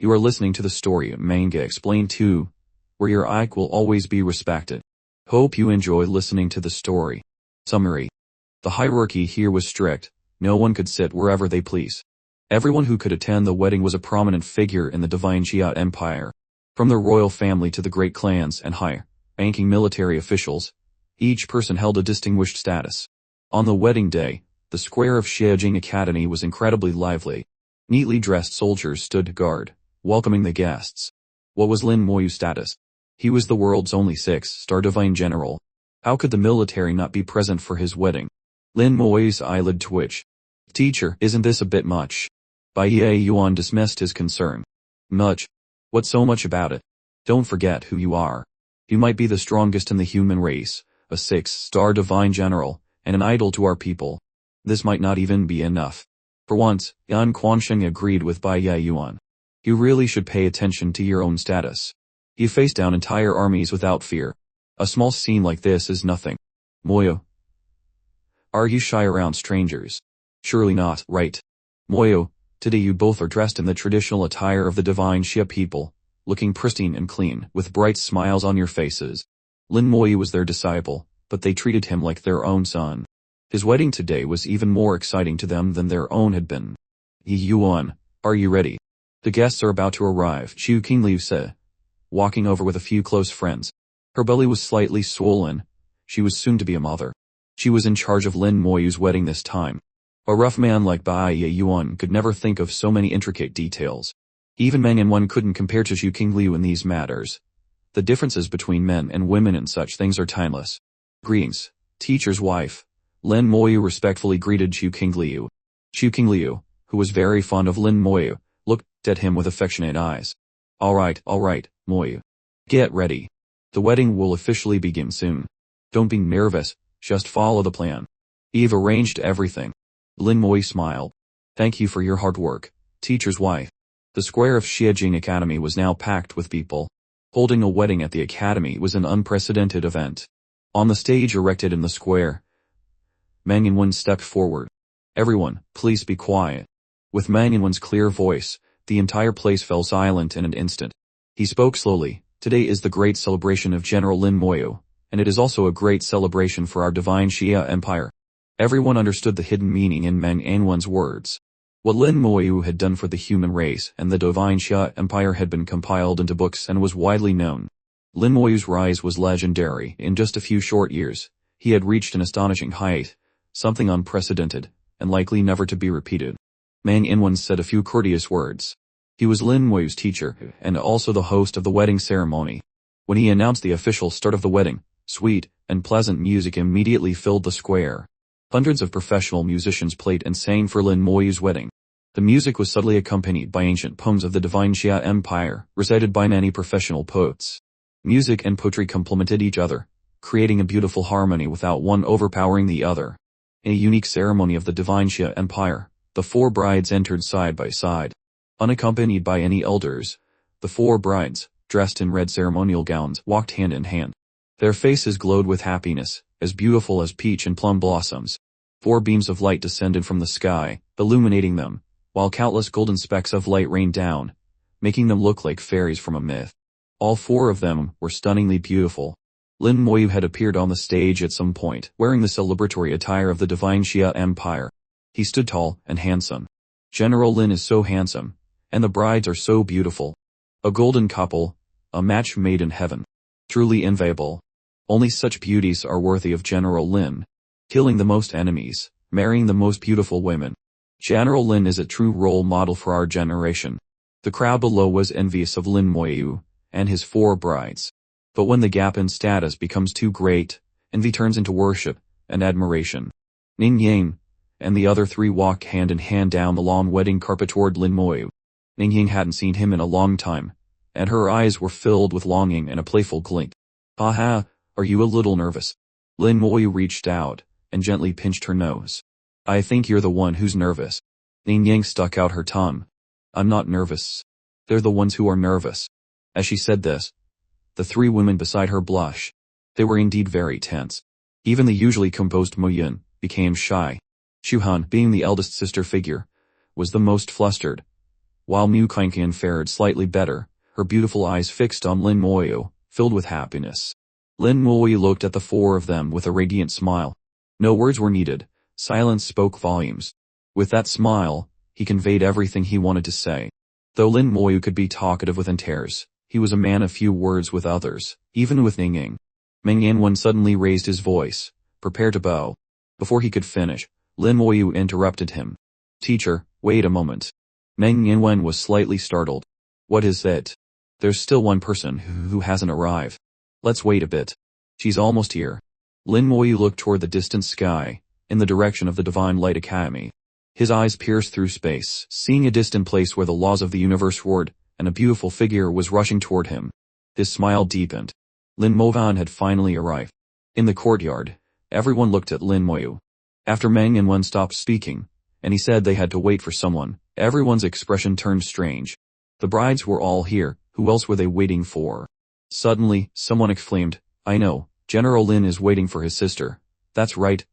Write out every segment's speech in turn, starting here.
You are listening to the story of Manga Explained 2, where your IQ will always be respected. Hope you enjoy listening to the story. Summary. The hierarchy here was strict. No one could sit wherever they please. Everyone who could attend the wedding was a prominent figure in the Divine Xia Empire. From the royal family to the great clans and high-ranking military officials, each person held a distinguished status. On the wedding day, the square of Xiejing Academy was incredibly lively. Neatly dressed soldiers stood guard, welcoming the guests. What was Lin Moyu's status? He was the world's only 6-star divine general. How could the military not be present for his wedding? Lin Moyu's eyelid twitched. Teacher, isn't this a bit much? Bai Yuan dismissed his concern. Much? What's so much about it? Don't forget who you are. You might be the strongest in the human race, a 6-star divine general, and an idol to our people. This might not even be enough. For once, Yan Quansheng agreed with Bai Yuan. You really should pay attention to your own status. You face down entire armies without fear. A small scene like this is nothing. Moyo. Are you shy around strangers? Surely not, right? Moyo, today you both are dressed in the traditional attire of the divine Xia people, looking pristine and clean, with bright smiles on your faces. Lin Moyu was their disciple, but they treated him like their own son. His wedding today was even more exciting to them than their own had been. Yi Yuan, are you ready? The guests are about to arrive, Chu Qingliu said, walking over with a few close friends. Her belly was slightly swollen. She was soon to be a mother. She was in charge of Lin Moyu's wedding this time. A rough man like Bai Yuan could never think of so many intricate details. Even Meng and one couldn't compare to Chu Qingliu in these matters. The differences between men and women in such things are timeless. Greetings, teacher's wife. Lin Moyu respectfully greeted Chu Qingliu. Chu Qingliu, who was very fond of Lin Moyu, looked at him with affectionate eyes. All right, Moyu. Get ready. The wedding will officially begin soon. Don't be nervous, just follow the plan. Eve arranged everything. Lin Moyu smiled. Thank you for your hard work, teacher's wife. The square of Xiejing Academy was now packed with people. Holding a wedding at the academy was an unprecedented event. On the stage erected in the square, Mang Yanwen stepped forward. Everyone, please be quiet. With Mang Yanwen's clear voice, the entire place fell silent in an instant. He spoke slowly. Today is the great celebration of General Lin Moyu, and it is also a great celebration for our divine Xia Empire. Everyone understood the hidden meaning in Mang Yanwen's words. What Lin Moyu had done for the human race and the divine Xia Empire had been compiled into books and was widely known. Lin Moyu's rise was legendary. In just a few short years, he had reached an astonishing height, something unprecedented, and likely never to be repeated. Mang Yanwen said a few courteous words. He was Lin Moyu's teacher, and also the host of the wedding ceremony. When he announced the official start of the wedding, sweet and pleasant music immediately filled the square. Hundreds of professional musicians played and sang for Lin Moyu's wedding. The music was subtly accompanied by ancient poems of the divine Xia Empire, recited by many professional poets. Music and poetry complemented each other, creating a beautiful harmony without one overpowering the other. In a unique ceremony of the divine Xia Empire, the 4 brides entered side by side. Unaccompanied by any elders, the 4 brides, dressed in red ceremonial gowns, walked hand in hand. Their faces glowed with happiness, as beautiful as peach and plum blossoms. 4 beams of light descended from the sky, illuminating them, while countless golden specks of light rained down, making them look like fairies from a myth. All 4 of them were stunningly beautiful. Lin Moyu had appeared on the stage at some point, wearing the celebratory attire of the divine Xia Empire. He stood tall and handsome. General Lin is so handsome, and the brides are so beautiful. A golden couple, a match made in heaven. Truly inviolable. Only such beauties are worthy of General Lin. Killing the most enemies, marrying the most beautiful women. General Lin is a true role model for our generation. The crowd below was envious of Lin Moyu and his 4 brides. But when the gap in status becomes too great, envy turns into worship and admiration. Ning Yang and the other 3 walked hand in hand down the long wedding carpet toward Lin Moyu. Ning Yang hadn't seen him in a long time, and her eyes were filled with longing and a playful glint. "Haha, are you a little nervous?" Lin Moyu reached out and gently pinched her nose. "I think you're the one who's nervous." Ning Yang stuck out her tongue. "I'm not nervous. They're the ones who are nervous." As she said this, the 3 women beside her blushed. They were indeed very tense. Even the usually composed Mo Yun became shy. Shu Han, being the eldest sister figure, was the most flustered. while Mu Kainqian fared slightly better, her beautiful eyes fixed on Lin Moyu, filled with happiness. Lin Moyu looked at the four of them with a radiant smile. No words were needed, silence spoke volumes. With that smile, he conveyed everything he wanted to say. Though Lin Moyu could be talkative with entares, he was a man of few words with others, even with Ning Ying. Meng Yanwen suddenly raised his voice, prepared to bow. Before he could finish, Lin Moyu interrupted him. Teacher, wait a moment. Meng Yanwen was slightly startled. What is it? There's still one person who hasn't arrived. Let's wait a bit. She's almost here. Lin Moyu looked toward the distant sky, in the direction of the Divine Light Academy. His eyes pierced through space, seeing a distant place where the laws of the universe roared, and a beautiful figure was rushing toward him. His smile deepened. Lin Mohan had finally arrived. In the courtyard, everyone looked at Lin Moyu. After Meng Yanwen stopped speaking, and he said they had to wait for someone, everyone's expression turned strange. The brides were all here, who else were they waiting for? Suddenly, someone exclaimed, I know, General Lin is waiting for his sister. That's right.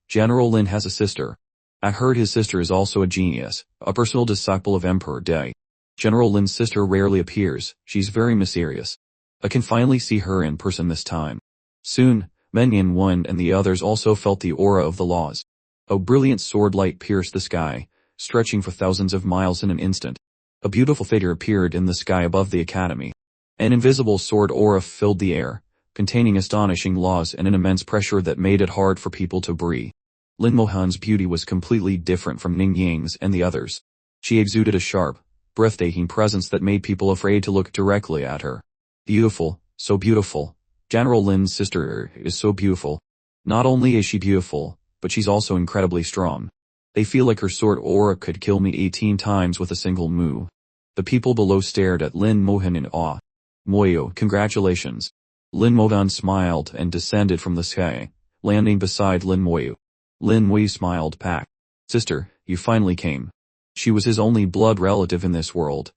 General Lin has a sister. I heard his sister is also a genius, a personal disciple of Emperor Dai. General Lin's sister rarely appears, she's very mysterious. I can finally see her in person this time. Soon, Meng Yanwen and the others also felt the aura of the laws. A brilliant sword light pierced the sky, stretching for thousands of miles in an instant. A beautiful figure appeared in the sky above the academy. An invisible sword aura filled the air, containing astonishing laws and an immense pressure that made it hard for people to breathe. Lin Mohan's beauty was completely different from Ning Ying's and the others. She exuded a sharp, breathtaking presence that made people afraid to look directly at her. Beautiful, so beautiful. General Lin's sister is so beautiful. Not only is she beautiful, but she's also incredibly strong. They feel like her sword aura could kill me 18 times with a single move. The people below stared at Lin Mohan in awe. Moyo, congratulations. Lin Mohan smiled and descended from the sky, landing beside Lin Moyu. Lin Moyu smiled back. Sister, you finally came. She was his only blood relative in this world,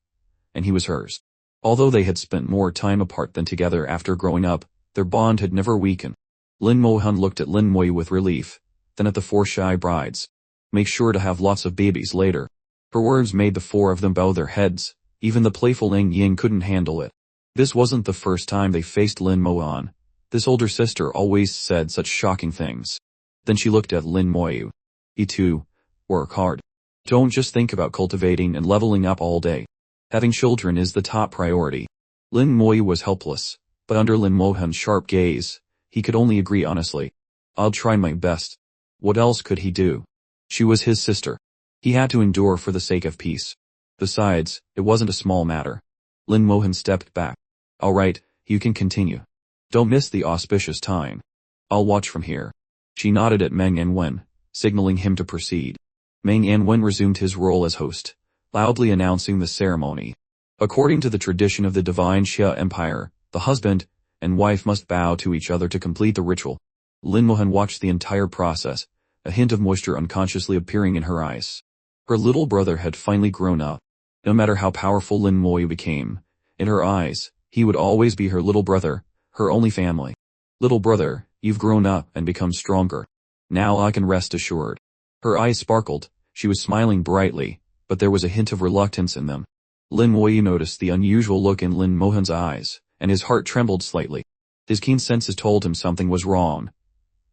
and he was hers. Although they had spent more time apart than together after growing up, their bond had never weakened. Lin Mohan looked at Lin Moyu with relief, then at the four shy brides. Make sure to have lots of babies later. Her words made the four of them bow their heads, even the playful Ning Ying couldn't handle it. This wasn't the first time they faced Lin Mohan. This older sister always said such shocking things. Then she looked at Lin Moyu. You too, work hard. Don't just think about cultivating and leveling up all day. Having children is the top priority. Lin Moyu was helpless, but under Lin Mohan's sharp gaze, he could only agree honestly. I'll try my best. What else could he do? She was his sister. He had to endure for the sake of peace. Besides, it wasn't a small matter. Lin Mohan stepped back. All right, you can continue. Don't miss the auspicious time. I'll watch from here. She nodded at Meng Yanwen, signaling him to proceed. Meng Yanwen resumed his role as host, loudly announcing the ceremony. According to the tradition of the divine Xia Empire, the husband and wife must bow to each other to complete the ritual. Lin Mohan watched the entire process, a hint of moisture unconsciously appearing in her eyes. Her little brother had finally grown up. No matter how powerful Lin Moyu became, in her eyes, he would always be her little brother, her only family. Little brother, you've grown up and become stronger. Now I can rest assured. Her eyes sparkled, she was smiling brightly, but there was a hint of reluctance in them. Lin Moyu noticed the unusual look in Lin Mohan's eyes, and his heart trembled slightly. His keen senses told him something was wrong,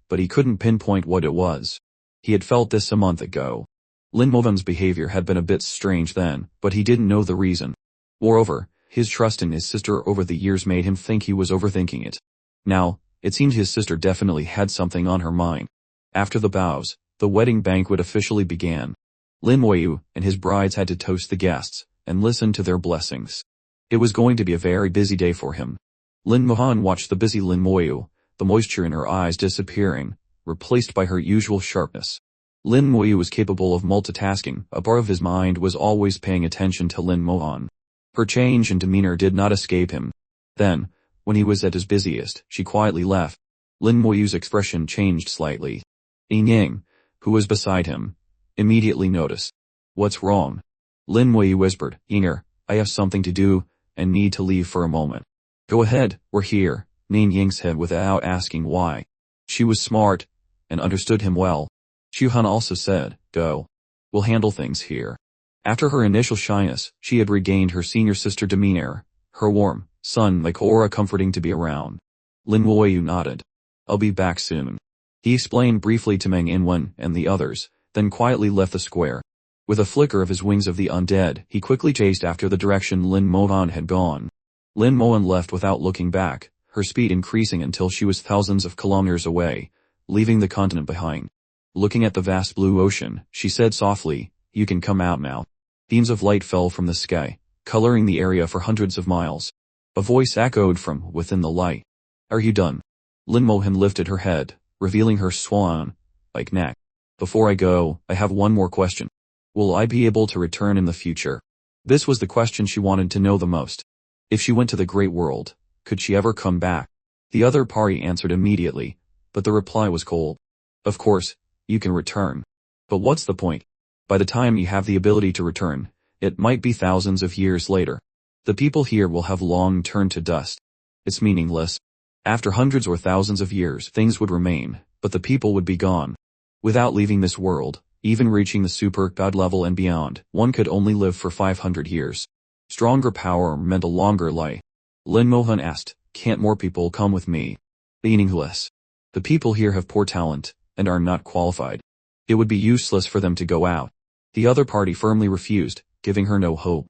but he couldn't pinpoint what it was. He had felt this a month ago. Lin Mohan's behavior had been a bit strange then, but he didn't know the reason. Moreover, his trust in his sister over the years made him think he was overthinking it. Now, it seemed his sister definitely had something on her mind. After the bows, the wedding banquet officially began. Lin Moyu and his brides had to toast the guests and listen to their blessings. It was going to be a very busy day for him. Lin Mohan watched the busy Lin Moyu, the moisture in her eyes disappearing, replaced by her usual sharpness. Lin Moyu was capable of multitasking, a part of his mind was always paying attention to Lin Mohan. Her change in demeanor did not escape him. Then, when he was at his busiest, she quietly left. Lin Moyu's expression changed slightly. Ning Ying, who was beside him, immediately noticed. What's wrong? Lin Moyu whispered, Yinger, I have something to do, and need to leave for a moment. Go ahead, we're here, Ning Ying said without asking why. She was smart, and understood him well. Xu Han also said, go. We'll handle things here. After her initial shyness, she had regained her senior sister demeanor, her warm, sun-like aura comforting to be around. Lin Moyu nodded. I'll be back soon. He explained briefly to Meng Inwen and the others, then quietly left the square. With a flicker of his wings of the undead, he quickly chased after the direction Lin Mohan had gone. Lin Mohan left without looking back, her speed increasing until she was thousands of kilometers away, leaving the continent behind. Looking at the vast blue ocean, she said softly, "You can come out now." Beams of light fell from the sky, coloring the area for hundreds of miles. A voice echoed from within the light. "Are you done?" Lin Mohan lifted her head, revealing her swan-like neck. "Before I go, I have one more question. Will I be able to return in the future?" This was the question she wanted to know the most. If she went to the great world, could she ever come back? The other party answered immediately, but the reply was cold. Of course, you can return. But what's the point? By the time you have the ability to return, it might be thousands of years later. The people here will have long turned to dust. It's meaningless. After hundreds or thousands of years, things would remain, but the people would be gone. Without leaving this world, even reaching the super god level and beyond, one could only live for 500 years. Stronger power meant a longer life. Lin Mohan asked, "Can't more people come with me?" Meaningless. The people here have poor talent, and are not qualified. It would be useless for them to go out. The other party firmly refused, giving her no hope.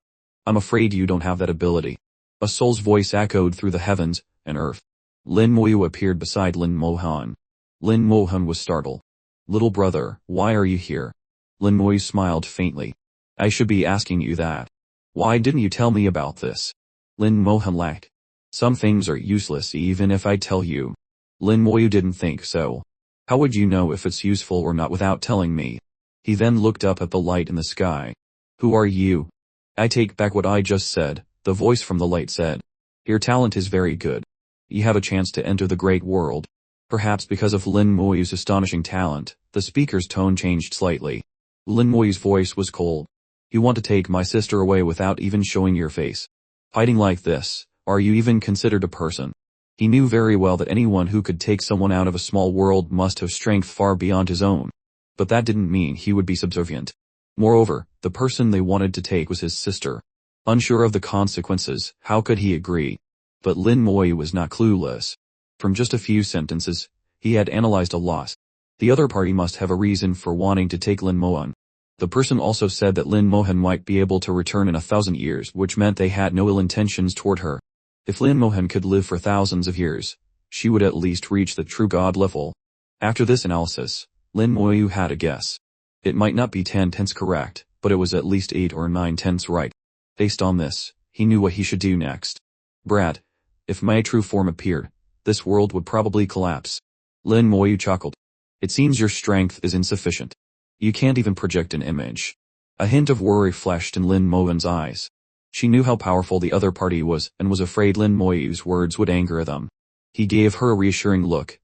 "I'm afraid you don't have that ability." A soul's voice echoed through the heavens and earth. Lin Moyu appeared beside Lin Mohan. Lin Mohan was startled. "Little brother, why are you here?" Lin Moyu smiled faintly. "I should be asking you that. Why didn't you tell me about this?" Lin Mohan laughed. "Some things are useless even if I tell you." Lin Moyu didn't think so. "How would you know if it's useful or not without telling me?" He then looked up at the light in the sky. "Who are you?" "I take back what I just said," the voice from the light said. "Your talent is very good. You have a chance to enter the great world." Perhaps because of Lin Moyu's astonishing talent, the speaker's tone changed slightly. Lin Moyu's voice was cold. "You want to take my sister away without even showing your face? Fighting like this, are you even considered a person?" He knew very well that anyone who could take someone out of a small world must have strength far beyond his own. But that didn't mean he would be subservient. Moreover, the person they wanted to take was his sister. Unsure of the consequences, how could he agree? But Lin Moyu was not clueless. From just a few sentences, he had analyzed a lot. The other party must have a reason for wanting to take Lin Mohan. The person also said that Lin Mohan might be able to return in 1,000 years, which meant they had no ill intentions toward her. If Lin Mohan could live for thousands of years, she would at least reach the true god level. After this analysis, Lin Moyu had a guess. It might not be 10/10 correct, but it was at least 8 or 9/10 right. Based on this, he knew what he should do next. "Brad, if my true form appeared, this world would probably collapse." Lin Moyu chuckled. "It seems your strength is insufficient. You can't even project an image." A hint of worry flashed in Lin Mohan's eyes. She knew how powerful the other party was and was afraid Lin Moyu's words would anger them. He gave her a reassuring look,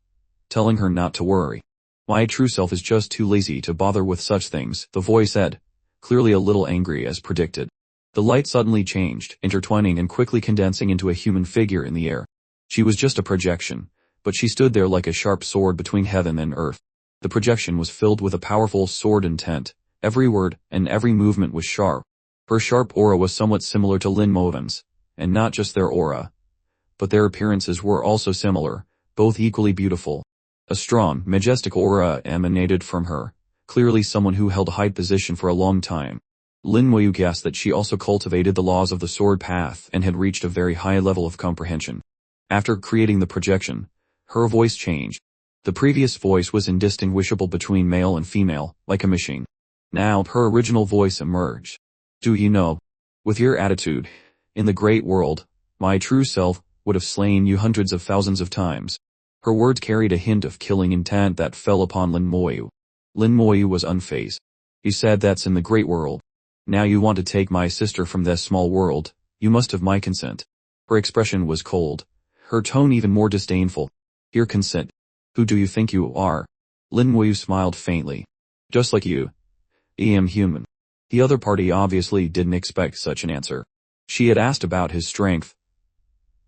telling her not to worry. "My true self is just too lazy to bother with such things," the voice said, clearly a little angry as predicted. The light suddenly changed, intertwining and quickly condensing into a human figure in the air. She was just a projection, but she stood there like a sharp sword between heaven and earth. The projection was filled with a powerful sword intent. Every word and every movement was sharp. Her sharp aura was somewhat similar to Lin Mohan's, and not just their aura, but their appearances were also similar, both equally beautiful. A strong, majestic aura emanated from her, clearly someone who held a high position for a long time. Lin Moyu guessed that she also cultivated the laws of the sword path and had reached a very high level of comprehension. After creating the projection, her voice changed. The previous voice was indistinguishable between male and female, like a machine. Now her original voice emerged. "Do you know, with your attitude, in the great world, my true self would have slain you hundreds of thousands of times." Her words carried a hint of killing intent that fell upon Lin Moyu. Lin Moyu was unfazed. "You said that's in the great world. Now you want to take my sister from this small world, you must have my consent." Her expression was cold, her tone even more disdainful. "Your consent? Who do you think you are?" Lin Moyu smiled faintly. "Just like you. I am human." The other party obviously didn't expect such an answer. She had asked about his strength,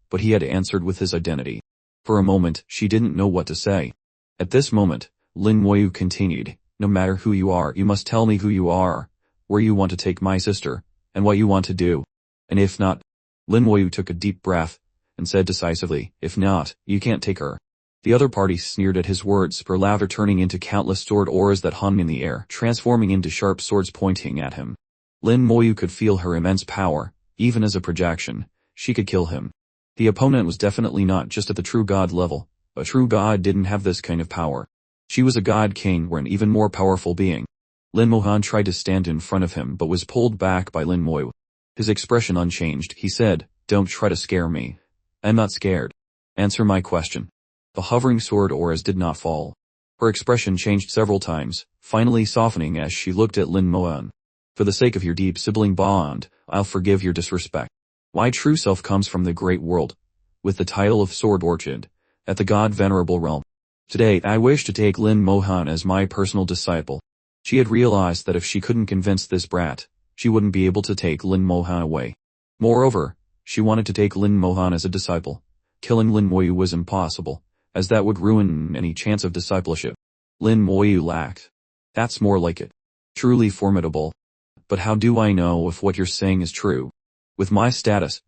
but he had answered with his identity. For a moment, she didn't know what to say. At this moment, Lin Moyu continued, "No matter who you are, you must tell me who you are, where you want to take my sister, and what you want to do. And if not, Lin Moyu took a deep breath, and said decisively, if not, you can't take her. The other party sneered at his words, her laughter turning into countless sword auras that hung in the air, transforming into sharp swords pointing at him. Lin Moyu could feel her immense power. Even as a projection, she could kill him. The opponent was definitely not just at the true god level. A true god didn't have this kind of power. She was a god king or an even more powerful being. Lin Mohan tried to stand in front of him but was pulled back by Lin Moyu. His expression unchanged, he said, don't try to scare me. I'm not scared. Answer my question. The hovering sword auras did not fall. Her expression changed several times, finally softening as she looked at Lin Mohan. For the sake of your deep sibling bond, I'll forgive your disrespect. My true self comes from the great world, with the title of Sword Orchid, at the God Venerable Realm. Today I wish to take Lin Mohan as my personal disciple. She had realized that if she couldn't convince this brat, she wouldn't be able to take Lin Mohan away. Moreover, she wanted to take Lin Mohan as a disciple. Killing Lin Moyu was impossible, as that would ruin any chance of discipleship. Lin Moyu laughed. That's more like it. Truly formidable. But how do I know if what you're saying is true? With my status,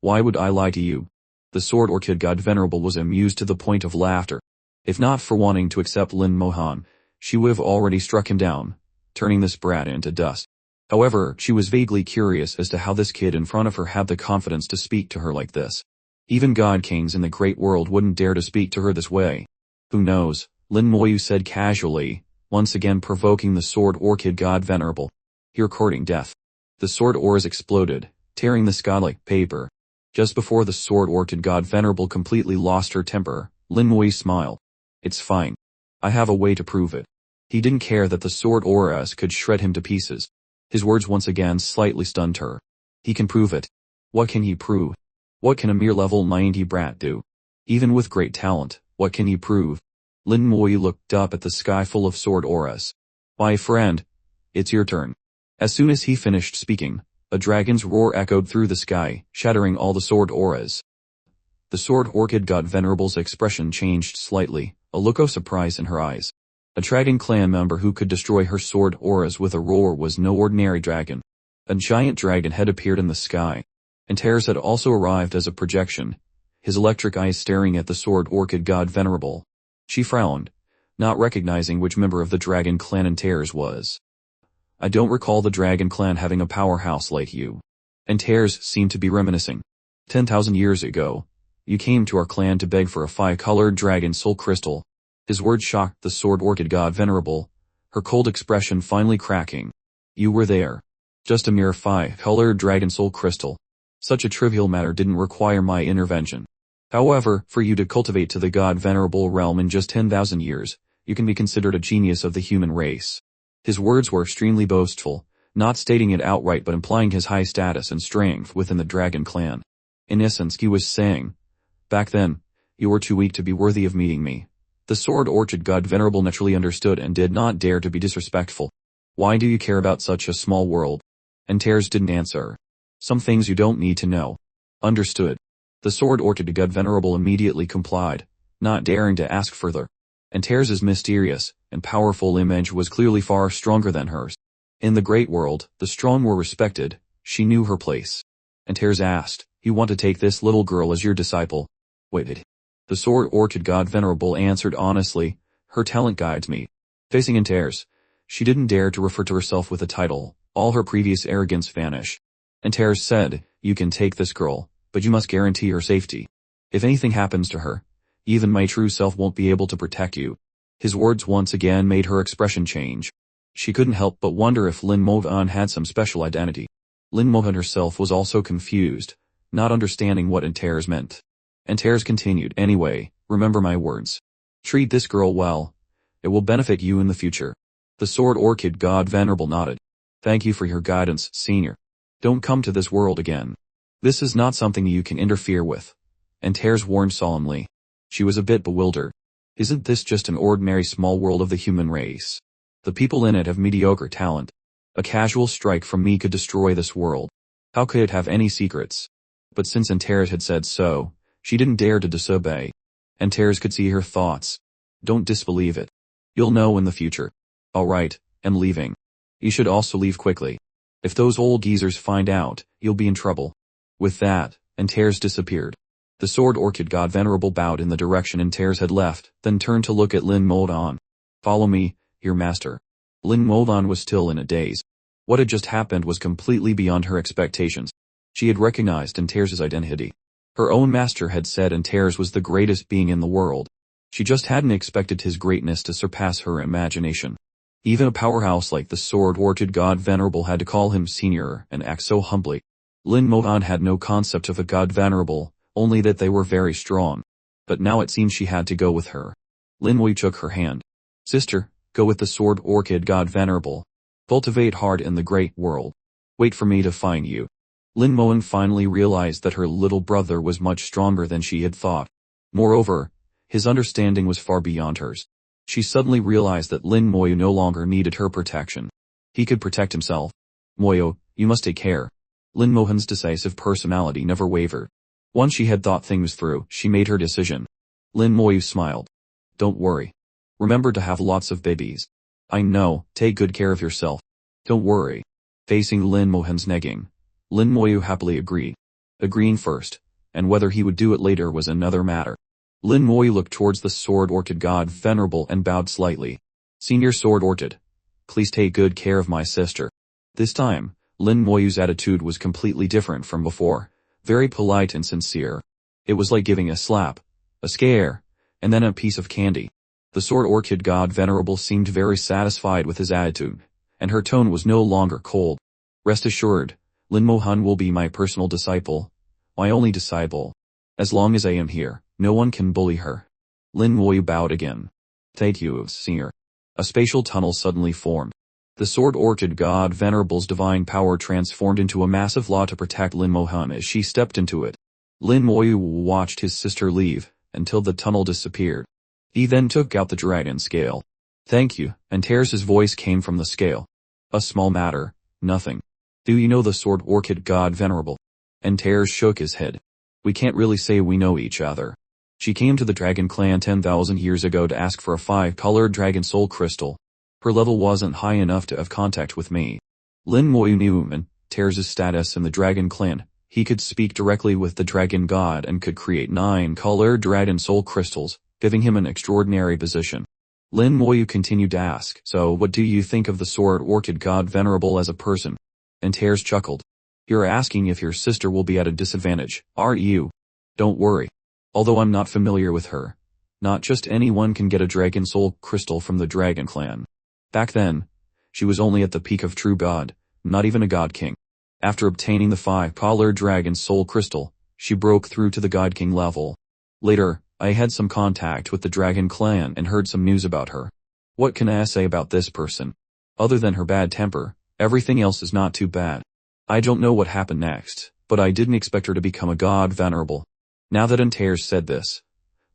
why would I lie to you? The Sword Orchid God Venerable was amused to the point of laughter. If not for wanting to accept Lin Mohan, she would have already struck him down, turning this brat into dust. However, she was vaguely curious as to how this kid in front of her had the confidence to speak to her like this. Even god kings in the great world wouldn't dare to speak to her this way. Who knows, Lin Moyu said casually, once again provoking the Sword Orchid God Venerable. You're courting death. The sword auras exploded, tearing the sky like paper. Just before the Sword Orchid God Venerable completely lost her temper, Lin Moyu smiled. It's fine. I have a way to prove it. He didn't care that the sword auras could shred him to pieces. His words once again slightly stunned her. He can prove it. What can he prove? What can a mere level 90 brat do? Even with great talent, what can he prove? Lin Moyu looked up at the sky full of sword auras. My friend, it's your turn. As soon as he finished speaking, a dragon's roar echoed through the sky, shattering all the sword auras. The Sword Orchid God Venerable's expression changed slightly, a look of surprise in her eyes. A dragon clan member who could destroy her sword auras with a roar was no ordinary dragon. A giant dragon had appeared in the sky. And Tears had also arrived as a projection, his electric eyes staring at the Sword Orchid God Venerable. She frowned, not recognizing which member of the dragon clan Tears was. I don't recall the dragon clan having a powerhouse like you. And Tears seemed to be reminiscing. 10,000 years ago, you came to our clan to beg for a 5-colored dragon soul crystal. His words shocked the Sword Orchid God Venerable, her cold expression finally cracking. You were there. Just a mere 5-colored dragon soul crystal. Such a trivial matter didn't require my intervention. However, for you to cultivate to the God Venerable realm in just 10,000 years, you can be considered a genius of the human race. His words were extremely boastful, not stating it outright but implying his high status and strength within the dragon clan. In essence, he was saying, back then, you were too weak to be worthy of meeting me. The Sword Orchid God Venerable naturally understood and did not dare to be disrespectful. Why do you care about such a small world? And Tears didn't answer. Some things you don't need to know. Understood. The Sword Orchid God Venerable immediately complied, not daring to ask further. And Tears' mysterious and powerful image was clearly far stronger than hers. In the great world, the strong were respected. She knew her place. And Tears asked, you want to take this little girl as your disciple? Wait. The Sword Orchid God Venerable answered honestly, her talent guides me. Facing Tears, she didn't dare to refer to herself with a title. All her previous arrogance vanished. And Tears said, you can take this girl, but you must guarantee her safety. If anything happens to her, even my true self won't be able to protect you. His words once again made her expression change. She couldn't help but wonder if Lin Mohan had some special identity. Lin Mohan herself was also confused, not understanding what Tears meant. And Tears continued, anyway, remember my words. Treat this girl well. It will benefit you in the future. The Sword Orchid God Venerable nodded. Thank you for your guidance, senior. Don't come to this world again. This is not something you can interfere with. And Tears warned solemnly. She was a bit bewildered. Isn't this just an ordinary small world of the human race? The people in it have mediocre talent. A casual strike from me could destroy this world. How could it have any secrets? But since Tears had said so, she didn't dare to disobey. And Tears could see her thoughts. Don't disbelieve it. You'll know in the future. Alright, I'm leaving. You should also leave quickly. If those old geezers find out, you'll be in trouble. With that, Antares disappeared. The sword orchid god Venerable bowed in the direction Antares had left, then turned to look at Lin Modan. Follow me, your master. Lin Modan was still in a daze. What had just happened was completely beyond her expectations. She had recognized Antares' identity. Her own master had said Antares was the greatest being in the world. She just hadn't expected his greatness to surpass her imagination. Even a powerhouse like the sword orchid god Venerable had to call him senior and act so humbly. Lin Modan had no concept of a god Venerable, only that they were very strong. But now it seemed she had to go with her. Lin Wei shook her hand. Sister, go with the sword orchid god Venerable. Cultivate hard in the great world. Wait for me to find you. Lin Moan finally realized that her little brother was much stronger than she had thought. Moreover, his understanding was far beyond hers. She suddenly realized that Lin Moyu no longer needed her protection. He could protect himself. Moyo, you must take care. Lin Mohan's decisive personality never wavered. Once she had thought things through, she made her decision. Lin Moyu smiled. Don't worry. Remember to have lots of babies. I know, take good care of yourself. Don't worry. Facing Lin Mohan's negging, Lin Moyu happily agreed. Agreeing first, and whether he would do it later was another matter. Lin Moyu looked towards the sword orchid god Venerable and bowed slightly. Senior sword orchid, please take good care of my sister. This time, Lin Moyu's attitude was completely different from before, very polite and sincere. It was like giving a slap, a scare, and then a piece of candy. The sword orchid god Venerable seemed very satisfied with his attitude, and her tone was no longer cold. Rest assured, Lin Mohan will be my personal disciple, my only disciple. As long as I am here, no one can bully her. Lin Moyu bowed again. Thank you, senior. A spatial tunnel suddenly formed. The sword orchid god Venerable's divine power transformed into a massive law to protect Lin Mohan as she stepped into it. Lin Moyu watched his sister leave, until the tunnel disappeared. He then took out the dragon scale. Thank you, Antares' voice came from the scale. A small matter, nothing. Do you know the sword orchid god Venerable? Antares shook his head. We can't really say we know each other. She came to the dragon clan 10,000 years ago to ask for a 5-colored dragon soul crystal. Her level wasn't high enough to have contact with me. Lin Moyu knew Antares' status in the dragon clan. He could speak directly with the dragon god and could create 9-colored dragon soul crystals, giving him an extraordinary position. Lin Moyu continued to ask, so what do you think of the sword orchid god Venerable as a person? Antares chuckled. You're asking if your sister will be at a disadvantage, aren't you? Don't worry. Although I'm not familiar with her, not just anyone can get a dragon soul crystal from the dragon clan. Back then, she was only at the peak of true god, not even a god king. After obtaining the 5-colored dragon soul crystal, she broke through to the god king level. Later, I had some contact with the dragon clan and heard some news about her. What can I say about this person? Other than her bad temper, everything else is not too bad. I don't know what happened next, but I didn't expect her to become a god Venerable. Now that Antares said this,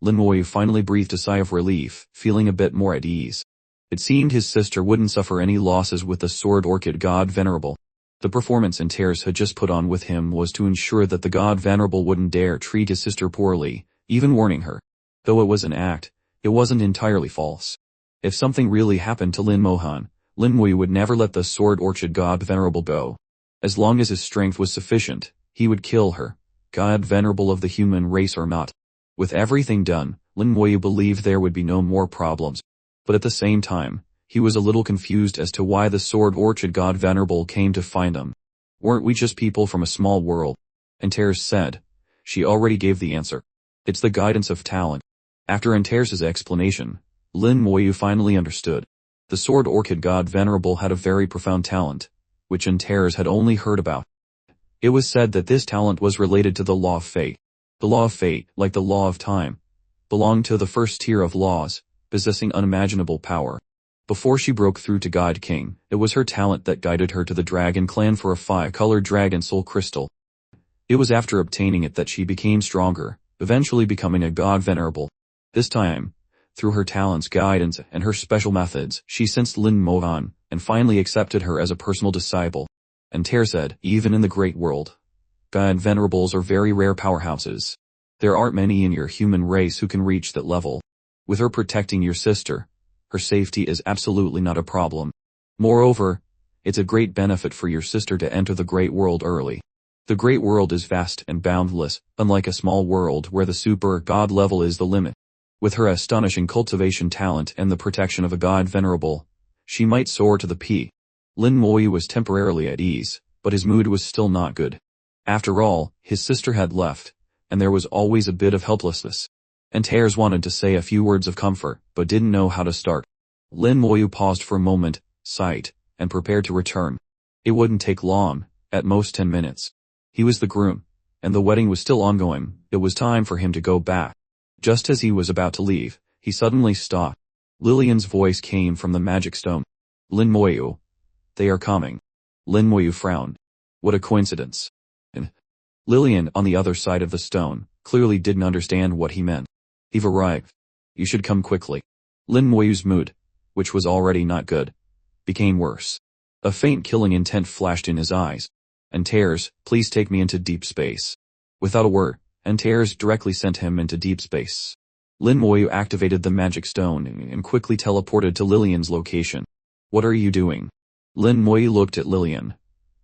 Lin Moyu finally breathed a sigh of relief, feeling a bit more at ease. It seemed his sister wouldn't suffer any losses with the sword orchid god Venerable. The performance Antares had just put on with him was to ensure that the god Venerable wouldn't dare treat his sister poorly, even warning her. Though it was an act, it wasn't entirely false. If something really happened to Lin Mohan, Lin Moyu would never let the sword orchid god Venerable go. As long as his strength was sufficient, he would kill her, god Venerable of the human race or not. With everything done, Lin Moyu believed there would be no more problems. But at the same time, he was a little confused as to why the sword orchid god Venerable came to find him. Weren't we just people from a small world? Antares said. She already gave the answer. It's the guidance of talent. After Antares' explanation, Lin Moyu finally understood. The sword orchid god Venerable had a very profound talent, which Antares had only heard about. It was said that this talent was related to the law of fate. The law of fate, like the law of time, belonged to the first tier of laws, possessing unimaginable power. Before she broke through to God King, it was her talent that guided her to the dragon clan for a 5-colored dragon soul crystal. It was after obtaining it that she became stronger, eventually becoming a god Venerable. This time, through her talents, guidance, and her special methods, she sensed Lin Mohan, and finally accepted her as a personal disciple. Antares said, even in the great world, god Venerables are very rare powerhouses. There aren't many in your human race who can reach that level. With her protecting your sister, her safety is absolutely not a problem. Moreover, It's a great benefit for your sister to enter the great world early. The great world is vast and boundless, unlike a small world where the super god level is the limit. With her astonishing cultivation talent and the protection of a god venerable, she might soar to the peak. Lin Moyu was temporarily at ease, but his mood was still not good. After all, his sister had left, and there was always a bit of helplessness. Antares wanted to say a few words of comfort, but didn't know how to start. Lin Moyu paused for a moment, sighed, and prepared to return. It wouldn't take long, at most 10 minutes. He was the groom, and the wedding was still ongoing. It was time for him to go back. Just as he was about to leave, he suddenly stopped. Lillian's voice came from the magic stone. Lin Moyu. They are coming. Lin Moyu frowned. What a coincidence. And Lillian, on the other side of the stone, clearly didn't understand what he meant. He've arrived. You should come quickly. Lin Moyu's mood, which was already not good, became worse. A faint killing intent flashed in his eyes. Antares, please take me into deep space. Without a word, Antares directly sent him into deep space. Lin Moyu activated the magic stone and quickly teleported to Lillian's location. What are you doing? Lin Moyu looked at Lillian,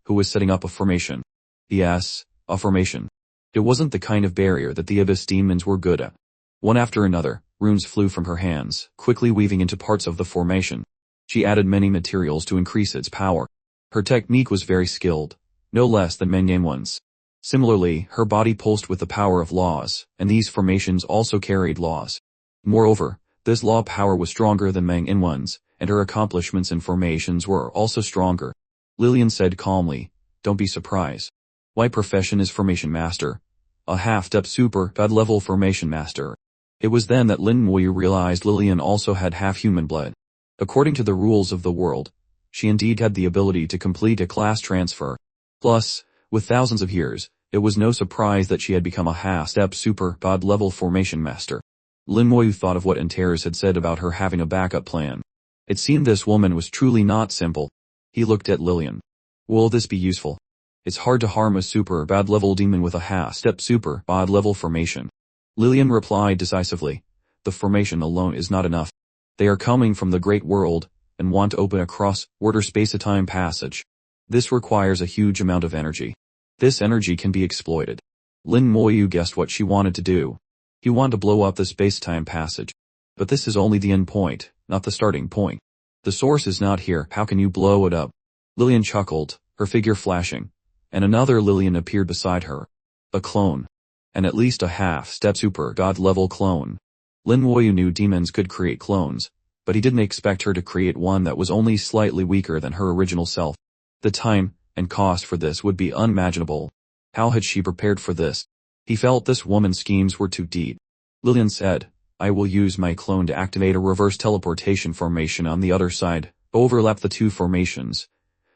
who was setting up a formation. Yes, a formation. It wasn't the kind of barrier that the Abyss demons were good at. One after another, runes flew from her hands, quickly weaving into parts of the formation. She added many materials to increase its power. Her technique was very skilled, no less than Manga one's. Similarly, her body pulsed with the power of laws, and these formations also carried laws. Moreover, this law power was stronger than Manga one's, and her accomplishments and formations were also stronger. Lillian said calmly, don't be surprised. My profession is formation master. A half-step super god-level formation master. It was then that Lin Moyu realized Lillian also had half-human blood. According to the rules of the world, she indeed had the ability to complete a class transfer. Plus, with thousands of years, it was no surprise that she had become a half-step super god-level formation master. Lin Moyu thought of what Antares had said about her having a backup plan. It seemed this woman was truly not simple. He looked at Lillian. Will this be useful? It's hard to harm a super god-level demon with a half-step super god-level formation. Lillian replied decisively. The formation alone is not enough. They are coming from the great world, and want to open a cross-border space-time passage. This requires a huge amount of energy. This energy can be exploited. Lin Moyu guessed what she wanted to do. He wanted to blow up the space-time passage. But this is only the end point, not the starting point. The source is not here, how can you blow it up? Lillian chuckled, her figure flashing, and another Lillian appeared beside her. A clone. And at least a half-step super god-level clone. Lin Moyu knew demons could create clones, but he didn't expect her to create one that was only slightly weaker than her original self. The time and cost for this would be unimaginable. How had she prepared for this? He felt this woman's schemes were too deep. Lillian said, I will use my clone to activate a reverse teleportation formation on the other side, overlap the two formations,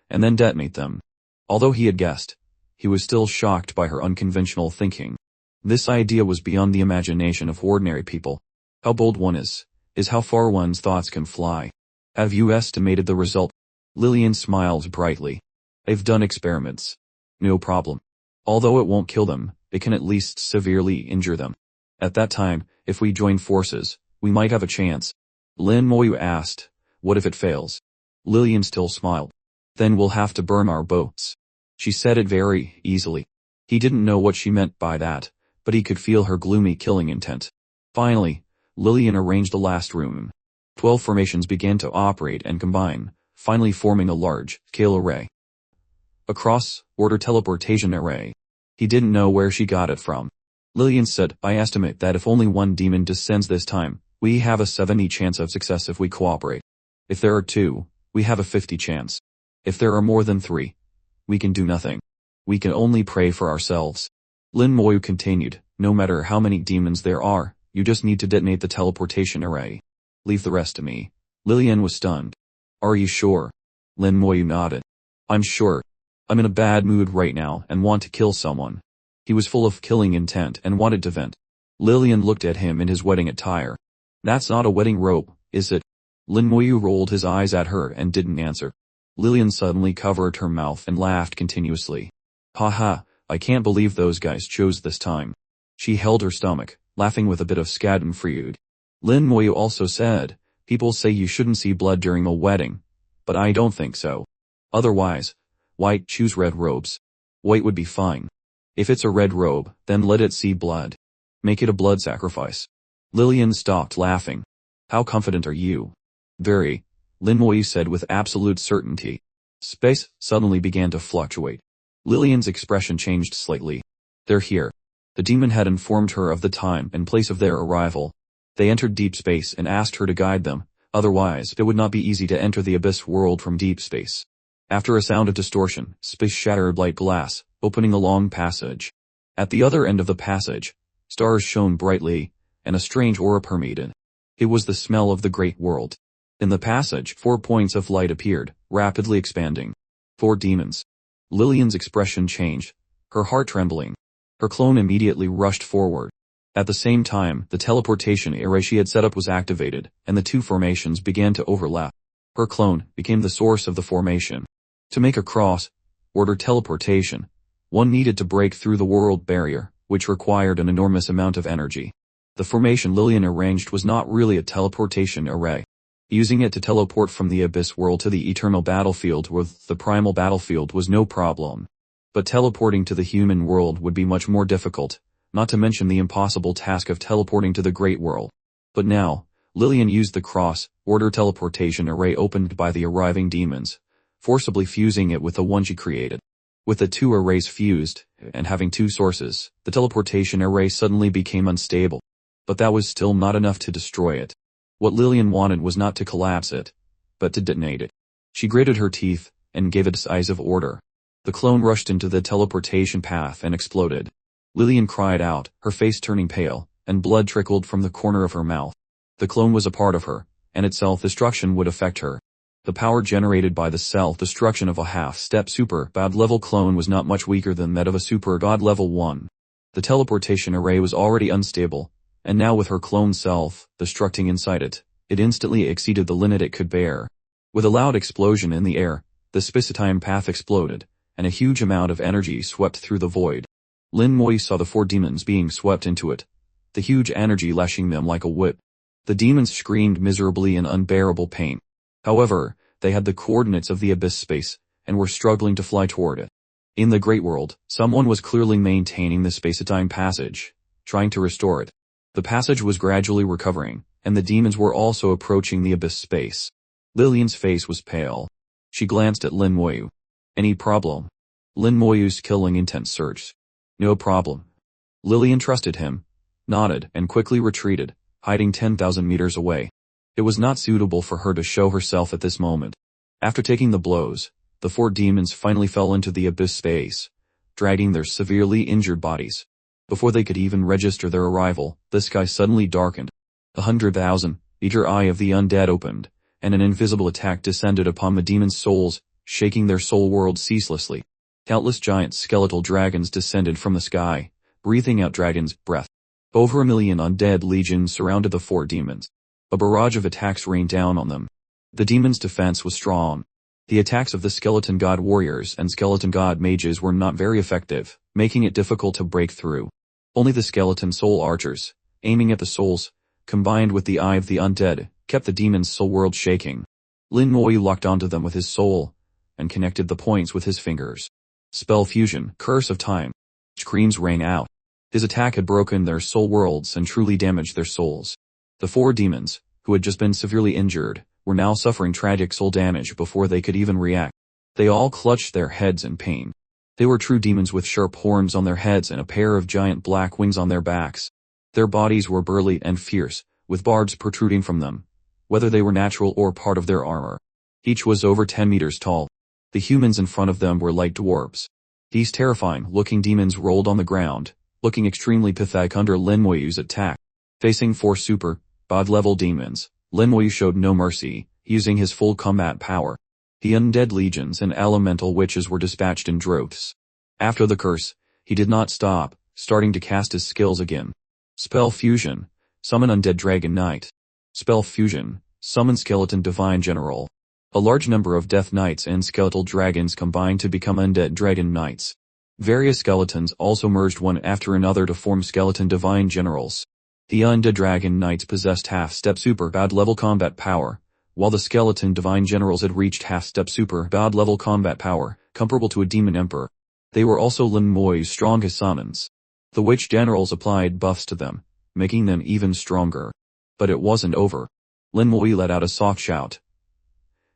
and then detonate them. Although he had guessed, he was still shocked by her unconventional thinking. This idea was beyond the imagination of ordinary people. How bold one is how far one's thoughts can fly. Have you estimated the result? Lillian smiled brightly. I've done experiments. No problem. Although it won't kill them, it can at least severely injure them. At that time, if we join forces, we might have a chance. Lin Moyu asked, what if it fails? Lillian still smiled. Then we'll have to burn our boats. She said it very easily. He didn't know what she meant by that, but he could feel her gloomy killing intent. Finally, Lillian arranged the last room. 12 formations began to operate and combine, finally forming a large-scale array. A cross-order teleportation array. He didn't know where she got it from. Lillian said, I estimate that if only one demon descends this time, we have a 70 chance of success if we cooperate. If there are 2, we have a 50 chance. If there are more than 3, we can do nothing. We can only pray for ourselves. Lin Moyu continued, no matter how many demons there are, you just need to detonate the teleportation array. Leave the rest to me. Lillian was stunned. Are you sure? Lin Moyu nodded. I'm sure. I'm in a bad mood right now and want to kill someone. He was full of killing intent and wanted to vent. Lillian looked at him in his wedding attire. That's not a wedding robe, is it? Lin Moyu rolled his eyes at her and didn't answer. Lillian suddenly covered her mouth and laughed continuously. Ha, I can't believe those guys chose this time. She held her stomach, laughing with a bit of schadenfreude. Lin Moyu also said, people say you shouldn't see blood during a wedding, but I don't think so. Otherwise, white, choose red robes. White would be fine. If it's a red robe, then let it see blood. Make it a blood sacrifice. Lillian stopped laughing. How confident are you? Very, Lin Moyu said with absolute certainty. Space suddenly began to fluctuate. Lillian's expression changed slightly. They're here. The demon had informed her of the time and place of their arrival. They entered deep space and asked her to guide them, otherwise it would not be easy to enter the abyss world from deep space. After a sound of distortion, space shattered like glass, opening a long passage. At the other end of the passage, stars shone brightly, and a strange aura permeated. It was the smell of the great world. In the passage, 4 points of light appeared, rapidly expanding. 4 demons. Lillian's expression changed, her heart trembling. Her clone immediately rushed forward. At the same time, the teleportation array she had set up was activated, and the 2 formations began to overlap. Her clone became the source of the formation. To make a cross-order teleportation, one needed to break through the world barrier, which required an enormous amount of energy. The formation Lillian arranged was not really a teleportation array. Using it to teleport from the abyss world to the eternal battlefield with the primal battlefield was no problem. But teleporting to the human world would be much more difficult, not to mention the impossible task of teleporting to the great world. But now, Lillian used the cross-order teleportation array opened by the arriving demons, forcibly fusing it with the one she created. With the 2 arrays fused, and having 2 sources, the teleportation array suddenly became unstable. But that was still not enough to destroy it. What Lillian wanted was not to collapse it, but to detonate it. She gritted her teeth, and gave it a decisive order. The clone rushed into the teleportation path and exploded. Lillian cried out, her face turning pale, and blood trickled from the corner of her mouth. The clone was a part of her, and its self-destruction would affect her. The power generated by the self-destruction of a half-step super god level clone was not much weaker than that of a super god level 1. The teleportation array was already unstable, and now with her clone self-destructing inside it, it instantly exceeded the limit it could bear. With a loud explosion in the air, the space-time path exploded, and a huge amount of energy swept through the void. Lin Moyu saw the 4 demons being swept into it, the huge energy lashing them like a whip. The demons screamed miserably in unbearable pain. However, they had the coordinates of the abyss space, and were struggling to fly toward it. In the great world, someone was clearly maintaining the space-time passage, trying to restore it. The passage was gradually recovering, and the demons were also approaching the abyss space. Lillian's face was pale. She glanced at Lin Moyu. Any problem? Lin Moyu's killing intent surged. No problem. Lillian trusted him, nodded, and quickly retreated, hiding 10,000 meters away. It was not suitable for her to show herself at this moment. After taking the blows, the 4 demons finally fell into the abyss space, dragging their severely injured bodies. Before they could even register their arrival, the sky suddenly darkened. 100,000-meter eye of the undead opened, and an invisible attack descended upon the demons' souls, shaking their soul world ceaselessly. Countless giant skeletal dragons descended from the sky, breathing out dragon's breath. Over 1 million undead legions surrounded the 4 demons. A barrage of attacks rained down on them. The demons' defense was strong. The attacks of the skeleton god warriors and skeleton god mages were not very effective, making it difficult to break through. Only the skeleton soul archers, aiming at the souls, combined with the eye of the undead, kept the demons' soul world shaking. Lin Moyu locked onto them with his soul, and connected the points with his fingers. Spell fusion, curse of time. Screams rang out. His attack had broken their soul worlds and truly damaged their souls. The 4 demons, who had just been severely injured, were now suffering tragic soul damage before they could even react. They all clutched their heads in pain. They were true demons with sharp horns on their heads and a pair of giant black wings on their backs. Their bodies were burly and fierce, with barbs protruding from them, whether they were natural or part of their armor. Each was over 10 meters tall. The humans in front of them were like dwarves. These terrifying-looking demons rolled on the ground, looking extremely pathetic under Lin Moyu's attack. Facing 4 super, god-level demons, Lin Moyu showed no mercy, using his full combat power. The undead legions and elemental witches were dispatched in droves. After the curse, he did not stop, starting to cast his skills again. Spell fusion, summon undead dragon knight. Spell fusion, summon skeleton divine general. A large number of death knights and skeletal dragons combined to become undead dragon knights. Various skeletons also merged one after another to form skeleton divine generals. The undead dragon knights possessed half-step super god level combat power, While the skeleton divine generals had reached half-step super god-level combat power, comparable to a demon emperor, they were also Lin Moyu's strongest summons. The witch generals applied buffs to them, making them even stronger. But it wasn't over. Lin Moyu let out a soft shout,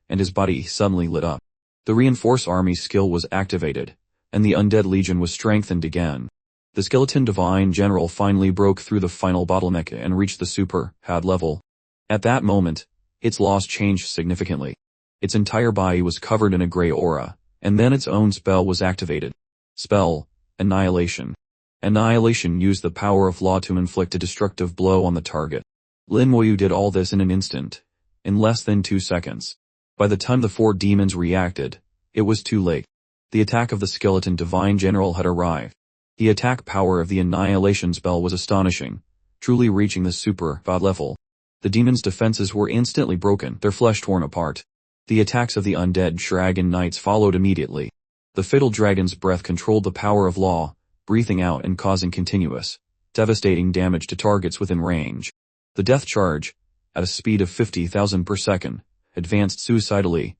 and his body suddenly lit up. The reinforced army skill was activated, and the undead legion was strengthened again. The skeleton divine general finally broke through the final bottleneck and reached the super god level. At that moment, its loss changed significantly. Its entire body was covered in a gray aura, and then its own spell was activated. Spell: Annihilation. Annihilation used the power of law to inflict a destructive blow on the target. Lin Moyu did all this in an instant, in less than 2 seconds. By the time the 4 demons reacted, it was too late. The attack of the skeleton divine general had arrived. The attack power of the annihilation spell was astonishing, truly reaching the super god level. The demons' defenses were instantly broken, their flesh torn apart. The attacks of the undead dragon knights followed immediately. The fatal dragon's breath controlled the power of law, breathing out and causing continuous, devastating damage to targets within range. The death charge, at a speed of 50,000 per second, advanced suicidally,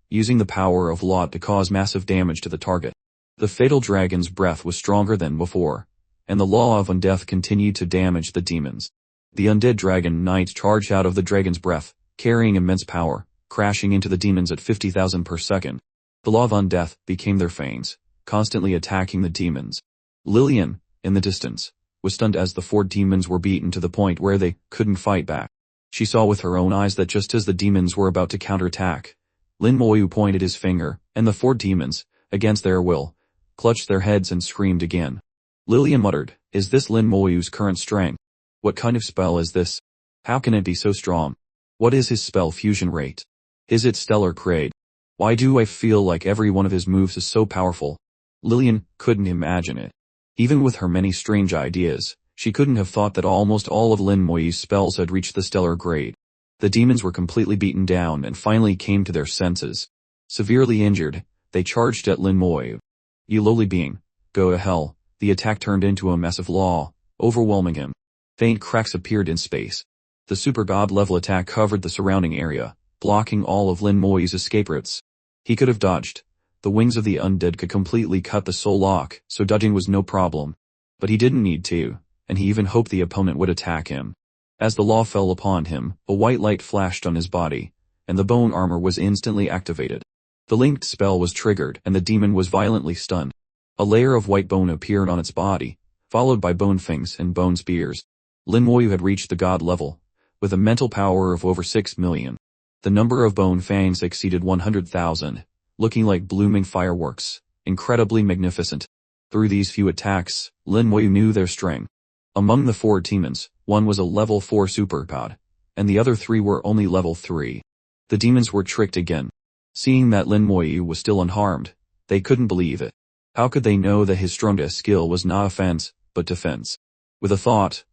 using the power of law to cause massive damage to the target. The fatal dragon's breath was stronger than before, and the law of undeath continued to damage the demons. The undead dragon knights charged out of the dragon's breath, carrying immense power, crashing into the demons at 50,000 per second. The law of undeath became their fangs, constantly attacking the demons. Lillian, in the distance, was stunned as the 4 demons were beaten to the point where they couldn't fight back. She saw with her own eyes that just as the demons were about to counterattack, Lin Moyu pointed his finger, and the 4 demons, against their will, clutched their heads and screamed again. Lillian muttered, "Is this Lin Moyu's current strength? What kind of spell is this? How can it be so strong? What is his spell fusion rate? Is it stellar grade? Why do I feel like every one of his moves is so powerful?" Lillian couldn't imagine it. Even with her many strange ideas, she couldn't have thought that almost all of Lin Moyu's spells had reached the stellar grade. The demons were completely beaten down and finally came to their senses. Severely injured, they charged at Lin Moyu. "You lowly being, go to hell." The attack turned into a massive law, overwhelming him. Faint cracks appeared in space. The super god level attack covered the surrounding area, blocking all of Lin Moyu's escape routes. He could have dodged. The wings of the undead could completely cut the soul lock, so dodging was no problem. But he didn't need to, and he even hoped the opponent would attack him. As the law fell upon him, a white light flashed on his body, and the bone armor was instantly activated. The linked spell was triggered, and the demon was violently stunned. A layer of white bone appeared on its body, followed by bone fangs and bone spears. Lin Moyu had reached the god level, with a mental power of over 6 million. The number of bone fangs exceeded 100,000, looking like blooming fireworks, incredibly magnificent. Through these few attacks, Lin Moyu knew their strength. Among the 4 demons, one was a level 4 super god, and the other 3 were only level 3. The demons were tricked again. Seeing that Lin Moyu was still unharmed, they couldn't believe it. How could they know that his strongest skill was not offense, but defense? With a thought,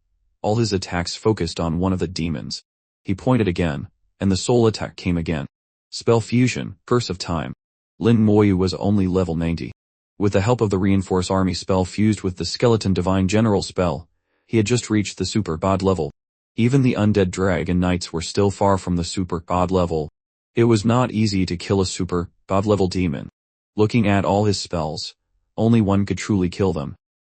all his attacks focused on one of the demons. He pointed again, and the soul attack came again. Spell fusion, Curse of Time. Lin Moyu was only level 90. With the help of the reinforced army spell fused with the skeleton divine general spell, he had just reached the super god level. Even the undead dragon knights were still far from the super god level. It was not easy to kill a super god level demon. Looking at all his spells, only one could truly kill them.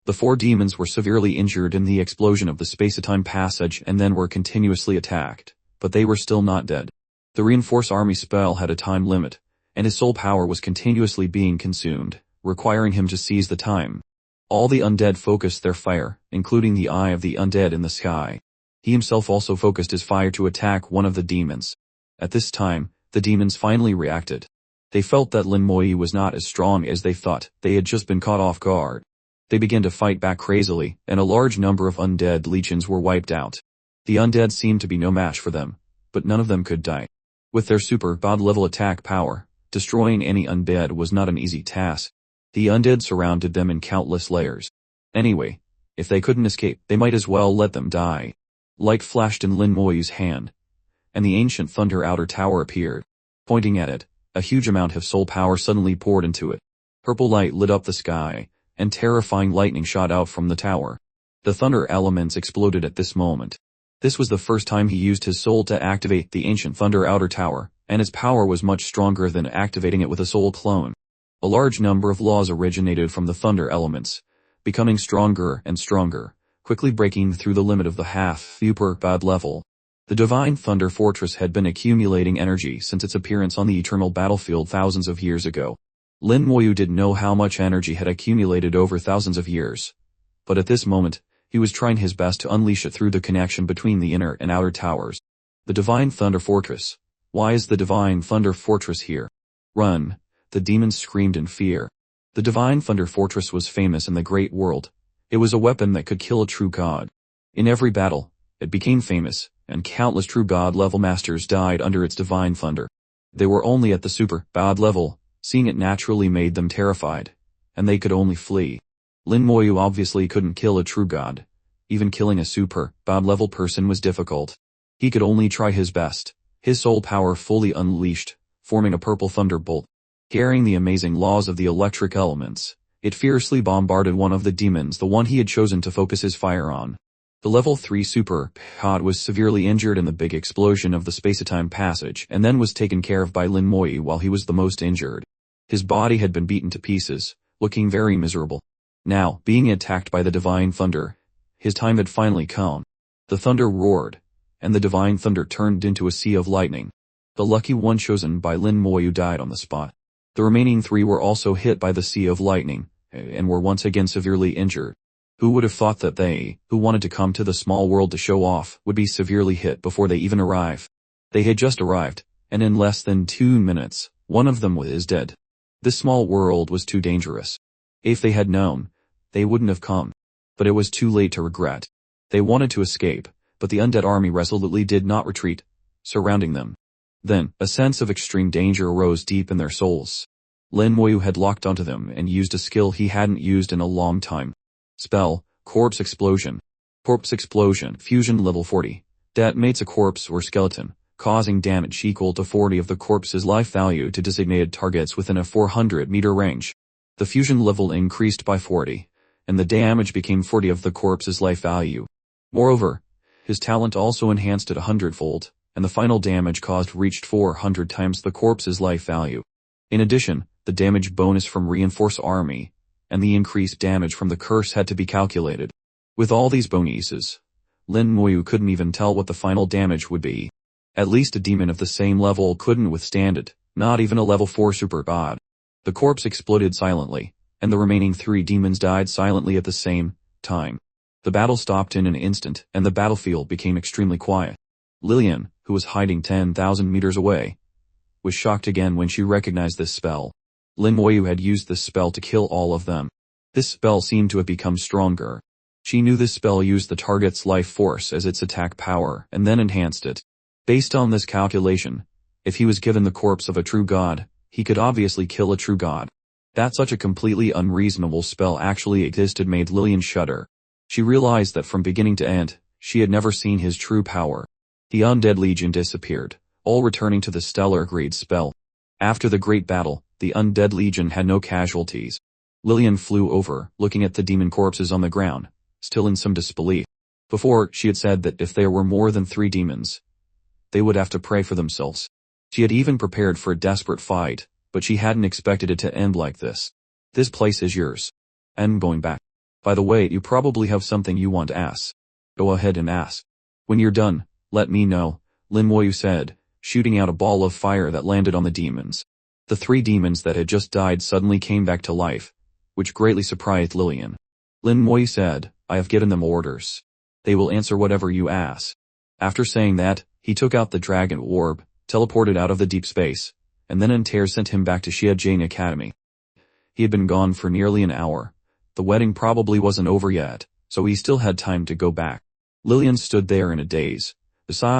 The 4 demons were severely injured in the explosion of the space-time passage and then were continuously attacked, but they were still not dead. The reinforced army spell had a time limit, and his soul power was continuously being consumed, requiring him to seize the time. All the undead focused their fire, including the eye of the undead in the sky. He himself also focused his fire to attack one of the demons. At this time, the demons finally reacted. They felt that Lin Moyu was not as strong as they thought. They had just been caught off guard. They began to fight back crazily, and a large number of undead legions were wiped out. The undead seemed to be no match for them, but none of them could die. With their super god level attack power, destroying any undead was not an easy task. The undead surrounded them in countless layers. Anyway, if they couldn't escape, they might as well let them die. Light flashed in Lin Moyu's hand, and the ancient Thunder Outer Tower appeared. Pointing at it, a huge amount of soul power suddenly poured into it. Purple light lit up the sky, and terrifying lightning shot out from the tower. The thunder elements exploded at this moment. This was the first time he used his soul to activate the ancient Thunder Outer Tower, and its power was much stronger than activating it with a soul clone. A large number of laws originated from the thunder elements, becoming stronger and stronger, quickly breaking through the limit of the half-super god level. The Divine Thunder Fortress had been accumulating energy since its appearance on the eternal battlefield thousands of years ago. Lin Moyu didn't know how much energy had accumulated over thousands of years. But at this moment, he was trying his best to unleash it through the connection between the inner and outer towers. The Divine Thunder Fortress. Why is the Divine Thunder Fortress here? Run! The demons screamed in fear. The Divine Thunder Fortress was famous in the great world. It was a weapon that could kill a true god. In every battle, it became famous, and countless true god level masters died under its divine thunder. They were only at the super god level. Seeing it naturally made them terrified, and they could only flee. Lin Moyu obviously couldn't kill a true god. Even killing a super god level person was difficult. He could only try his best, his soul power fully unleashed, forming a purple thunderbolt. Carrying the amazing laws of the electric elements, it fiercely bombarded one of the demons, the one he had chosen to focus his fire on. The level 3 super god was severely injured in the big explosion of the space-time passage and then was taken care of by Lin Moyu while he was the most injured. His body had been beaten to pieces, looking very miserable. Now, being attacked by the Divine Thunder, his time had finally come. The thunder roared, and the Divine Thunder turned into a sea of lightning. The lucky one chosen by Lin Moyu died on the spot. The remaining 3 were also hit by the sea of lightning, and were once again severely injured. Who would have thought that they, who wanted to come to the small world to show off, would be severely hit before they even arrive? They had just arrived, and in less than 2 minutes, one of them was dead. This small world was too dangerous. If they had known, they wouldn't have come. But it was too late to regret. They wanted to escape, but the undead army resolutely did not retreat, surrounding them. Then, a sense of extreme danger arose deep in their souls. Lin Moyu had locked onto them and used a skill he hadn't used in a long time. Spell, Corpse Explosion. Corpse Explosion, Fusion Level 40. Detonates a corpse or skeleton, causing damage equal to 40 of the corpse's life value to designated targets within a 400-meter range. The fusion level increased by 40, and the damage became 40 of the corpse's life value. Moreover, his talent also enhanced it 100-fold, and the final damage caused reached 400 times the corpse's life value. In addition, the damage bonus from Reinforce Army and the increased damage from the curse had to be calculated. With all these bonuses, Lin Moyu couldn't even tell what the final damage would be. At least a demon of the same level couldn't withstand it, not even a level 4 super god. The corpse exploded silently, and the remaining 3 demons died silently at the same time. The battle stopped in an instant, and the battlefield became extremely quiet. Lillian, who was hiding 10,000 meters away, was shocked again when she recognized this spell. Lin Moyu had used this spell to kill all of them. This spell seemed to have become stronger. She knew this spell used the target's life force as its attack power and then enhanced it. Based on this calculation, if he was given the corpse of a true god, he could obviously kill a true god. That such a completely unreasonable spell actually existed made Lillian shudder. She realized that from beginning to end, she had never seen his true power. The Undead Legion disappeared, all returning to the stellar grade spell. After the great battle, the Undead Legion had no casualties. Lillian flew over, looking at the demon corpses on the ground, still in some disbelief. Before, she had said that if there were more than 3 demons, they would have to pray for themselves. She had even prepared for a desperate fight, but she hadn't expected it to end like this. This place is yours. I'm going back. By the way, you probably have something you want to ask. Go ahead and ask. When you're done, let me know, Lin Moyu said, shooting out a ball of fire that landed on the demons. The 3 demons that had just died suddenly came back to life, which greatly surprised Lillian. Lin Moyu said, I have given them orders. They will answer whatever you ask. After saying that, he took out the dragon orb, teleported out of the deep space, and then Inter sent him back to Xiajing Academy. He had been gone for nearly an hour. The wedding probably wasn't over yet, so he still had time to go back. Lillian stood there in a daze. Beside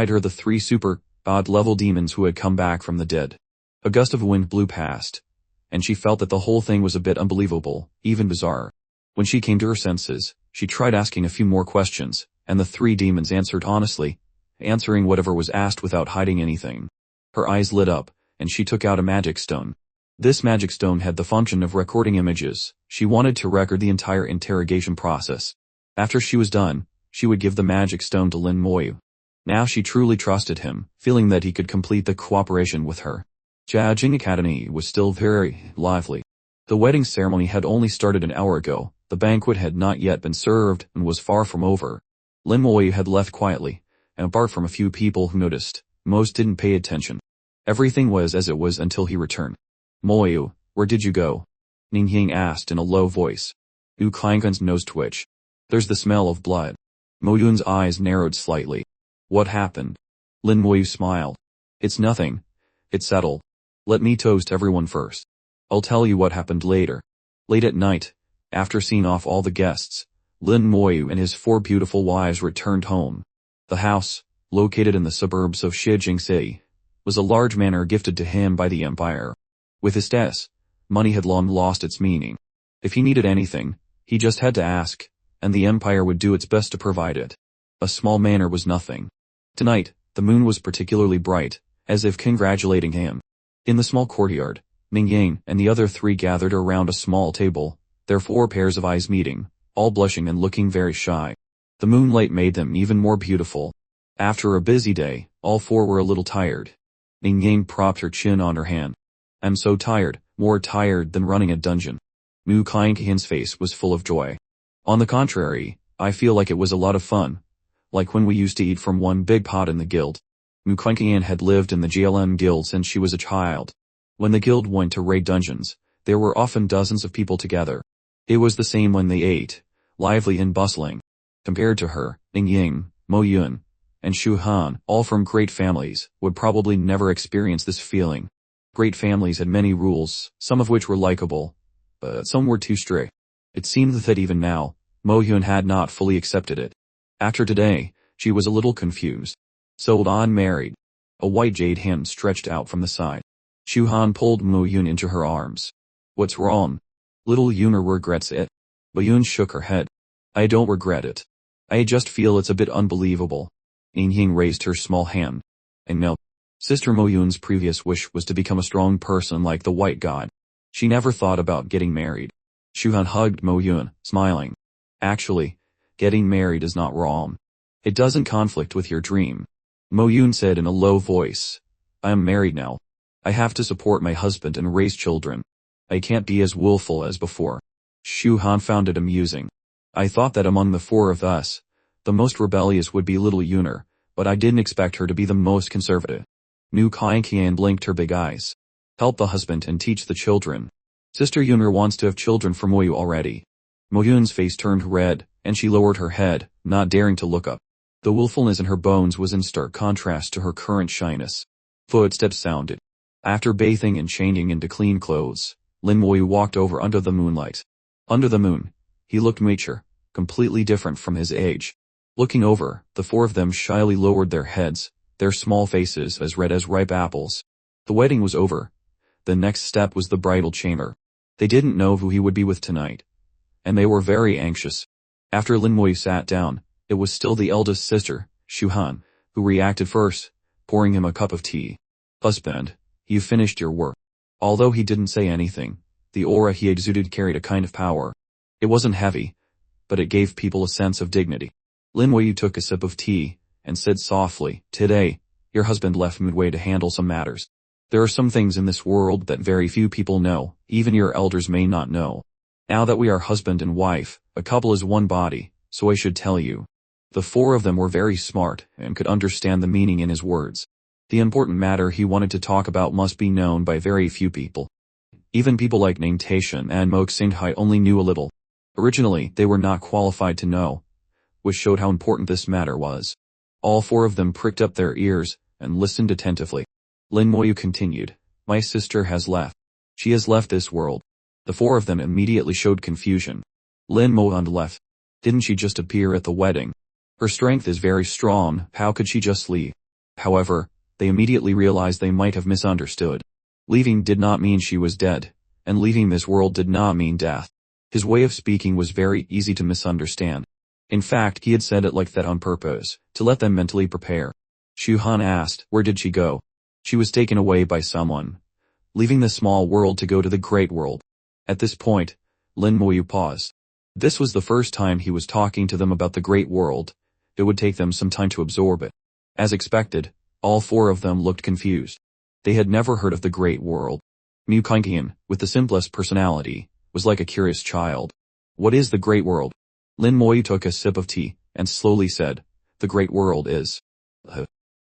her the 3 super god level demons who had come back from the dead. A gust of wind blew past, and she felt that the whole thing was a bit unbelievable, even bizarre. When she came to her senses, she tried asking a few more questions, and the 3 demons answered honestly, answering whatever was asked without hiding anything. Her eyes lit up, and she took out a magic stone. This magic stone had the function of recording images. She wanted to record the entire interrogation process. After she was done, she would give the magic stone to Lin Moyu. Now she truly trusted him, feeling that he could complete the cooperation with her. Jiajing Academy was still very lively. The wedding ceremony had only started an hour ago, the banquet had not yet been served and was far from over. Lin Moyu had left quietly, and apart from a few people who noticed, most didn't pay attention. Everything was as it was until he returned. "Moyu, where did you go?" Ning Ying asked in a low voice. Yu Klangkun's nose twitched. "There's the smell of blood." Mo Yun's eyes narrowed slightly. "What happened?" Lin Moyu smiled. "It's nothing. It's settled. Let me toast everyone first. I'll tell you what happened later." Late at night, after seeing off all the guests, Lin Moyu and his 4 beautiful wives returned home. The house, located in the suburbs of Shijing City, was a large manor gifted to him by the empire. With his status, money had long lost its meaning. If he needed anything, he just had to ask, and the empire would do its best to provide it. A small manor was nothing. Tonight, the moon was particularly bright, as if congratulating him. In the small courtyard, Ning Ying and the other 3 gathered around a small table, their 4 pairs of eyes meeting, all blushing and looking very shy. The moonlight made them even more beautiful. After a busy day, all 4 were a little tired. Ning Ying propped her chin on her hand. "I'm so tired, more tired than running a dungeon." Mu Klangkun's face was full of joy. "On the contrary, I feel like it was a lot of fun. Like when we used to eat from one big pot in the guild." Mu Klangkun had lived in the GLM guild since she was a child. When the guild went to raid dungeons, there were often dozens of people together. It was the same when they ate, lively and bustling. Compared to her, Ning Ying, Mo Yun, and Shu Han, all from great families, would probably never experience this feeling. Great families had many rules, some of which were likable, but some were too strict. It seemed that even now, Mo Yun had not fully accepted it. After today, she was a little confused. "Sold on married." A white jade hand stretched out from the side. Shu Han pulled Mo Yun into her arms. "What's wrong?" "Little Yuner regrets it." Mo Yun shook her head. "I don't regret it. I just feel it's a bit unbelievable." Ning Ying raised her small hand. "I know." Sister Mo Yun's previous wish was to become a strong person like the white god. She never thought about getting married. Shu Han hugged Mo Yun, smiling. "Actually, getting married is not wrong. It doesn't conflict with your dream." Mo Yun said in a low voice. "I am married now. I have to support my husband and raise children. I can't be as willful as before." Shu Han found it amusing. "I thought that among the 4 of us, the most rebellious would be little Yuner, but I didn't expect her to be the most conservative." Nu Klangkun blinked her big eyes. "Help the husband and teach the children. Sister Yuner wants to have children for Moyu already." Mo Yun's face turned red, and she lowered her head, not daring to look up. The willfulness in her bones was in stark contrast to her current shyness. Footsteps sounded. After bathing and changing into clean clothes, Lin Moyu walked over under the moonlight. Under the moon, he looked mature, completely different from his age. Looking over, the 4 of them shyly lowered their heads, their small faces as red as ripe apples. The wedding was over. The next step was the bridal chamber. They didn't know who he would be with tonight, and they were very anxious. After Lin Moyu sat down, it was still the eldest sister, Shu Han, who reacted first, pouring him a cup of tea. "Husband, you finished your work." Although he didn't say anything, the aura he exuded carried a kind of power. It wasn't heavy, but it gave people a sense of dignity. Lin Moyu took a sip of tea, and said softly, "Today, your husband left Midway to handle some matters. There are some things in this world that very few people know, even your elders may not know. Now that we are husband and wife, a couple is one body, so I should tell you." The 4 of them were very smart, and could understand the meaning in his words. The important matter he wanted to talk about must be known by very few people. Even people like Ning Taishan and Mo Xinghai only knew a little. Originally, they were not qualified to know, which showed how important this matter was. All 4 of them pricked up their ears, and listened attentively. Lin Moyu continued, "My sister has left. She has left this world." The 4 of them immediately showed confusion. Lin Moyu left. Didn't she just appear at the wedding? Her strength is very strong, how could she just leave? However, they immediately realized they might have misunderstood. Leaving did not mean she was dead, and leaving this world did not mean death. His way of speaking was very easy to misunderstand. In fact, he had said it like that on purpose, to let them mentally prepare. Shu Han asked, "Where did she go?" "She was taken away by someone, leaving the small world to go to the great world." At this point, Lin Moyu paused. This was the first time he was talking to them about the great world. It would take them some time to absorb it. As expected, all four of them looked confused. They had never heard of the great world. Mukaikian, with the simplest personality, was like a curious child. What is the great world? Lin Moyu took a sip of tea, and slowly said, the great world is.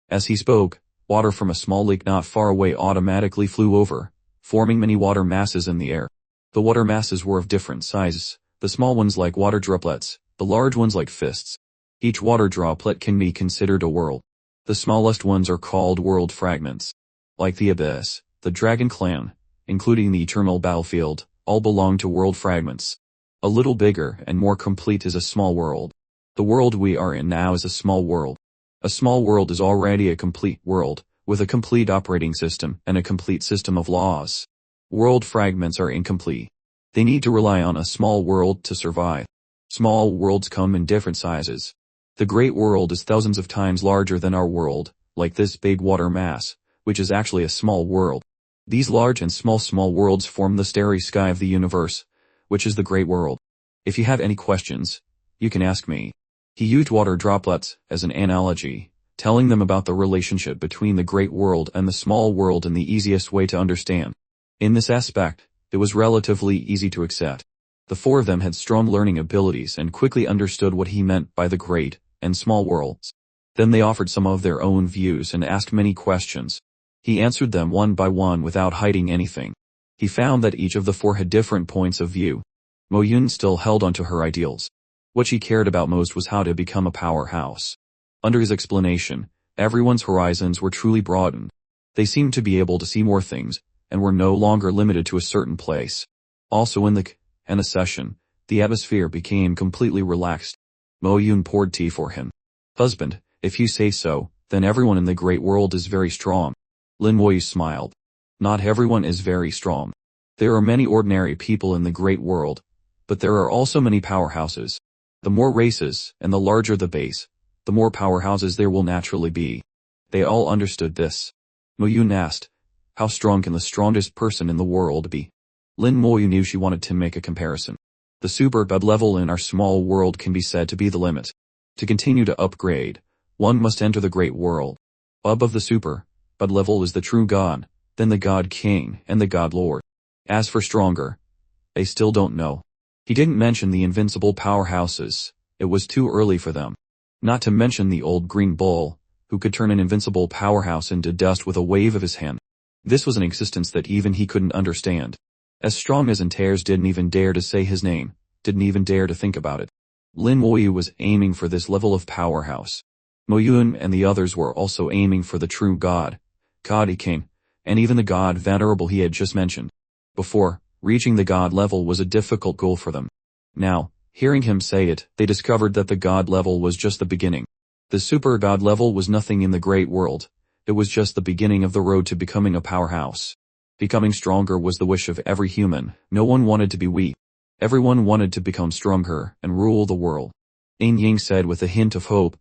As he spoke, water from a small lake not far away automatically flew over, forming many water masses in the air. The water masses were of different sizes, the small ones like water droplets, the large ones like fists. Each water droplet can be considered a world. The smallest ones are called world fragments. Like the Abyss, the Dragon Clan, including the Eternal Battlefield, all belong to world fragments. A little bigger and more complete is a small world. The world we are in now is a small world. A small world is already a complete world, with a complete operating system and a complete system of laws. World fragments are incomplete. They need to rely on a small world to survive. Small worlds come in different sizes. The great world is thousands of times larger than our world, like this big water mass, which is actually a small world. These large and small worlds form the starry sky of the universe, which is the great world. If you have any questions, you can ask me. He used water droplets as an analogy, telling them about the relationship between the great world and the small world in the easiest way to understand. In this aspect, it was relatively easy to accept. The four of them had strong learning abilities and quickly understood what he meant by the great and small worlds. Then they offered some of their own views and asked many questions. He answered them one by one without hiding anything. He found that each of the four had different points of view. Mo Yun still held onto her ideals. What she cared about most was how to become a powerhouse. Under his explanation, everyone's horizons were truly broadened. They seemed to be able to see more things, and were no longer limited to a certain place. Also in the session, the atmosphere became completely relaxed. Mo Yun poured tea for him. Husband, if you say so, then everyone in the great world is very strong. Lin Moyu smiled. Not everyone is very strong. There are many ordinary people in the great world, but there are also many powerhouses. The more races, and the larger the base, the more powerhouses there will naturally be. They all understood this. Mo Yun asked, how strong can the strongest person in the world be? Lin Moyu knew she wanted to make a comparison. The super god level in our small world can be said to be the limit. To continue to upgrade, one must enter the great world. Above the super god level is the true god, then the god king, and the god lord. As for stronger, they still don't know. He didn't mention the invincible powerhouses. It was too early for them. Not to mention the old green bull, who could turn an invincible powerhouse into dust with a wave of his hand. This was an existence that even he couldn't understand. As strong as Antares didn't even dare to say his name, didn't even dare to think about it. Lin Moyu was aiming for this level of powerhouse. Mo Yun and the others were also aiming for the true god, God King, and even the god venerable he had just mentioned. Before, reaching the god level was a difficult goal for them. Now, hearing him say it, they discovered that the god level was just the beginning. The super god level was nothing in the great world. It was just the beginning of the road to becoming a powerhouse. Becoming stronger was the wish of every human. No one wanted to be weak. Everyone wanted to become stronger and rule the world. Yin Ying said with a hint of hope,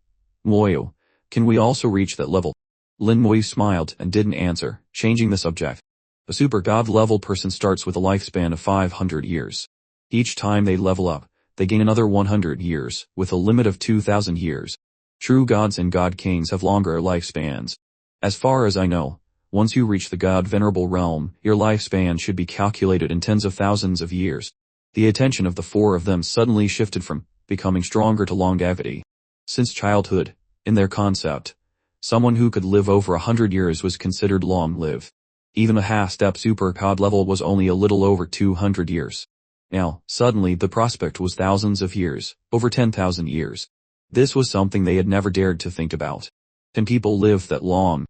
Moyu, can we also reach that level? Lin Moyu smiled and didn't answer, changing the subject. A super god level person starts with a lifespan of 500 years. Each time they level up, they gain another 100 years, with a limit of 2,000 years. True gods and god kings have longer lifespans. As far as I know, once you reach the god venerable realm, your lifespan should be calculated in tens of thousands of years. The attention of the four of them suddenly shifted from becoming stronger to longevity. Since childhood, in their concept, someone who could live over 100 years was considered long-lived. Even a half-step super god level was only a little over 200 years. Now, suddenly the prospect was thousands of years, over 10,000 years. This was something they had never dared to think about. Can people live that long?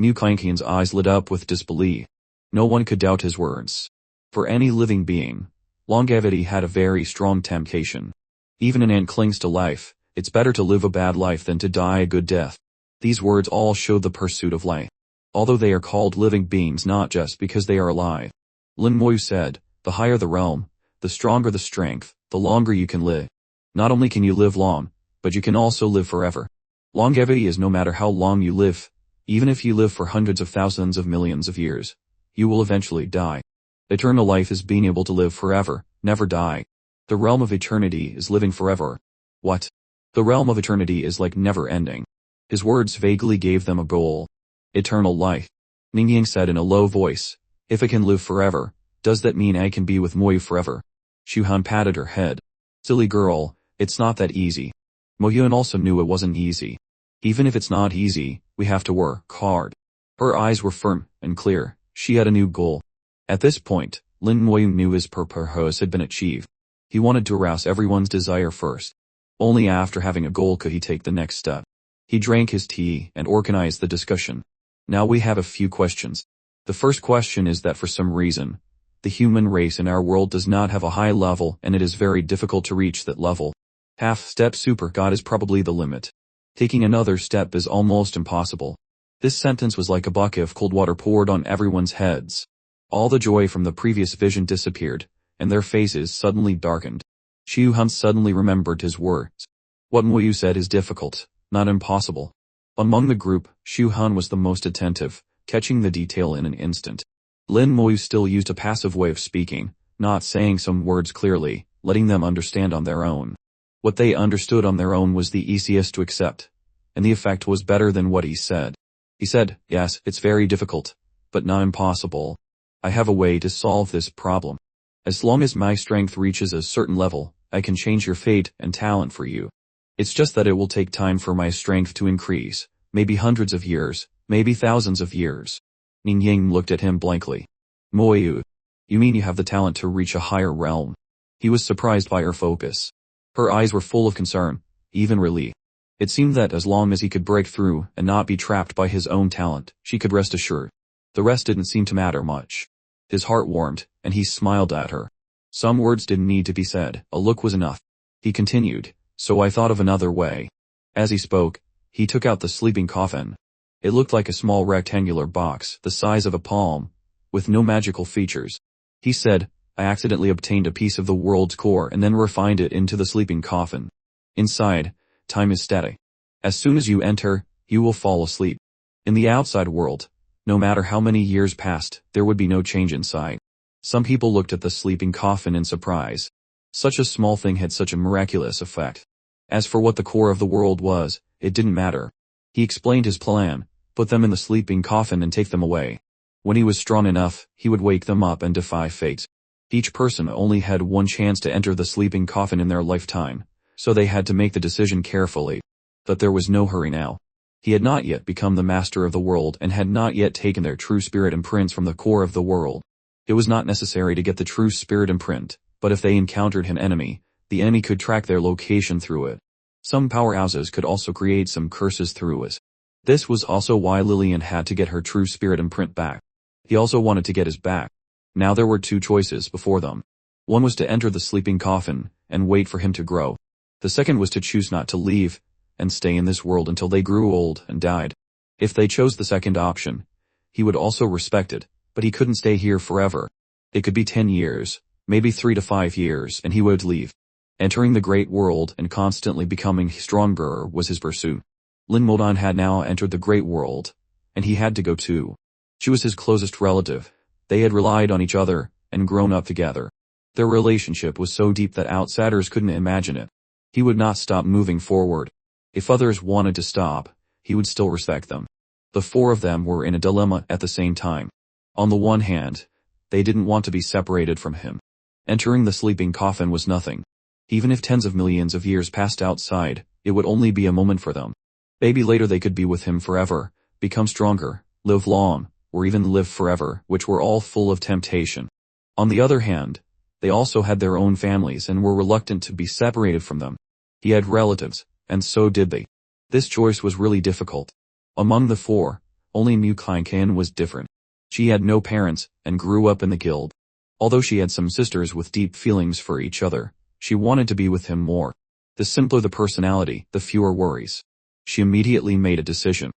Mukaikian's eyes lit up with disbelief. No one could doubt his words. For any living being, longevity had a very strong temptation. Even an ant clings to life. It's better to live a bad life than to die a good death. These words all show the pursuit of life. Although they are called living beings not just because they are alive. Lin Moyu said, the higher the realm, the stronger the strength, the longer you can live. Not only can you live long, but you can also live forever. Longevity is no matter how long you live. Even if you live for hundreds of thousands of millions of years, you will eventually die. Eternal life is being able to live forever, never die. The realm of eternity is living forever. What? The realm of eternity is like never ending. His words vaguely gave them a goal. Eternal life. Ningying said in a low voice, if I can live forever, does that mean I can be with Moyu forever? Shuhan patted her head. Silly girl, it's not that easy. Moyun also knew it wasn't easy. Even if it's not easy, we have to work hard. Her eyes were firm and clear. She had a new goal. At this point, Lin Moyu knew his purpose had been achieved. He wanted to arouse everyone's desire first. Only after having a goal could he take the next step. He drank his tea and organized the discussion. Now we have a few questions. The first question is that for some reason, the human race in our world does not have a high level and it is very difficult to reach that level. Half-step super god is probably the limit. Taking another step is almost impossible. This sentence was like a bucket of cold water poured on everyone's heads. All the joy from the previous vision disappeared, and their faces suddenly darkened. Xiu Han suddenly remembered his words. What Moyu said is difficult, not impossible. Among the group, Xiu Han was the most attentive, catching the detail in an instant. Lin Moyu still used a passive way of speaking, not saying some words clearly, letting them understand on their own. What they understood on their own was the easiest to accept, and the effect was better than what he said. He said, yes, it's very difficult, but not impossible. I have a way to solve this problem. As long as my strength reaches a certain level, I can change your fate and talent for you. It's just that it will take time for my strength to increase, maybe hundreds of years, maybe thousands of years. Ningying looked at him blankly. Moyu, you mean you have the talent to reach a higher realm? He was surprised by her focus. Her eyes were full of concern, even relief. It seemed that as long as he could break through and not be trapped by his own talent, she could rest assured. The rest didn't seem to matter much. His heart warmed, and he smiled at her. Some words didn't need to be said, a look was enough. He continued, so I thought of another way. As he spoke, he took out the sleeping coffin. It looked like a small rectangular box, the size of a palm, with no magical features. He said, I accidentally obtained a piece of the world's core and then refined it into the sleeping coffin. Inside, time is static. As soon as you enter, you will fall asleep. In the outside world, no matter how many years passed, there would be no change inside. Some people looked at the sleeping coffin in surprise. Such a small thing had such a miraculous effect. As for what the core of the world was, it didn't matter. He explained his plan, put them in the sleeping coffin and take them away. When he was strong enough, he would wake them up and defy fate. Each person only had one chance to enter the sleeping coffin in their lifetime, so they had to make the decision carefully. But there was no hurry now. He had not yet become the master of the world and had not yet taken their true spirit imprints from the core of the world. It was not necessary to get the true spirit imprint, but if they encountered an enemy, the enemy could track their location through it. Some powerhouses could also create some curses through it. This was also why Lillian had to get her true spirit imprint back. He also wanted to get his back. Now there were two choices before them. One was to enter the sleeping coffin and wait for him to grow. The second was to choose not to leave and stay in this world until they grew old and died. If they chose the second option, he would also respect it, but he couldn't stay here forever. It could be 10 years, maybe 3 to 5 years, and he would leave. Entering the great world and constantly becoming stronger was his pursuit. Lin Modan had now entered the great world, and he had to go too. She was his closest relative. They had relied on each other and grown up together. Their relationship was so deep that outsiders couldn't imagine it. He would not stop moving forward. If others wanted to stop, he would still respect them. The four of them were in a dilemma at the same time. On the one hand, they didn't want to be separated from him. Entering the sleeping coffin was nothing. Even if tens of millions of years passed outside, it would only be a moment for them. Maybe later they could be with him forever, become stronger, live long, or even live forever, which were all full of temptation. On the other hand, they also had their own families and were reluctant to be separated from them. He had relatives, and so did they. This choice was really difficult. Among the four, only Mu Kleinkan was different. She had no parents and grew up in the guild. Although she had some sisters with deep feelings for each other, she wanted to be with him more. The simpler the personality, the fewer worries. She immediately made a decision.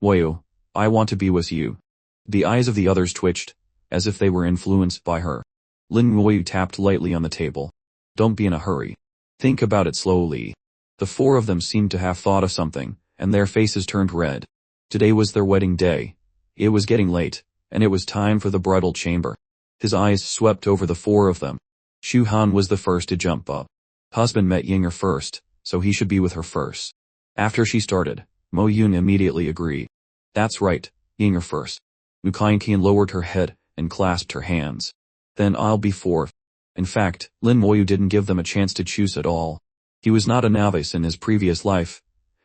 Woyu, I want to be with you. The eyes of the others twitched, as if they were influenced by her. Lin Woyu tapped lightly on the table. Don't be in a hurry. Think about it slowly. The four of them seemed to have thought of something, and their faces turned red. Today was their wedding day. It was getting late, and it was time for the bridal chamber. His eyes swept over the four of them. Shu Han was the first to jump up. Husband met Yinger first, so he should be with her first. After she started, Mo Yun immediately agreed. That's right, Yinger first. Mu Qian lowered her head and clasped her hands. Then I'll be fourth. In fact, Lin Moyu didn't give them a chance to choose at all. He was not a novice in his previous life.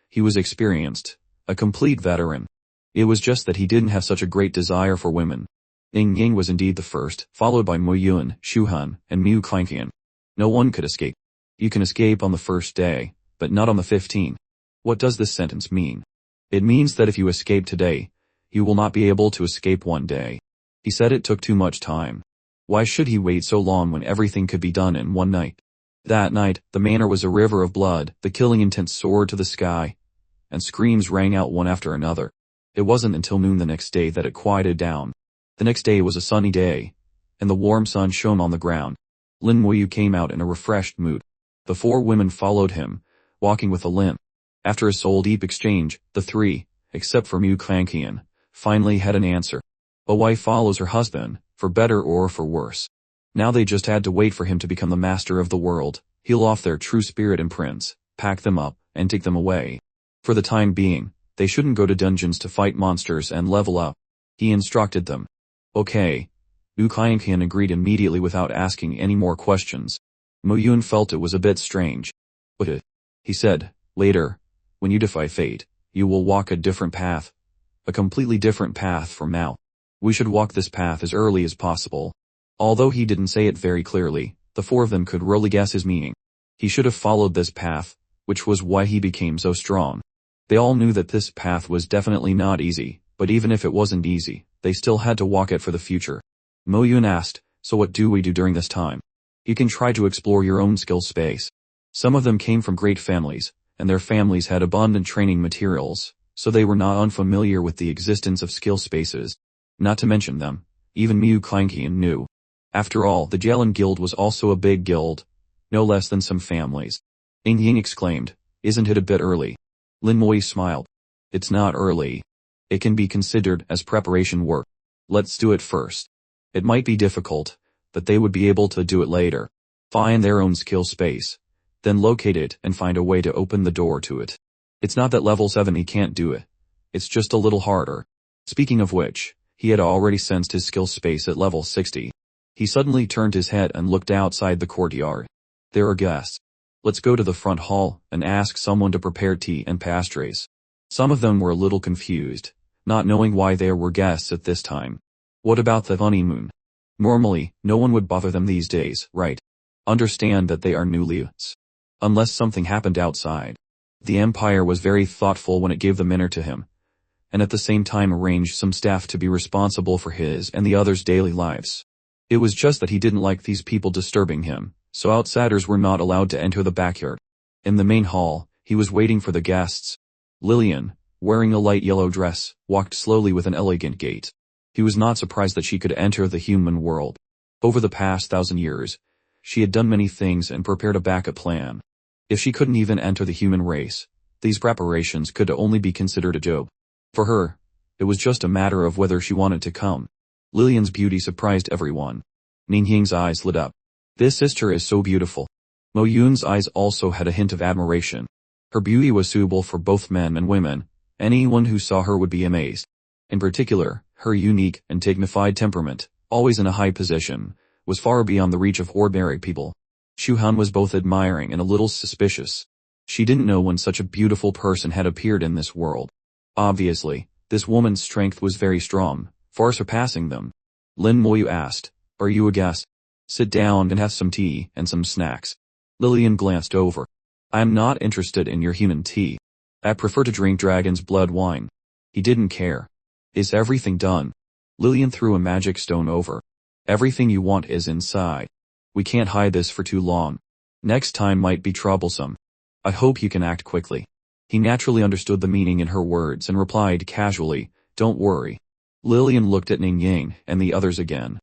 He was experienced, a complete veteran. It was just that he didn't have such a great desire for women. Ning Ying was indeed the first, followed by Mo Yun, Shu Han, and Mu Qian. No one could escape. You can escape on the first day, but not on the 15th. What does this sentence mean? It means that if you escape today, you will not be able to escape one day. He said it took too much time. Why should he wait so long when everything could be done in one night? That night, the manor was a river of blood, the killing intent soared to the sky, and screams rang out one after another. It wasn't until noon the next day that it quieted down. The next day was a sunny day, and the warm sun shone on the ground. Lin Moyu came out in a refreshed mood. The four women followed him, walking with a limp. After a soul-deep exchange, the three, except for Mu Qian, finally had an answer. A wife follows her husband, for better or for worse. Now they just had to wait for him to become the master of the world, heal off their true spirit imprints, pack them up, and take them away. For the time being, they shouldn't go to dungeons to fight monsters and level up. He instructed them. Okay. Mu Qian agreed immediately without asking any more questions. Mo Yun felt it was a bit strange. But he said, later, when you defy fate, you will walk a different path. A completely different path from now. We should walk this path as early as possible. Although he didn't say it very clearly, the four of them could really guess his meaning. He should have followed this path, which was why he became so strong. They all knew that this path was definitely not easy, but even if it wasn't easy, they still had to walk it for the future. Mo Yun asked, so what do we do during this time? You can try to explore your own skill space. Some of them came from great families, and their families had abundant training materials, so they were not unfamiliar with the existence of skill spaces. Not to mention them, even Mu Qian knew. After all, the Jialan Guild was also a big guild, no less than some families. Ning Ying exclaimed, isn't it a bit early? Lin Moyu smiled. It's not early. It can be considered as preparation work. Let's do it first. It might be difficult, but they would be able to do it later. Find their own skill space, then locate it and find a way to open the door to it. It's not that level 7 he can't do it. It's just a little harder. Speaking of which, he had already sensed his skill space at level 60. He suddenly turned his head and looked outside the courtyard. There are guests. Let's go to the front hall and ask someone to prepare tea and pastries. Some of them were a little confused, not knowing why there were guests at this time. What about the honeymoon? Normally, no one would bother them these days, right? Understand that they are newlyweds. Unless something happened outside. The Empire was very thoughtful when it gave the manor to him, and at the same time arranged some staff to be responsible for his and the others' daily lives. It was just that he didn't like these people disturbing him, so outsiders were not allowed to enter the backyard. In the main hall, he was waiting for the guests. Lillian, wearing a light yellow dress, walked slowly with an elegant gait. He was not surprised that she could enter the human world. Over the past 1,000 years, she had done many things and prepared a backup plan. If she couldn't even enter the human race, these preparations could only be considered a joke. For her, it was just a matter of whether she wanted to come. Lillian's beauty surprised everyone. Ning Ying's eyes lit up. This sister is so beautiful. Mo Yun's eyes also had a hint of admiration. Her beauty was suitable for both men and women. Anyone who saw her would be amazed. In particular, her unique and dignified temperament, always in a high position, was far beyond the reach of ordinary people. Shu Han was both admiring and a little suspicious. She didn't know when such a beautiful person had appeared in this world. Obviously, this woman's strength was very strong, far surpassing them. Lin Moyu asked, are you a guest? Sit down and have some tea and some snacks. Lillian glanced over. I am not interested in your human tea. I prefer to drink dragon's blood wine. He didn't care. Is everything done? Lillian threw a magic stone over. Everything you want is inside. We can't hide this for too long. Next time might be troublesome. I hope you can act quickly. He naturally understood the meaning in her words and replied casually, don't worry. Lillian looked at Ning Ying and the others again.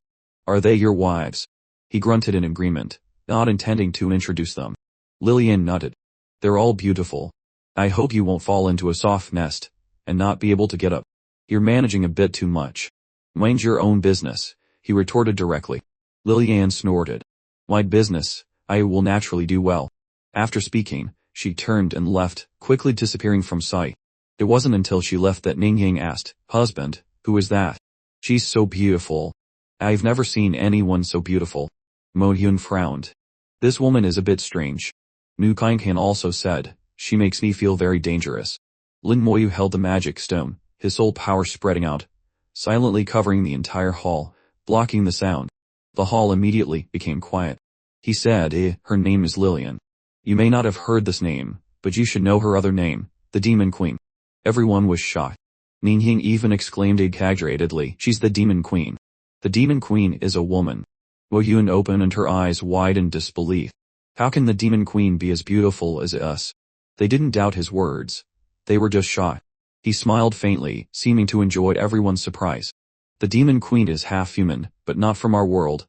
Are they your wives? He grunted in agreement, not intending to introduce them. Lillian nodded. They're all beautiful. I hope you won't fall into a soft nest, and not be able to get up. You're managing a bit too much. Mind your own business, he retorted directly. Lillian snorted. My business, I will naturally do well. After speaking, she turned and left, quickly disappearing from sight. It wasn't until she left that Ningying asked, "Husband, who is that?" "She's so beautiful. I've never seen anyone so beautiful." Mo Hyun frowned. "This woman is a bit strange." Mu Kainkan also said, "She makes me feel very dangerous." Lin Moyu held the magic stone, his soul power spreading out, silently covering the entire hall, blocking the sound. The hall immediately became quiet. He said, "Her name is Lillian. You may not have heard this name, but you should know her other name, the Demon Queen." Everyone was shocked. Ningying even exclaimed exaggeratedly, "She's the Demon Queen." The Demon Queen is a woman. Mo Hyun opened her eyes wide in disbelief. How can the Demon Queen be as beautiful as us? They didn't doubt his words. They were just shocked. He smiled faintly, seeming to enjoy everyone's surprise. "The Demon Queen is half human, but not from our world,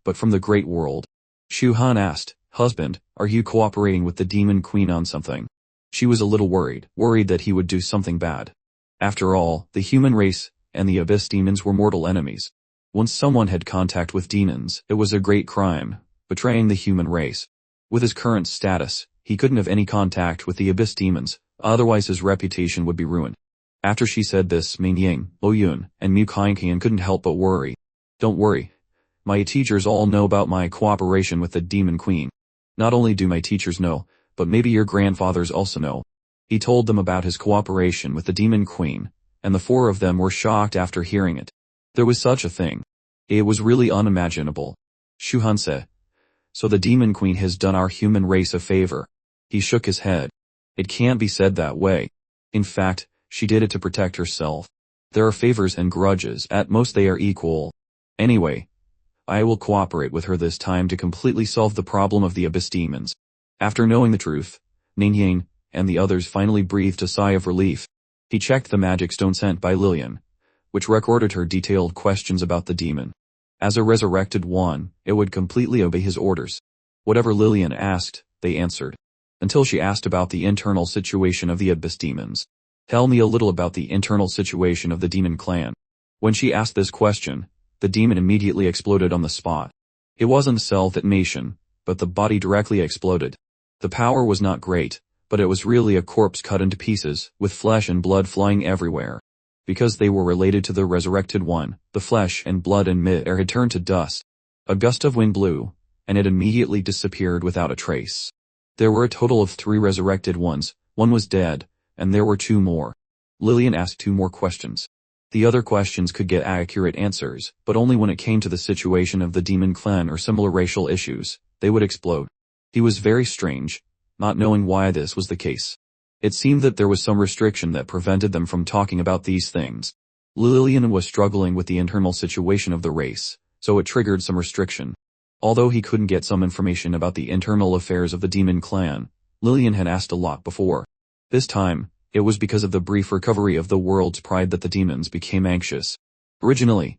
but from the Great World." Shu Han asked, "Husband, are you cooperating with the Demon Queen on something?" She was a little worried that he would do something bad. After all, the human race and the abyss demons were mortal enemies. Once someone had contact with demons, it was a great crime, betraying the human race. With his current status, he couldn't have any contact with the abyss demons, otherwise his reputation would be ruined. After she said this, Ming Ying, Mo Yun, and Mu Kainqian couldn't help but worry. "Don't worry. My teachers all know about my cooperation with the Demon Queen. Not only do my teachers know, but maybe your grandfathers also know." He told them about his cooperation with the Demon Queen, and the four of them were shocked after hearing it. There was such a thing. It was really unimaginable. Shu Han said, "So the Demon Queen has done our human race a favor." He shook his head. "It can't be said that way. In fact, she did it to protect herself. There are favors and grudges, at most they are equal. Anyway, I will cooperate with her this time to completely solve the problem of the abyss demons." After knowing the truth, Ningying and the others finally breathed a sigh of relief. He checked the magic stone sent by Lillian, which recorded her detailed questions about the demon. As a resurrected one, it would completely obey his orders. Whatever Lillian asked, they answered. Until she asked about the internal situation of the abyss demons. "Tell me a little about the internal situation of the demon clan." When she asked this question, the demon immediately exploded on the spot. It wasn't self-detonation, but the body directly exploded. The power was not great, but it was really a corpse cut into pieces, with flesh and blood flying everywhere. Because they were related to the resurrected one, the flesh and blood in mid-air had turned to dust. A gust of wind blew, and it immediately disappeared without a trace. There were a total of 3 resurrected ones, one was dead, and there were 2 more. Lillian asked 2 more questions. The other questions could get accurate answers, but only when it came to the situation of the demon clan or similar racial issues, they would explode. He was very strange, not knowing why this was the case. It seemed that there was some restriction that prevented them from talking about these things. Lillian was struggling with the internal situation of the race, so it triggered some restriction. Although he couldn't get some information about the internal affairs of the demon clan, Lillian had asked a lot before. This time, it was because of the brief recovery of the world's pride that the demons became anxious. Originally,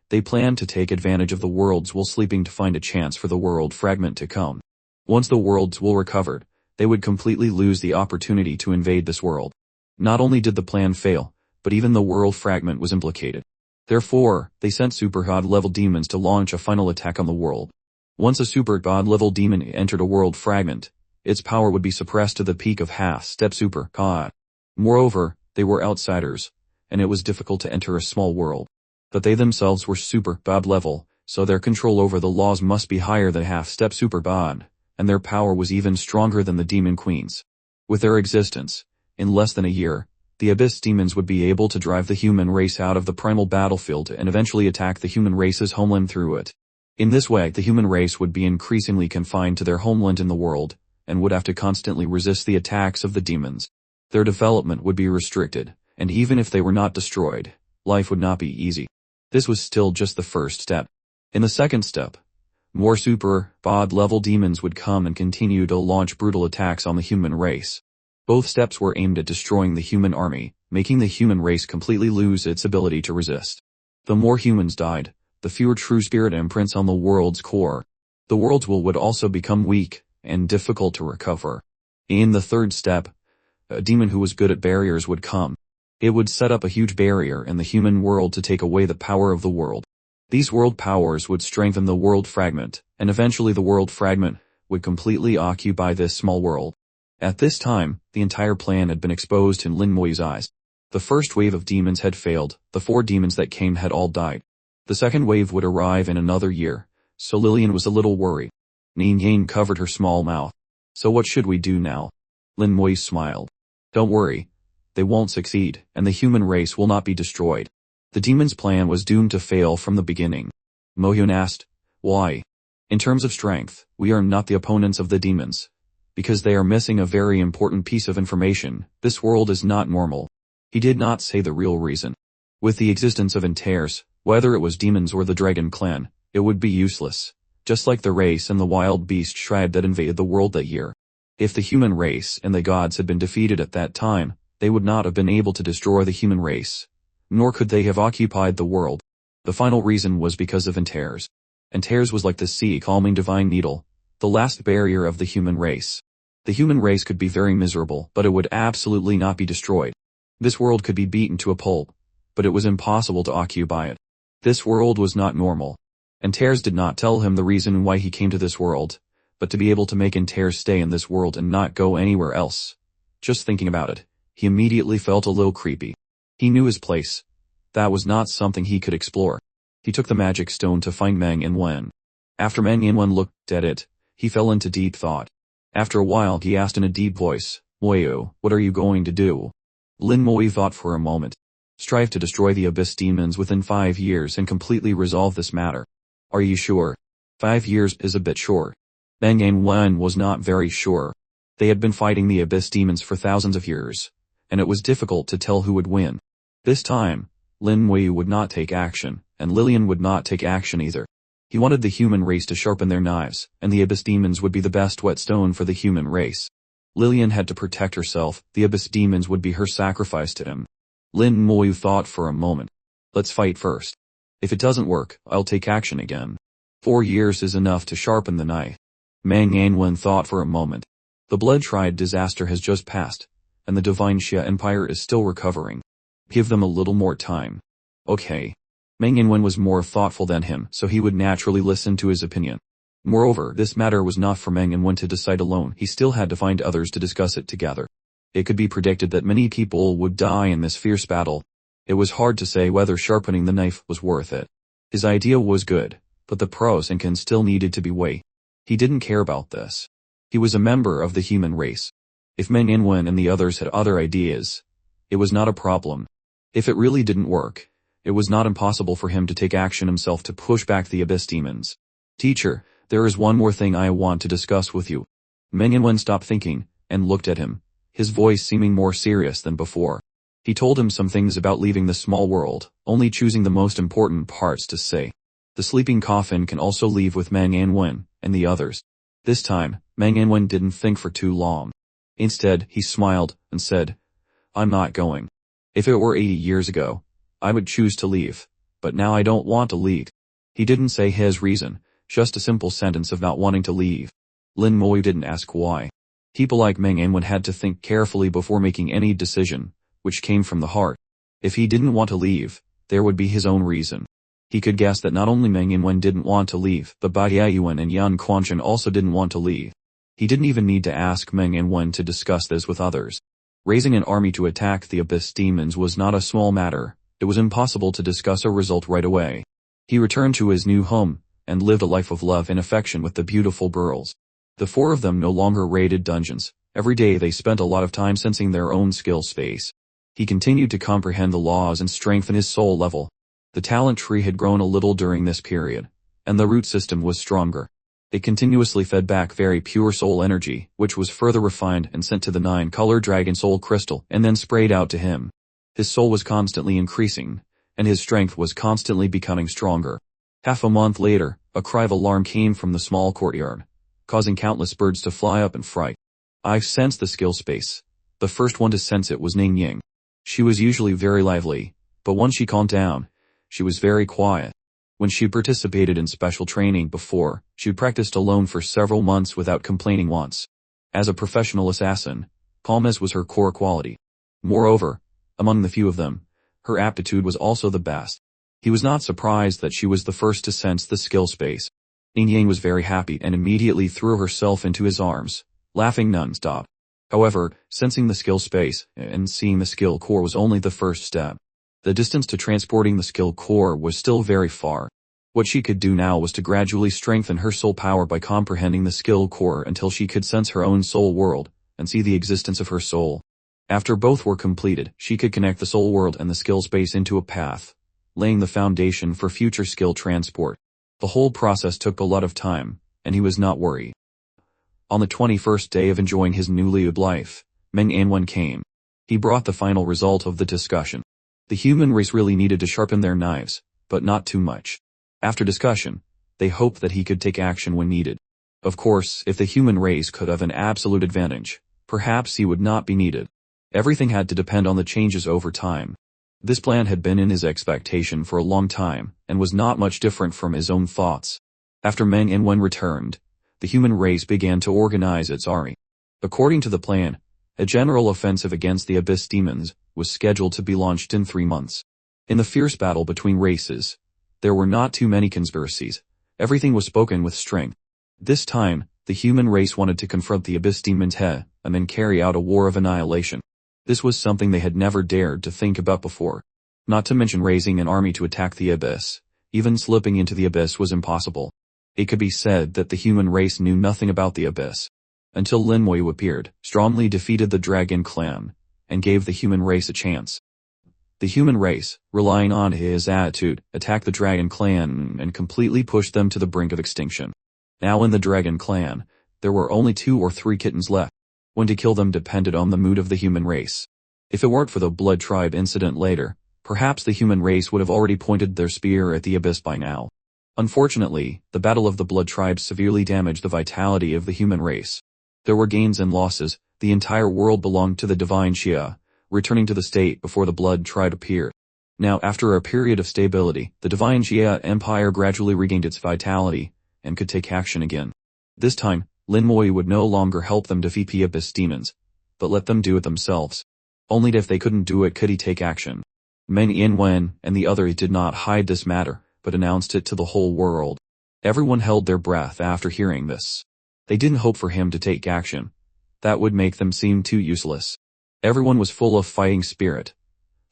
they planned to take advantage of the worlds while sleeping to find a chance for the world fragment to come. Once the worlds were recovered, they would completely lose the opportunity to invade this world. Not only did the plan fail, but even the world fragment was implicated. Therefore, they sent super god-level demons to launch a final attack on the world. Once a super god-level demon entered a world fragment, its power would be suppressed to the peak of half-step super god. Moreover, they were outsiders, and it was difficult to enter a small world. But they themselves were super god level, so their control over the laws must be higher than half-step super god, and their power was even stronger than the demon queens. With their existence, in less than a year, the abyss demons would be able to drive the human race out of the primal battlefield and eventually attack the human race's homeland through it. In this way, the human race would be increasingly confined to their homeland in the world, and would have to constantly resist the attacks of the demons. Their development would be restricted, and even if they were not destroyed, life would not be easy. This was still just the first step. In the second step, more super god level demons would come and continue to launch brutal attacks on the human race. Both steps were aimed at destroying the human army, making the human race completely lose its ability to resist. The more humans died, the fewer true spirit imprints on the world's core. The world's will would also become weak and difficult to recover. In the third step, a demon who was good at barriers would come. It would set up a huge barrier in the human world to take away the power of the world. These world powers would strengthen the world fragment, and eventually the world fragment would completely occupy this small world. At this time, the entire plan had been exposed in Lin Moi's eyes. The first wave of demons had failed, the 4 demons that came had all died. The second wave would arrive in another year, so Lillian was a little worried. Ning Yang covered her small mouth. So what should we do now? Lin Moi smiled. Don't worry. They won't succeed, and the human race will not be destroyed. The demon's plan was doomed to fail from the beginning. Mo Hyun asked, why? In terms of strength, we are not the opponents of the demons. Because they are missing a very important piece of information, this world is not normal. He did not say the real reason. With the existence of entares, whether it was demons or the dragon clan, it would be useless. Just like the race and the wild beast tribe that invaded the world that year. If the human race and the gods had been defeated at that time, they would not have been able to destroy the human race. Nor could they have occupied the world. The final reason was because of entares. Entares was like the sea calming divine needle, the last barrier of the human race. The human race could be very miserable, but it would absolutely not be destroyed. This world could be beaten to a pulp, but it was impossible to occupy it. This world was not normal. Entares did not tell him the reason why he came to this world, but to be able to make Entares stay in this world and not go anywhere else. Just thinking about it, he immediately felt a little creepy. He knew his place. That was not something he could explore. He took the magic stone to find Meng and Wen. After Meng and Wen looked at it, he fell into deep thought. After a while he asked in a deep voice, Moyo, what are you going to do? Lin Moi thought for a moment. Strive to destroy the abyss demons within 5 years and completely resolve this matter. Are you sure? 5 years is a bit short. Meng and Wen was not very sure. They had been fighting the abyss demons for thousands of years, and it was difficult to tell who would win. This time, Lin Moi would not take action, and Lillian would not take action either. He wanted the human race to sharpen their knives, and the abyss demons would be the best whetstone for the human race. Lillian had to protect herself, the abyss demons would be her sacrifice to him. Lin Moi thought for a moment. Let's fight first. If it doesn't work, I'll take action again. 4 years is enough to sharpen the knife. Meng Anwen thought for a moment. The Blood Triad disaster has just passed, and the Divine Xia Empire is still recovering. Give them a little more time. Okay. Meng Anwen was more thoughtful than him, so he would naturally listen to his opinion. Moreover, this matter was not for Meng Anwen to decide alone, he still had to find others to discuss it together. It could be predicted that many people would die in this fierce battle. It was hard to say whether sharpening the knife was worth it. His idea was good, but the pros and cons still needed to be weighed. He didn't care about this. He was a member of the human race. If Meng Anwen and the others had other ideas, it was not a problem. If it really didn't work, it was not impossible for him to take action himself to push back the abyss demons. Teacher, there is one more thing I want to discuss with you. Meng Anwen stopped thinking, and looked at him, his voice seeming more serious than before. He told him some things about leaving the small world, only choosing the most important parts to say. The sleeping coffin can also leave with Meng Anwen and the others. This time, Meng Anwen didn't think for too long. Instead, he smiled and said, I'm not going. If it were 80 years ago, I would choose to leave, but now I don't want to leave. He didn't say his reason, just a simple sentence of not wanting to leave. Lin Moi didn't ask why. People like Meng Anwen had to think carefully before making any decision, which came from the heart. If he didn't want to leave, there would be his own reason. He could guess that not only Meng Anwen didn't want to leave, but Bai Yuan and Yan Quanchen also didn't want to leave. He didn't even need to ask Meng Anwen to discuss this with others. Raising an army to attack the abyss demons was not a small matter. It was impossible to discuss a result right away. He returned to his new home, and lived a life of love and affection with the beautiful girls. The 4 of them no longer raided dungeons. Every day they spent a lot of time sensing their own skill space. He continued to comprehend the laws and strengthen his soul level. The talent tree had grown a little during this period, and the root system was stronger. It continuously fed back very pure soul energy, which was further refined and sent to the 9-color dragon soul crystal and then sprayed out to him. His soul was constantly increasing, and his strength was constantly becoming stronger. Half a month later, a cry of alarm came from the small courtyard, causing countless birds to fly up in fright. I sensed the skill space. The first one to sense it was Ning Ying. She was usually very lively, but once she calmed down, she was very quiet. When she participated in special training before, she practiced alone for several months without complaining once. As a professional assassin, calmness was her core quality. Moreover, among the few of them, her aptitude was also the best. He was not surprised that she was the first to sense the skill space. Yin Yang was very happy and immediately threw herself into his arms, laughing non-stop. However, sensing the skill space and seeing the skill core was only the first step. The distance to transporting the skill core was still very far. What she could do now was to gradually strengthen her soul power by comprehending the skill core until she could sense her own soul world and see the existence of her soul. After both were completed, she could connect the soul world and the skill space into a path, laying the foundation for future skill transport. The whole process took a lot of time, and he was not worried. On the 21st day of enjoying his newly life, Meng Anwen came. He brought the final result of the discussion. The human race really needed to sharpen their knives, but not too much. After discussion, they hoped that he could take action when needed. Of course, if the human race could have an absolute advantage, perhaps he would not be needed. Everything had to depend on the changes over time. This plan had been in his expectation for a long time, and was not much different from his own thoughts. After Meng Anwen returned, the human race began to organize its army. According to the plan, a general offensive against the Abyss demons was scheduled to be launched in 3 months. In the fierce battle between races, there were not too many conspiracies. Everything was spoken with strength. This time, the human race wanted to confront the Abyss demons head and then carry out a war of annihilation. This was something they had never dared to think about before. Not to mention raising an army to attack the Abyss. Even slipping into the Abyss was impossible. It could be said that the human race knew nothing about the Abyss. Until Lin Moyu appeared, strongly defeated the Dragon Clan, and gave the human race a chance. The human race, relying on his attitude, attacked the Dragon Clan and completely pushed them to the brink of extinction. Now in the Dragon Clan, there were only 2 or 3 kittens left. When to kill them depended on the mood of the human race. If it weren't for the Blood Tribe incident later, perhaps the human race would have already pointed their spear at the Abyss by now. Unfortunately, the Battle of the Blood Tribe severely damaged the vitality of the human race. There were gains and losses. The entire world belonged to the Divine Xia, returning to the state before the Blood Tribe appeared. Now after a period of stability, the Divine Xia Empire gradually regained its vitality, and could take action again. This time, Lin Moyu would no longer help them defeat the Abyss demons, but let them do it themselves. Only if they couldn't do it could he take action. Meng Anwen and the others did not hide this matter, but announced it to the whole world. Everyone held their breath after hearing this. They didn't hope for him to take action. That would make them seem too useless. Everyone was full of fighting spirit,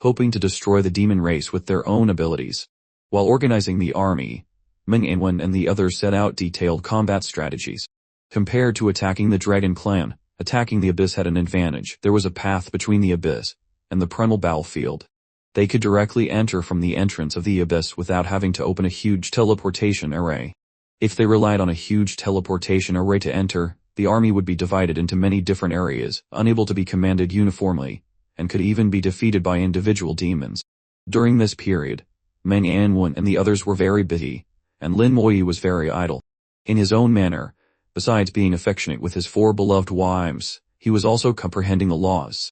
hoping to destroy the demon race with their own abilities. While organizing the army, Meng Anwen and the others set out detailed combat strategies. Compared to attacking the Dragon Clan, attacking the Abyss had an advantage. There was a path between the Abyss and the primal battlefield. They could directly enter from the entrance of the Abyss without having to open a huge teleportation array. If they relied on a huge teleportation array to enter, the army would be divided into many different areas, unable to be commanded uniformly, and could even be defeated by individual demons. During this period, Meng Anwen and the others were very busy, and Lin Moyu was very idle. In his own manner, besides being affectionate with his 4 beloved wives, he was also comprehending the laws.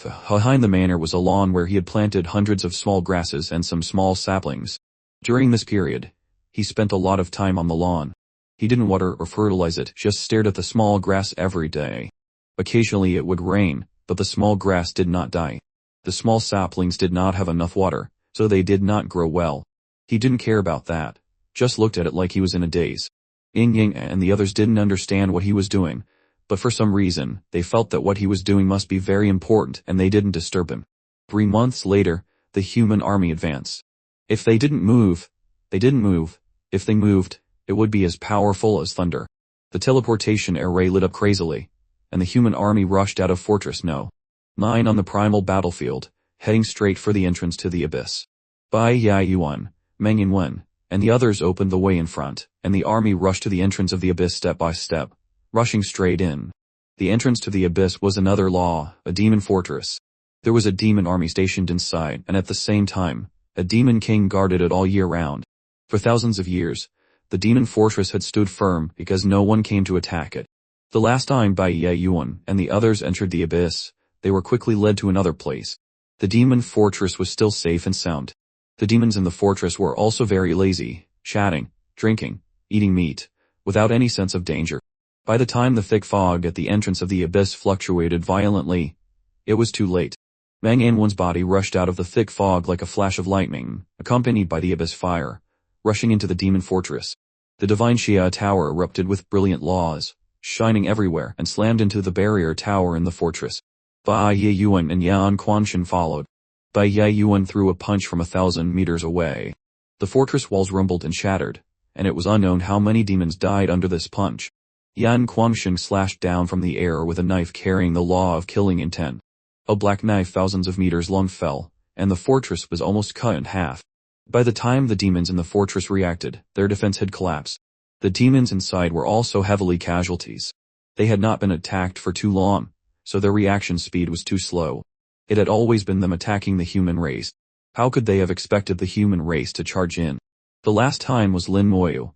Behind the manor was a lawn where he had planted hundreds of small grasses and some small saplings. During this period, he spent a lot of time on the lawn. He didn't water or fertilize it, just stared at the small grass every day. Occasionally it would rain, but the small grass did not die. The small saplings did not have enough water, so they did not grow well. He didn't care about that, just looked at it like he was in a daze. Yin Yang and the others didn't understand what he was doing, but for some reason, they felt that what he was doing must be very important and they didn't disturb him. 3 months later, the human army advanced. If they didn't move, they didn't move. If they moved, it would be as powerful as thunder. The teleportation array lit up crazily, and the human army rushed out of Fortress No. 9 on the primal battlefield, heading straight for the entrance to the Abyss. Bai Yaiyuan, Meng Anwen, and the others opened the way in front, and the army rushed to the entrance of the Abyss step by step, rushing straight in. The entrance to the Abyss was another law, a demon fortress. There was a demon army stationed inside, and at the same time, a demon king guarded it all year round. For thousands of years, the demon fortress had stood firm because no one came to attack it. The last time Bai Yaiyuan and the others entered the Abyss, they were quickly led to another place. The demon fortress was still safe and sound. The demons in the fortress were also very lazy, chatting, drinking, eating meat, without any sense of danger. By the time the thick fog at the entrance of the Abyss fluctuated violently, it was too late. Mang Anwen's body rushed out of the thick fog like a flash of lightning, accompanied by the abyss fire, rushing into the demon fortress. The divine Xia tower erupted with brilliant laws, shining everywhere, and slammed into the barrier tower in the fortress. Bai Yuan and Yan Quanshan followed. Bai Yuan threw a punch from 1,000 meters away. The fortress walls rumbled and shattered, and it was unknown how many demons died under this punch. Yan Quanshan slashed down from the air with a knife carrying the law of killing intent. A black knife thousands of meters long fell, and the fortress was almost cut in half. By the time the demons in the fortress reacted, their defense had collapsed. The demons inside were also heavily casualties. They had not been attacked for too long, so their reaction speed was too slow. It had always been them attacking the human race. How could they have expected the human race to charge in? The last time was Lin Moyu,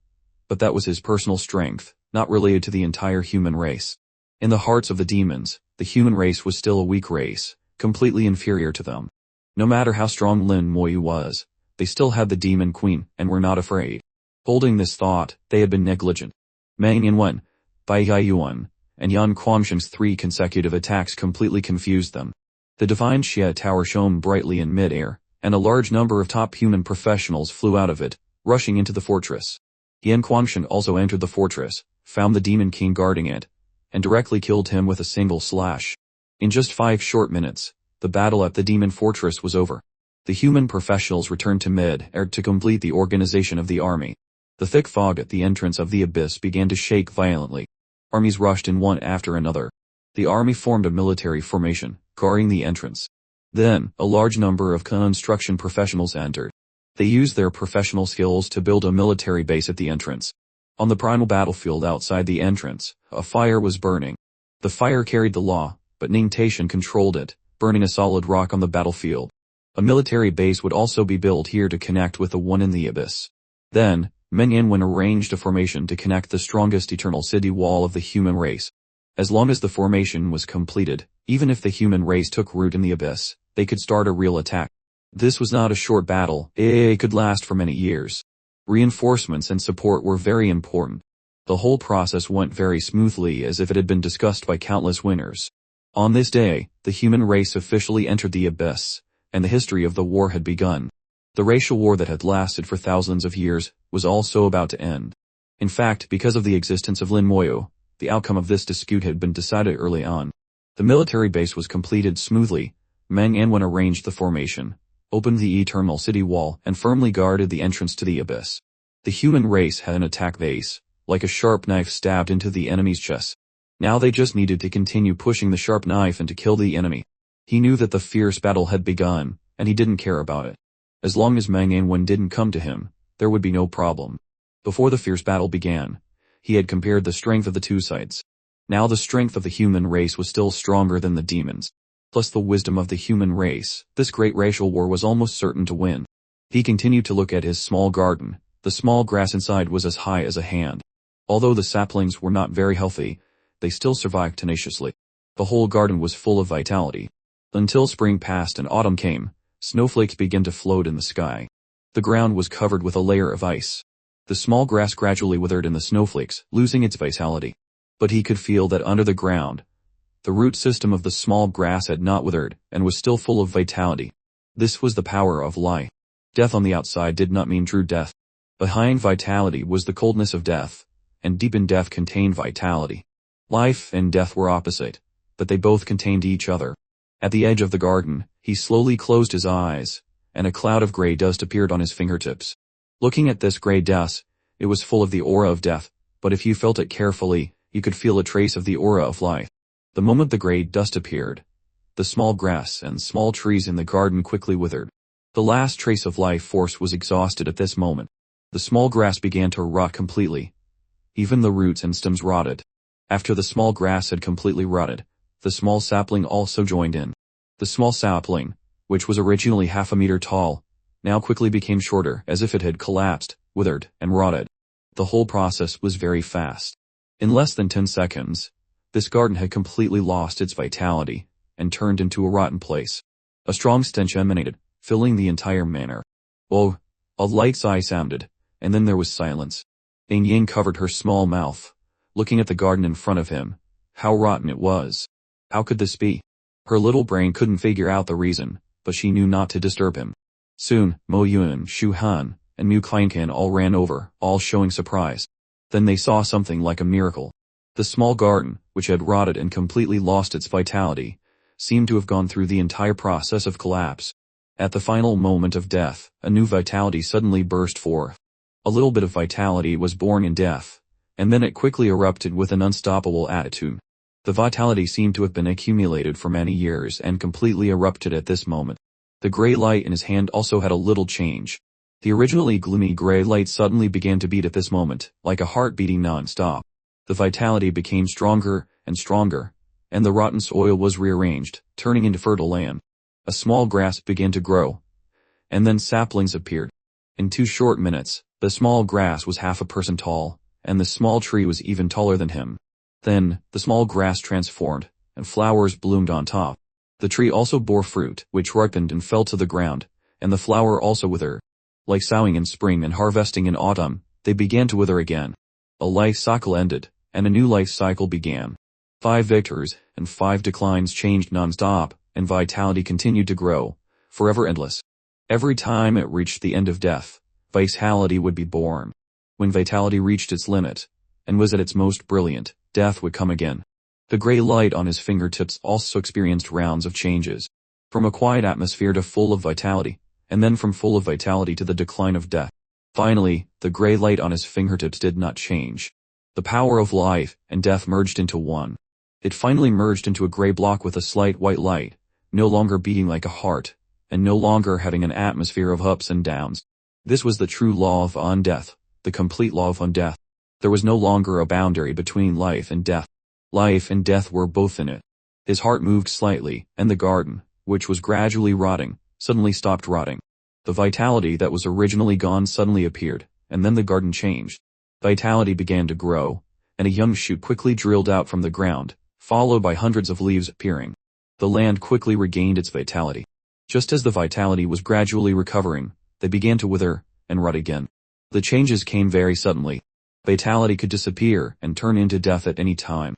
but that was his personal strength, not related to the entire human race. In the hearts of the demons, the human race was still a weak race, completely inferior to them. No matter how strong Lin Moyu was, they still had the demon queen and were not afraid. Holding this thought, they had been negligent. Mang Anwen, Bai Yuan, and Yan Quanshan's 3 consecutive attacks completely confused them. The divine Xia tower shone brightly in mid-air, and a large number of top human professionals flew out of it, rushing into the fortress. Yan Quanshan also entered the fortress, found the demon king guarding it, and directly killed him with a single slash. In just 5 short minutes, the battle at the demon fortress was over. The human professionals returned to mid-air to complete the organization of the army. The thick fog at the entrance of the abyss began to shake violently. Armies rushed in one after another. The army formed a military formation, guarding the entrance. Then, a large number of construction professionals entered. They used their professional skills to build a military base at the entrance. On the primal battlefield outside the entrance, a fire was burning. The fire carried the law, but Ning Taishan controlled it, burning a solid rock on the battlefield. A military base would also be built here to connect with the one in the abyss. Then, Meng Yanwen arranged a formation to connect the strongest eternal city wall of the human race. As long as the formation was completed, even if the human race took root in the abyss, they could start a real attack. This was not a short battle, it could last for many years. Reinforcements and support were very important. The whole process went very smoothly as if it had been discussed by countless winners. On this day, the human race officially entered the abyss, and the history of the war had begun. The racial war that had lasted for thousands of years was also about to end. In fact, because of the existence of Lin Moyu, the outcome of this dispute had been decided early on. The military base was completed smoothly. Meng Anwen arranged the formation, opened the eternal city wall, and firmly guarded the entrance to the abyss. The human race had an attack base, like a sharp knife stabbed into the enemy's chest. Now they just needed to continue pushing the sharp knife and to kill the enemy. He knew that the fierce battle had begun, and he didn't care about it. As long as Mang Anwen didn't come to him, there would be no problem. Before the fierce battle began, he had compared the strength of the two sides. Now the strength of the human race was still stronger than the demons. Plus the wisdom of the human race, this great racial war was almost certain to win. He continued to look at his small garden. The small grass inside was as high as a hand. Although the saplings were not very healthy, they still survived tenaciously. The whole garden was full of vitality. Until spring passed and autumn came, snowflakes began to float in the sky. The ground was covered with a layer of ice. The small grass gradually withered in the snowflakes, losing its vitality. But he could feel that under the ground, the root system of the small grass had not withered and was still full of vitality. This was the power of life. Death on the outside did not mean true death. Behind vitality was the coldness of death, and deep in death contained vitality. Life and death were opposite, but they both contained each other. At the edge of the garden, he slowly closed his eyes, and a cloud of gray dust appeared on his fingertips. Looking at this gray dust, it was full of the aura of death, but if you felt it carefully, you could feel a trace of the aura of life. The moment the gray dust appeared, the small grass and small trees in the garden quickly withered. The last trace of life force was exhausted at this moment. The small grass began to rot completely. Even the roots and stems rotted. After the small grass had completely rotted, the small sapling also joined in. The small sapling, which was originally half a meter tall, now quickly became shorter as if it had collapsed, withered, and rotted. The whole process was very fast. In less than 10 seconds, this garden had completely lost its vitality and turned into a rotten place. A strong stench emanated, filling the entire manor. Oh, a light sigh sounded, and then there was silence. Ing Ying covered her small mouth, looking at the garden in front of him. How rotten it was. How could this be? Her little brain couldn't figure out the reason, but she knew not to disturb him. Soon, Mo Yun, Shu Han, and Mu Kleinkan all ran over, all showing surprise. Then they saw something like a miracle. The small garden, which had rotted and completely lost its vitality, seemed to have gone through the entire process of collapse. At the final moment of death, a new vitality suddenly burst forth. A little bit of vitality was born in death, and then it quickly erupted with an unstoppable attitude. The vitality seemed to have been accumulated for many years and completely erupted at this moment. The gray light in his hand also had a little change. The originally gloomy gray light suddenly began to beat at this moment, like a heart beating non-stop. The vitality became stronger and stronger, and the rotten soil was rearranged, turning into fertile land. A small grass began to grow, and then saplings appeared. In 2 short minutes, the small grass was half a person tall, and the small tree was even taller than him. Then, the small grass transformed, and flowers bloomed on top. The tree also bore fruit, which ripened and fell to the ground, and the flower also withered. Like sowing in spring and harvesting in autumn, they began to wither again. A life cycle ended, and a new life cycle began. 5 victors and 5 declines changed non-stop, and vitality continued to grow, forever endless. Every time it reached the end of death, vitality would be born. When vitality reached its limit, and was at its most brilliant, death would come again. The gray light on his fingertips also experienced rounds of changes. From a quiet atmosphere to full of vitality, and then from full of vitality to the decline of death. Finally, the gray light on his fingertips did not change. The power of life and death merged into one. It finally merged into a gray block with a slight white light, no longer beating like a heart, and no longer having an atmosphere of ups and downs. This was the true law of undeath, the complete law of undeath. There was no longer a boundary between life and death. Life and death were both in it. His heart moved slightly, and the garden, which was gradually rotting, suddenly stopped rotting. The vitality that was originally gone suddenly appeared, and then the garden changed. Vitality began to grow, and a young shoot quickly drilled out from the ground, followed by hundreds of leaves appearing. The land quickly regained its vitality. Just as the vitality was gradually recovering, they began to wither and rot again. The changes came very suddenly. Vitality could disappear and turn into death at any time.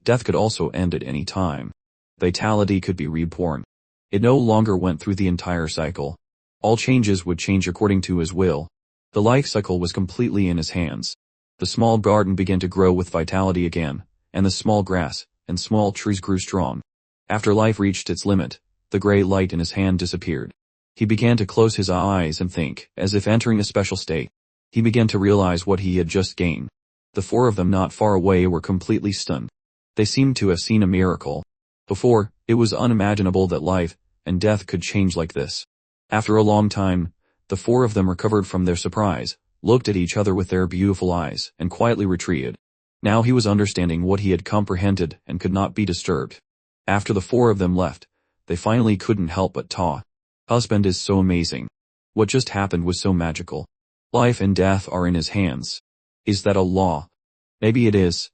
Death could also end at any time. Vitality could be reborn. It no longer went through the entire cycle. All changes would change according to his will. The life cycle was completely in his hands. The small garden began to grow with vitality again, and the small grass and small trees grew strong. After life reached its limit, the gray light in his hand disappeared. He began to close his eyes and think, as if entering a special state. He began to realize what he had just gained. The 4 of them not far away were completely stunned. They seemed to have seen a miracle. Before, it was unimaginable that life and death could change like this. After a long time, the 4 of them recovered from their surprise, looked at each other with their beautiful eyes, and quietly retreated. Now he was understanding what he had comprehended and could not be disturbed. After the 4 of them left, they finally couldn't help but talk. Husband is so amazing. What just happened was so magical. Life and death are in his hands. Is that a law? Maybe it is.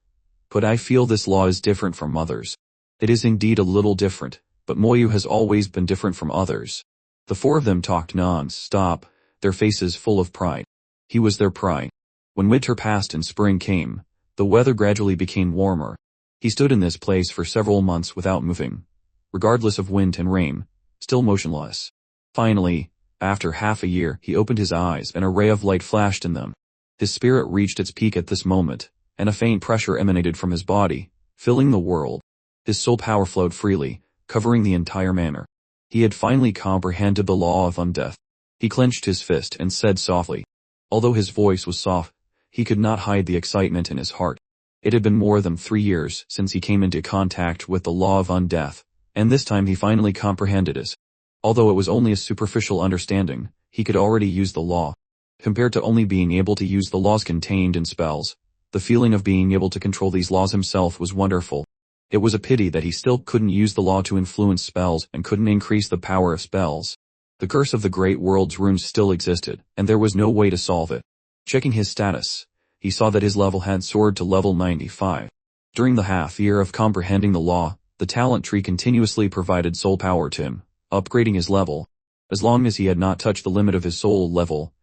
But I feel this law is different from others. It is indeed a little different, but Moyu has always been different from others. The 4 of them talked non-stop, their faces full of pride. He was their pride. When winter passed and spring came, the weather gradually became warmer. He stood in this place for several months without moving, regardless of wind and rain, still motionless. Finally, after half a year, he opened his eyes and a ray of light flashed in them. His spirit reached its peak at this moment, and a faint pressure emanated from his body, filling the world. His soul power flowed freely, covering the entire manor. He had finally comprehended the law of undeath. He clenched his fist and said softly. Although his voice was soft, he could not hide the excitement in his heart. It had been more than 3 years since he came into contact with the law of undeath, and this time he finally comprehended it. Although it was only a superficial understanding, he could already use the law. Compared to only being able to use the laws contained in spells, the feeling of being able to control these laws himself was wonderful. It was a pity that he still couldn't use the law to influence spells and couldn't increase the power of spells. The curse of the Great World's runes still existed, and there was no way to solve it. Checking his status, he saw that his level had soared to level 95. During the half year of comprehending the law, the talent tree continuously provided soul power to him, upgrading his level. As long as he had not touched the limit of his soul level,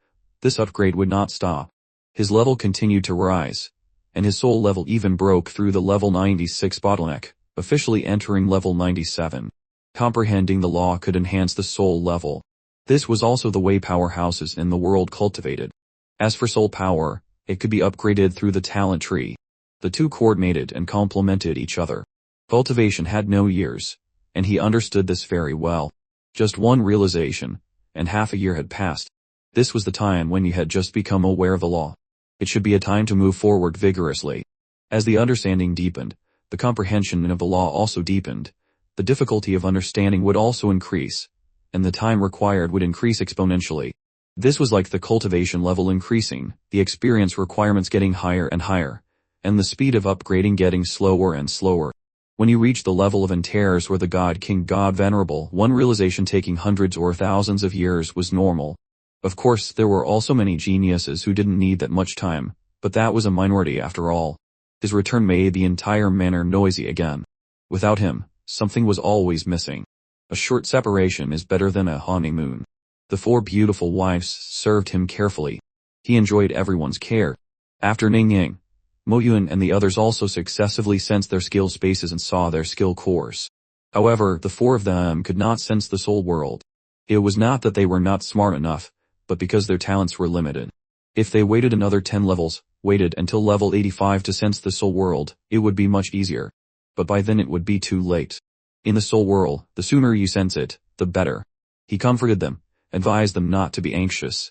this upgrade would not stop. His level continued to rise, and his soul level even broke through the level 96 bottleneck, officially entering level 97. Comprehending the law could enhance the soul level. This was also the way powerhouses in the world cultivated. As for soul power, it could be upgraded through the talent tree. The two coordinated and complemented each other. Cultivation had no years, and he understood this very well. Just one realization, and half a year had passed. This was the time when you had just become aware of the law. It should be a time to move forward vigorously. As the understanding deepened, the comprehension of the law also deepened. The difficulty of understanding would also increase, and the time required would increase exponentially. This was like the cultivation level increasing, the experience requirements getting higher and higher, and the speed of upgrading getting slower and slower. When you reach the level of Antares where the God King God Venerable, one realization taking hundreds or thousands of years was normal. Of course, there were also many geniuses who didn't need that much time, but that was a minority after all. His return made the entire manor noisy again. Without him, something was always missing. A short separation is better than a honeymoon. The 4 beautiful wives served him carefully. He enjoyed everyone's care. After Ning Ying, Mo Yun and the others also successively sensed their skill spaces and saw their skill course. However, the 4 of them could not sense the soul world. It was not that they were not smart enough, but because their talents were limited. If they waited another 10 levels, waited until level 85 to sense the soul world, it would be much easier. But by then it would be too late. In the soul world, the sooner you sense it, the better. He comforted them, advised them not to be anxious.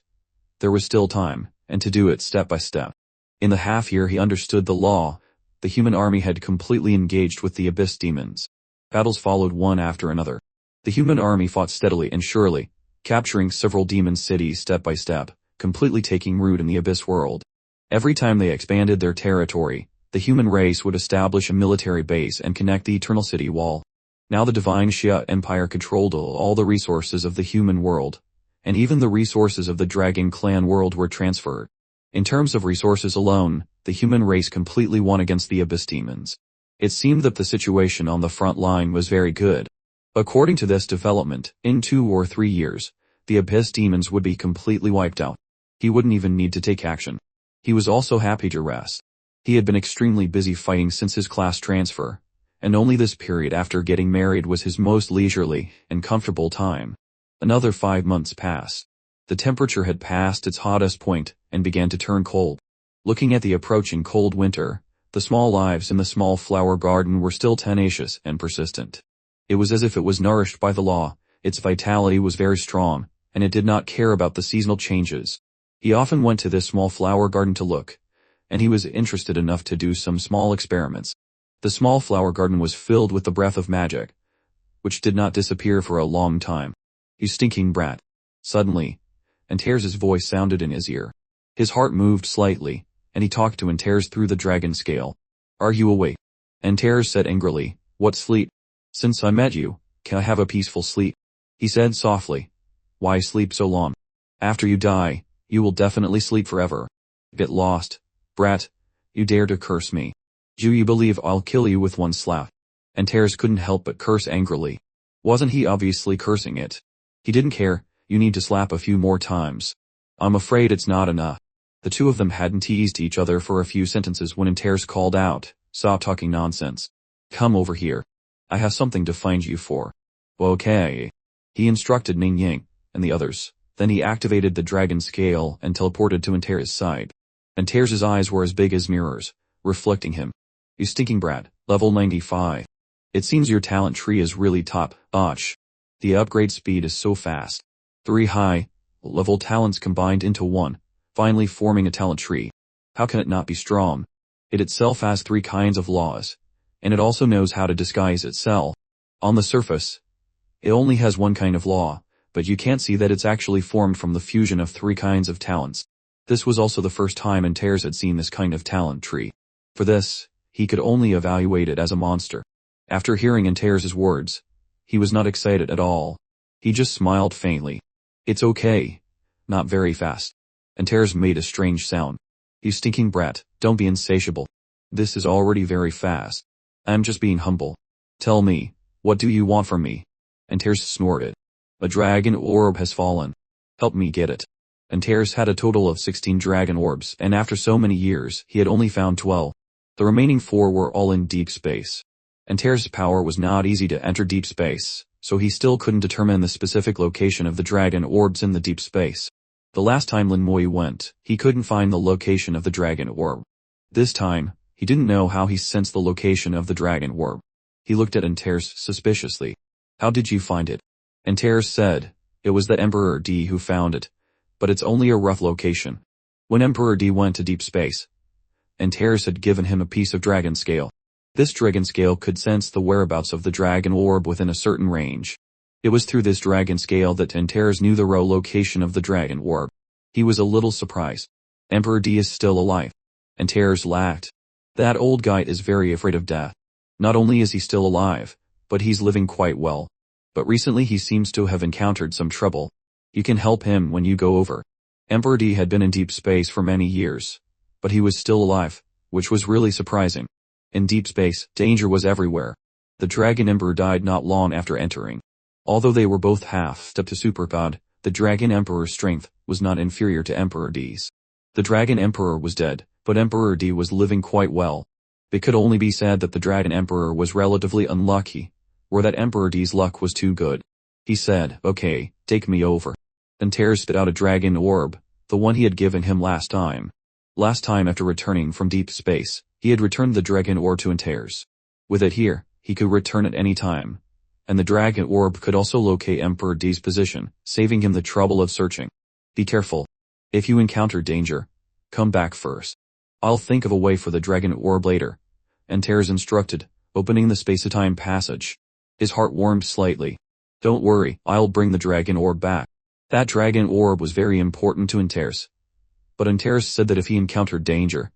There was still time, and to do it step by step. In the half year he understood the law. The human army had completely engaged with the abyss demons. Battles followed one after another. The human army fought steadily and surely, capturing several demon cities step by step, completely taking root in the abyss world. Every time they expanded their territory, the human race would establish a military base and connect the eternal city wall. Now the divine Xia Empire controlled all the resources of the human world, and even the resources of the Dragon Clan world were transferred. In terms of resources alone, the human race completely won against the abyss demons. It seemed that the situation on the front line was very good. According to this development, in 2 or 3 years, the abyss demons would be completely wiped out. He wouldn't even need to take action. He was also happy to rest. He had been extremely busy fighting since his class transfer, and only this period after getting married was his most leisurely and comfortable time. Another 5 months passed. The temperature had passed its hottest point and began to turn cold. Looking at the approaching cold winter, the small lives in the small flower garden were still tenacious and persistent. It was as if it was nourished by the law. Its vitality was very strong, and it did not care about the seasonal changes. He often went to this small flower garden to look, and he was interested enough to do some small experiments. The small flower garden was filled with the breath of magic, which did not disappear for a long time. "You stinking brat." Suddenly, Antares' voice sounded in his ear. His heart moved slightly, and he talked to Antares through the dragon scale. "Are you awake?" Antares said angrily, "What sleep? Since I met you, can I have a peaceful sleep?" He said softly, "Why sleep so long? After you die, you will definitely sleep forever. Get lost, brat. You dare to curse me. Do you believe I'll kill you with one slap?" Antares couldn't help but curse angrily. Wasn't he obviously cursing it? He didn't care. "You need to slap a few more times. I'm afraid it's not enough." The two of them hadn't teased each other for a few sentences when Antares called out, "Stop talking nonsense. Come over here. I have something to find you for." "Okay." He instructed Ning Ying and the others. Then he activated the dragon scale and teleported to Antares' side. Antares' eyes were as big as mirrors, reflecting him. "You stinking brat, level 95. It seems your talent tree is really top-notch. The upgrade speed is so fast. 3 high-level talents combined into one, finally forming a talent tree. How can it not be strong? It itself has 3 kinds of laws, and it also knows how to disguise itself. On the surface, it only has 1 kind of law, but you can't see that it's actually formed from the fusion of 3 kinds of talents." This was also the first time Antares had seen this kind of talent tree. For this, he could only evaluate it as a monster. After hearing Antares' words, he was not excited at all. He just smiled faintly. "It's okay. Not very fast." Antares made a strange sound. "You stinking brat, don't be insatiable. This is already very fast. I'm just being humble. Tell me, what do you want from me?" Antares snorted. "A dragon orb has fallen. Help me get it." Antares had a total of 16 dragon orbs, and after so many years, he had only found 12. The remaining 4 were all in deep space. Antares' power was not easy to enter deep space, so he still couldn't determine the specific location of the dragon orbs in the deep space. The last time Lin Moi went, he couldn't find the location of the dragon orb. This time, he didn't know how he sensed the location of the dragon orb. He looked at Antares suspiciously. "How did you find it?" Antares said, "It was the Emperor D who found it, but it's only a rough location." When Emperor D went to deep space, Antares had given him a piece of dragon scale. This dragon scale could sense the whereabouts of the dragon orb within a certain range. It was through this dragon scale that Antares knew the raw location of the dragon orb. He was a little surprised. Emperor D is still alive. Antares laughed. That old guy is very afraid of death. Not only is he still alive, but he's living quite well. But recently he seems to have encountered some trouble. You can help him when you go over. Emperor D had been in deep space for many years, but he was still alive, which was really surprising. In deep space, danger was everywhere. The Dragon Emperor died not long after entering. Although they were both half-step to Super God, the Dragon Emperor's strength was not inferior to Emperor D's. The Dragon Emperor was dead, but Emperor D was living quite well. It could only be said that the Dragon Emperor was relatively unlucky, or that Emperor D's luck was too good. He said, "Okay, take me over." Antares spit out a dragon orb, the one he had given him last time. Last time after returning from deep space, he had returned the dragon orb to Antares. With it here, he could return at any time. And the dragon orb could also locate Emperor D's position, saving him the trouble of searching. Be careful. If you encounter danger, come back first. I'll think of a way for the dragon orb later, Antares instructed, opening the space-time passage. His heart warmed slightly. Don't worry, I'll bring the dragon orb back. That dragon orb was very important to Antares. But Antares said that if he encountered danger,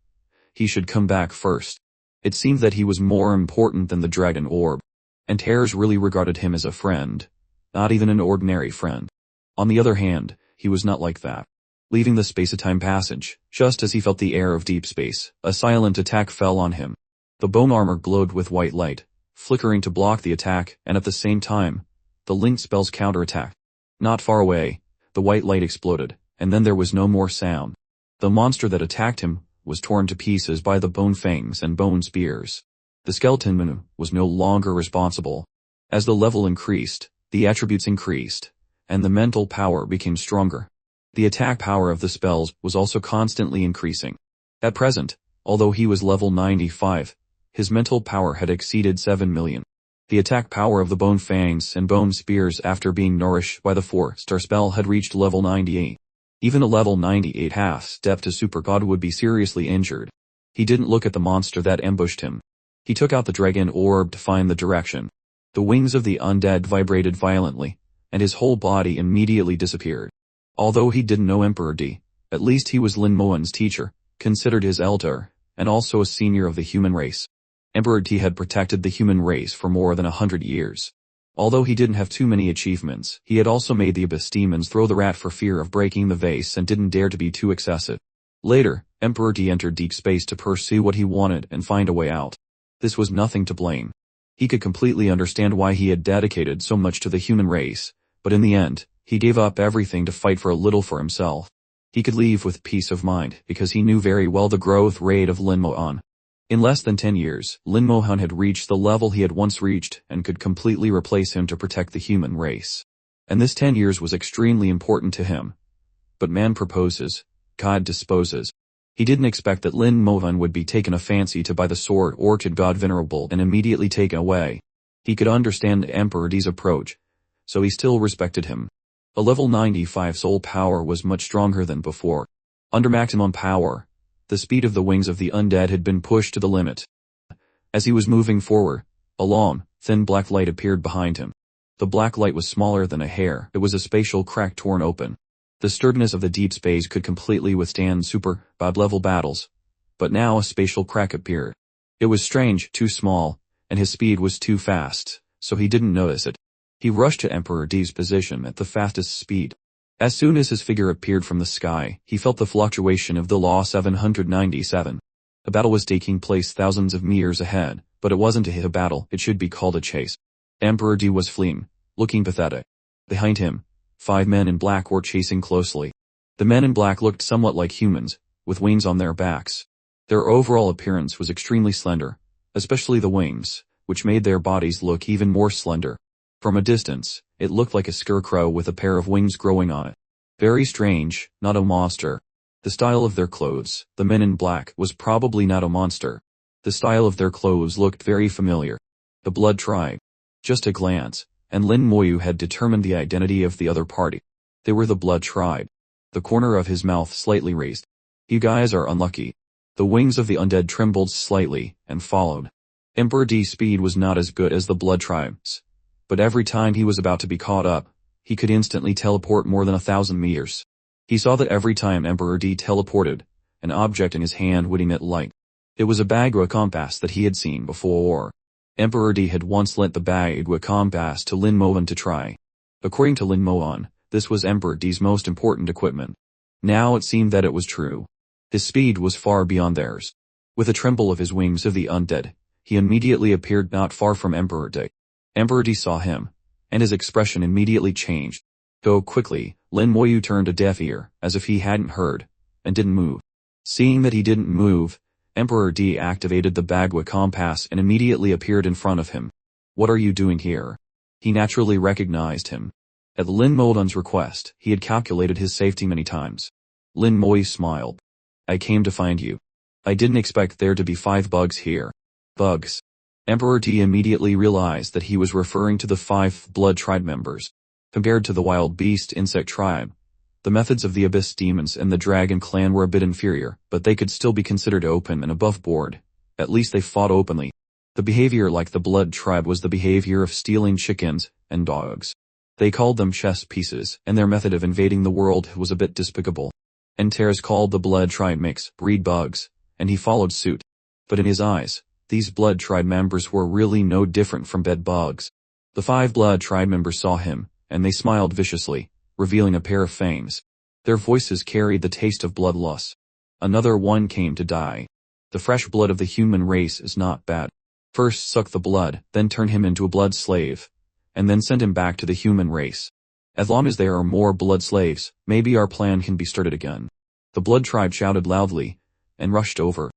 he should come back first. It seemed that he was more important than the dragon orb. Antares really regarded him as a friend, not even an ordinary friend. On the other hand, he was not like that. Leaving the space-time passage, just as he felt the air of deep space, a silent attack fell on him. The bone armor glowed with white light, flickering to block the attack, and at the same time, the linked spells counterattacked. Not far away, the white light exploded, and then there was no more sound. The monster that attacked him was torn to pieces by the bone fangs and bone spears. The skeleton man was no longer responsible. As the level increased, the attributes increased, and the mental power became stronger. The attack power of the spells was also constantly increasing. At present, although he was level 95, his mental power had exceeded 7 million. The attack power of the bone fangs and bone spears after being nourished by the 4-star spell had reached level 98. Even a level 98 half-step to Super God would be seriously injured. He didn't look at the monster that ambushed him. He took out the dragon orb to find the direction. The wings of the undead vibrated violently, and his whole body immediately disappeared. Although he didn't know Emperor D, at least he was Lin Moan's teacher, considered his elder, and also a senior of the human race. Emperor D had protected the human race for more than 100 years. Although he didn't have too many achievements, he had also made the abyss demons throw the rat for fear of breaking the vase and didn't dare to be too excessive. Later, Emperor D entered deep space to pursue what he wanted and find a way out. This was nothing to blame. He could completely understand why he had dedicated so much to the human race, but in the end, he gave up everything to fight for a little for himself. He could leave with peace of mind because he knew very well the growth rate of Lin Moan. In less than 10 years, Lin Moan had reached the level he had once reached and could completely replace him to protect the human race. And this 10 years was extremely important to him. But man proposes, God disposes. He didn't expect that Lin Moan would be taken a fancy to by the sword orchid god venerable and immediately taken away. He could understand Emperor D's approach, so he still respected him. A level 95 soul power was much stronger than before. Under maximum power, the speed of the wings of the undead had been pushed to the limit. As he was moving forward, a long, thin black light appeared behind him. The black light was smaller than a hair. It was a spatial crack torn open. The sturdiness of the deep space could completely withstand super god level battles, but now a spatial crack appeared. It was strange, too small, and his speed was too fast, so he didn't notice it. He rushed to Emperor D's position at the fastest speed. As soon as his figure appeared from the sky, he felt the fluctuation of the Law 797. A battle was taking place thousands of meters ahead, but it wasn't a battle, it should be called a chase. Emperor D was fleeing, looking pathetic. Behind him, 5 men in black were chasing closely. The men in black looked somewhat like humans, with wings on their backs. Their overall appearance was extremely slender, especially the wings, which made their bodies look even more slender. From a distance, it looked like a scarecrow with a pair of wings growing on it. Very strange, not a monster. The style of their clothes, the men in black, was probably not a monster. The style of their clothes looked very familiar. The Blood Tribe. Just a glance, and Lin Moyu had determined the identity of the other party. They were the Blood Tribe. The corner of his mouth slightly raised. You guys are unlucky. The wings of the undead trembled slightly, and followed. Emperor D's speed was not as good as the Blood Tribe's, but every time he was about to be caught up, he could instantly teleport more than 1,000 meters. He saw that every time Emperor D teleported, an object in his hand would emit light. It was a Bagua compass that he had seen before. Emperor D had once lent the Bagua compass to Lin Moan to try. According to Lin Moan, this was Emperor D's most important equipment. Now it seemed that it was true. His speed was far beyond theirs. With a tremble of his wings of the undead, he immediately appeared not far from Emperor D. Emperor D saw him, and his expression immediately changed. Though quickly, Lin Moyu turned a deaf ear, as if he hadn't heard, and didn't move. Seeing that he didn't move, Emperor D activated the Bagua compass and immediately appeared in front of him. What are you doing here? He naturally recognized him. At Lin Modan's request, he had calculated his safety many times. Lin Moyu smiled. I came to find you. I didn't expect there to be 5 bugs here. Bugs. Emperor D immediately realized that he was referring to the 5 Blood Tribe members. Compared to the Wild Beast Insect Tribe, the methods of the Abyss Demons and the Dragon Clan were a bit inferior, but they could still be considered open and above board. At least they fought openly. The behavior like the Blood Tribe was the behavior of stealing chickens and dogs. They called them chess pieces, and their method of invading the world was a bit despicable. Entares called the Blood Tribe mix breed bugs, and he followed suit. But in his eyes, these Blood Tribe members were really no different from bed bugs. The 5 Blood Tribe members saw him, and they smiled viciously, revealing a pair of fangs. Their voices carried the taste of bloodlust. Another one came to die. The fresh blood of the human race is not bad. First suck the blood, then turn him into a blood slave, and then send him back to the human race. As long as there are more blood slaves, maybe our plan can be started again. The Blood Tribe shouted loudly, and rushed over.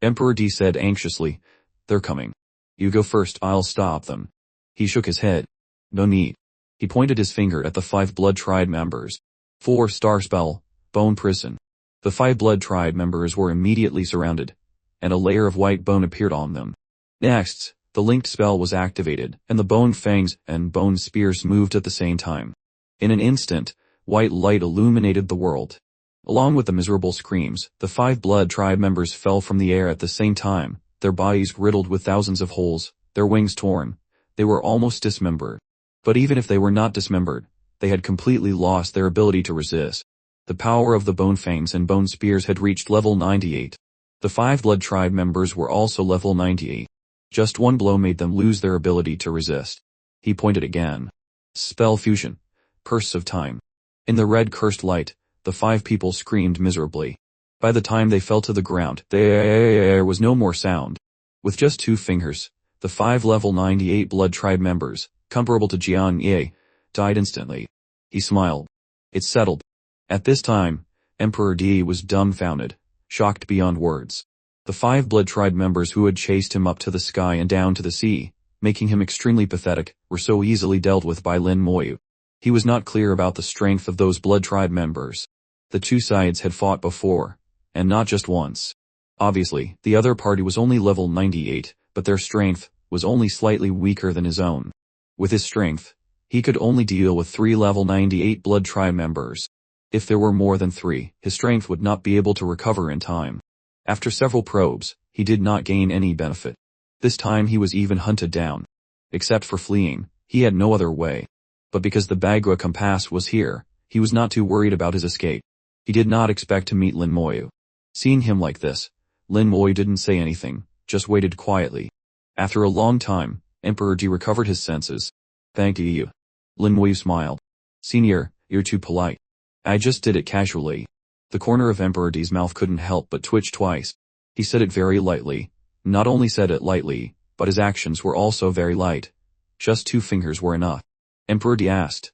Emperor D said anxiously, they're coming. You go first, I'll stop them. He shook his head. No need. He pointed his finger at the 5 Blood Tribe members. 4-star spell, Bone Prison. The 5 Blood Tribe members were immediately surrounded, and a layer of white bone appeared on them. Next, the linked spell was activated, and the bone fangs and bone spears moved at the same time. In an instant, white light illuminated the world. Along with the miserable screams, the 5 Blood Tribe members fell from the air at the same time, their bodies riddled with thousands of holes, their wings torn. They were almost dismembered. But even if they were not dismembered, they had completely lost their ability to resist. The power of the bone fangs and bone spears had reached level 98. The 5 Blood Tribe members were also level 98. Just one blow made them lose their ability to resist. He pointed again. Spell fusion. Purse of time. In the red cursed light, the 5 people screamed miserably. By the time they fell to the ground, there was no more sound. With just 2 fingers, the 5 level 98 Blood Tribe members, comparable to Jian Ye, died instantly. He smiled. It settled. At this time, Emperor D was dumbfounded, shocked beyond words. The 5 Blood Tribe members who had chased him up to the sky and down to the sea, making him extremely pathetic, were so easily dealt with by Lin Moyu. He was not clear about the strength of those Blood Tribe members. The 2 sides had fought before, and not just once. Obviously, the other party was only level 98, but their strength was only slightly weaker than his own. With his strength, he could only deal with 3 level 98 Blood Tribe members. If there were more than 3, his strength would not be able to recover in time. After several probes, he did not gain any benefit. This time he was even hunted down. Except for fleeing, he had no other way. But because the Bagua compass was here, he was not too worried about his escape. He did not expect to meet Lin Moyu. Seeing him like this, Lin Moyu didn't say anything, just waited quietly. After a long time, Emperor D recovered his senses. Thank you. Lin Moyu smiled. Senior, you're too polite. I just did it casually. The corner of Emperor D's mouth couldn't help but twitch twice. He said it very lightly. Not only said it lightly, but his actions were also very light. Just 2 fingers were enough. Emperor D asked,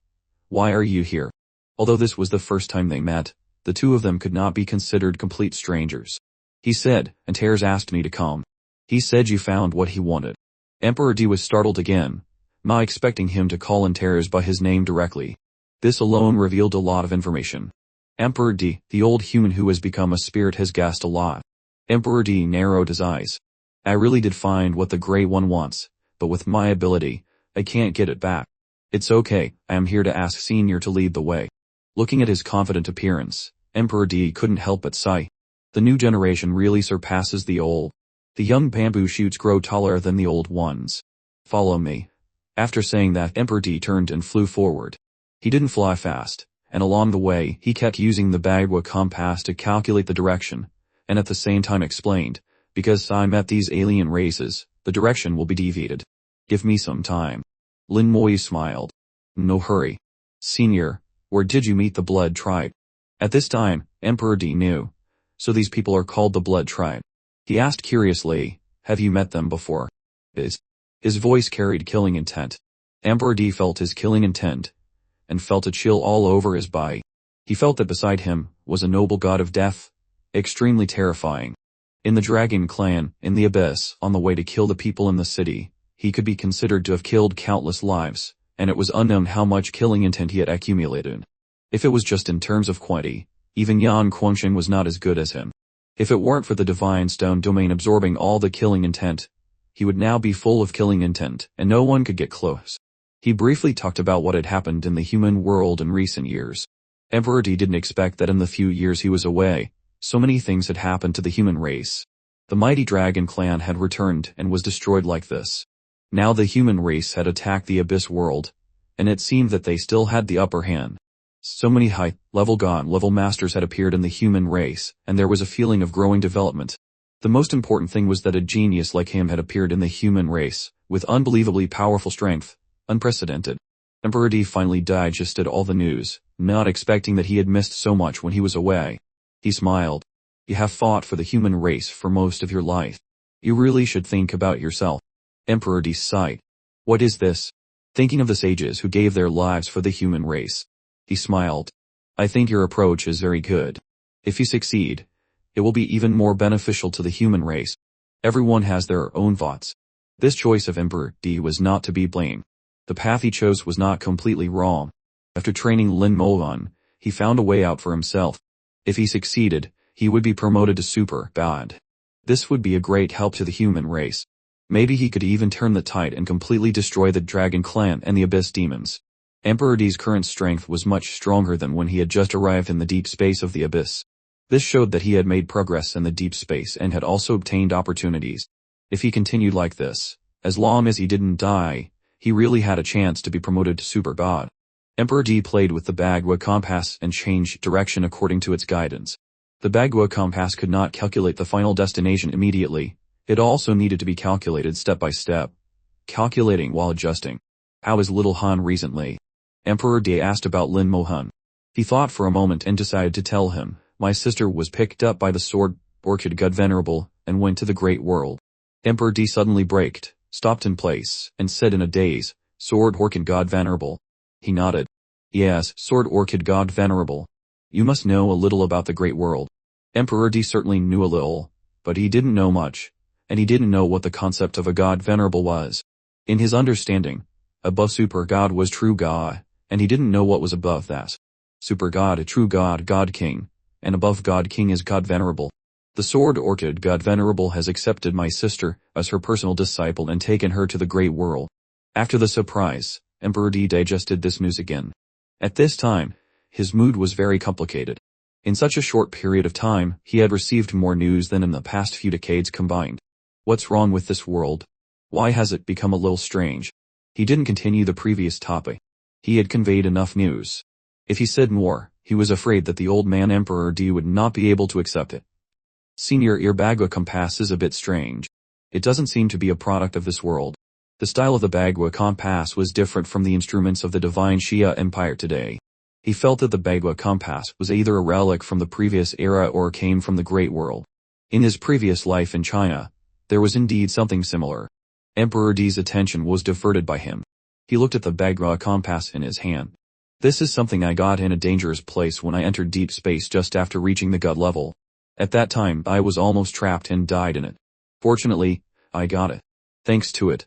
why are you here? Although this was the first time they met, the 2 of them could not be considered complete strangers. He said, Entares asked me to come. He said you found what he wanted. Emperor D was startled again, not expecting him to call Antares by his name directly. This alone revealed a lot of information. Emperor D, the old human who has become a spirit, has gasped a lot. Emperor D narrowed his eyes. I really did find what the Great One wants, but with my ability, I can't get it back. It's okay, I am here to ask Senior to lead the way. Looking at his confident appearance, Emperor D couldn't help but sigh. The new generation really surpasses the old. The young bamboo shoots grow taller than the old ones. Follow me. After saying that, Emperor D turned and flew forward. He didn't fly fast, and along the way, he kept using the Bagua compass to calculate the direction, and at the same time explained, because I met these alien races, the direction will be deviated. Give me some time. Lin Moi smiled. No hurry. Senior, where did you meet the Blood Tribe? At this time, Emperor D knew. So these people are called the Blood Tribe. He asked curiously, have you met them before? His voice carried killing intent. Emperor D felt his killing intent, and felt a chill all over his body. He felt that beside him was a noble god of death, extremely terrifying. In the Dragon Clan, in the Abyss, on the way to kill the people in the city, he could be considered to have killed countless lives, and it was unknown how much killing intent he had accumulated. If it was just in terms of quantity, even Yan Guangxing was not as good as him. If it weren't for the Divine Stone domain absorbing all the killing intent, he would now be full of killing intent, and no one could get close. He briefly talked about what had happened in the human world in recent years. Emperor D didn't expect that in the few years he was away, so many things had happened to the human race. The mighty Dragon Clan had returned and was destroyed like this. Now the human race had attacked the Abyss world, and it seemed that they still had the upper hand. So many high-level god-level masters had appeared in the human race, and there was a feeling of growing development. The most important thing was that a genius like him had appeared in the human race, with unbelievably powerful strength, unprecedented. Emperor D finally digested all the news, not expecting that he had missed so much when he was away. He smiled. You have fought for the human race for most of your life. You really should think about yourself. Emperor D sighed. What is this? Thinking of the sages who gave their lives for the human race. He smiled. I think your approach is very good. If you succeed, it will be even more beneficial to the human race. Everyone has their own thoughts. This choice of Emperor D was not to be blamed. The path he chose was not completely wrong. After training Lin Mohan, he found a way out for himself. If he succeeded, he would be promoted to super god. This would be a great help to the human race. Maybe he could even turn the tide and completely destroy the Dragon Clan and the Abyss demons. Emperor D's current strength was much stronger than when he had just arrived in the deep space of the Abyss. This showed that he had made progress in the deep space and had also obtained opportunities. If he continued like this, as long as he didn't die, he really had a chance to be promoted to super god. Emperor D played with the Bagua compass and changed direction according to its guidance. The Bagua compass could not calculate the final destination immediately. It also needed to be calculated step by step, calculating while adjusting. How is little Han recently? Emperor D asked about Lin Mohan. He thought for a moment and decided to tell him, my sister was picked up by the sword orchid god Venerable and went to the great world. Emperor D suddenly braked, stopped in place, and said in a daze, sword orchid god Venerable. He nodded. Yes, sword orchid god Venerable. You must know a little about the great world. Emperor D certainly knew a little, but he didn't know much, and he didn't know what the concept of a god Venerable was. In his understanding, above super god was true god, and he didn't know what was above that. Super god, a true god, god king, and above god king is god Venerable. The sword orchid god Venerable has accepted my sister as her personal disciple and taken her to the great world. After the surprise, Emperor D digested this news again. At this time, his mood was very complicated. In such a short period of time, he had received more news than in the past few decades combined. What's wrong with this world? Why has it become a little strange? He didn't continue the previous topic. He had conveyed enough news. If he said more, he was afraid that the old man Emperor D would not be able to accept it. Senior, your Bagua compass is a bit strange. It doesn't seem to be a product of this world. The style of the Bagua compass was different from the instruments of the divine Xia Empire today. He felt that the Bagua compass was either a relic from the previous era or came from the Great World. In his previous life in China, there was indeed something similar. Emperor D's attention was diverted by him. He looked at the Bagua compass in his hand. This is something I got in a dangerous place when I entered deep space just after reaching the god level. At that time, I was almost trapped and died in it. Fortunately, I got it. Thanks to it,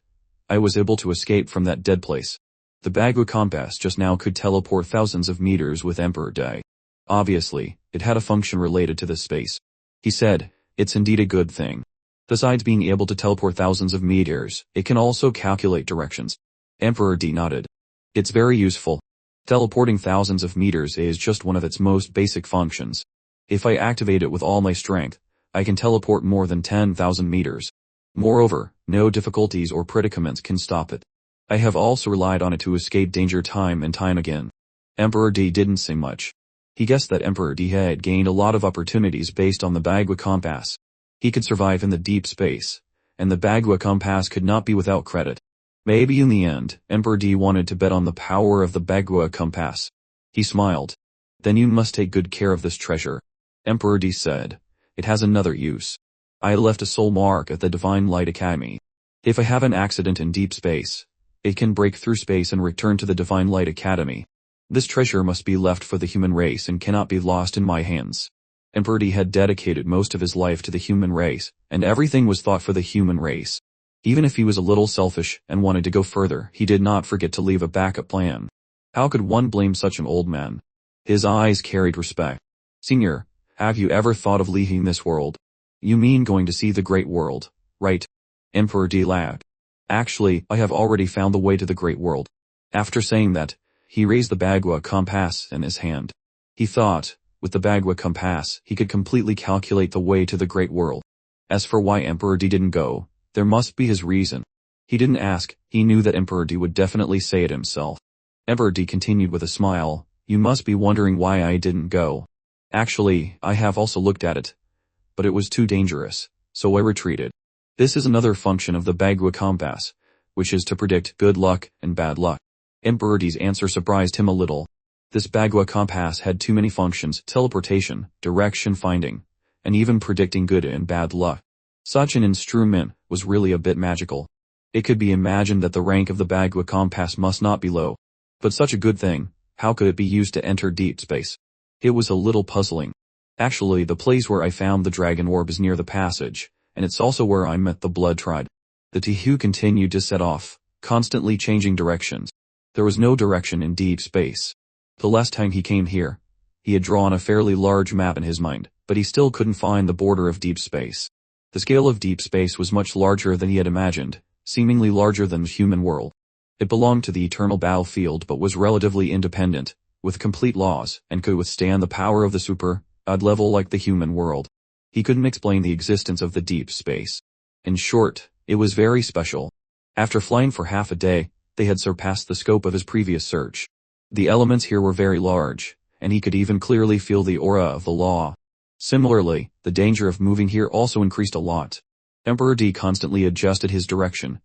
I was able to escape from that dead place. The Bagua compass just now could teleport thousands of meters with Emperor Day. Obviously, it had a function related to this space. He said, it's indeed a good thing. Besides being able to teleport thousands of meters, it can also calculate directions. Emperor D nodded. It's very useful. Teleporting thousands of meters is just one of its most basic functions. If I activate it with all my strength, I can teleport more than 10,000 meters. Moreover, no difficulties or predicaments can stop it. I have also relied on it to escape danger time and time again. Emperor D didn't say much. He guessed that Emperor D had gained a lot of opportunities based on the Bagua compass. He could survive in the deep space, and the Bagua compass could not be without credit. Maybe in the end, Emperor D wanted to bet on the power of the Bagua compass. He smiled. Then you must take good care of this treasure. Emperor D said, it has another use. I left a soul mark at the Divine Light Academy. If I have an accident in deep space, it can break through space and return to the Divine Light Academy. This treasure must be left for the human race and cannot be lost in my hands. Emperor D had dedicated most of his life to the human race, and everything was thought for the human race. Even if he was a little selfish and wanted to go further, he did not forget to leave a backup plan. How could one blame such an old man? His eyes carried respect. Senior, have you ever thought of leaving this world? You mean going to see the great world, right? Emperor D laughed. Actually, I have already found the way to the great world. After saying that, he raised the Bagua compass in his hand. He thought, with the Bagua compass, he could completely calculate the way to the great world. As for why Emperor D didn't go, there must be his reason. He didn't ask, he knew that Emperor D would definitely say it himself. Emperor D continued with a smile, you must be wondering why I didn't go. Actually, I have also looked at it. But it was too dangerous, so I retreated. This is another function of the Bagua compass, which is to predict good luck and bad luck. Emperor D's answer surprised him a little. This Bagua compass had too many functions: teleportation, direction finding, and even predicting good and bad luck. Such an instrument was really a bit magical. It could be imagined that the rank of the Bagua compass must not be low. But such a good thing, how could it be used to enter deep space? It was a little puzzling. Actually, the place where I found the dragon orb is near the passage, and it's also where I met the blood tribe. The Tihu continued to set off, constantly changing directions. There was no direction in deep space. The last time he came here, he had drawn a fairly large map in his mind, but he still couldn't find the border of deep space. The scale of deep space was much larger than he had imagined, seemingly larger than the human world. It belonged to the eternal battlefield but was relatively independent, with complete laws, and could withstand the power of the super-odd level like the human world. He couldn't explain the existence of the deep space. In short, it was very special. After flying for half a day, they had surpassed the scope of his previous search. The elements here were very large, and he could even clearly feel the aura of the law. Similarly, the danger of moving here also increased a lot. Emperor D constantly adjusted his direction,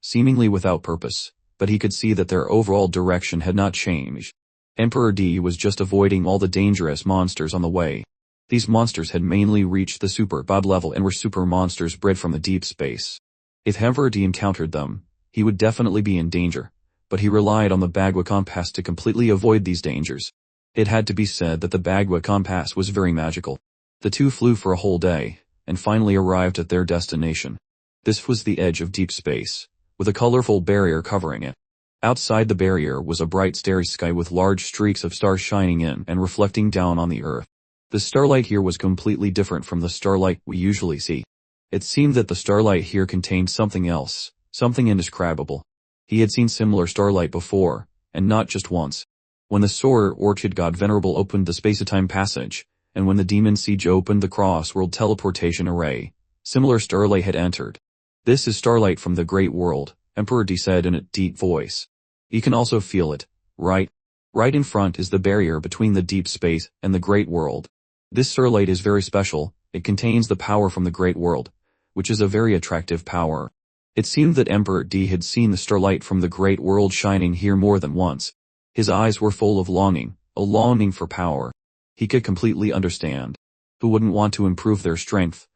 seemingly without purpose, but he could see that their overall direction had not changed. Emperor D was just avoiding all the dangerous monsters on the way. These monsters had mainly reached the super-god level and were super monsters bred from the deep space. If Emperor D encountered them, he would definitely be in danger, but he relied on the Bagua compass to completely avoid these dangers. It had to be said that the Bagua compass was very magical. The two flew for a whole day, and finally arrived at their destination. This was the edge of deep space, with a colorful barrier covering it. Outside the barrier was a bright starry sky with large streaks of stars shining in and reflecting down on the earth. The starlight here was completely different from the starlight we usually see. It seemed that the starlight here contained something else, something indescribable. He had seen similar starlight before, and not just once. When the Solar Orchid God Venerable opened the space-time passage, and when the Demon Siege opened the Cross-World Teleportation Array, similar starlight had entered. This is starlight from the Great World, Emperor D said in a deep voice. You can also feel it, right? Right in front is the barrier between the deep space and the Great World. This starlight is very special. It contains the power from the Great World, which is a very attractive power. It seemed that Emperor D had seen the starlight from the Great World shining here more than once. His eyes were full of longing, a longing for power. He could completely understand. Who wouldn't want to improve their strength,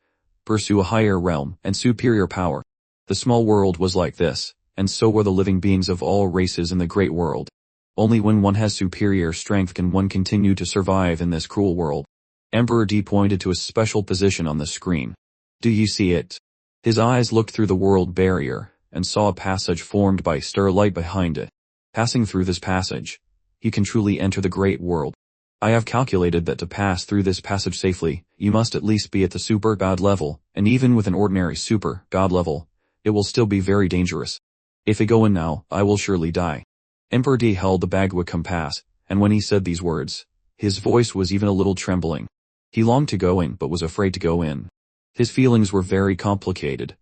pursue a higher realm, and superior power? The small world was like this, and so were the living beings of all races in the Great World. Only when one has superior strength can one continue to survive in this cruel world. Emperor D pointed to a special position on the screen. Do you see it? His eyes looked through the world barrier, and saw a passage formed by starlight behind it. Passing through this passage, you can truly enter the great world. I have calculated that to pass through this passage safely, you must at least be at the super god level, and even with an ordinary super god level, it will still be very dangerous. If I go in now, I will surely die. Emperor D held the Bagua compass, and when he said these words, his voice was even a little trembling. He longed to go in but was afraid to go in. His feelings were very complicated.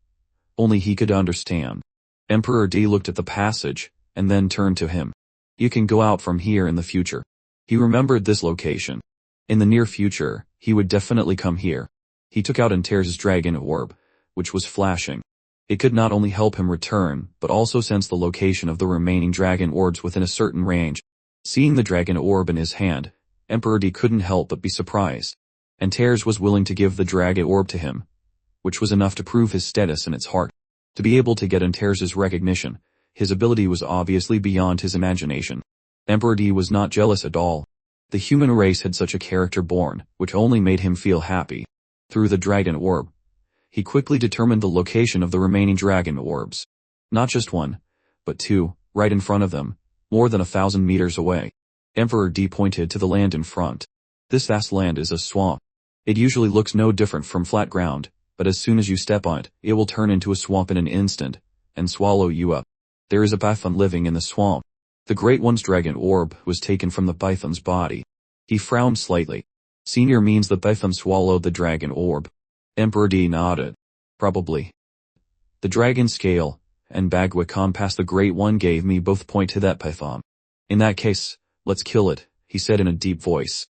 Only he could understand. Emperor D looked at the passage, and then turned to him. You can go out from here in the future. He remembered this location. In the near future, he would definitely come here. He took out Antares' dragon orb, which was flashing. It could not only help him return, but also sense the location of the remaining dragon orbs within a certain range. Seeing the dragon orb in his hand, Emperor D couldn't help but be surprised. Antares was willing to give the dragon orb to him, which was enough to prove his status in its heart. To be able to get Antares' recognition, his ability was obviously beyond his imagination. Emperor D was not jealous at all. The human race had such a character born, which only made him feel happy. Through the dragon orb, he quickly determined the location of the remaining dragon orbs. Not just one, but two, right in front of them, more than 1,000 meters away. Emperor D pointed to the land in front. This vast land is a swamp. It usually looks no different from flat ground, but as soon as you step on it, it will turn into a swamp in an instant, and swallow you up. There is a python living in the swamp. The Great One's dragon orb was taken from the python's body. He frowned slightly. Senior means the python swallowed the dragon orb. Emperor D nodded. Probably. The dragon scale and Bagua compass the Great One gave me both point to that python. In that case, let's kill it, he said in a deep voice.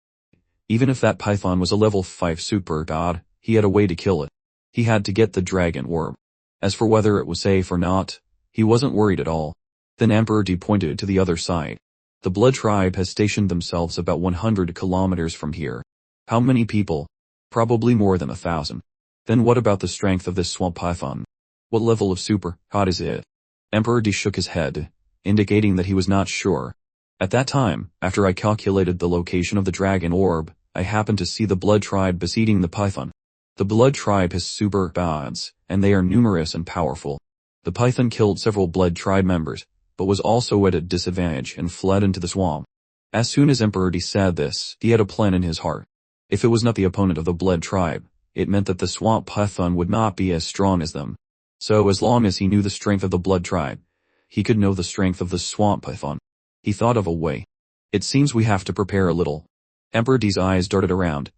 Even if that python was a level 5 super god, he had a way to kill it. He had to get the dragon orb. As for whether it was safe or not, he wasn't worried at all. Then Emperor D pointed to the other side. The Blood Tribe has stationed themselves about 100 kilometers from here. How many people? Probably more than 1,000. Then what about the strength of this swamp python? What level of super god is it? Emperor D shook his head, indicating that he was not sure. At that time, after I calculated the location of the dragon orb, I happened to see the Blood Tribe besieging the python. The Blood Tribe has super gods, and they are numerous and powerful. The python killed several Blood Tribe members, but was also at a disadvantage and fled into the swamp. As soon as Emperor D said this, he had a plan in his heart. If it was not the opponent of the Blood Tribe, it meant that the swamp python would not be as strong as them. So as long as he knew the strength of the Blood Tribe, he could know the strength of the swamp python. He thought of a way. It seems we have to prepare a little. Emperor D's eyes darted around,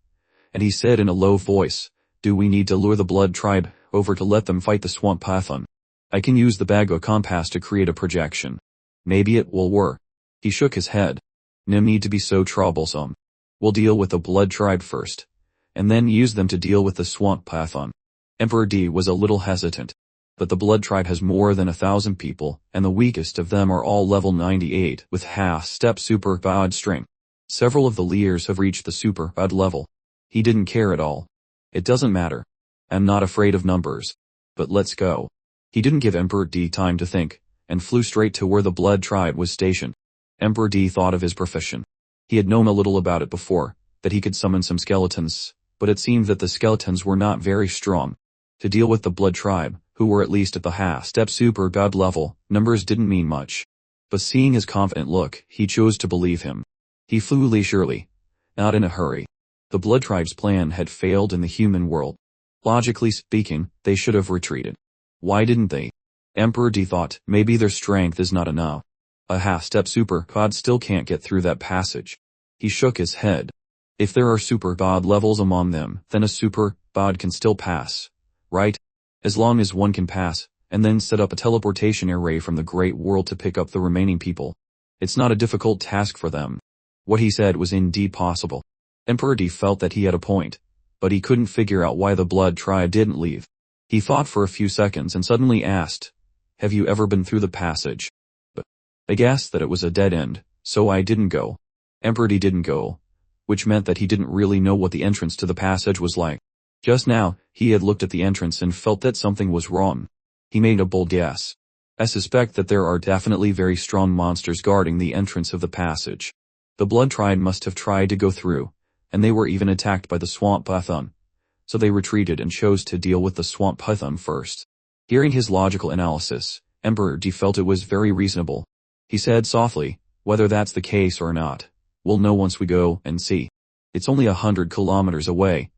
and he said in a low voice, do we need to lure the Blood Tribe over to let them fight the swamp python? I can use the Bagua compass to create a projection. Maybe it will work. He shook his head. No need to be so troublesome. We'll deal with the Blood Tribe first, and then use them to deal with the swamp python. Emperor D was a little hesitant. But the Blood Tribe has more than 1,000 people, and the weakest of them are all level 98 with half-step super god strength. Several of the leaders have reached the super god level. He didn't care at all. It doesn't matter. I'm not afraid of numbers. But let's go. He didn't give Emperor D time to think, and flew straight to where the Blood Tribe was stationed. Emperor D thought of his profession. He had known a little about it before, that he could summon some skeletons, but it seemed that the skeletons were not very strong. To deal with the Blood Tribe, who were at least at the half-step super god level, numbers didn't mean much. But seeing his confident look, he chose to believe him. He flew leisurely, not in a hurry. The Blood Tribe's plan had failed in the human world. Logically speaking, they should have retreated. Why didn't they? Emperor D thought, maybe their strength is not enough. A half-step super god still can't get through that passage. He shook his head. If there are super god levels among them, then a super god can still pass, right? As long as one can pass, and then set up a teleportation array from the Great World to pick up the remaining people. It's not a difficult task for them. What he said was indeed possible. Emperor D felt that he had a point, but he couldn't figure out why the Blood Tribe didn't leave. He thought for a few seconds and suddenly asked, have you ever been through the passage? But I guessed that it was a dead end, so I didn't go. Emperor D didn't go, which meant that he didn't really know what the entrance to the passage was like. Just now, he had looked at the entrance and felt that something was wrong. He made a bold guess. I suspect that there are definitely very strong monsters guarding the entrance of the passage. The Blood Tribe must have tried to go through, and they were even attacked by the swamp python. So they retreated and chose to deal with the swamp python first. Hearing his logical analysis, Emperor D felt it was very reasonable. He said softly, "Whether that's the case or not, we'll know once we go and see. It's only 100 kilometers away.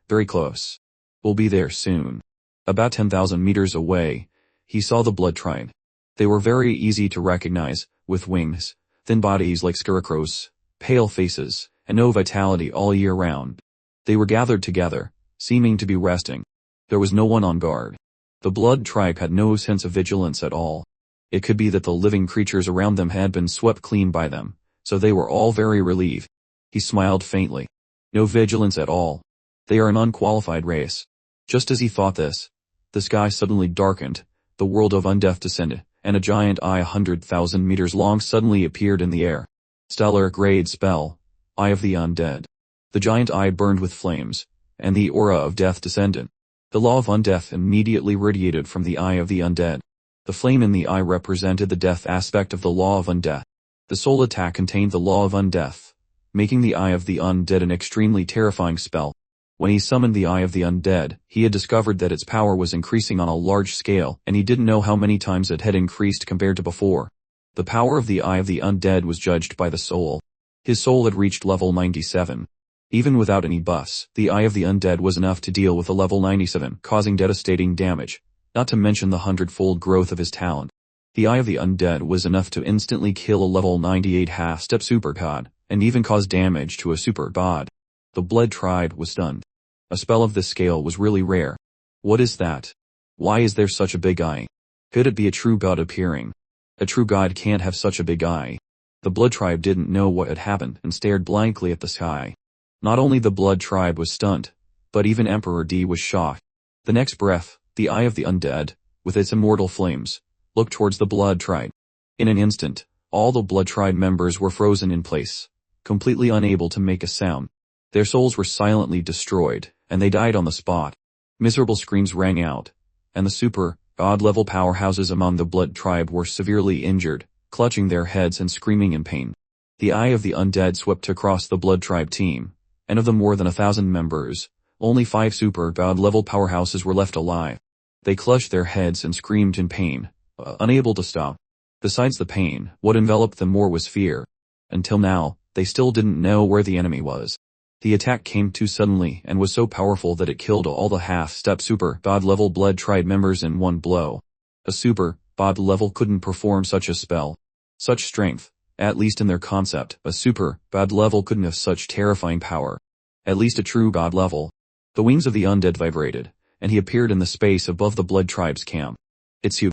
Very close. We'll be there soon." About 10,000 meters away, he saw the blood tribe. They were very easy to recognize, with wings, thin bodies like scarecrows, pale faces, and no vitality all year round. They were gathered together, seeming to be resting. There was no one on guard. The blood tribe had no sense of vigilance at all. It could be that the living creatures around them had been swept clean by them, so they were all very relieved. He smiled faintly. No vigilance at all. They are an unqualified race. Just as he thought this, the sky suddenly darkened, the world of undeath descended, and a giant eye 100,000 meters long suddenly appeared in the air. Stellar grade spell, Eye of the Undead. The giant eye burned with flames, and the aura of death descended. The law of undeath immediately radiated from the eye of the undead. The flame in the eye represented the death aspect of the law of undeath. The soul attack contained the law of undeath, making the eye of the undead an extremely terrifying spell. When he summoned the eye of the undead, he had discovered that its power was increasing on a large scale, and he didn't know how many times it had increased compared to before. The power of the eye of the undead was judged by the soul. His soul had reached level 97. Even without any buffs, the eye of the undead was enough to deal with a level 97, causing devastating damage, not to mention the 100-fold growth of his talent. The eye of the undead was enough to instantly kill a level 98 half-step super god, and even cause damage to a super god. The blood tribe was stunned. A spell of this scale was really rare. What is that? Why is there such a big eye? Could it be a true god appearing? A true god can't have such a big eye. The blood tribe didn't know what had happened and stared blankly at the sky. Not only the blood tribe was stunned, but even Emperor D was shocked. The next breath, the eye of the undead, with its immortal flames, looked towards the blood tribe. In an instant, all the blood tribe members were frozen in place, completely unable to make a sound. Their souls were silently destroyed, and they died on the spot. Miserable screams rang out, and the super, god-level powerhouses among the blood tribe were severely injured, clutching their heads and screaming in pain. The eye of the undead swept across the blood tribe team, and of the more than 1,000 members, only 5 super god-level powerhouses were left alive. They clutched their heads and screamed in pain, unable to stop. Besides the pain, what enveloped them more was fear. Until now, they still didn't know where the enemy was. The attack came too suddenly and was so powerful that it killed all the half-step super god-level blood tribe members in one blow. A super god level couldn't perform such a spell. Such strength, at least in their concept, a super god level couldn't have such terrifying power. At least a true god level. The wings of the undead vibrated, and he appeared in the space above the blood tribe's camp. "It's you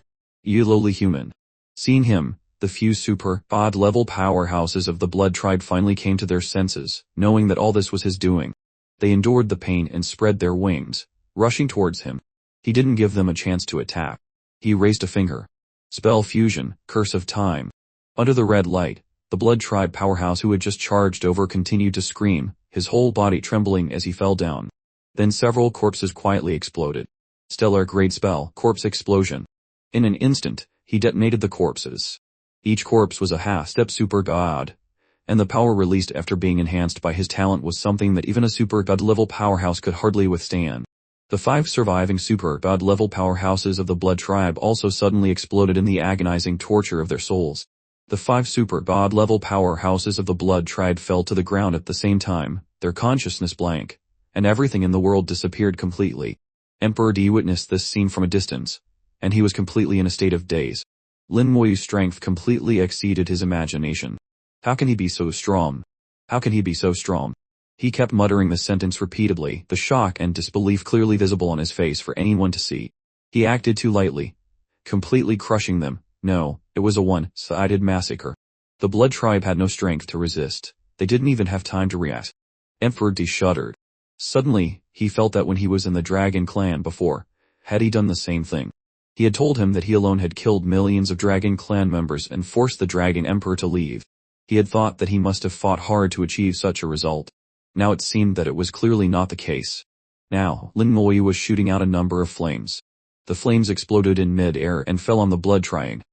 lowly human." Seeing him, the few super god level powerhouses of the blood tribe finally came to their senses, knowing that all this was his doing. They endured the pain and spread their wings, rushing towards him. He didn't give them a chance to attack. He raised a finger. Spell fusion, curse of time. Under the red light, the blood tribe powerhouse who had just charged over continued to scream, his whole body trembling as he fell down. Then several corpses quietly exploded. Stellar grade spell, corpse explosion. In an instant, he detonated the corpses. Each corpse was a half-step super god, and the power released after being enhanced by his talent was something that even a super god-level powerhouse could hardly withstand. The 5 surviving super god-level powerhouses of the blood tribe also suddenly exploded in the agonizing torture of their souls. The 5 super god-level powerhouses of the blood tribe fell to the ground at the same time, their consciousness blank, and everything in the world disappeared completely. Emperor D witnessed this scene from a distance, and he was completely in a state of daze. Lin Moyu's strength completely exceeded his imagination. How can he be so strong? How can he be so strong? He kept muttering the sentence repeatedly, the shock and disbelief clearly visible on his face for anyone to see. He acted too lightly, completely crushing them. No, it was a one-sided massacre. The blood tribe had no strength to resist. They didn't even have time to react. Emperor D shuddered. Suddenly, he felt that when he was in the Dragon Clan before, had he done the same thing? He had told him that he alone had killed millions of Dragon Clan members and forced the Dragon Emperor to leave. He had thought that he must have fought hard to achieve such a result. Now it seemed that it was clearly not the case. Now, Lin Moyu was shooting out a number of flames. The flames exploded in mid-air and fell on the blood tribe.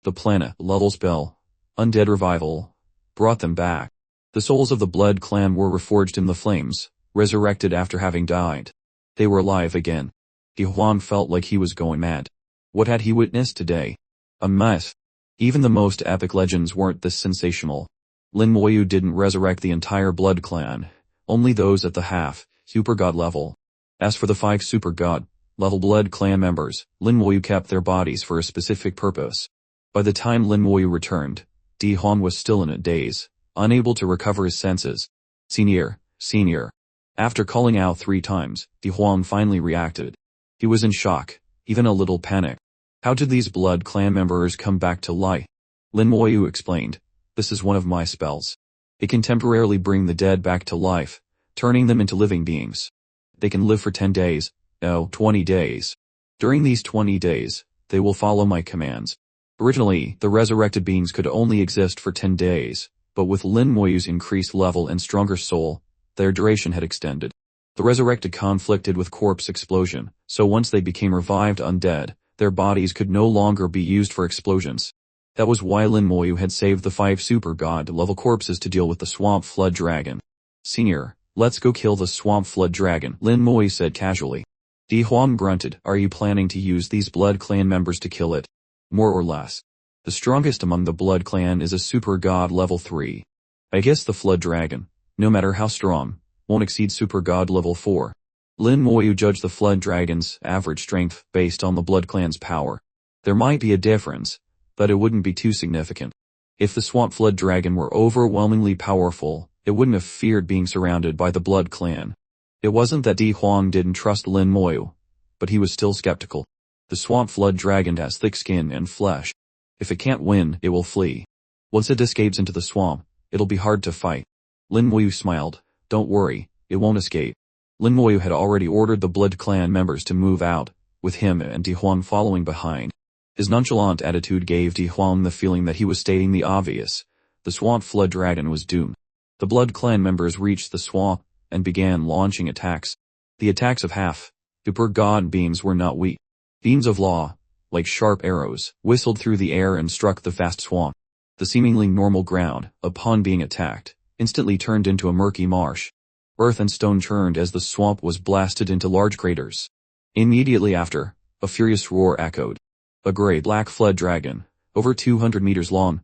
The planet, level spell, undead revival, brought them back. The souls of the blood clan were reforged in the flames, resurrected after having died. They were alive again. Huan felt like he was going mad. What had he witnessed today? A mess. Even the most epic legends weren't this sensational. Lin Moyu didn't resurrect the entire blood clan, only those at the super god level. As for the 5 super god level blood clan members, Lin Moyu kept their bodies for a specific purpose. By the time Lin Moyu returned, Di Huang was still in a daze, unable to recover his senses. Senior. After calling out 3 times, Di Huang finally reacted. He was in shock, even a little panicked. How did these blood clan members come back to life? Lin Moyu explained. This is one of my spells. It can temporarily bring the dead back to life, turning them into living beings. They can live for 10 days, 20 days. During these 20 days, they will follow my commands. Originally, the resurrected beings could only exist for 10 days, but with Lin Moyu's increased level and stronger soul, their duration had extended. The resurrected conflicted with corpse explosion, so once they became revived undead, their bodies could no longer be used for explosions. That was why Lin Moyu had saved the 5 super god level corpses to deal with the swamp flood dragon. Senior, let's go kill the swamp flood dragon, Lin Moyu said casually. Di Huang grunted. Are you planning to use these blood clan members to kill it? More or less. The strongest among the blood clan is a super god level 3. I guess the flood dragon, no matter how strong, won't exceed super god level 4. Lin Moyu judged the flood dragon's average strength based on the blood clan's power. There might be a difference, but it wouldn't be too significant. If the swamp flood dragon were overwhelmingly powerful, it wouldn't have feared being surrounded by the blood clan. It wasn't that Di Huang didn't trust Lin Moyu, but he was still skeptical. The swamp flood dragon has thick skin and flesh. If it can't win, it will flee. Once it escapes into the swamp, it'll be hard to fight. Lin Moyu smiled. Don't worry, it won't escape. Lin Moyu had already ordered the blood clan members to move out, with him and Di Huang following behind. His nonchalant attitude gave Di Huang the feeling that he was stating the obvious. The swamp flood dragon was doomed. The blood clan members reached the swamp and began launching attacks. The attacks of super god beams were not weak. Beams of law, like sharp arrows, whistled through the air and struck the vast swamp. The seemingly normal ground, upon being attacked, instantly turned into a murky marsh. Earth and stone churned as the swamp was blasted into large craters. Immediately after, a furious roar echoed. A gray-black flood dragon, over 200 meters long,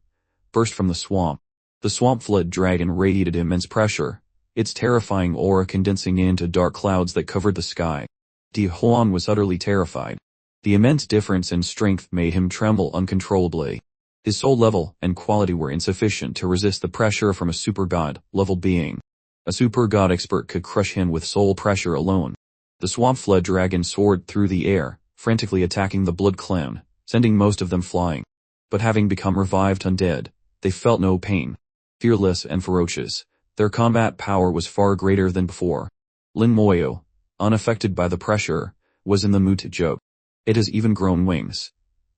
burst from the swamp. The swamp flood dragon radiated immense pressure, its terrifying aura condensing into dark clouds that covered the sky. Di Huang was utterly terrified. The immense difference in strength made him tremble uncontrollably. His soul level and quality were insufficient to resist the pressure from a super god level being. A super god expert could crush him with soul pressure alone. The swamp flood dragon soared through the air, frantically attacking the blood clan, sending most of them flying. But having become revived undead, they felt no pain. Fearless and ferocious, their combat power was far greater than before. Lin Moyu, unaffected by the pressure, was in the mood to joke. It has even grown wings.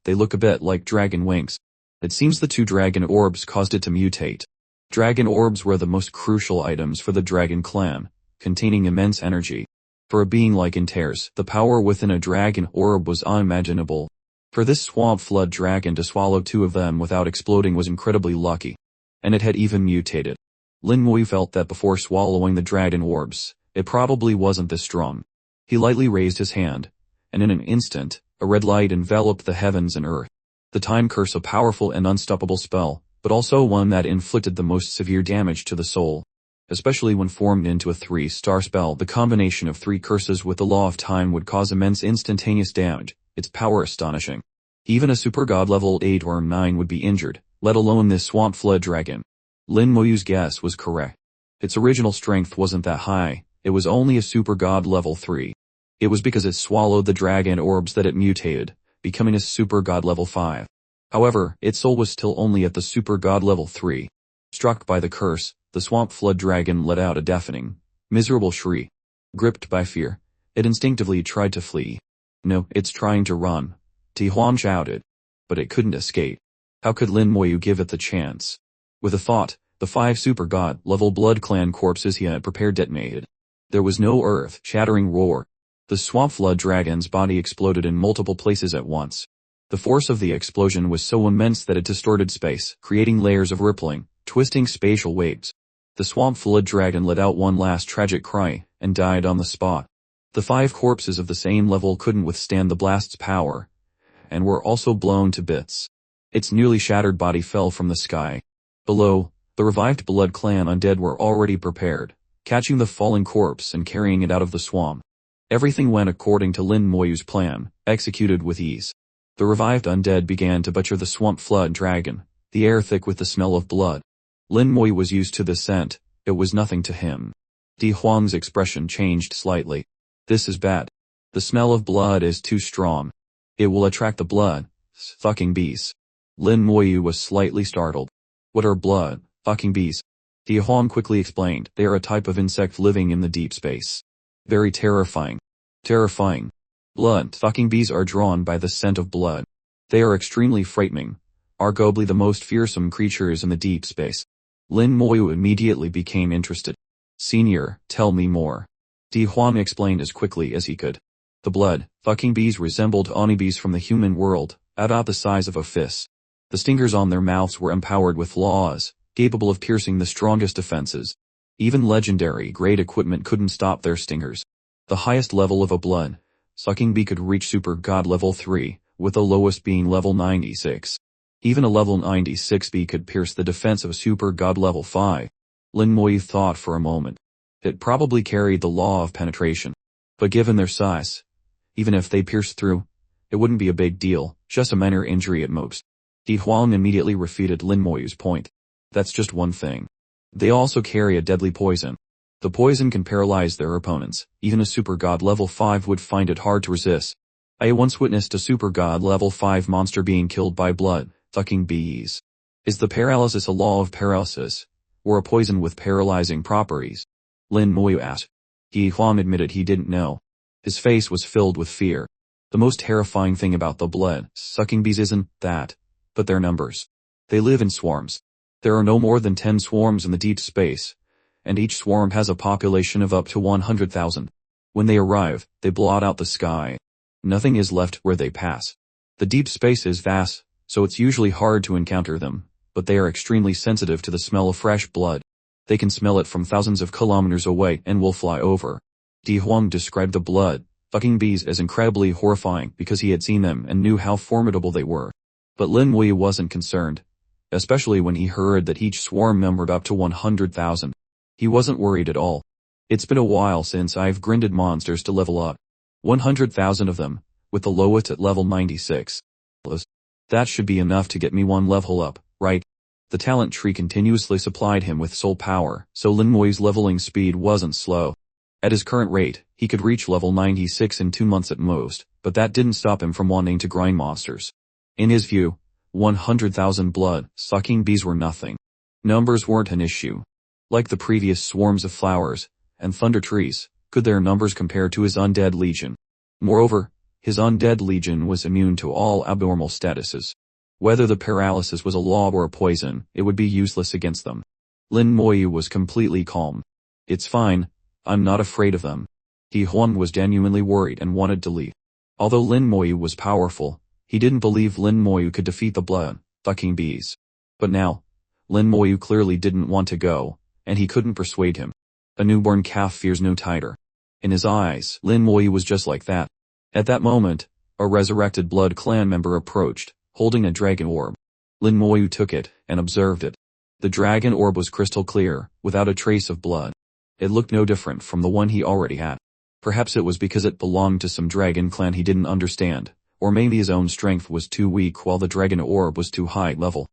They look a bit like dragon wings. It seems the 2 dragon orbs caused it to mutate. Dragon orbs were the most crucial items for the dragon clan, containing immense energy. For a being like Intares, the power within a dragon orb was unimaginable. For this swamp flood dragon to swallow 2 of them without exploding was incredibly lucky. And it had even mutated. Lin Moyu felt that before swallowing the dragon orbs, it probably wasn't this strong. He lightly raised his hand, and in an instant, a red light enveloped the heavens and earth. The time curse, a powerful and unstoppable spell, but also one that inflicted the most severe damage to the soul. Especially when formed into a 3-star spell, the combination of 3 curses with the law of time would cause immense instantaneous damage, its power astonishing. Even a super god level 8 or 9 would be injured, let alone this swamp flood dragon. Lin Moyu's guess was correct. Its original strength wasn't that high, it was only a super god level 3. It was because it swallowed the dragon orbs that it mutated, becoming a super god level 5. However, its soul was still only at the super god level 3. Struck by the curse, the swamp flood dragon let out a deafening, miserable shriek. Gripped by fear, it instinctively tried to flee. No, it's trying to run, Di Huang shouted. But it couldn't escape. How could Lin Moyu give it the chance? With a thought, the 5 super god level blood clan corpses he had prepared detonated. There was no earth-shattering roar. The swamp flood dragon's body exploded in multiple places at once. The force of the explosion was so immense that it distorted space, creating layers of rippling, twisting spatial waves. The swamp flood dragon let out one last tragic cry, and died on the spot. The 5 corpses of the same level couldn't withstand the blast's power, and were also blown to bits. Its nearly shattered body fell from the sky. Below, the revived Blood Clan undead were already prepared, catching the falling corpse and carrying it out of the swamp. Everything went according to Lin Moyu's plan, executed with ease. The revived undead began to butcher the swamp flood dragon, the air thick with the smell of blood. Lin Moyu was used to the scent, it was nothing to him. Di Huang's expression changed slightly. This is bad. The smell of blood is too strong. It will attract the blood, fucking bees. Lin Moyu was slightly startled. What are blood, fucking bees? Di Huang quickly explained, they are a type of insect living in the deep space. Very terrifying. Terrifying. Blood, fucking bees are drawn by the scent of blood. They are extremely frightening, arguably the most fearsome creatures in the deep space. Lin Moyu immediately became interested. Senior, tell me more. Di Huang explained as quickly as he could. The blood, fucking bees resembled honeybees from the human world, about the size of a fist. The stingers on their mouths were empowered with claws, capable of piercing the strongest defenses. Even legendary grade equipment couldn't stop their stingers. The highest level of a blood-sucking bee could reach Super God level 3, with the lowest being level 96. Even a level 96 bee could pierce the defense of a Super God level 5. Lin Moyu thought for a moment. It probably carried the law of penetration. But given their size, even if they pierced through, it wouldn't be a big deal, just a minor injury at most. Di Huang immediately refuted Lin Moyu's point. That's just one thing. They also carry a deadly poison. The poison can paralyze their opponents. Even a Super God level 5 would find it hard to resist. I once witnessed a Super God level 5 monster being killed by blood-sucking bees. Is the paralysis a law of paralysis, or a poison with paralyzing properties? Lin Moyu asked. Di Huang admitted he didn't know. His face was filled with fear. The most terrifying thing about the blood-sucking bees isn't that, but their numbers. They live in swarms. There are no more than 10 swarms in the deep space, and each swarm has a population of up to 100,000. When they arrive, they blot out the sky. Nothing is left where they pass. The deep space is vast, so it's usually hard to encounter them, but they are extremely sensitive to the smell of fresh blood. They can smell it from thousands of kilometers away and will fly over. Di Huang described the blood-fucking bees as incredibly horrifying because he had seen them and knew how formidable they were. But Lin Moyu wasn't concerned, especially when he heard that each swarm numbered up to 100,000. He wasn't worried at all. It's been a while since I've grinded monsters to level up. 100,000 of them, with the lowest at level 96. That should be enough to get me one level up, right? The talent tree continuously supplied him with soul power, so Lin Moyu's leveling speed wasn't slow. At his current rate, he could reach level 96 in 2 months at most, but that didn't stop him from wanting to grind monsters. In his view, 100,000 blood-sucking bees were nothing. Numbers weren't an issue. Like the previous swarms of flowers and thunder trees, could their numbers compare to his undead legion? Moreover, his undead legion was immune to all abnormal statuses. Whether the paralysis was a law or a poison, it would be useless against them. Lin Moyu was completely calm. It's fine, I'm not afraid of them. Di Huang was genuinely worried and wanted to leave. Although Lin Moyu was powerful, he didn't believe Lin Moyu could defeat the blood-fucking bees. But now, Lin Moyu clearly didn't want to go, and he couldn't persuade him. A newborn calf fears no tiger. In his eyes, Lin Moyu was just like that. At that moment, a resurrected Blood Clan member approached, holding a dragon orb. Lin Moyu took it and observed it. The dragon orb was crystal clear, without a trace of blood. It looked no different from the one he already had. Perhaps it was because it belonged to some dragon clan he didn't understand, or maybe his own strength was too weak while the dragon orb was too high level.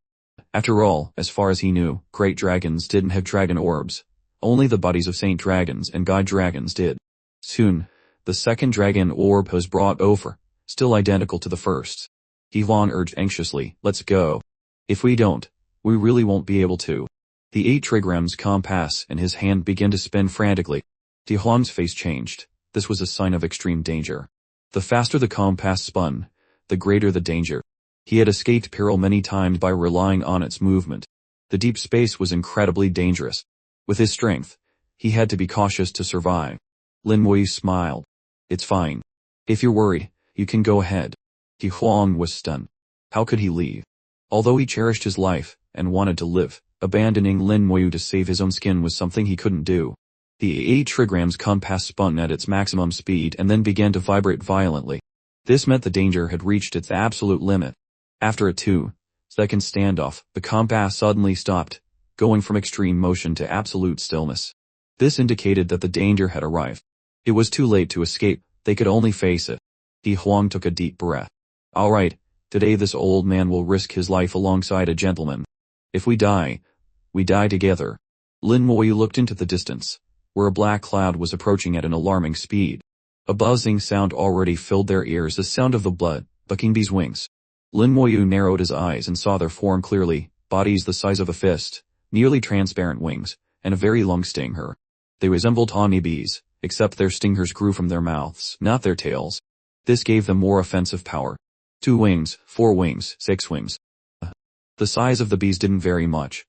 After all, as far as he knew, great dragons didn't have dragon orbs. Only the bodies of saint dragons and god dragons did. Soon, the second dragon orb was brought over, still identical to the first. Di Huang urged anxiously, let's go. If we don't, we really won't be able to. The 8 trigrams compass in his hand began to spin frantically. Di Huang's face changed. This was a sign of extreme danger. The faster the compass spun, the greater the danger. He had escaped peril many times by relying on its movement. The deep space was incredibly dangerous. With his strength, he had to be cautious to survive. Lin Moyu smiled. It's fine. If you're worried, you can go ahead. Di Huang was stunned. How could he leave? Although he cherished his life and wanted to live, abandoning Lin Moyu to save his own skin was something he couldn't do. The 8 trigrams compass spun at its maximum speed and then began to vibrate violently. This meant the danger had reached its absolute limit. After it too, Second standoff, the combat suddenly stopped, going from extreme motion to absolute stillness. This indicated that the danger had arrived. It was too late to escape, they could only face it. Di Huang took a deep breath. Alright, today this old man will risk his life alongside a gentleman. If we die together. Lin Moyu looked into the distance, where a black cloud was approaching at an alarming speed. A buzzing sound already filled their ears, the sound of the blood-sucking bee's wings. Lin Moyu narrowed his eyes and saw their form clearly, bodies the size of a fist, nearly transparent wings, and a very long stinger. They resembled honey bees, except their stingers grew from their mouths, not their tails. This gave them more offensive power. 2 wings, 4 wings, 6 wings. The size of the bees didn't vary much,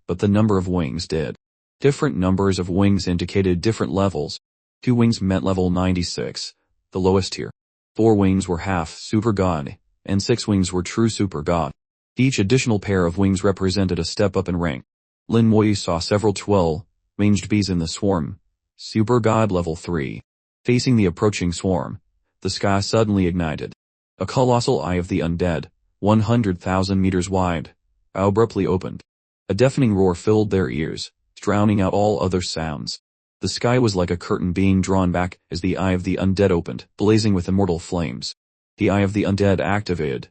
but the number of wings did. Different numbers of wings indicated different levels. 2 wings meant level 96, the lowest tier. 4 wings were half super god, and 6 wings were true super god. Each additional pair of wings represented a step up in rank. Lin Moyu saw several 12-winged bees in the swarm. Super god level 3. Facing the approaching swarm, the sky suddenly ignited. A colossal eye of the undead, 100,000 meters wide, abruptly opened. A deafening roar filled their ears, drowning out all other sounds. The sky was like a curtain being drawn back as the eye of the undead opened, blazing with immortal flames. The eye of the undead activated,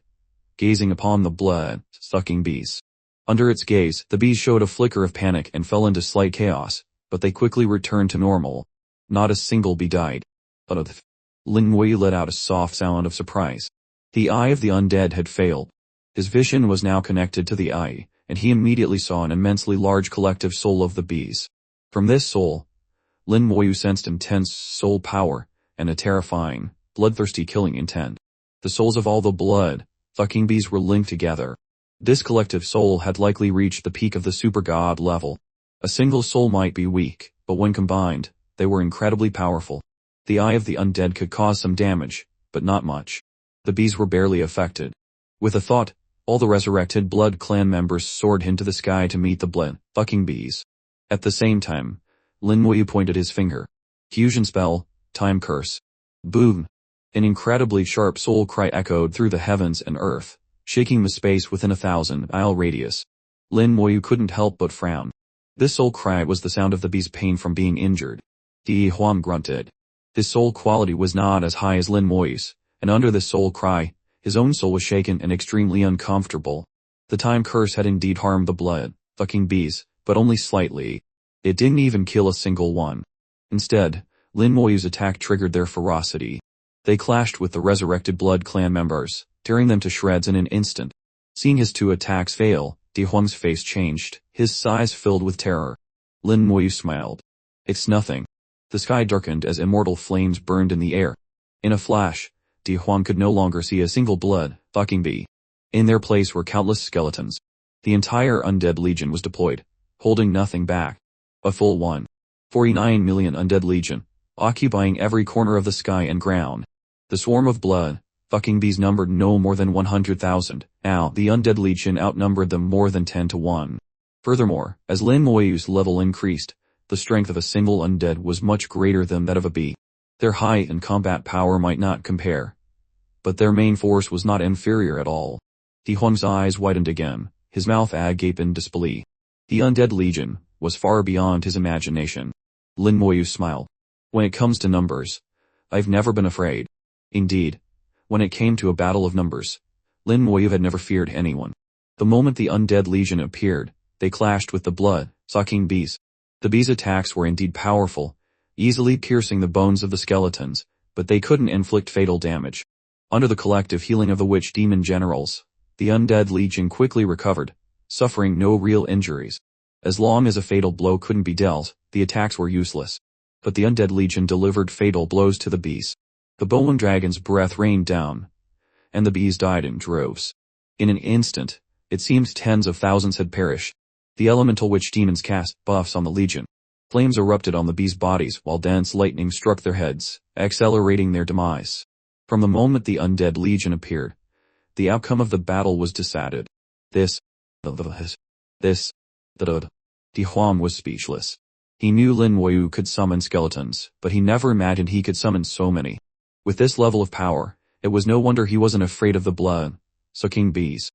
gazing upon the blood-sucking bees. Under its gaze, the bees showed a flicker of panic and fell into slight chaos, but they quickly returned to normal. Not a single bee died. Lin Moyu let out a soft sound of surprise. The eye of the undead had failed. His vision was now connected to the eye, and he immediately saw an immensely large collective soul of the bees. From this soul, Lin Moyu sensed intense soul power, and a terrifying, bloodthirsty killing intent. The souls of all the blood-sucking bees were linked together. This collective soul had likely reached the peak of the super god level. A single soul might be weak, but when combined, they were incredibly powerful. The eye of the undead could cause some damage, but not much. The bees were barely affected. With a thought, all the resurrected blood clan members soared into the sky to meet the blood-sucking bees. At the same time, Lin Moyu pointed his finger. Fusion spell, time curse. Boom! An incredibly sharp soul cry echoed through the heavens and earth, shaking the space within a 1,000-mile radius. Lin Moyu couldn't help but frown. This soul cry was the sound of the bee's pain from being injured. Di Huang grunted. His soul quality was not as high as Lin Moyu's, and under this soul cry, his own soul was shaken and extremely uncomfortable. The time curse had indeed harmed the blood-sucking bees, but only slightly. It didn't even kill a single one. Instead, Lin Moyu's attack triggered their ferocity. They clashed with the resurrected blood clan members, tearing them to shreds in an instant. Seeing his 2 attacks fail, Di Huang's face changed, his eyes filled with terror. Lin Moyu smiled. It's nothing. The sky darkened as immortal flames burned in the air. In a flash, Di Huang could no longer see a single blood-sucking bee. In their place were countless skeletons. The entire undead legion was deployed, holding nothing back. A full 1.49 million undead legion, occupying every corner of the sky and ground. The swarm of blood-sucking bees numbered no more than 100,000. Now, the undead legion outnumbered them more than 10 to 1. Furthermore, as Lin Moyu's level increased, the strength of a single undead was much greater than that of a bee. Their height and combat power might not compare, but their main force was not inferior at all. Di Huang's eyes widened again, his mouth agape in disbelief. The undead legion was far beyond his imagination. Lin Moyu smiled. When it comes to numbers, I've never been afraid. Indeed, when it came to a battle of numbers, Lin Moyu had never feared anyone. The moment the undead legion appeared, they clashed with the blood-sucking bees. The bees' attacks were indeed powerful, easily piercing the bones of the skeletons, but they couldn't inflict fatal damage. Under the collective healing of the witch demon generals, the undead legion quickly recovered, suffering no real injuries. As long as a fatal blow couldn't be dealt, the attacks were useless. But the undead legion delivered fatal blows to the bees. The bone dragon's breath rained down, and the bees died in droves. In an instant, it seemed tens of thousands had perished. The elemental witch demons cast buffs on the legion. Flames erupted on the bees' bodies while dense lightning struck their heads, accelerating their demise. From the moment the undead legion appeared, the outcome of the battle was decided. Di Huang was speechless. He knew Lin Moyu could summon skeletons, but he never imagined he could summon so many. With this level of power, it was no wonder he wasn't afraid of the blood-sucking bees.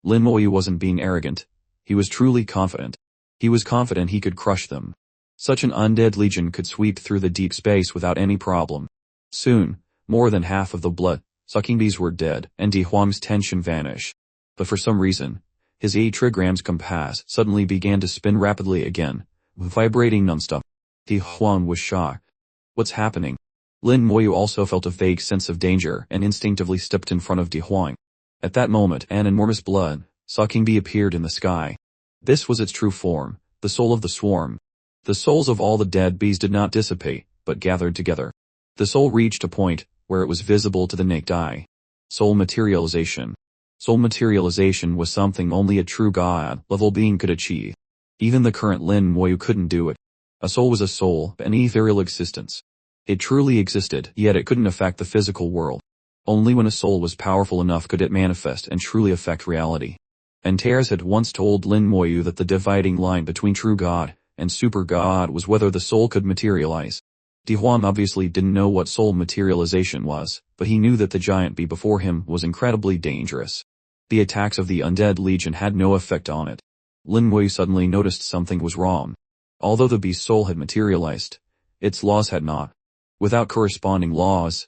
Lin Moyu wasn't being arrogant. He was truly confident. He was confident he could crush them. Such an undead legion could sweep through the deep space without any problem. Soon, more than half of the blood-sucking bees were dead, and Di Huang's tension vanished. But for some reason, his 8 trigrams compass suddenly began to spin rapidly again, vibrating nonstop. Di Huang was shocked. What's happening? Lin Moyu also felt a vague sense of danger and instinctively stepped in front of Di Huang. At that moment, an enormous blood-sucking bee appeared in the sky. This was its true form, the soul of the swarm. The souls of all the dead bees did not dissipate, but gathered together. The soul reached a point where it was visible to the naked eye. Soul materialization. Soul materialization was something only a true god-level being could achieve. Even the current Lin Moyu couldn't do it. A soul was a soul, an ethereal existence. It truly existed, yet it couldn't affect the physical world. Only when a soul was powerful enough could it manifest and truly affect reality. And Teres had once told Lin Moyu that the dividing line between true god and super god was whether the soul could materialize. Di Huang obviously didn't know what soul materialization was, but he knew that the giant bee before him was incredibly dangerous. The attacks of the undead legion had no effect on it. Lin Moyu suddenly noticed something was wrong. Although the bee's soul had materialized, its laws had not. Without corresponding laws,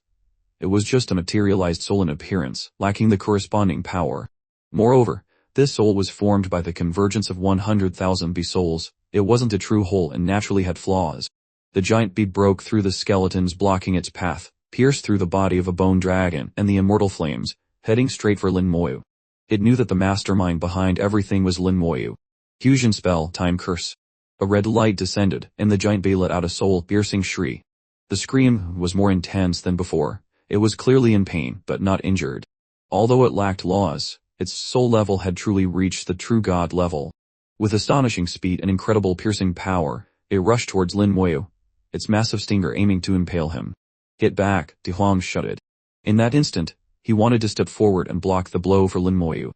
it was just a materialized soul in appearance, lacking the corresponding power. Moreover, this soul was formed by the convergence of 100,000 bee souls. It wasn't a true whole and naturally had flaws. The giant bee broke through the skeletons blocking its path, pierced through the body of a bone dragon and the immortal flames, heading straight for Lin Moyu. It knew that the mastermind behind everything was Lin Moyu. Fusion spell, time curse. A red light descended, and the giant bee let out a soul-piercing shriek. The scream was more intense than before. It was clearly in pain, but not injured. Although it lacked laws, its soul level had truly reached the true god level. With astonishing speed and incredible piercing power, it rushed towards Lin Moyu, its massive stinger aiming to impale him. Hit back, Di Huang shouted. In that instant, he wanted to step forward and block the blow for Lin Moyu.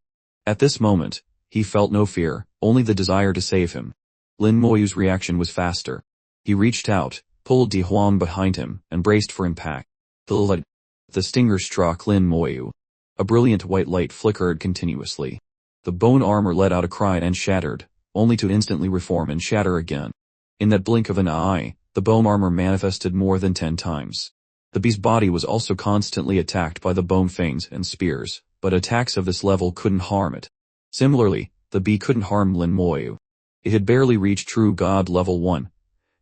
At this moment, he felt no fear, only the desire to save him. Lin Moyu's reaction was faster. He reached out, pulled Di Huang behind him, and braced for impact. The stinger struck Lin Moyu. A brilliant white light flickered continuously. The bone armor let out a cry and shattered, only to instantly reform and shatter again. In that blink of an eye, the bone armor manifested more than 10 times. The bee's body was also constantly attacked by the bone fangs and spears, but attacks of this level couldn't harm it. Similarly, the bee couldn't harm Lin Moyu. It had barely reached true god level 1.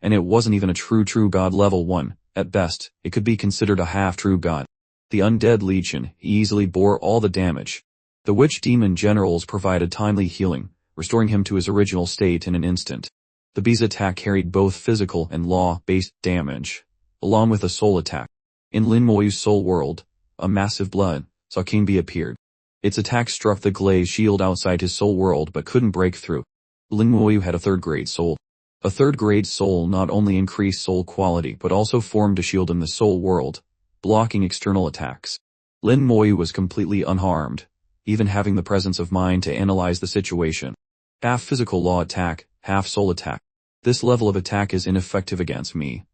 And it wasn't even a true god level 1, at best, it could be considered a half-true god. The undead legion easily bore all the damage. The witch demon generals provided timely healing, restoring him to his original state in an instant. The bee's attack carried both physical and law-based damage, along with a soul attack. In Lin Moyu's soul world, a massive blood-sucking bee appeared. Its attack struck the glazed shield outside his soul world but couldn't break through. Lin Moyu had a third-grade soul. A third-grade soul not only increased soul quality but also formed a shield in the soul world, blocking external attacks. Lin Moyu was completely unharmed, even having the presence of mind to analyze the situation. Half physical law attack, half soul attack. This level of attack is ineffective against me.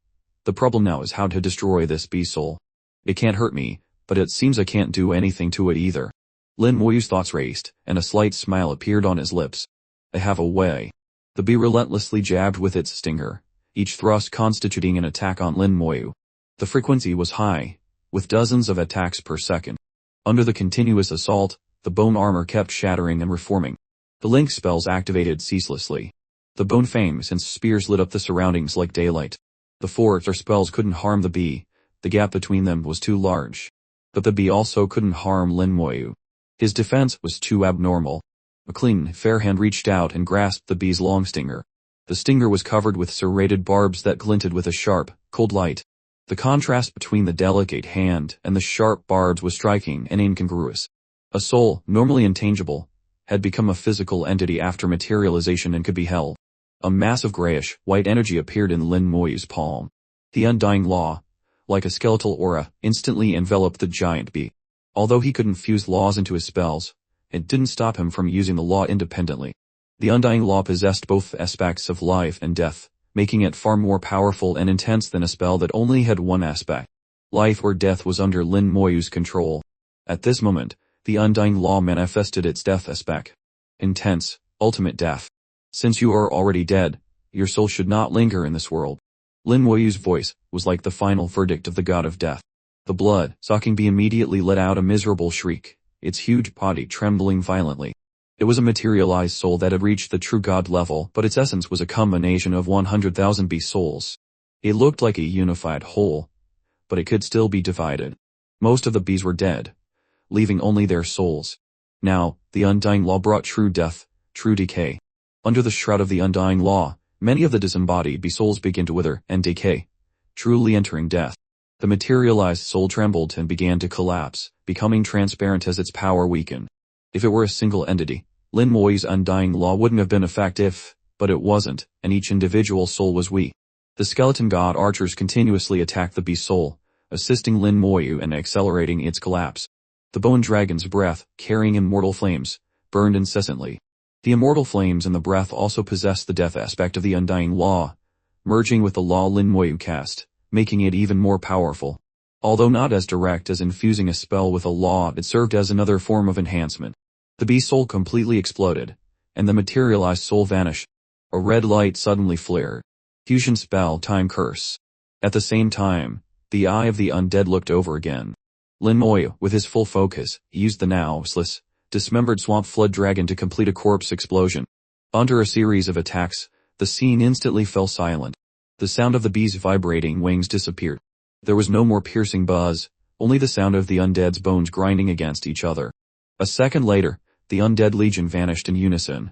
The problem now is how to destroy this bee soul. It can't hurt me, but it seems I can't do anything to it either. Lin Moyu's thoughts raced, and a slight smile appeared on his lips. I have a way. The bee relentlessly jabbed with its stinger, each thrust constituting an attack on Lin Moyu. The frequency was high, with dozens of attacks per second. Under the continuous assault, the bone armor kept shattering and reforming. The link spells activated ceaselessly. The bone fangs and spears lit up the surroundings like daylight. The forts or spells couldn't harm the bee, the gap between them was too large. But the bee also couldn't harm Lin Moyu. His defense was too abnormal. A clean, fair hand reached out and grasped the bee's long stinger. The stinger was covered with serrated barbs that glinted with a sharp, cold light. The contrast between the delicate hand and the sharp barbs was striking and incongruous. A soul, normally intangible, had become a physical entity after materialization and could be held. A massive grayish, white energy appeared in Lin Moyu's palm. The undying law, like a skeletal aura, instantly enveloped the giant bee. Although he couldn't fuse laws into his spells, it didn't stop him from using the law independently. The undying law possessed both aspects of life and death, making it far more powerful and intense than a spell that only had one aspect. Life or death was under Lin Moyu's control. At this moment, The undying law manifested its death aspect. Intense, ultimate death. Since you are already dead, your soul should not linger in this world. Lin Moyu's voice was like the final verdict of the god of death. The blood-sucking bee immediately let out a miserable shriek, its huge body trembling violently. It was a materialized soul that had reached the true god level, but its essence was a combination of 100,000 bee souls. It looked like a unified whole, but it could still be divided. Most of the bees were dead, leaving only their souls. Now, the undying law brought true death, true decay. Under the shroud of the undying law, many of the disembodied bee souls begin to wither and decay, truly entering death. The materialized soul trembled and began to collapse, becoming transparent as its power weakened. If it were a single entity, Lin Moyu's undying law wouldn't have been effective, but it wasn't, and each individual soul was weak. The skeleton god archers continuously attacked the bee soul, assisting Lin Moyu and accelerating its collapse. The bone dragon's breath, carrying immortal flames, burned incessantly. The immortal flames in the breath also possessed the death aspect of the undying law, merging with the law Lin Moyu cast, making it even more powerful. Although not as direct as infusing a spell with a law, it served as another form of enhancement. The bee soul completely exploded, and the materialized soul vanished. A red light suddenly flared. Fusion spell time curse. At the same time, the eye of the undead looked over again. Lin Moyu, with his full focus, used the now useless, dismembered swamp flood dragon to complete a corpse explosion. Under a series of attacks, the scene instantly fell silent. The sound of the bee's vibrating wings disappeared. There was no more piercing buzz, only the sound of the undead's bones grinding against each other. A second later, the undead legion vanished in unison,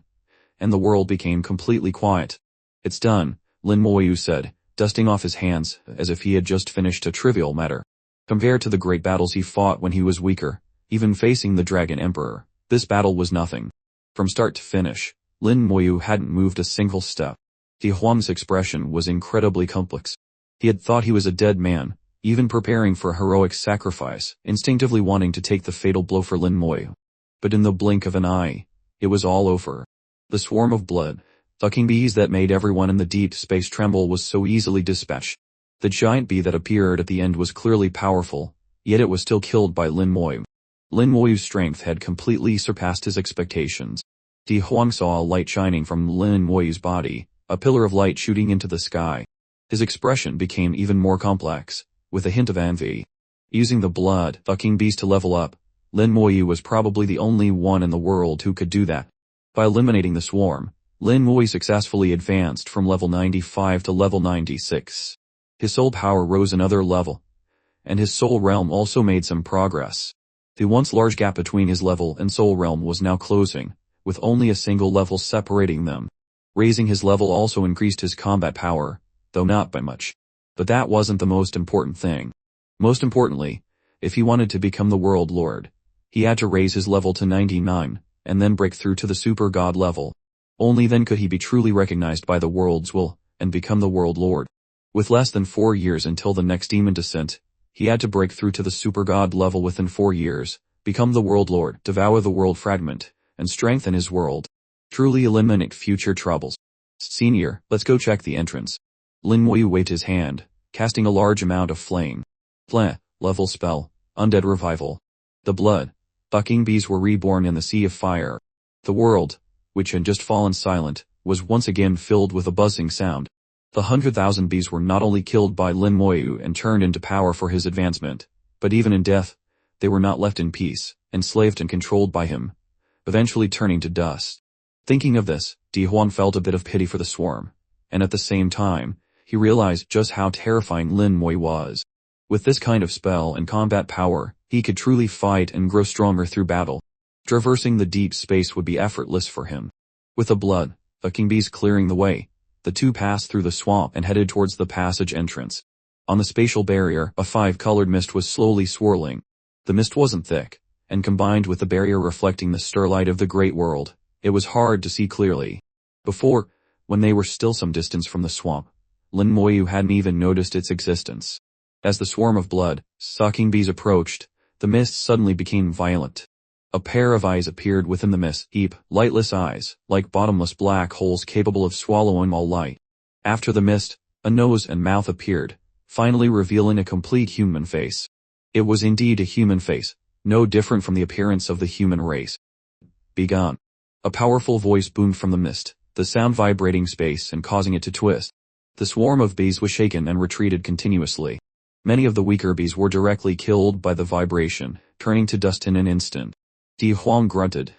and the world became completely quiet. "It's done," Lin Moyu said, dusting off his hands, as if he had just finished a trivial matter. Compared to the great battles he fought when he was weaker, even facing the Dragon Emperor, this battle was nothing. From start to finish, Lin Moyu hadn't moved a single step. Di Huang's expression was incredibly complex. He had thought he was a dead man, even preparing for a heroic sacrifice, instinctively wanting to take the fatal blow for Lin Moyu. But in the blink of an eye, it was all over. The swarm of blood-sucking bees that made everyone in the deep space tremble was so easily dispatched. The giant bee that appeared at the end was clearly powerful, yet it was still killed by Lin Moyu. Lin Moyu's strength had completely surpassed his expectations. Di Huang saw a light shining from Lin Moyu's body, a pillar of light shooting into the sky. His expression became even more complex, with a hint of envy. Using the blood-sucking bees to level up, Lin Moyu was probably the only one in the world who could do that. By eliminating the swarm, Lin Moyu successfully advanced from level 95 to level 96. His soul power rose another level, and his soul realm also made some progress. The once large gap between his level and soul realm was now closing, with only a single level separating them. Raising his level also increased his combat power, though not by much. But that wasn't the most important thing. Most importantly, if he wanted to become the world lord, he had to raise his level to 99, and then break through to the super god level. Only then could he be truly recognized by the world's will, and become the world lord. With less than 4 years until the next demon descent, he had to break through to the super god level within 4 years, become the world lord, devour the world fragment, and strengthen his world. Truly eliminate future troubles. "Senior, let's go check the entrance." Lin Moyu waved his hand, casting a large amount of flame. Level spell, Undead Revival. The blood-sucking bees were reborn in the sea of fire. The world, which had just fallen silent, was once again filled with a buzzing sound. The 100,000 bees were not only killed by Lin Moyu and turned into power for his advancement, but even in death, they were not left in peace, enslaved and controlled by him, eventually turning to dust. Thinking of this, Di Huang felt a bit of pity for the swarm, and at the same time, he realized just how terrifying Lin Moyu was. With this kind of spell and combat power, he could truly fight and grow stronger through battle. Traversing the deep space would be effortless for him. With the blood-sucking bees clearing the way, the two passed through the swamp and headed towards the passage entrance. On the spatial barrier, a 5-colored mist was slowly swirling. The mist wasn't thick, and combined with the barrier reflecting the starlight of the great world, it was hard to see clearly. Before, when they were still some distance from the swamp, Lin Moyu hadn't even noticed its existence. As the swarm of blood-sucking bees approached, the mist suddenly became violent. A pair of eyes appeared within the mist heap, lightless eyes, like bottomless black holes capable of swallowing all light. After the mist, a nose and mouth appeared, finally revealing a complete human face. It was indeed a human face, no different from the appearance of the human race. Begone. A powerful voice boomed from the mist, the sound vibrating space and causing it to twist. The swarm of bees was shaken and retreated continuously. Many of the weaker bees were directly killed by the vibration, turning to dust in an instant. Di Huang grunted.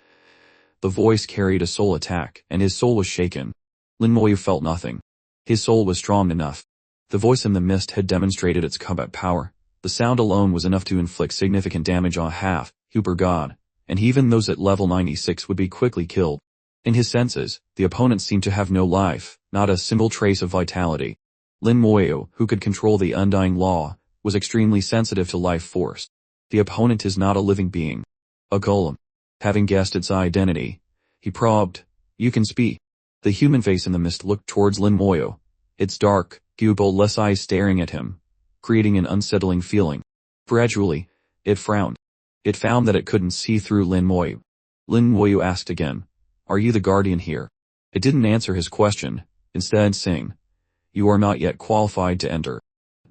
The voice carried a soul attack, and his soul was shaken. Lin Moyu felt nothing. His soul was strong enough. The voice in the mist had demonstrated its combat power. The sound alone was enough to inflict significant damage on half, Super God, and even those at level 96 would be quickly killed. In his senses, the opponent seemed to have no life, not a single trace of vitality. Lin Moyu, who could control the undying law, was extremely sensitive to life force. The opponent is not a living being. A golem. Having guessed its identity, he probed, "You can speak." The human face in the mist looked towards Lin Moyu, its dark, pupil-less eyes staring at him, creating an unsettling feeling. Gradually, it frowned. It found that it couldn't see through Lin Moyu. Lin Moyu asked again, "Are you the guardian here?" It didn't answer his question, instead saying, "You are not yet qualified to enter."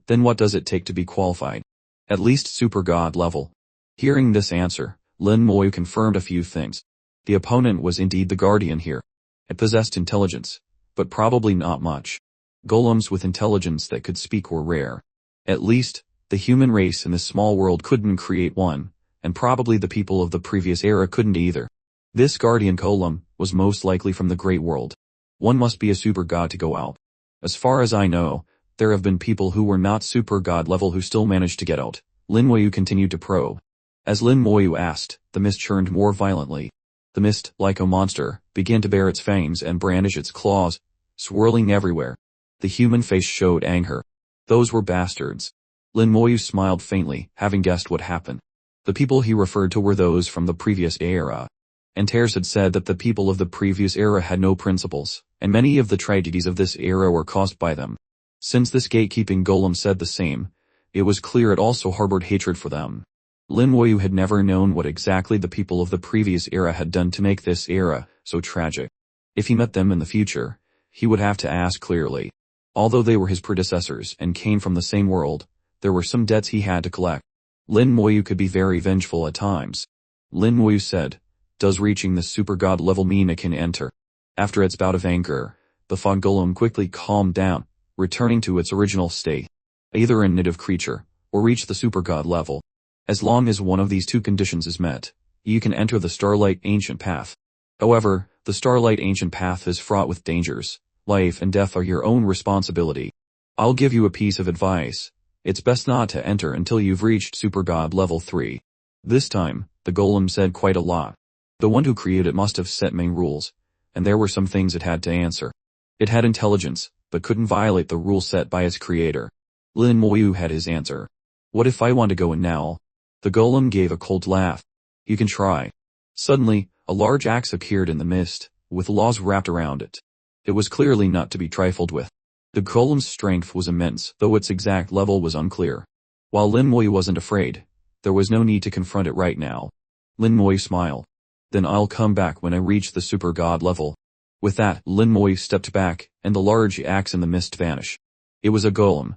Then what does it take to be qualified? At least super god level. Hearing this answer, Lin Moyu confirmed a few things. The opponent was indeed the guardian here. It possessed intelligence, but probably not much. Golems with intelligence that could speak were rare. At least, the human race in this small world couldn't create one, and probably the people of the previous era couldn't either. This guardian golem was most likely from the Great World. One must be a super god to go out. As far as I know, there have been people who were not super god level who still managed to get out. Lin Moyu continued to probe. As Lin Moyu asked, the mist churned more violently. The mist, like a monster, began to bare its fangs and brandish its claws, swirling everywhere. The human face showed anger. Those were bastards. Lin Moyu smiled faintly, having guessed what happened. The people he referred to were those from the previous era. Antares had said that the people of the previous era had no principles, and many of the tragedies of this era were caused by them. Since this gatekeeping golem said the same, it was clear it also harbored hatred for them. Lin Moyu had never known what exactly the people of the previous era had done to make this era so tragic. If he met them in the future, he would have to ask clearly. Although they were his predecessors and came from the same world, there were some debts he had to collect. Lin Moyu could be very vengeful at times. Lin Moyu said, "Does reaching the super god level mean I can enter?" After its bout of anger, the fog golem quickly calmed down, returning to its original state. Either a native creature, or reach the super god level. As long as one of these two conditions is met, you can enter the Starlight Ancient Path. However, the Starlight Ancient Path is fraught with dangers. Life and death are your own responsibility. I'll give you a piece of advice. It's best not to enter until you've reached Super God Level 3. This time, the golem said quite a lot. The one who created it must have set main rules, and there were some things it had to answer. It had intelligence, but couldn't violate the rules set by its creator. Lin Moyu had his answer. "What if I want to go in now?" The golem gave a cold laugh. "You can try." Suddenly, a large axe appeared in the mist, with laws wrapped around it. It was clearly not to be trifled with. The golem's strength was immense, though its exact level was unclear. While Lin Moyu wasn't afraid, there was no need to confront it right now. Lin Moyu smiled. "Then I'll come back when I reach the super god level." With that, Lin Moyu stepped back, and the large axe in the mist vanished. It was a golem.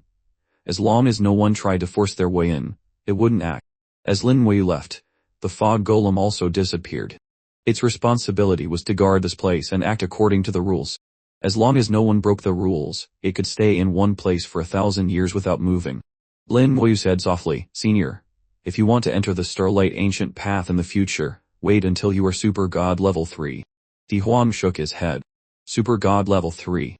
As long as no one tried to force their way in, it wouldn't act. As Lin Moyu left, the fog golem also disappeared. Its responsibility was to guard this place and act according to the rules. As long as no one broke the rules, it could stay in one place for 1,000 years without moving. Lin Moyu said softly, "Senior, if you want to enter the Starlight Ancient Path in the future, wait until you are Super God Level 3. Di Huang shook his head. Super God Level 3.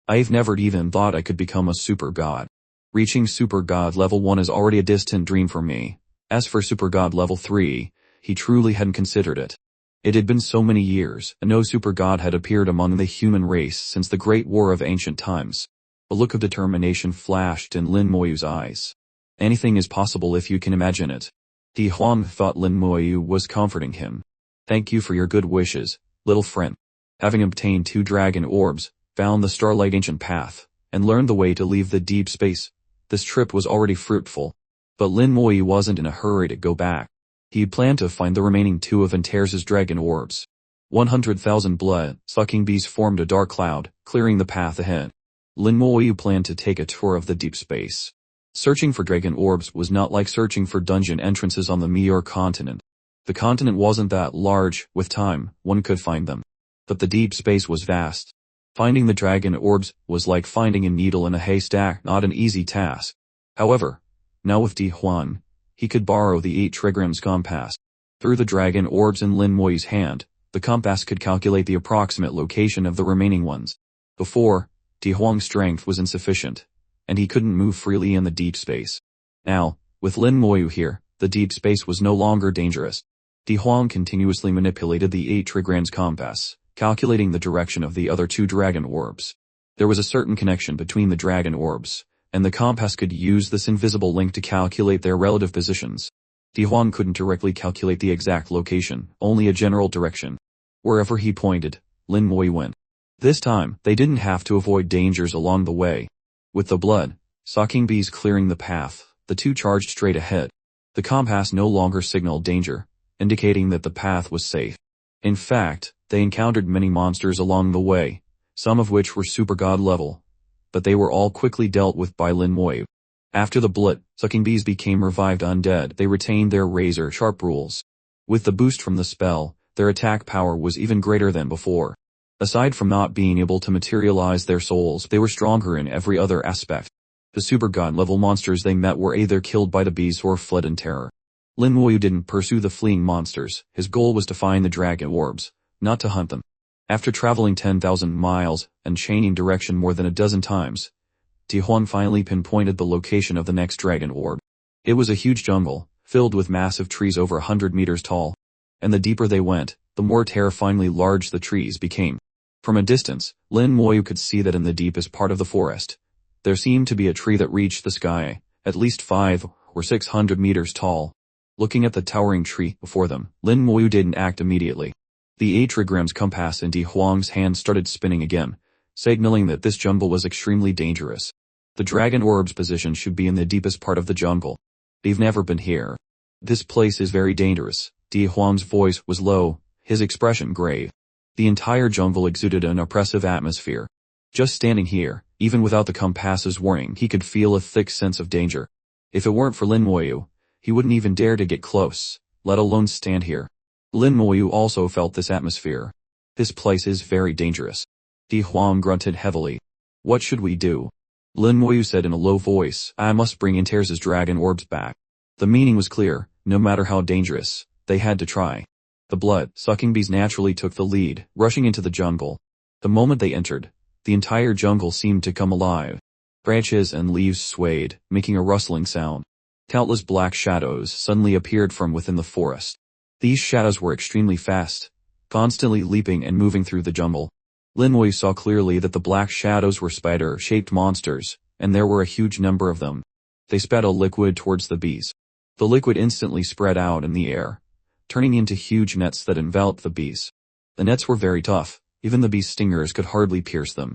I've never even thought I could become a super god. Reaching Super God Level 1 is already a distant dream for me. As for Super God Level 3, he truly hadn't considered it. It had been so many years, and no super god had appeared among the human race since the Great War of ancient times. A look of determination flashed in Lin Moyu's eyes. Anything is possible if you can imagine it. Di Huang thought Lin Moyu was comforting him. "Thank you for your good wishes, little friend." Having obtained 2 dragon orbs, found the Starlight Ancient Path, and learned the way to leave the deep space, this trip was already fruitful. But Lin Moyu wasn't in a hurry to go back. He planned to find the remaining 2 of Antares' dragon orbs. 100,000 blood-sucking bees formed a dark cloud, clearing the path ahead. Lin Moyu planned to take a tour of the deep space. Searching for dragon orbs was not like searching for dungeon entrances on the Meteor continent. The continent wasn't that large. With time, one could find them. But the deep space was vast. Finding the dragon orbs was like finding a needle in a haystack, not an easy task. However, now with Di Huan, he could borrow the 8 trigrams compass. Through the dragon orbs in Lin Moyu's hand, the compass could calculate the approximate location of the remaining ones. Before, Di Huang's strength was insufficient, and he couldn't move freely in the deep space. Now, with Lin Moyu here, the deep space was no longer dangerous. Di Huang continuously manipulated the 8 trigrams compass, calculating the direction of the other 2 dragon orbs. There was a certain connection between the dragon orbs, and the compass could use this invisible link to calculate their relative positions. Di Huang couldn't directly calculate the exact location, only a general direction. Wherever he pointed, Lin Moyu went. This time, they didn't have to avoid dangers along the way. With the blood-sucking bees clearing the path, the 2 charged straight ahead. The compass no longer signaled danger, indicating that the path was safe. In fact, they encountered many monsters along the way, some of which were super god level, but they were all quickly dealt with by Lin Moyu. After the blood-sucking bees became revived undead, they retained their razor-sharp rules. With the boost from the spell, their attack power was even greater than before. Aside from not being able to materialize their souls, they were stronger in every other aspect. The super god level monsters they met were either killed by the bees or fled in terror. Lin Moyu didn't pursue the fleeing monsters. His goal was to find the dragon orbs, not to hunt them. After traveling 10,000 miles and changing direction more than a dozen times, Di Huan finally pinpointed the location of the next dragon orb. It was a huge jungle, filled with massive trees over 100 meters tall. And the deeper they went, the more terrifyingly large the trees became. From a distance, Lin Moyu could see that in the deepest part of the forest, there seemed to be a tree that reached the sky, at least 500 or 600 meters tall. Looking at the towering tree before them, Lin Moyu didn't act immediately. The 8 trigrams compass in Di Huang's hand started spinning again, signaling that this jungle was extremely dangerous. The dragon orb's position should be in the deepest part of the jungle. They've never been here. This place is very dangerous. Di Huang's voice was low, his expression grave. The entire jungle exuded an oppressive atmosphere. Just standing here, even without the compass's warning, he could feel a thick sense of danger. If it weren't for Lin Moyu, he wouldn't even dare to get close, let alone stand here. Lin Moyu also felt this atmosphere. This place is very dangerous. Di Huang grunted heavily. What should we do? Lin Moyu said in a low voice, I must bring Inter's dragon orbs back. The meaning was clear, no matter how dangerous, they had to try. The blood-sucking bees naturally took the lead, rushing into the jungle. The moment they entered, the entire jungle seemed to come alive. Branches and leaves swayed, making a rustling sound. Countless black shadows suddenly appeared from within the forest. These shadows were extremely fast, constantly leaping and moving through the jungle. Lin Moyu saw clearly that the black shadows were spider-shaped monsters, and there were a huge number of them. They spat a liquid towards the bees. The liquid instantly spread out in the air, turning into huge nets that enveloped the bees. The nets were very tough, even the bees' stingers could hardly pierce them.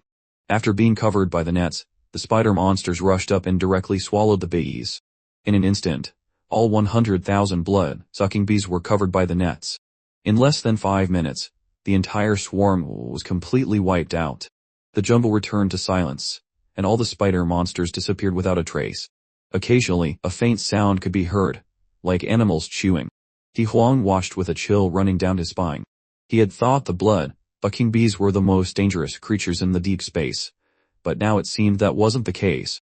After being covered by the nets, the spider monsters rushed up and directly swallowed the bees. In an instant, all 100,000 blood-sucking bees were covered by the nets. In less than 5 minutes, the entire swarm was completely wiped out. The jungle returned to silence, and all the spider monsters disappeared without a trace. Occasionally, a faint sound could be heard, like animals chewing. Di Huang watched with a chill running down his spine. He had thought the blood-sucking bees were the most dangerous creatures in the deep space, but now it seemed that wasn't the case.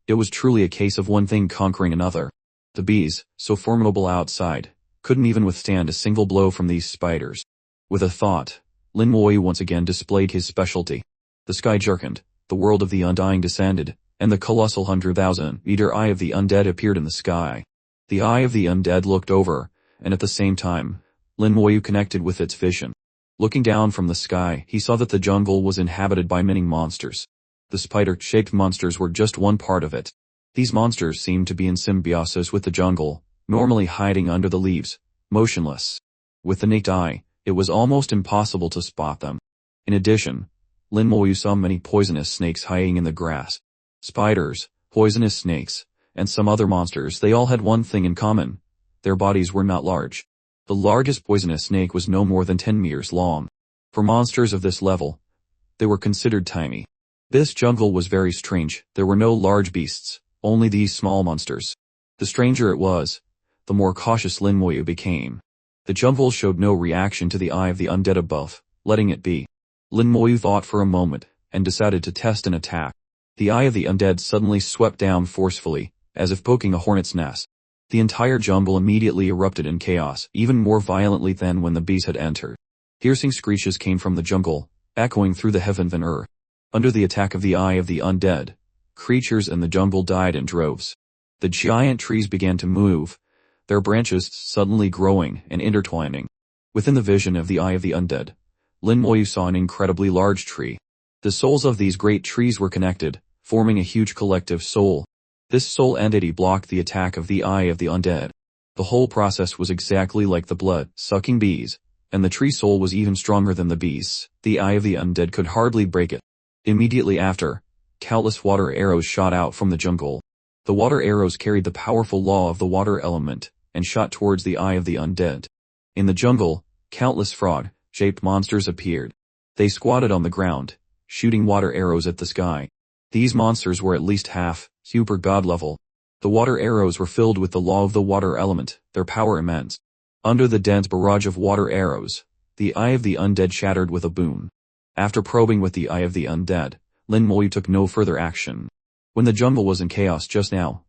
It was truly a case of one thing conquering another. The bees, so formidable outside, couldn't even withstand a single blow from these spiders. With a thought, Lin Moyu once again displayed his specialty. The sky darkened, the world of the undying descended, and the colossal 100,000-meter eye of the undead appeared in the sky. The eye of the undead looked over, and at the same time, Lin Moyu connected with its vision. Looking down from the sky, he saw that the jungle was inhabited by many monsters. The spider-shaped monsters were just one part of it. These monsters seemed to be in symbiosis with the jungle, normally hiding under the leaves, motionless. With the naked eye, it was almost impossible to spot them. In addition, Lin Moyu saw many poisonous snakes hiding in the grass. Spiders, poisonous snakes, and some other monsters, they all had one thing in common. Their bodies were not large. The largest poisonous snake was no more than 10 meters long. For monsters of this level, they were considered tiny. This jungle was very strange. There were no large beasts, only these small monsters. The stranger it was, the more cautious Lin Moyu became. The jungle showed no reaction to the eye of the undead above, letting it be. Lin Moyu thought for a moment, and decided to test an attack. The eye of the undead suddenly swept down forcefully, as if poking a hornet's nest. The entire jungle immediately erupted in chaos, even more violently than when the beast had entered. Piercing screeches came from the jungle, echoing through the heaven and earth. Under the attack of the eye of the undead, creatures in the jungle died in droves. The giant trees began to move, their branches suddenly growing and intertwining. Within the vision of the eye of the undead, Lin Moyu saw an incredibly large tree. The souls of these great trees were connected, forming a huge collective soul. This soul entity blocked the attack of the eye of the undead. The whole process was exactly like the blood-sucking bees, and the tree soul was even stronger than the bees. The eye of the undead could hardly break it. Immediately after, countless water arrows shot out from the jungle. The water arrows carried the powerful law of the water element, and shot towards the eye of the undead. In the jungle, countless frog-shaped monsters appeared. They squatted on the ground, shooting water arrows at the sky. These monsters were at least half super god level. The water arrows were filled with the law of the water element, their power immense. Under the dense barrage of water arrows, the eye of the undead shattered with a boom. After probing with the eye of the undead, Lin Moyu took no further action. When the jungle was in chaos just now,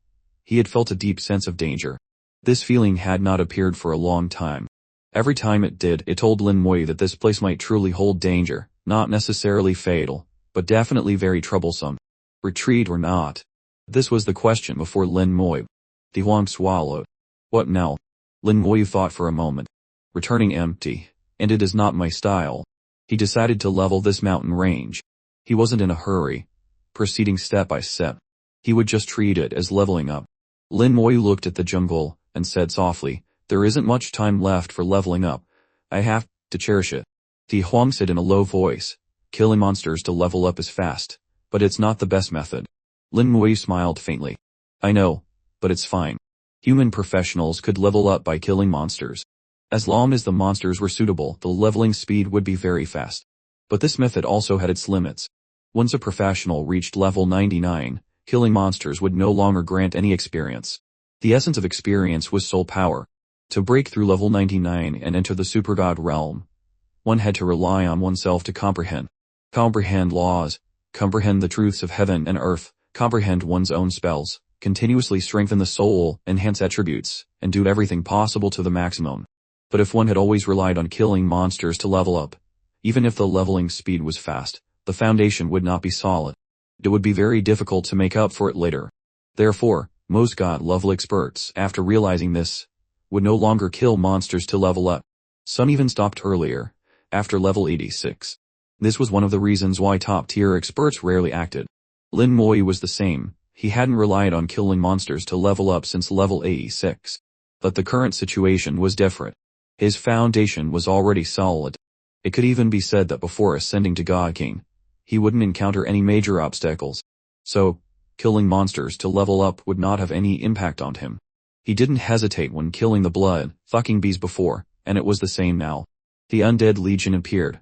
he had felt a deep sense of danger. This feeling had not appeared for a long time. Every time it did, it told Lin Moyu that this place might truly hold danger, not necessarily fatal, but definitely very troublesome. Retreat or not? This was the question before Lin Moyu. Di Huang swallowed. What now? Lin Moyu thought for a moment. Returning empty, and it is not my style. He decided to level this mountain range. He wasn't in a hurry, proceeding step by step. He would just treat it as leveling up. Lin Moyu looked at the jungle, and said softly, there isn't much time left for leveling up. I have to cherish it. Di Huang said in a low voice, killing monsters to level up is fast, but it's not the best method. Lin Moyu smiled faintly. I know, but it's fine. Human professionals could level up by killing monsters. As long as the monsters were suitable, the leveling speed would be very fast. But this method also had its limits. Once a professional reached level 99, killing monsters would no longer grant any experience. The essence of experience was soul power. To break through level 99 and enter the super god realm, one had to rely on oneself to comprehend laws, comprehend the truths of heaven and earth, comprehend one's own spells, continuously strengthen the soul, enhance attributes, and do everything possible to the maximum. But if one had always relied on killing monsters to level up, even if the leveling speed was fast, the foundation would not be solid. It would be very difficult to make up for it later. Therefore, most god-level experts, after realizing this, would no longer kill monsters to level up. Some even stopped earlier, after level 86. This was one of the reasons why top-tier experts rarely acted. Lin Moyu was the same. He hadn't relied on killing monsters to level up since level 86. But the current situation was different. His foundation was already solid. It could even be said that before ascending to God King, he wouldn't encounter any major obstacles. So, killing monsters to level up would not have any impact on him. He didn't hesitate when killing the blood-fucking bees before, and it was the same now. The undead legion appeared,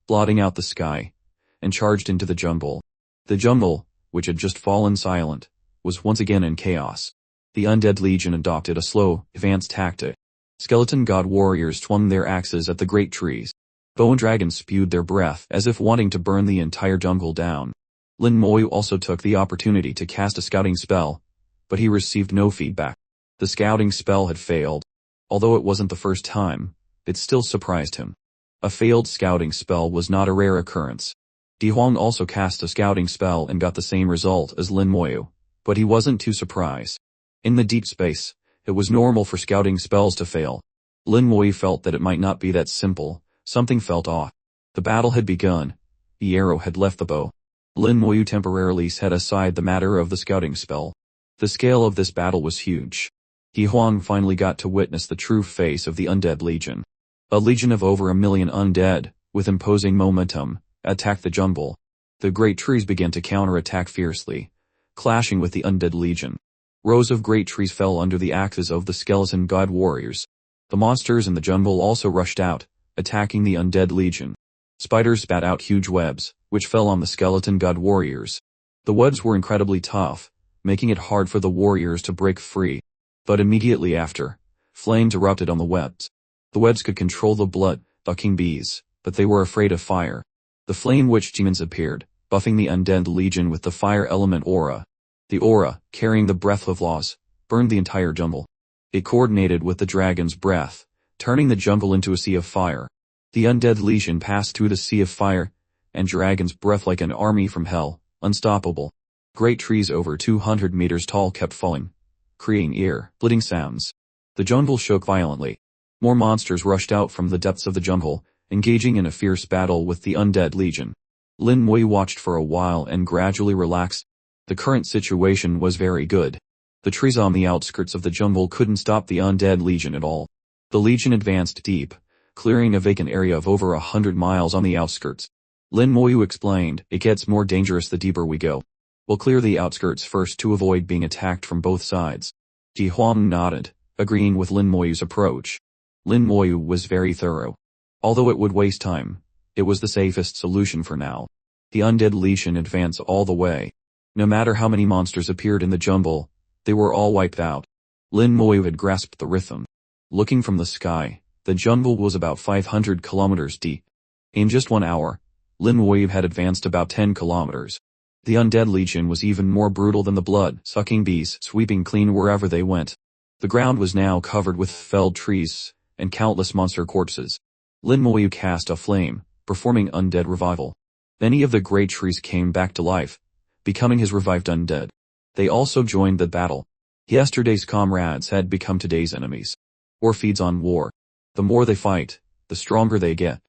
blotting out the sky, and charged into the jungle. The jungle, which had just fallen silent, was once again in chaos. The undead legion adopted a slow, advanced tactic. Skeleton god warriors swung their axes at the great trees. Bow and dragons spewed their breath as if wanting to burn the entire jungle down. Lin Moyu also took the opportunity to cast a scouting spell, but he received no feedback. The scouting spell had failed. Although it wasn't the first time, it still surprised him. A failed scouting spell was not a rare occurrence. Di Huang also cast a scouting spell and got the same result as Lin Moyu, but he wasn't too surprised. In the deep space, it was normal for scouting spells to fail. Lin Moyu felt that it might not be that simple. Something felt off. The battle had begun. The arrow had left the bow. Lin Moyu temporarily set aside the matter of the scouting spell. The scale of this battle was huge. Di Huang finally got to witness the true face of the undead legion. A legion of over 1 million undead, with imposing momentum, attacked the jungle. The great trees began to counterattack fiercely, clashing with the undead legion. Rows of great trees fell under the axes of the skeleton god warriors. The monsters in the jungle also rushed out, attacking the undead legion. Spiders spat out huge webs, which fell on the skeleton god warriors. The webs were incredibly tough, making it hard for the warriors to break free. But immediately after, flames erupted on the webs. The webs could control the blood-sucking bees, but they were afraid of fire. The flame witch demons appeared, buffing the undead legion with the fire element aura. The aura, carrying the breath of laws, burned the entire jungle. It coordinated with the dragon's breath, turning the jungle into a sea of fire. The undead legion passed through the sea of fire, and dragon's breath like an army from hell, unstoppable. Great trees over 200 meters tall kept falling, creating ear-splitting sounds. The jungle shook violently. More monsters rushed out from the depths of the jungle, engaging in a fierce battle with the undead legion. Lin Mui watched for a while and gradually relaxed. The current situation was very good. The trees on the outskirts of the jungle couldn't stop the undead legion at all. The legion advanced deep, clearing a vacant area of over 100 miles on the outskirts. Lin Mui explained, "It gets more dangerous the deeper we go. We'll clear the outskirts first to avoid being attacked from both sides." Ji Huang nodded, agreeing with Lin Mui's approach. Lin Mui was very thorough. Although it would waste time, it was the safest solution for now. The undead legion advanced all the way. No matter how many monsters appeared in the jungle, they were all wiped out. Lin Mui had grasped the rhythm. Looking from the sky, the jungle was about 500 kilometers deep. In just 1 hour, Lin Mui had advanced about 10 kilometers. The undead legion was even more brutal than the blood-sucking bees, sweeping clean wherever they went. The ground was now covered with felled trees and countless monster corpses. Lin Mui cast a flame, performing undead revival. Many of the great trees came back to life, becoming his revived undead. They also joined the battle. Yesterday's comrades had become today's enemies. War feeds on war. The more they fight, the stronger they get.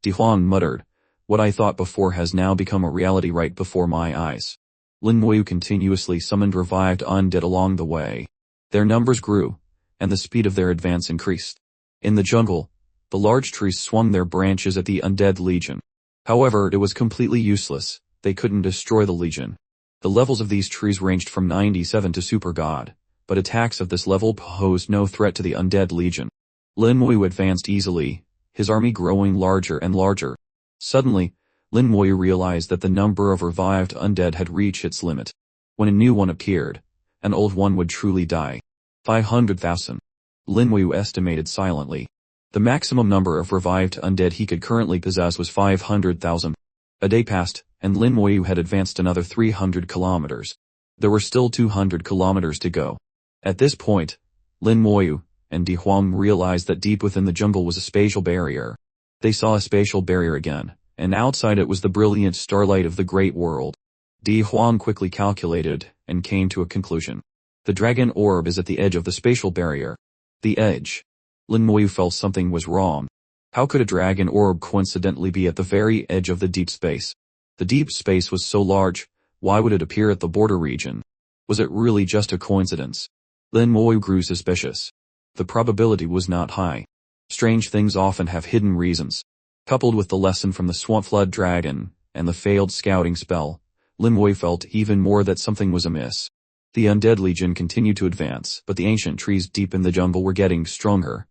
Di Huang muttered, "What I thought before has now become a reality right before my eyes." Lin Mui continuously summoned revived undead along the way. Their numbers grew, and the speed of their advance increased. In the jungle, the large trees swung their branches at the undead legion. However, it was completely useless. They couldn't destroy the legion. The levels of these trees ranged from 97 to Super God, but attacks of this level posed no threat to the undead legion. Lin Mui advanced easily, his army growing larger and larger. Suddenly, Lin Mui realized that the number of revived undead had reached its limit. When a new one appeared, an old one would truly die. 500,000. Lin Mui estimated silently. The maximum number of revived undead he could currently possess was 500,000. A day passed, and Lin Mui had advanced another 300 kilometers. There were still 200 kilometers to go. At this point, Lin Mui and Di Huang realized that deep within the jungle was a spatial barrier. They saw a spatial barrier again, and outside it was the brilliant starlight of the great world. Di Huang quickly calculated, and came to a conclusion. The dragon orb is at the edge of the spatial barrier. The edge. Lin Mui felt something was wrong. How could a dragon orb coincidentally be at the very edge of the deep space? The deep space was so large, why would it appear at the border region? Was it really just a coincidence? Lin Mui grew suspicious. The probability was not high. Strange things often have hidden reasons. Coupled with the lesson from the swamp flood dragon, and the failed scouting spell, Lin Mui felt even more that something was amiss. The undead legion continued to advance, but the ancient trees deep in the jungle were getting stronger,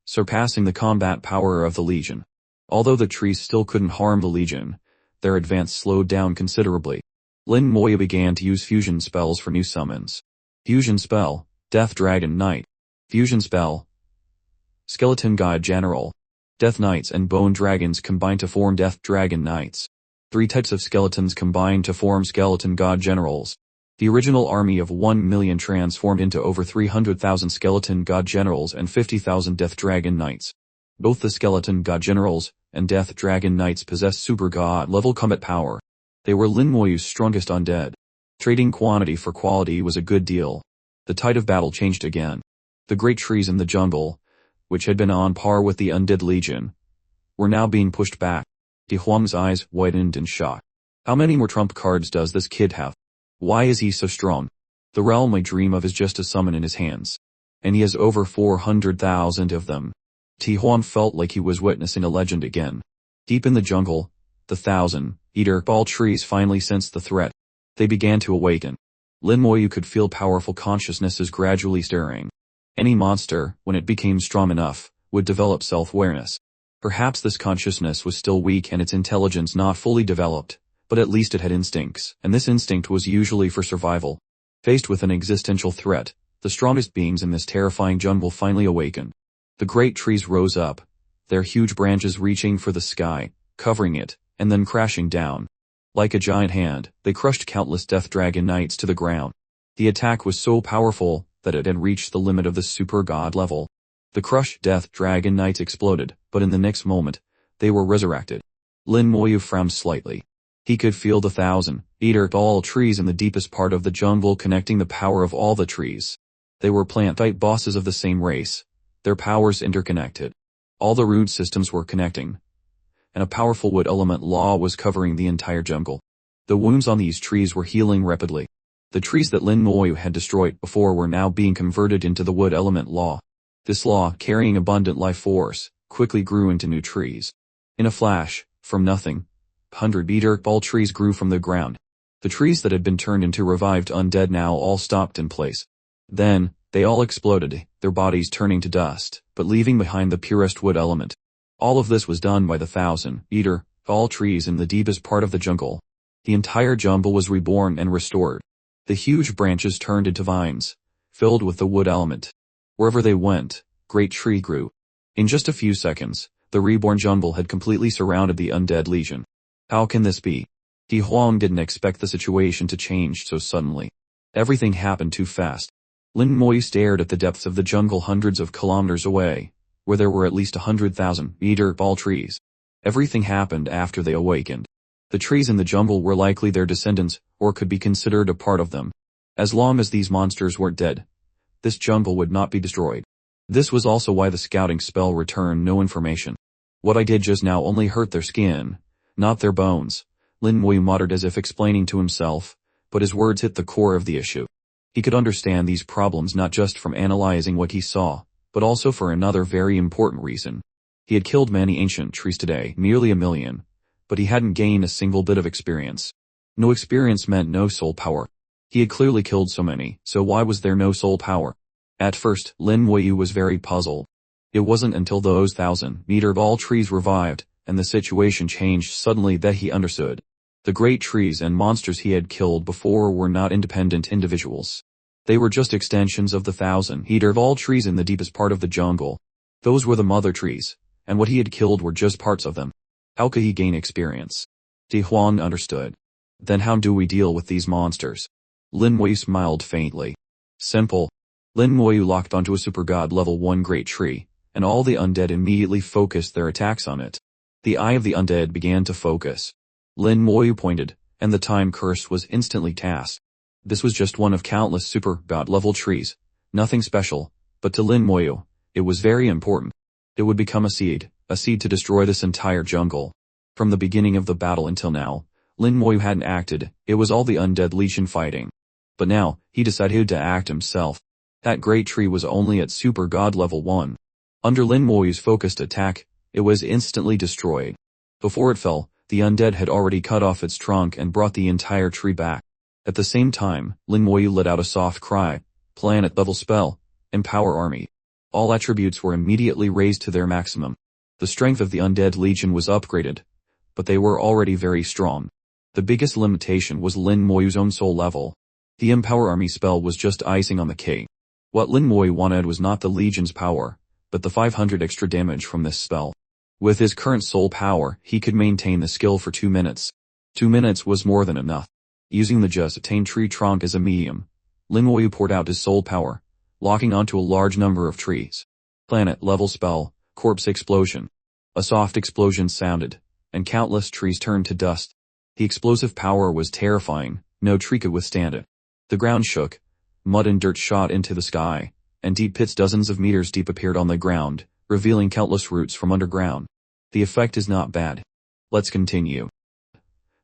surpassing the combat power of the legion. Although the trees still couldn't harm the legion, their advance slowed down considerably. Lin Mui began to use fusion spells for new summons. Fusion spell, Death Dragon Knight. Fusion spell, Skeleton God General. Death Knights and Bone Dragons combined to form Death Dragon Knights. 3 types of skeletons combined to form Skeleton God Generals. The original army of 1 million transformed into over 300,000 Skeleton God Generals and 50,000 Death Dragon Knights. Both the Skeleton God Generals and Death Dragon Knights possessed Super God level combat power. They were Lin Mui's strongest undead. Trading quantity for quality was a good deal. The tide of battle changed again. The great trees in the jungle, which had been on par with the undead legion, were now being pushed back. Di Huang's eyes widened in shock. How many more trump cards does this kid have? Why is he so strong? The realm I dream of is just a summon in his hands. And he has over 400,000 of them. Di Huang felt like he was witnessing a legend again. Deep in the jungle, the thousand-eater ball trees finally sensed the threat. They began to awaken. Lin Mui could feel powerful consciousnesses gradually stirring. Any monster, when it became strong enough, would develop self-awareness. Perhaps this consciousness was still weak and its intelligence not fully developed, but at least it had instincts, and this instinct was usually for survival. Faced with an existential threat, the strongest beings in this terrifying jungle finally awakened. The great trees rose up, their huge branches reaching for the sky, covering it, and then crashing down. Like a giant hand, they crushed countless death dragon knights to the ground. The attack was so powerful that it had reached the limit of the super god level. The crushed death dragon knights exploded, but in the next moment, they were resurrected. Lin Moyu frowned slightly. He could feel the 1,000-meter tall trees in the deepest part of the jungle connecting the power of all the trees. They were plant-type bosses of the same race, their powers interconnected. All the root systems were connecting, and a powerful wood element law was covering the entire jungle. The wounds on these trees were healing rapidly. The trees that Lin Moyu had destroyed before were now being converted into the wood element law. This law, carrying abundant life force, quickly grew into new trees. In a flash, from nothing, 100-meter tall trees grew from the ground. The trees that had been turned into revived undead now all stopped in place. Then, they all exploded, their bodies turning to dust, but leaving behind the purest wood element. All of this was done by the 1,000-meter tall trees in the deepest part of the jungle. The entire jungle was reborn and restored. The huge branches turned into vines, filled with the wood element. Wherever they went, great tree grew. In just a few seconds, the reborn jungle had completely surrounded the undead legion. How can this be? Di Huang didn't expect the situation to change so suddenly. Everything happened too fast. Lin Moyu stared at the depths of the jungle hundreds of kilometers away, where there were at least 100,000-meter tall trees. Everything happened after they awakened. The trees in the jungle were likely their descendants, or could be considered a part of them. As long as these monsters weren't dead, this jungle would not be destroyed. This was also why the scouting spell returned no information. What I did just now only hurt their skin, not their bones, Lin Moyu muttered as if explaining to himself, but his words hit the core of the issue. He could understand these problems not just from analyzing what he saw, but also for another very important reason. He had killed many ancient trees today, nearly 1,000,000, but he hadn't gained a single bit of experience. No experience meant no soul power. He had clearly killed so many, so why was there no soul power? At first, Lin Moyu was very puzzled. It wasn't until those 1,000-meter tall trees revived, and the situation changed suddenly that he understood. The great trees and monsters he had killed before were not independent individuals. They were just extensions of the 1,000-meter tall trees in the deepest part of the jungle. Those were the mother trees, and what he had killed were just parts of them. How could he gain experience? Di Huang understood. Then how do we deal with these monsters? Lin Moyu smiled faintly. Simple. Lin Moyu locked onto a super god level 1 great tree, and all the undead immediately focused their attacks on it. The eye of the undead began to focus. Lin Moyu pointed, and the time curse was instantly cast. This was just one of countless super god level trees. Nothing special, but to Lin Moyu, it was very important. It would become a seed to destroy this entire jungle. From the beginning of the battle until now, Lin Moyu hadn't acted, it was all the undead legion fighting. But now, he decided to act himself. That great tree was only at super god level 1. Under Lin Moyu's focused attack, it was instantly destroyed. Before it fell, the undead had already cut off its trunk and brought the entire tree back. At the same time, Lin Moyu let out a soft cry, planet level spell, empower army. All attributes were immediately raised to their maximum. The strength of the undead legion was upgraded, but they were already very strong. The biggest limitation was Lin Moyu's own soul level. The empower army spell was just icing on the cake. What Lin Moyu wanted was not the legion's power, but the 500 extra damage from this spell. With his current soul power, he could maintain the skill for 2 minutes. 2 minutes was more than enough. Using the just attained tree trunk as a medium, Lin Moyu poured out his soul power, locking onto a large number of trees. Planet level spell, corpse explosion. A soft explosion sounded, and countless trees turned to dust. The explosive power was terrifying, no tree could withstand it. The ground shook, mud and dirt shot into the sky, and deep pits dozens of meters deep appeared on the ground, revealing countless roots from underground. The effect is not bad. Let's continue.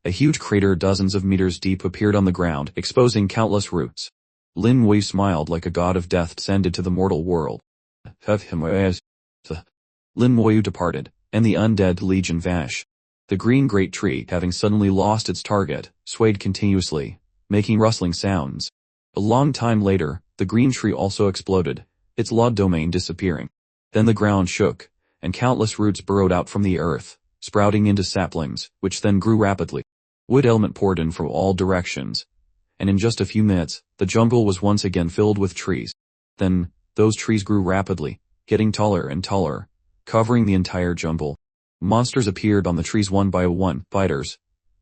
A huge crater dozens of meters deep appeared on the ground, exposing countless roots. Lin Moyu smiled like a god of death descended to the mortal world. Lin Moyu departed, and the undead legion vanished. The green great tree, having suddenly lost its target, swayed continuously, making rustling sounds. A long time later, the green tree also exploded, its law domain disappearing. Then the ground shook, and countless roots burrowed out from the earth, sprouting into saplings, which then grew rapidly. Wood element poured in from all directions, and in just a few minutes, the jungle was once again filled with trees. Then, those trees grew rapidly, getting taller and taller, covering the entire jungle. Monsters appeared on the trees one by one, spiders,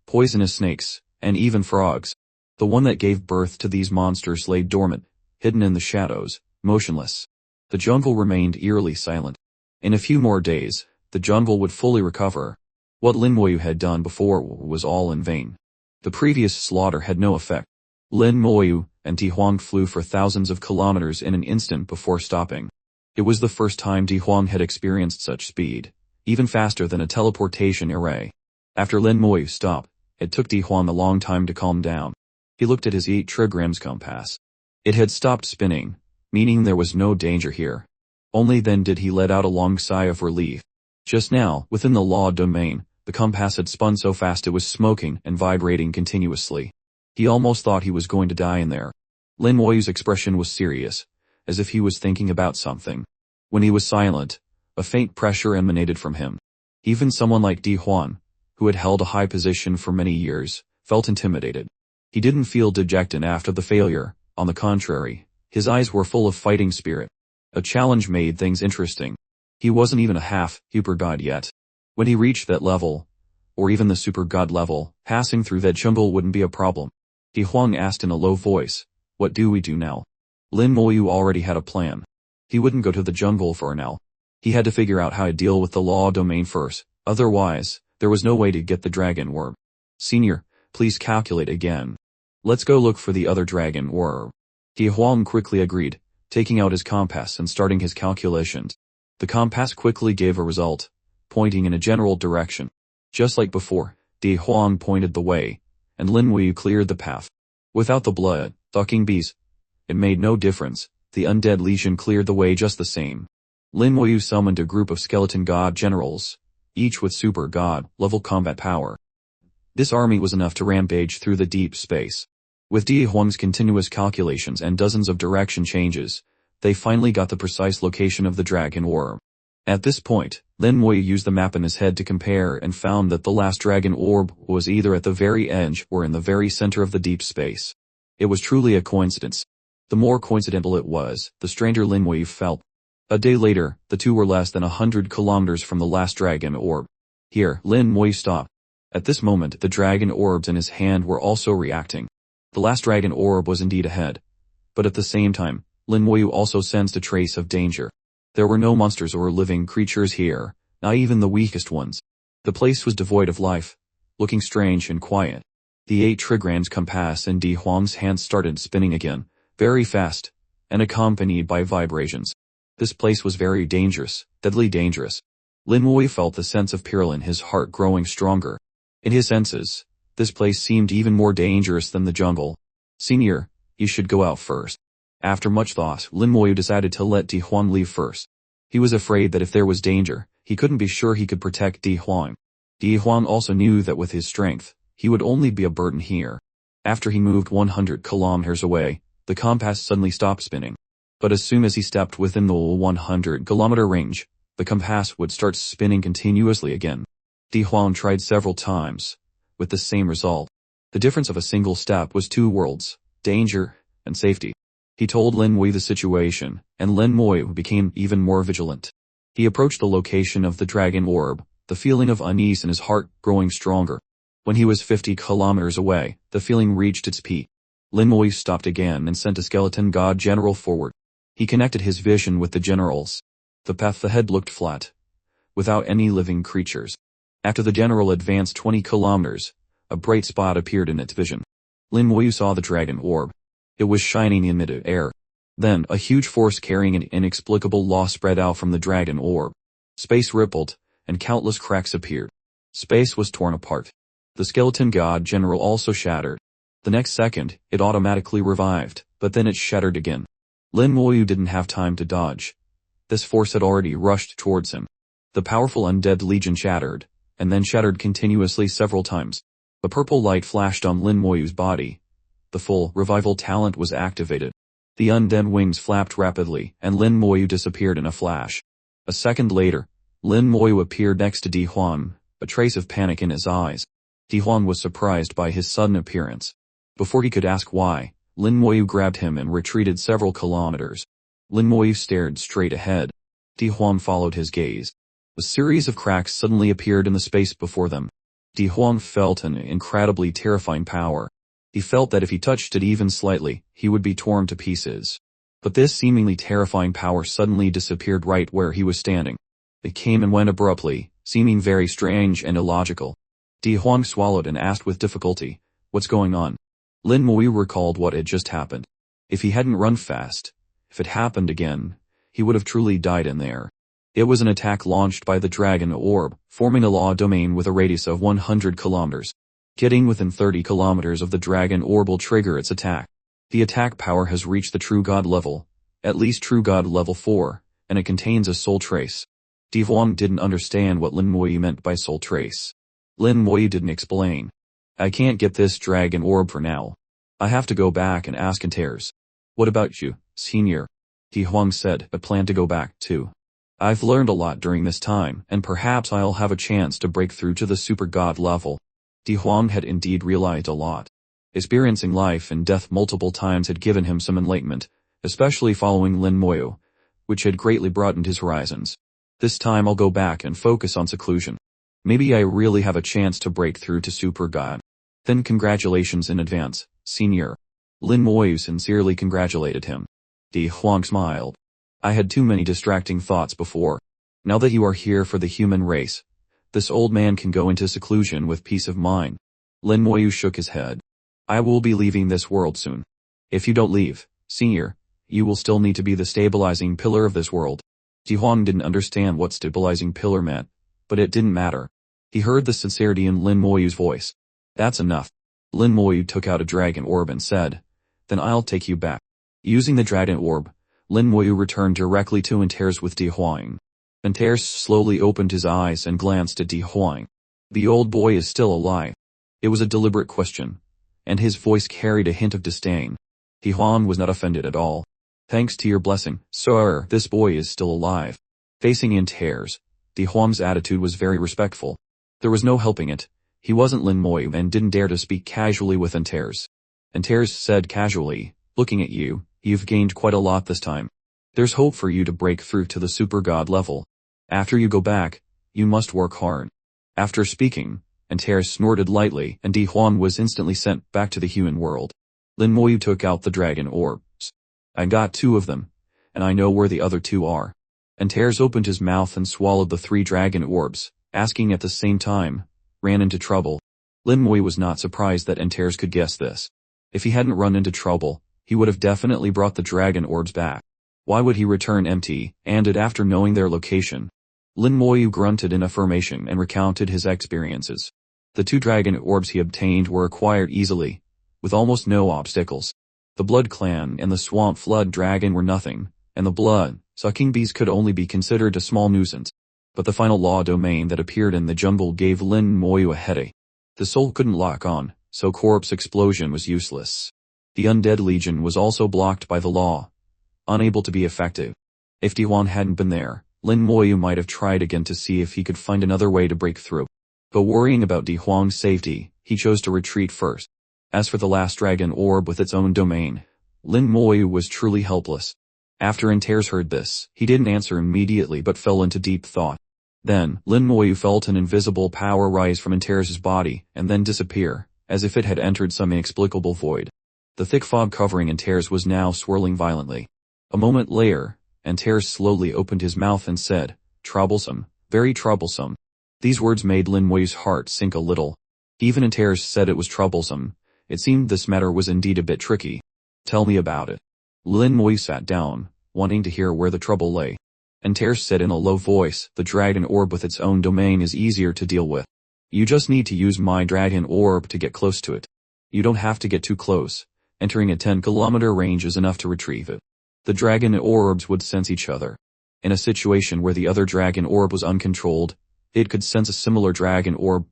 poisonous snakes, and even frogs. The one that gave birth to these monsters lay dormant, hidden in the shadows, motionless. The jungle remained eerily silent. In a few more days, the jungle would fully recover. What Lin Moyu had done before was all in vain. The previous slaughter had no effect. Lin Moyu and Di Huang flew for thousands of kilometers in an instant before stopping. It was the first time Di Huang had experienced such speed, even faster than a teleportation array. After Lin Moyu stopped, it took Di Huang a long time to calm down. He looked at his 8 trigrams compass. It had stopped spinning, meaning there was no danger here. Only then did he let out a long sigh of relief. Just now, within the law domain, the compass had spun so fast it was smoking and vibrating continuously. He almost thought he was going to die in there. Lin Moyu's expression was serious, as if he was thinking about something. When he was silent, a faint pressure emanated from him. Even someone like Di Huang, who had held a high position for many years, felt intimidated. He didn't feel dejected after the failure. On the contrary, his eyes were full of fighting spirit. A challenge made things interesting. He wasn't even a half-super god yet. When he reached that level, or even the super god level, passing through that jungle wouldn't be a problem. Di Huang asked in a low voice, "What do we do now?" Lin Moyu already had a plan. He wouldn't go to the jungle for now. He had to figure out how to deal with the law domain first, otherwise, there was no way to get the dragon orb. "Senior, please calculate again. Let's go look for the other dragon orb." Di Huang quickly agreed, taking out his compass and starting his calculations. The compass quickly gave a result, pointing in a general direction. Just like before, Di Huang pointed the way, and Lin Moyu cleared the path. Without the blood-sucking bees, it made no difference. The undead legion cleared the way just the same. Lin Moyu summoned a group of skeleton god generals, each with super god level combat power. This army was enough to rampage through the deep space. With Di Huang's continuous calculations and dozens of direction changes, they finally got the precise location of the dragon orb. At this point, Lin Moyu used the map in his head to compare and found that the last dragon orb was either at the very edge or in the very center of the deep space. It was truly a coincidence. The more coincidental it was, the stranger Lin Moyu felt. A day later, the two were less than 100 kilometers from the last dragon orb. Here, Lin Moyu stopped. At this moment, the dragon orbs in his hand were also reacting. The last dragon orb was indeed ahead. But at the same time, Lin Moyu also sensed a trace of danger. There were no monsters or living creatures here, not even the weakest ones. The place was devoid of life, looking strange and quiet. The 8 trigrams compass in Di Huang's hand started spinning again, very fast, and accompanied by vibrations. This place was very dangerous, deadly dangerous. Lin Moyu felt the sense of peril in his heart growing stronger. In his senses, this place seemed even more dangerous than the jungle. "Senior, you should go out first." After much thought, Lin Moyu decided to let Di Huang leave first. He was afraid that if there was danger, he couldn't be sure he could protect Di Huang. Di Huang also knew that with his strength, he would only be a burden here. After he moved 100 kilometers away, the compass suddenly stopped spinning. But as soon as he stepped within the 100-kilometer range, the compass would start spinning continuously again. Di Huang tried several times, with the same result. The difference of a single step was 2 worlds, danger and safety. He told Lin Moyu the situation, and Lin Moyu became even more vigilant. He approached the location of the dragon orb, the feeling of unease in his heart growing stronger. When he was 50 kilometers away, the feeling reached its peak. Lin Moyu stopped again and sent a skeleton god general forward. He connected his vision with the generals. The path ahead looked flat, without any living creatures. After the general advanced 20 kilometers, a bright spot appeared in its vision. Lin Moyu saw the dragon orb. It was shining in mid-air. Then, a huge force carrying an inexplicable law spread out from the dragon orb. Space rippled, and countless cracks appeared. Space was torn apart. The skeleton god general also shattered. The next second, it automatically revived, but then it shattered again. Lin Moyu didn't have time to dodge. This force had already rushed towards him. The powerful undead legion shattered, and then shattered continuously several times. A purple light flashed on Lin Moyu's body. The full revival talent was activated. The undead wings flapped rapidly, and Lin Moyu disappeared in a flash. A second later, Lin Moyu appeared next to Di Huang, a trace of panic in his eyes. Di Huang was surprised by his sudden appearance. Before he could ask why, Lin Moyu grabbed him and retreated several kilometers. Lin Moyu stared straight ahead. Di Huang followed his gaze. A series of cracks suddenly appeared in the space before them. Di Huang felt an incredibly terrifying power. He felt that if he touched it even slightly, he would be torn to pieces. But this seemingly terrifying power suddenly disappeared right where he was standing. It came and went abruptly, seeming very strange and illogical. Di Huang swallowed and asked with difficulty, "What's going on?" Lin Moyu recalled what had just happened. If he hadn't run fast, if it happened again, he would have truly died in there. It was an attack launched by the Dragon Orb, forming a law domain with a radius of 100 kilometers. Getting within 30 kilometers of the Dragon Orb will trigger its attack. The attack power has reached the True God level, at least True God level 4, and it contains a soul trace. Di Huang didn't understand what Lin Moyu meant by soul trace. Lin Moyu didn't explain. "I can't get this Dragon Orb for now. I have to go back and ask Antares." "What about you, senior?" Di Huang said. "I plan to go back too. I've learned a lot during this time, and perhaps I'll have a chance to break through to the super god level." Di Huang had indeed realized a lot. Experiencing life and death multiple times had given him some enlightenment, especially following Lin Moyu, which had greatly broadened his horizons. "This time I'll go back and focus on seclusion. Maybe I really have a chance to break through to super god." "Then congratulations in advance, senior." Lin Moyu sincerely congratulated him. Di Huang smiled. "I had too many distracting thoughts before. Now that you are here for the human race, this old man can go into seclusion with peace of mind." Lin Moyu shook his head. "I will be leaving this world soon. If you don't leave, senior, you will still need to be the stabilizing pillar of this world." Di Huang didn't understand what stabilizing pillar meant, but it didn't matter. He heard the sincerity in Lin Moyu's voice. "That's enough." Lin Moyu took out a dragon orb and said, "Then I'll take you back." Using the dragon orb, Lin Moyu returned directly to Antares with Di Huang. Antares slowly opened his eyes and glanced at Di Huang. "The old boy is still alive." It was a deliberate question, and his voice carried a hint of disdain. Di Huang was not offended at all. "Thanks to your blessing, sir, this boy is still alive." Facing Antares, Di Huang's attitude was very respectful. There was no helping it. He wasn't Lin Moyu and didn't dare to speak casually with Antares. Antares said casually, "Looking at you, you've gained quite a lot this time. There's hope for you to break through to the super god level. After you go back, you must work hard." After speaking, Antares snorted lightly and Di Huang was instantly sent back to the human world. Lin Moyu took out the dragon orbs. "I got 2 of them, and I know where the other 2 are." Antares opened his mouth and swallowed the 3 dragon orbs, asking at the same time, "Ran into trouble?" Lin Moyu was not surprised that Antares could guess this. If he hadn't run into trouble, he would have definitely brought the dragon orbs back. Why would he return empty-handed after knowing their location? Lin Moyu grunted in affirmation and recounted his experiences. The 2 dragon orbs he obtained were acquired easily, with almost no obstacles. The Blood Clan and the Swamp Flood Dragon were nothing, and the blood-sucking bees could only be considered a small nuisance. But the final law domain that appeared in the jungle gave Lin Moyu a headache. The soul couldn't lock on, so corpse explosion was useless. The Undead Legion was also blocked by the law, unable to be effective. If Di Huang hadn't been there, Lin Moyu might have tried again to see if he could find another way to break through. But worrying about Di Huang's safety, he chose to retreat first. As for the last dragon orb with its own domain, Lin Moyu was truly helpless. After Antares heard this, he didn't answer immediately but fell into deep thought. Then, Lin Moyu felt an invisible power rise from Antares' body and then disappear, as if it had entered some inexplicable void. The thick fog covering Antares was now swirling violently. A moment later, Antares slowly opened his mouth and said, "Troublesome, very troublesome." These words made Lin Moyu's heart sink a little. Even Antares said it was troublesome. It seemed this matter was indeed a bit tricky. "Tell me about it." Lin Moyu sat down, wanting to hear where the trouble lay. Antares said in a low voice, "The dragon orb with its own domain is easier to deal with. You just need to use my dragon orb to get close to it. You don't have to get too close. Entering a 10-kilometer range is enough to retrieve it." The dragon orbs would sense each other. In a situation where the other dragon orb was uncontrolled, it could sense a similar dragon orb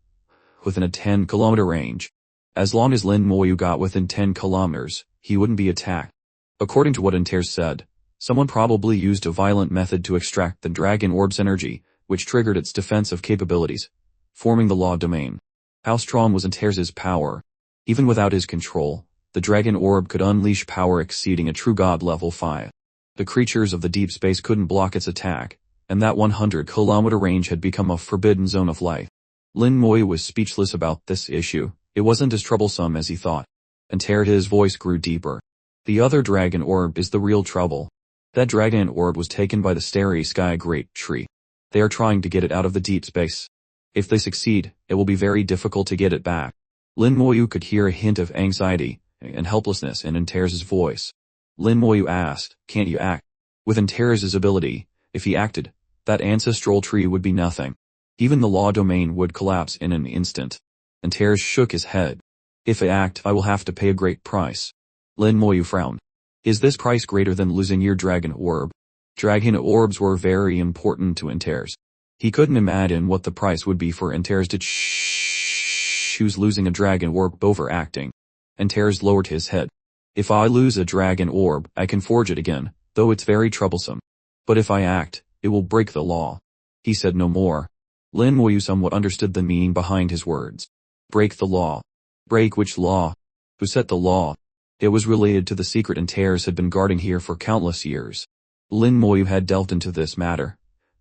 within a 10-kilometer range. As long as Lin Moyu got within 10 kilometers, he wouldn't be attacked. According to what Antares said, someone probably used a violent method to extract the dragon orb's energy, which triggered its defensive capabilities, forming the law domain. How strong was Antares' power? Even without his control, The dragon orb could unleash power exceeding a true god level 5. The creatures of the deep space couldn't block its attack, and that 100-kilometer range had become a forbidden zone of life. Lin Moyu was speechless about this issue. It wasn't as troublesome as he thought. And his voice grew deeper. The other dragon orb is the real trouble. That dragon orb was taken by the starry sky great tree. They are trying to get it out of the deep space. If they succeed, it will be very difficult to get it back. Lin Moyu could hear a hint of anxiety and helplessness in Antares' voice. Lin Moyu asked, "Can't you act?" With Antares' ability, if he acted, that ancestral tree would be nothing. Even the law domain would collapse in an instant. Antares shook his head. "If I act, I will have to pay a great price." Lin Moyu frowned. "Is this price greater than losing your dragon orb?" Dragon orbs were very important to Antares. He couldn't imagine what the price would be for Antares to choose losing a dragon orb over acting. Antares lowered his head. "If I lose a dragon orb, I can forge it again, though it's very troublesome. But if I act, it will break the law." He said no more. Lin Moyu somewhat understood the meaning behind his words. Break the law. Break which law? Who set the law? It was related to the secret Antares had been guarding here for countless years. Lin Moyu had delved into this matter.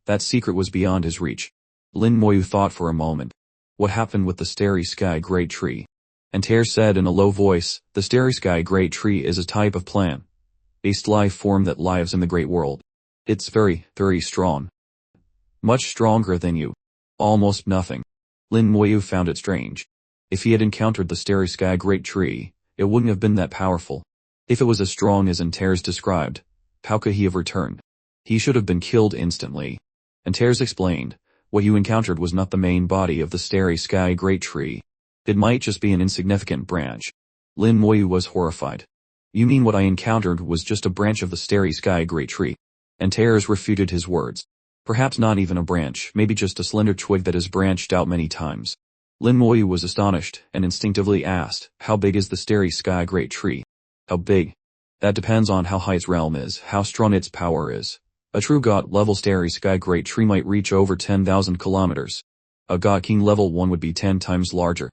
That secret was beyond his reach. Lin Moyu thought for a moment. What happened with the starry sky great tree? Antares said in a low voice, "The starry sky great tree is a type of plant-based life form that lives in the great world. It's very, very strong. Much stronger than you. Almost nothing." Lin Moyu found it strange. If he had encountered the starry sky great tree, it wouldn't have been that powerful. If it was as strong as Antares described, how could he have returned? He should have been killed instantly. Antares explained, "What you encountered was not the main body of the starry sky great tree. It might just be an insignificant branch." Lin Moyu was horrified. "You mean what I encountered was just a branch of the starry sky great tree?" Antares refuted his words. "Perhaps not even a branch, maybe just a slender twig that has branched out many times." Lin Moyu was astonished and instinctively asked, "How big is the starry sky great tree?" "How big? That depends on how high its realm is, how strong its power is. A true god-level starry sky great tree might reach over 10,000 kilometers. A god king level 1 would be 10 times larger."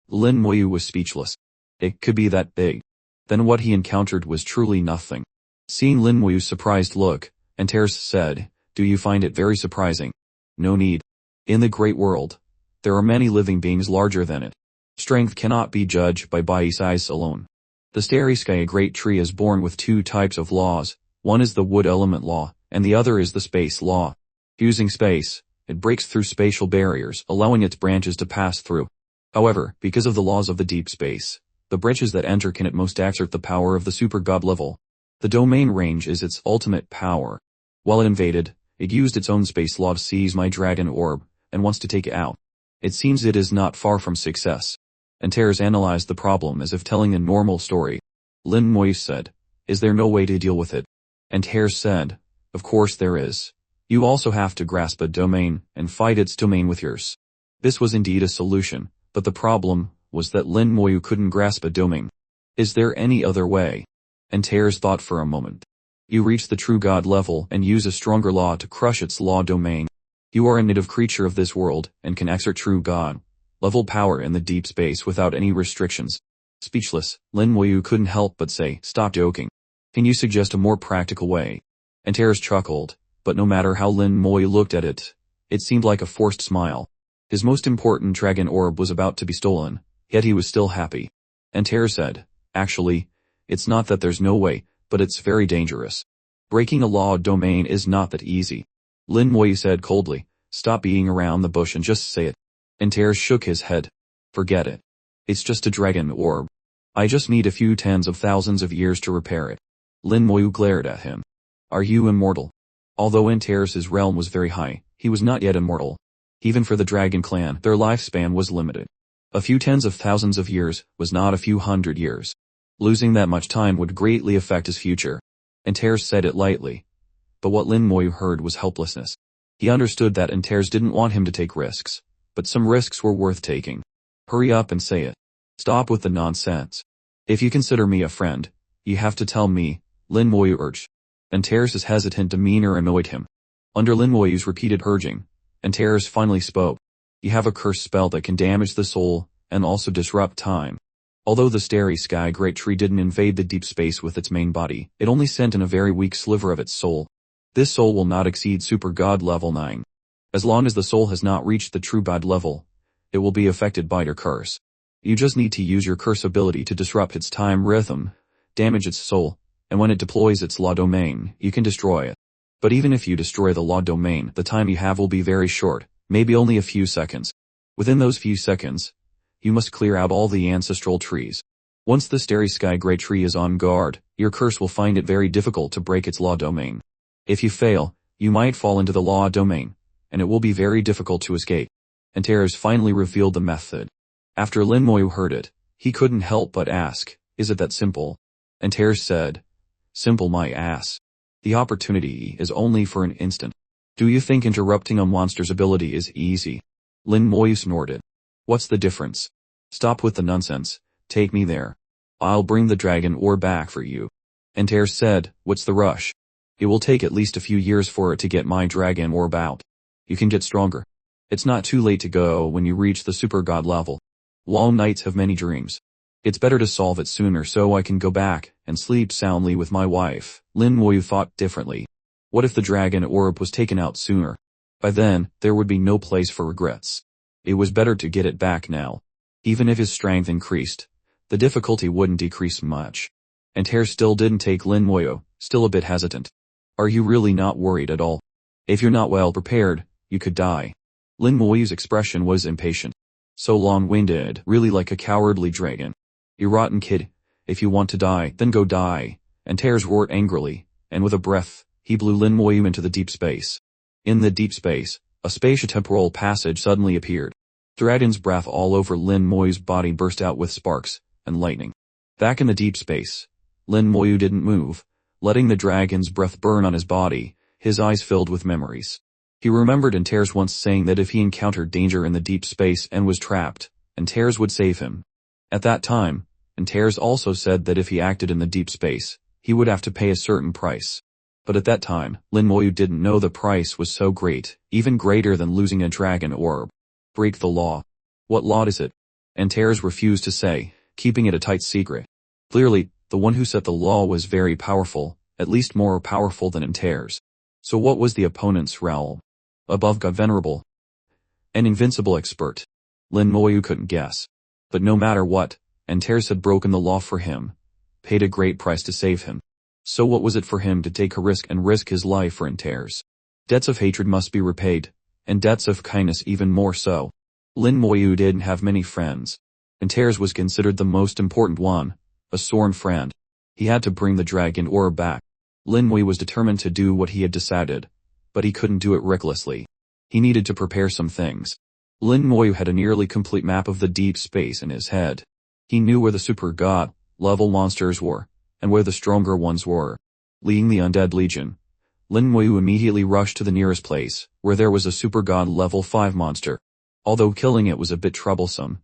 Lin Moyu was speechless. It could be that big. Then what he encountered was truly nothing. Seeing Lin Moyu's surprised look, Antares said, "Do you find it very surprising?" "No need. In the great world, there are many living beings larger than it. Strength cannot be judged by size alone. The starry sky great tree is born with two types of laws. One is the wood element law, and the other is the space law. Using space, it breaks through spatial barriers, allowing its branches to pass through. However, because of the laws of the deep space, the branches that enter can at most exert the power of the super god level. The domain range is its ultimate power. While it invaded, it used its own space law to seize my dragon orb, and wants to take it out. It seems it is not far from success." Antares analyzed the problem as if telling a normal story. Lin Moyu said, "Is there no way to deal with it?" Antares said, "Of course there is. You also have to grasp a domain and fight its domain with yours." This was indeed a solution, but the problem was that Lin Moyu couldn't grasp a domain. "Is there any other way?" Antares thought for a moment. "You reach the true god level and use a stronger law to crush its law domain. You are a native creature of this world and can exert true god level power in the deep space without any restrictions." Speechless, Lin Moyu couldn't help but say, "Stop joking. Can you suggest a more practical way?" Antares chuckled, but no matter how Lin Moyu looked at it, it seemed like a forced smile. His most important dragon orb was about to be stolen, yet he was still happy. Antares said, "Actually, it's not that there's no way, but it's very dangerous. Breaking a law domain is not that easy." Lin Moyu said coldly, "Stop beating around the bush and just say it." Antares shook his head. "Forget it. It's just a dragon orb. I just need a few tens of thousands of years to repair it." Lin Moyu glared at him. "Are you immortal?" Although Antares' realm was very high, he was not yet immortal. Even for the dragon clan, their lifespan was limited. A few tens of thousands of years was not a few hundred years. Losing that much time would greatly affect his future. Antares said it lightly. But what Lin Moyu heard was helplessness. He understood that Antares didn't want him to take risks, but some risks were worth taking. "Hurry up and say it. Stop with the nonsense. If you consider me a friend, you have to tell me," Lin Moyu urged. Antares' hesitant demeanor annoyed him. Under Lin Moyu's repeated urging, Antares finally spoke. "You have a curse spell that can damage the soul, and also disrupt time. Although the starry sky great tree didn't invade the deep space with its main body, it only sent in a very weak sliver of its soul. This soul will not exceed Super God level 9. As long as the soul has not reached the true God level, it will be affected by your curse. You just need to use your curse ability to disrupt its time rhythm, damage its soul, and when it deploys its law domain, you can destroy it. But even if you destroy the law domain, the time you have will be very short, maybe only a few seconds. Within those few seconds, you must clear out all the ancestral trees. Once the starry sky great tree is on guard, your curse will find it very difficult to break its law domain. If you fail, you might fall into the law domain, and it will be very difficult to escape. And Tears finally revealed the method. After Lin Moyu heard it, he couldn't help but ask, "Is it that simple?" And Tears said, "Simple my ass. The opportunity is only for an instant. Do you think interrupting a monster's ability is easy?" Lin Moyu snorted. "What's the difference? Stop with the nonsense, take me there. I'll bring the dragon ore back for you." And Tears said, "What's the rush? It will take at least a few years for it to get my dragon orb out. You can get stronger. It's not too late to go when you reach the super god level. Long nights have many dreams. It's better to solve it sooner so I can go back and sleep soundly with my wife." Lin Moyu thought differently. What if the dragon orb was taken out sooner? By then, there would be no place for regrets. It was better to get it back now. Even if his strength increased, the difficulty wouldn't decrease much. And Tears still didn't take Lin Moyu, still a bit hesitant. "Are you really not worried at all? If you're not well prepared, you could die." Lin Moyu's expression was impatient. So long-winded, really like a cowardly dragon. "You rotten kid, if you want to die, then go die." And Tears roared angrily, and with a breath, he blew Lin Moyu into the deep space. In the deep space, a spatiotemporal passage suddenly appeared. Dragon's breath all over Lin Moyu's body burst out with sparks and lightning. Back in the deep space, Lin Moyu didn't move, letting the dragon's breath burn on his body, his eyes filled with memories. He remembered Tears once saying that if he encountered danger in the deep space and was trapped, Tears would save him. At that time, Tears also said that if he acted in the deep space, he would have to pay a certain price. But at that time, Lin Moyu didn't know the price was so great, even greater than losing a dragon orb. Break the law. What law is it? Tears refused to say, keeping it a tight secret. Clearly, the one who set the law was very powerful, at least more powerful than Tears. So what was the opponent's realm? Above God Venerable? An invincible expert? Lin Moyu couldn't guess. But no matter what, Tears had broken the law for him, paid a great price to save him. So what was it for him to take a risk and risk his life for Tears? Debts of hatred must be repaid, and debts of kindness even more so. Lin Moyu didn't have many friends. Tears was considered the most important one, a sworn friend. He had to bring the dragon orb back. Lin Moyu was determined to do what he had decided, but he couldn't do it recklessly. He needed to prepare some things. Lin Moyu had a nearly complete map of the deep space in his head. He knew where the super god level monsters were, and where the stronger ones were. Leading the undead legion, Lin Moyu immediately rushed to the nearest place, where there was a super god level 5 monster. Although killing it was a bit troublesome,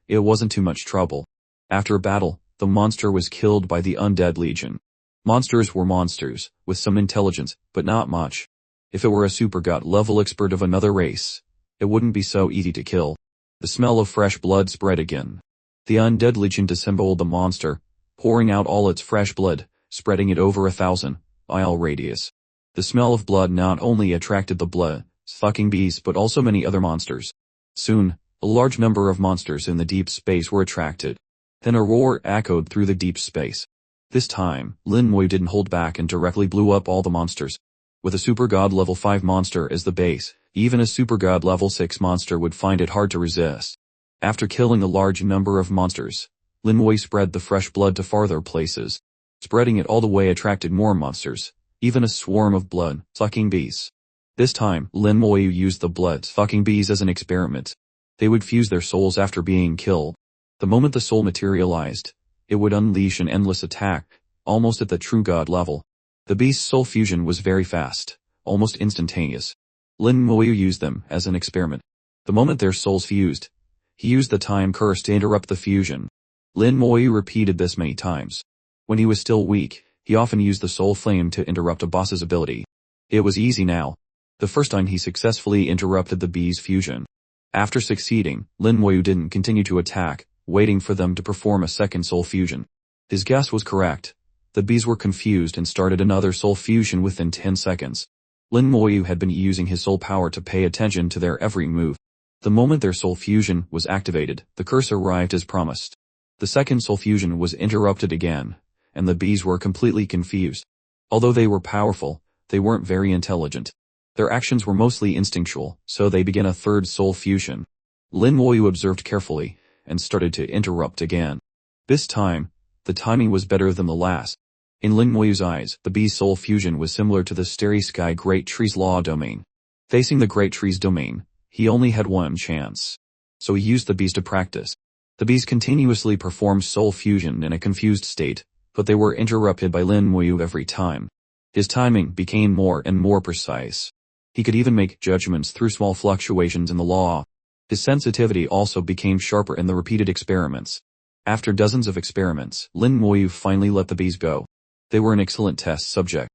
it wasn't too much trouble. After a battle, the monster was killed by the undead legion. Monsters were monsters, with some intelligence, but not much. If it were a super god level expert of another race, it wouldn't be so easy to kill. The smell of fresh blood spread again. The undead legion disassembled the monster, pouring out all its fresh blood, spreading it over 1,000-mile radius. The smell of blood not only attracted the blood-sucking bees but also many other monsters. Soon, a large number of monsters in the deep space were attracted. Then a roar echoed through the deep space. This time, Lin Moyu didn't hold back and directly blew up all the monsters. With a super god level 5 monster as the base, even a super god level 6 monster would find it hard to resist. After killing a large number of monsters, Lin Moyu spread the fresh blood to farther places. Spreading it all the way attracted more monsters, even a swarm of blood-sucking bees. This time, Lin Moyu used the blood-sucking bees as an experiment. They would fuse their souls after being killed. The moment the soul materialized, it would unleash an endless attack, almost at the true god level. The beast's soul fusion was very fast, almost instantaneous. Lin Moyu used them as an experiment. The moment their souls fused, he used the time curse to interrupt the fusion. Lin Moyu repeated this many times. When he was still weak, he often used the soul flame to interrupt a boss's ability. It was easy now. The first time he successfully interrupted the bee's fusion. After succeeding, Lin Moyu didn't continue to attack, waiting for them to perform a second soul fusion. His guess was correct. The bees were confused and started another soul fusion within 10 seconds. Lin Moyu had been using his soul power to pay attention to their every move. The moment their soul fusion was activated, the curse arrived as promised. The second soul fusion was interrupted again, and the bees were completely confused. Although they were powerful, they weren't very intelligent. Their actions were mostly instinctual, so they began a third soul fusion. Lin Moyu observed carefully, and started to interrupt again. This time, the timing was better than the last. In Lin Moyu's eyes, the bee's soul fusion was similar to the starry sky great tree's law domain. Facing the great tree's domain, he only had one chance. So he used the bees to practice. The bees continuously performed soul fusion in a confused state, but they were interrupted by Lin Moyu every time. His timing became more and more precise. He could even make judgments through small fluctuations in the law. His sensitivity also became sharper in the repeated experiments. After dozens of experiments, Lin Moyu finally let the bees go. They were an excellent test subject.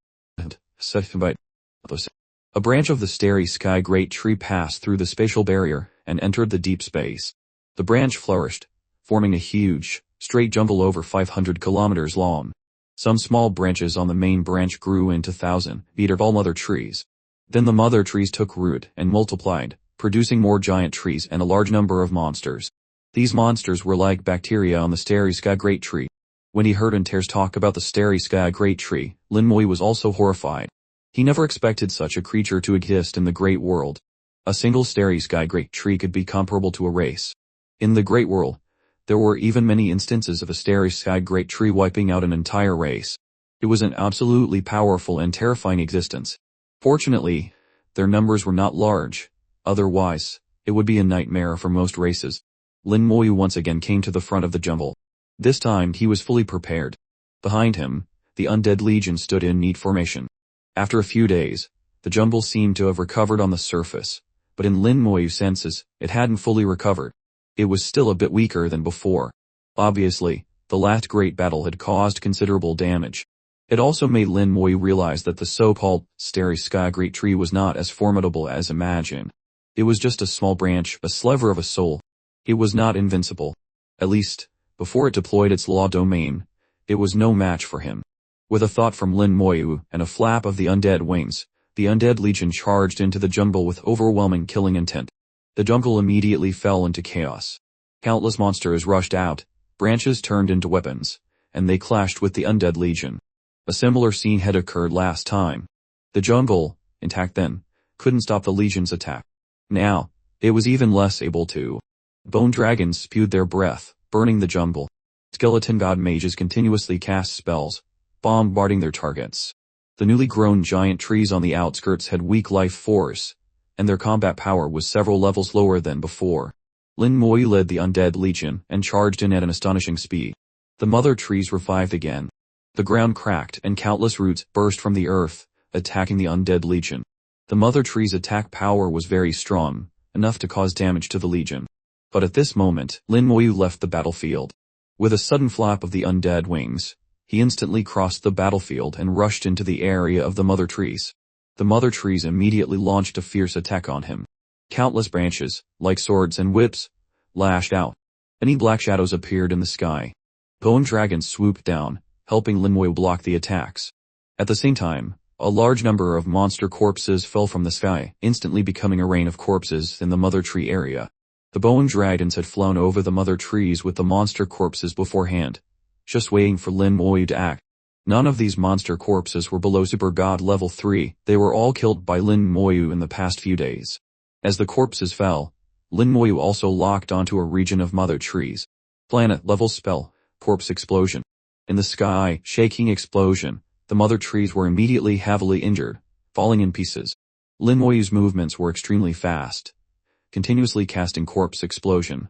A branch of the starry sky great tree passed through the spatial barrier and entered the deep space. The branch flourished, forming a huge, straight jumble over 500 kilometers long. Some small branches on the main branch grew into 1,000-meter tall mother trees. Then the mother trees took root and multiplied, producing more giant trees and a large number of monsters. These monsters were like bacteria on the starry sky great tree. When he heard Inter's talk about the starry sky great tree, Lin Moyu was also horrified. He never expected such a creature to exist in the great world. A single starry sky great tree could be comparable to a race. In the great world, there were even many instances of a starry sky great tree wiping out an entire race. It was an absolutely powerful and terrifying existence. Fortunately, their numbers were not large. Otherwise, it would be a nightmare for most races. Lin Moyu once again came to the front of the jumble. This time he was fully prepared. Behind him, the undead legion stood in neat formation. After a few days, the jumble seemed to have recovered on the surface, but in Lin Moyu's senses, it hadn't fully recovered. It was still a bit weaker than before. Obviously, the last great battle had caused considerable damage. It also made Lin Moyu realize that the so-called starry sky great tree was not as formidable as imagined. It was just a small branch, a sliver of a soul. It was not invincible. At least, before it deployed its law domain, it was no match for him. With a thought from Lin Moyu and a flap of the undead wings, the undead legion charged into the jungle with overwhelming killing intent. The jungle immediately fell into chaos. Countless monsters rushed out, branches turned into weapons, and they clashed with the undead legion. A similar scene had occurred last time. The jungle, intact then, couldn't stop the legion's attack. Now, it was even less able to. Bone dragons spewed their breath, burning the jungle. Skeleton god mages continuously cast spells, bombarding their targets. The newly grown giant trees on the outskirts had weak life force, and their combat power was several levels lower than before. Lin Moyu led the undead legion and charged in at an astonishing speed. The mother trees revived again. The ground cracked and countless roots burst from the earth, attacking the undead legion. The mother tree's attack power was very strong, enough to cause damage to the legion. But at this moment, Lin Moyu left the battlefield. With a sudden flap of the undead wings, he instantly crossed the battlefield and rushed into the area of the mother trees. The mother trees immediately launched a fierce attack on him. Countless branches, like swords and whips, lashed out. Many black shadows appeared in the sky. Bone dragons swooped down, helping Lin Moyu block the attacks. At the same time, a large number of monster corpses fell from the sky, instantly becoming a rain of corpses in the mother tree area. The bone dragons had flown over the mother trees with the monster corpses beforehand, just waiting for Lin Moyu to act. None of these monster corpses were below Super God level 3, they were all killed by Lin Moyu in the past few days. As the corpses fell, Lin Moyu also locked onto a region of mother trees. Planet level spell, corpse explosion. In the sky, shaking explosion, the mother trees were immediately heavily injured, falling in pieces. Lin Moyu's movements were extremely fast, continuously casting corpse explosion,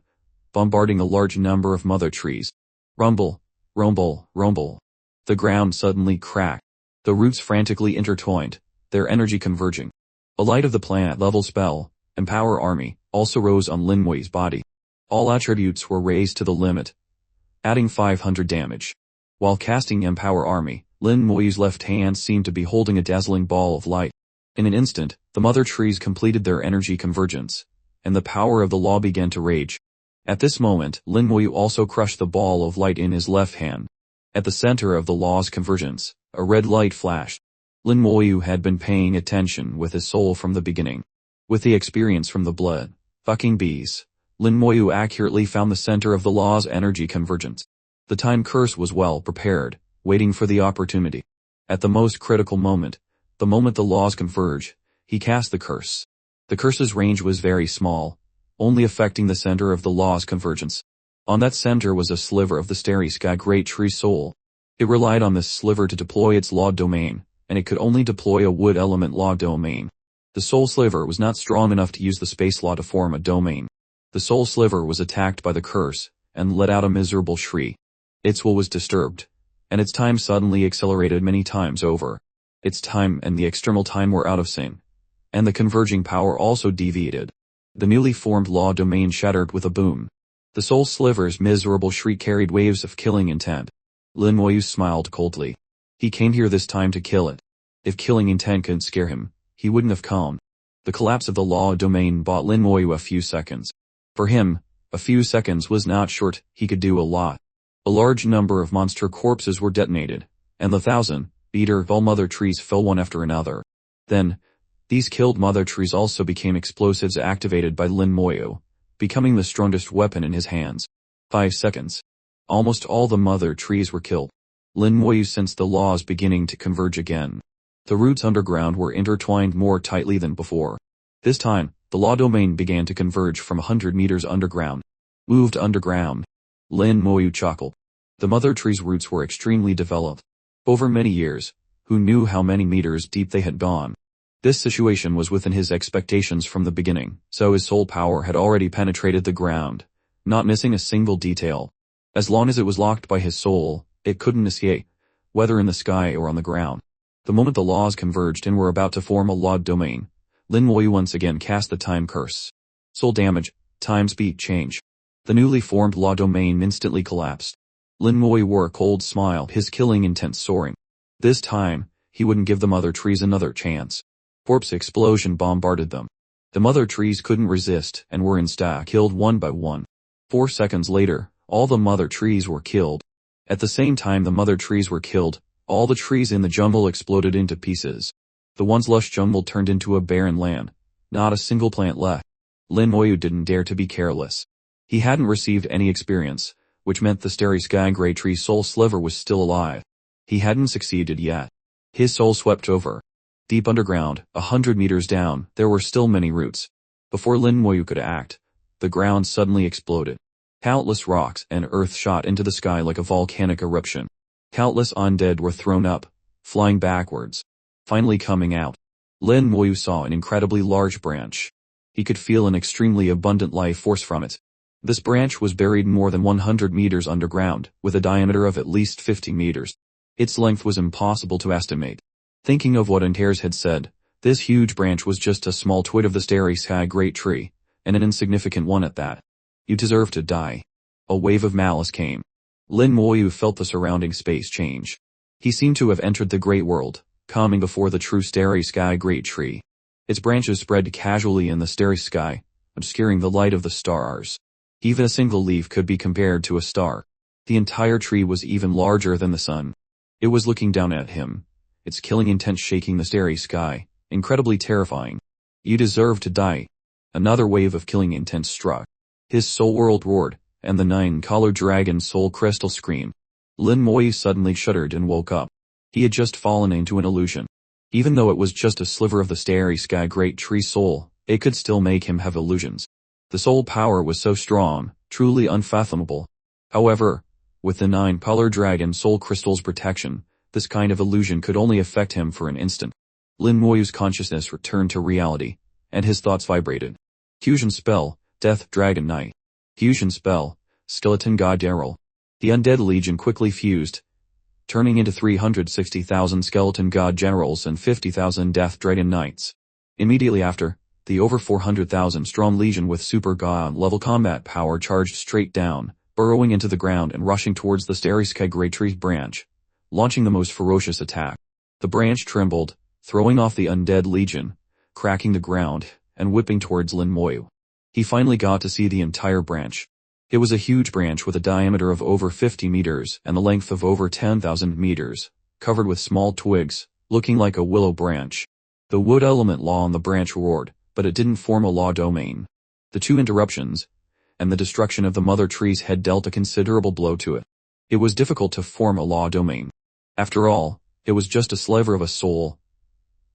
bombarding a large number of mother trees. Rumble, rumble, rumble. The ground suddenly cracked. The roots frantically intertwined, their energy converging. A light of the planet level spell, Empower Army, also rose on Lin Moyu's body. All attributes were raised to the limit, adding 500 damage. While casting Empower Army, Lin Moyu's left hand seemed to be holding a dazzling ball of light. In an instant, the mother trees completed their energy convergence, and the power of the law began to rage. At this moment, Lin Moyu also crushed the ball of light in his left hand. At the center of the law's convergence, a red light flashed. Lin Moyu had been paying attention with his soul from the beginning. With the experience from the blood, fucking bees, Lin Moyu accurately found the center of the law's energy convergence. The time curse was well prepared, waiting for the opportunity. At the most critical moment, the moment the laws converge, he cast the curse. The curse's range was very small, only affecting the center of the law's convergence. On that center was a sliver of the starry sky great tree soul. It relied on this sliver to deploy its law domain, and it could only deploy a wood element law domain. The soul sliver was not strong enough to use the space law to form a domain. The soul sliver was attacked by the curse, and let out a miserable shriek. Its will was disturbed, and its time suddenly accelerated many times over. Its time and the external time were out of sync, and the converging power also deviated. The newly formed law domain shattered with a boom. The soul sliver's miserable shriek carried waves of killing intent. Lin Moyu smiled coldly. He came here this time to kill it. If killing intent could scare him, he wouldn't have come. The collapse of the law domain bought Lin Moyu a few seconds. For him, a few seconds was not short, he could do a lot. A large number of monster corpses were detonated, and the 1,000-meter tall mother trees fell one after another. Then, these killed mother trees also became explosives activated by Lin Moyu, becoming the strongest weapon in his hands. 5 seconds. Almost all the mother trees were killed. Lin Moyu sensed the laws beginning to converge again. The roots underground were intertwined more tightly than before. This time, the law domain began to converge from 100 meters underground. Moved underground. Lin Moyu chuckled. The mother tree's roots were extremely developed. Over many years, who knew how many meters deep they had gone. This situation was within his expectations from the beginning, so his soul power had already penetrated the ground, not missing a single detail. As long as it was locked by his soul, it couldn't escape, whether in the sky or on the ground. The moment the laws converged and were about to form a law domain, Lin Moyu once again cast the time curse. Soul damage, time speed change. The newly formed law domain instantly collapsed. Lin Moyu wore a cold smile, his killing intent soaring. This time, he wouldn't give the mother trees another chance. Corpse explosion bombarded them. The mother trees couldn't resist and were instead killed one by one. 4 seconds later, all the mother trees were killed. At the same time the mother trees were killed, all the trees in the jungle exploded into pieces. The once lush jungle turned into a barren land. Not a single plant left. Lin Moyu didn't dare to be careless. He hadn't received any experience, which meant the starry sky gray tree soul sliver was still alive. He hadn't succeeded yet. His soul swept over. Deep underground, 100 meters down, there were still many roots. Before Lin Moyu could act, the ground suddenly exploded. Countless rocks and earth shot into the sky like a volcanic eruption. Countless undead were thrown up, flying backwards. Finally coming out, Lin Moyu saw an incredibly large branch. He could feel an extremely abundant life force from it. This branch was buried more than 100 meters underground, with a diameter of at least 50 meters. Its length was impossible to estimate. Thinking of what Antares had said, this huge branch was just a small twig of the starry sky great tree, and an insignificant one at that. You deserve to die. A wave of malice came. Lin Moyu felt the surrounding space change. He seemed to have entered the great world, coming before the true starry sky great tree. Its branches spread casually in the starry sky, obscuring the light of the stars. Even a single leaf could be compared to a star. The entire tree was even larger than the sun. It was looking down at him, its killing intent shaking the starry sky, incredibly terrifying. You deserve to die. Another wave of killing intent struck. His soul world roared, and the 9-colored dragon soul crystal screamed. Lin Moyu suddenly shuddered and woke up. He had just fallen into an illusion. Even though it was just a sliver of the starry sky great tree soul, it could still make him have illusions. The soul power was so strong, truly unfathomable. However, with the 9-colored dragon soul crystal's protection, this kind of illusion could only affect him for an instant. Lin Moyu's consciousness returned to reality, and his thoughts vibrated. Fusion spell, Death Dragon Knight. Fusion spell, Skeleton God Daryl. The undead legion quickly fused, turning into 360,000 skeleton god generals and 50,000 death dragon knights. Immediately after, the over 400,000 strong legion with super god level combat power charged straight down, burrowing into the ground and rushing towards the starry sky great tree branch, launching the most ferocious attack. The branch trembled, throwing off the undead legion, cracking the ground, and whipping towards Lin Moyu. He finally got to see the entire branch. It was a huge branch with a diameter of over 50 meters and the length of over 10,000 meters, covered with small twigs, looking like a willow branch. The wood element law on the branch roared, but it didn't form a law domain. The two interruptions and the destruction of the mother trees had dealt a considerable blow to it. It was difficult to form a law domain. After all, it was just a sliver of a soul,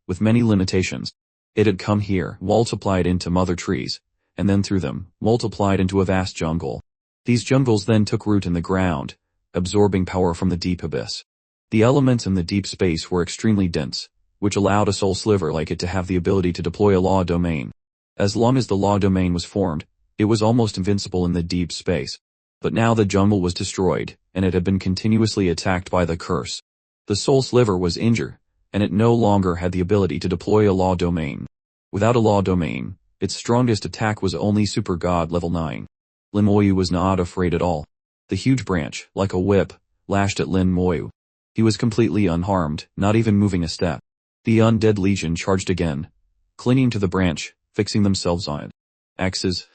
with many limitations. It had come here, multiplied into mother trees, and then through them, multiplied into a vast jungle. These jungles then took root in the ground, absorbing power from the deep abyss. The elements in the deep space were extremely dense, which allowed a soul sliver like it to have the ability to deploy a law domain. As long as the law domain was formed, it was almost invincible in the deep space. But now the jungle was destroyed, and it had been continuously attacked by the curse. The soul sliver was injured, and it no longer had the ability to deploy a law domain. Without a law domain, its strongest attack was only Super God level 9. Lin Moyu was not afraid at all. The huge branch, like a whip, lashed at Lin Moyu. He was completely unharmed, not even moving a step. The undead legion charged again, clinging to the branch, fixing themselves on it. Axes,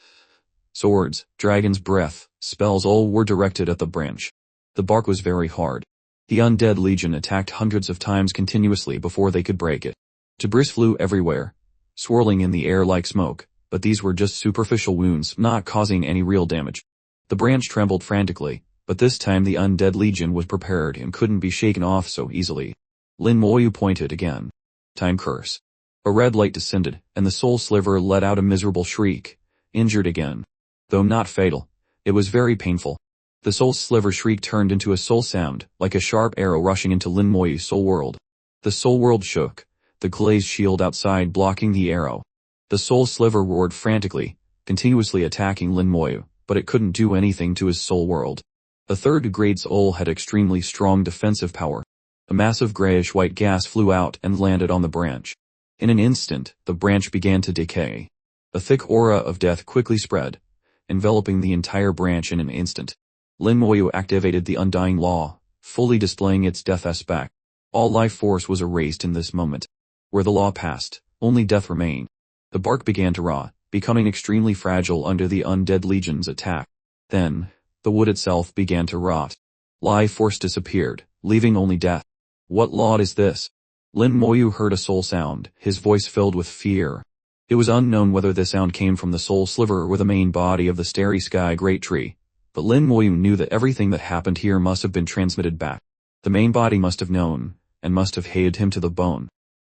swords, dragon's breath, spells all were directed at the branch. The bark was very hard. The undead legion attacked hundreds of times continuously before they could break it. Debris flew everywhere, swirling in the air like smoke, but these were just superficial wounds, not causing any real damage. The branch trembled frantically, but this time the undead legion was prepared and couldn't be shaken off so easily. Lin Moyu pointed again. Time curse. A red light descended, and the soul sliver let out a miserable shriek, injured again. Though not fatal, it was very painful. The soul sliver shriek turned into a soul sound, like a sharp arrow rushing into Lin Moyu's soul world. The soul world shook, the glazed shield outside blocking the arrow. The soul sliver roared frantically, continuously attacking Lin Moyu, but it couldn't do anything to his soul world. A third-grade soul had extremely strong defensive power. A massive grayish-white gas flew out and landed on the branch. In an instant, the branch began to decay. A thick aura of death quickly spread, enveloping the entire branch in an instant. Lin Moyu activated the Undying Law, fully displaying its death aspect. All life force was erased in this moment. Where the law passed, only death remained. The bark began to rot, becoming extremely fragile under the undead legion's attack. Then, the wood itself began to rot. Life force disappeared, leaving only death. What law is this? Lin Moyu heard a soul sound, his voice filled with fear. It was unknown whether the sound came from the soul sliver or the main body of the starry sky great tree. But Lin Moyu knew that everything that happened here must have been transmitted back. The main body must have known, and must have hated him to the bone.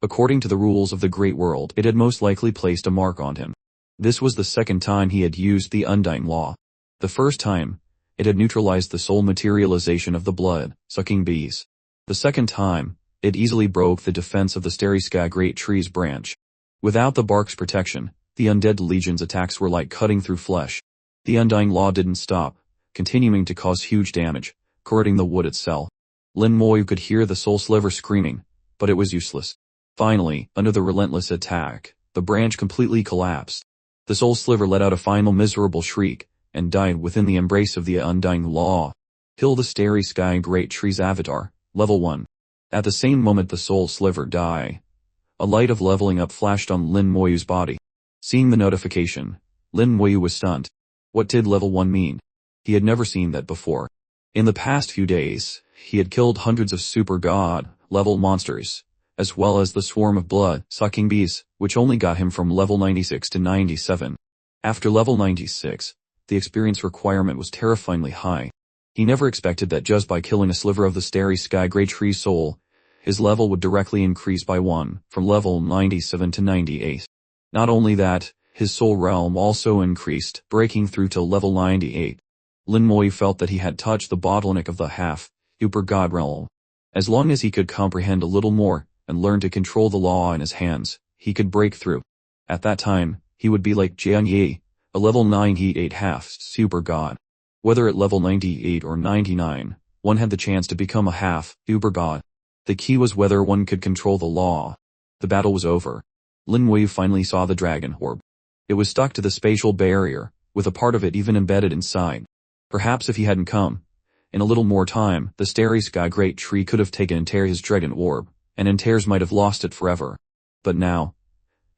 According to the rules of the great world, it had most likely placed a mark on him. This was the second time he had used the Undying Law. The first time, it had neutralized the soul materialization of the blood-sucking bees. The second time, it easily broke the defense of the starry sky great tree's branch. Without the bark's protection, the undead legion's attacks were like cutting through flesh. The Undying Law didn't stop, continuing to cause huge damage, corroding the wood itself. Lin Moyu could hear the soul sliver screaming, but it was useless. Finally, under the relentless attack, the branch completely collapsed. The soul sliver let out a final miserable shriek, and died within the embrace of the Undying Law. Hill the starry sky great tree's avatar, level 1. At the same moment the soul sliver died. A light of leveling up flashed on Lin Moyu's body. Seeing the notification, Lin Moyu was stunned. What did level 1 mean? He had never seen that before. In the past few days, he had killed hundreds of super god-level monsters, as well as the swarm of blood-sucking bees, which only got him from level 96 to 97. After level 96, the experience requirement was terrifyingly high. He never expected that just by killing a sliver of the starry sky great tree soul, his level would directly increase by 1, from level 97 to 98. Not only that, his soul realm also increased, breaking through to level 98. Lin Moyu felt that he had touched the bottleneck of the half-super god realm. As long as he could comprehend a little more, and learn to control the law in his hands, he could break through. At that time, he would be like Jian Yi, a level 98 half-super god. Whether at level 98 or 99, one had the chance to become a half-super god. The key was whether one could control the law. The battle was over. Lin Moyu finally saw the dragon orb. It was stuck to the spatial barrier, with a part of it even embedded inside. Perhaps if he hadn't come, in a little more time, the starry sky great tree could have taken Antares' dragon orb, and Antares might have lost it forever. But now,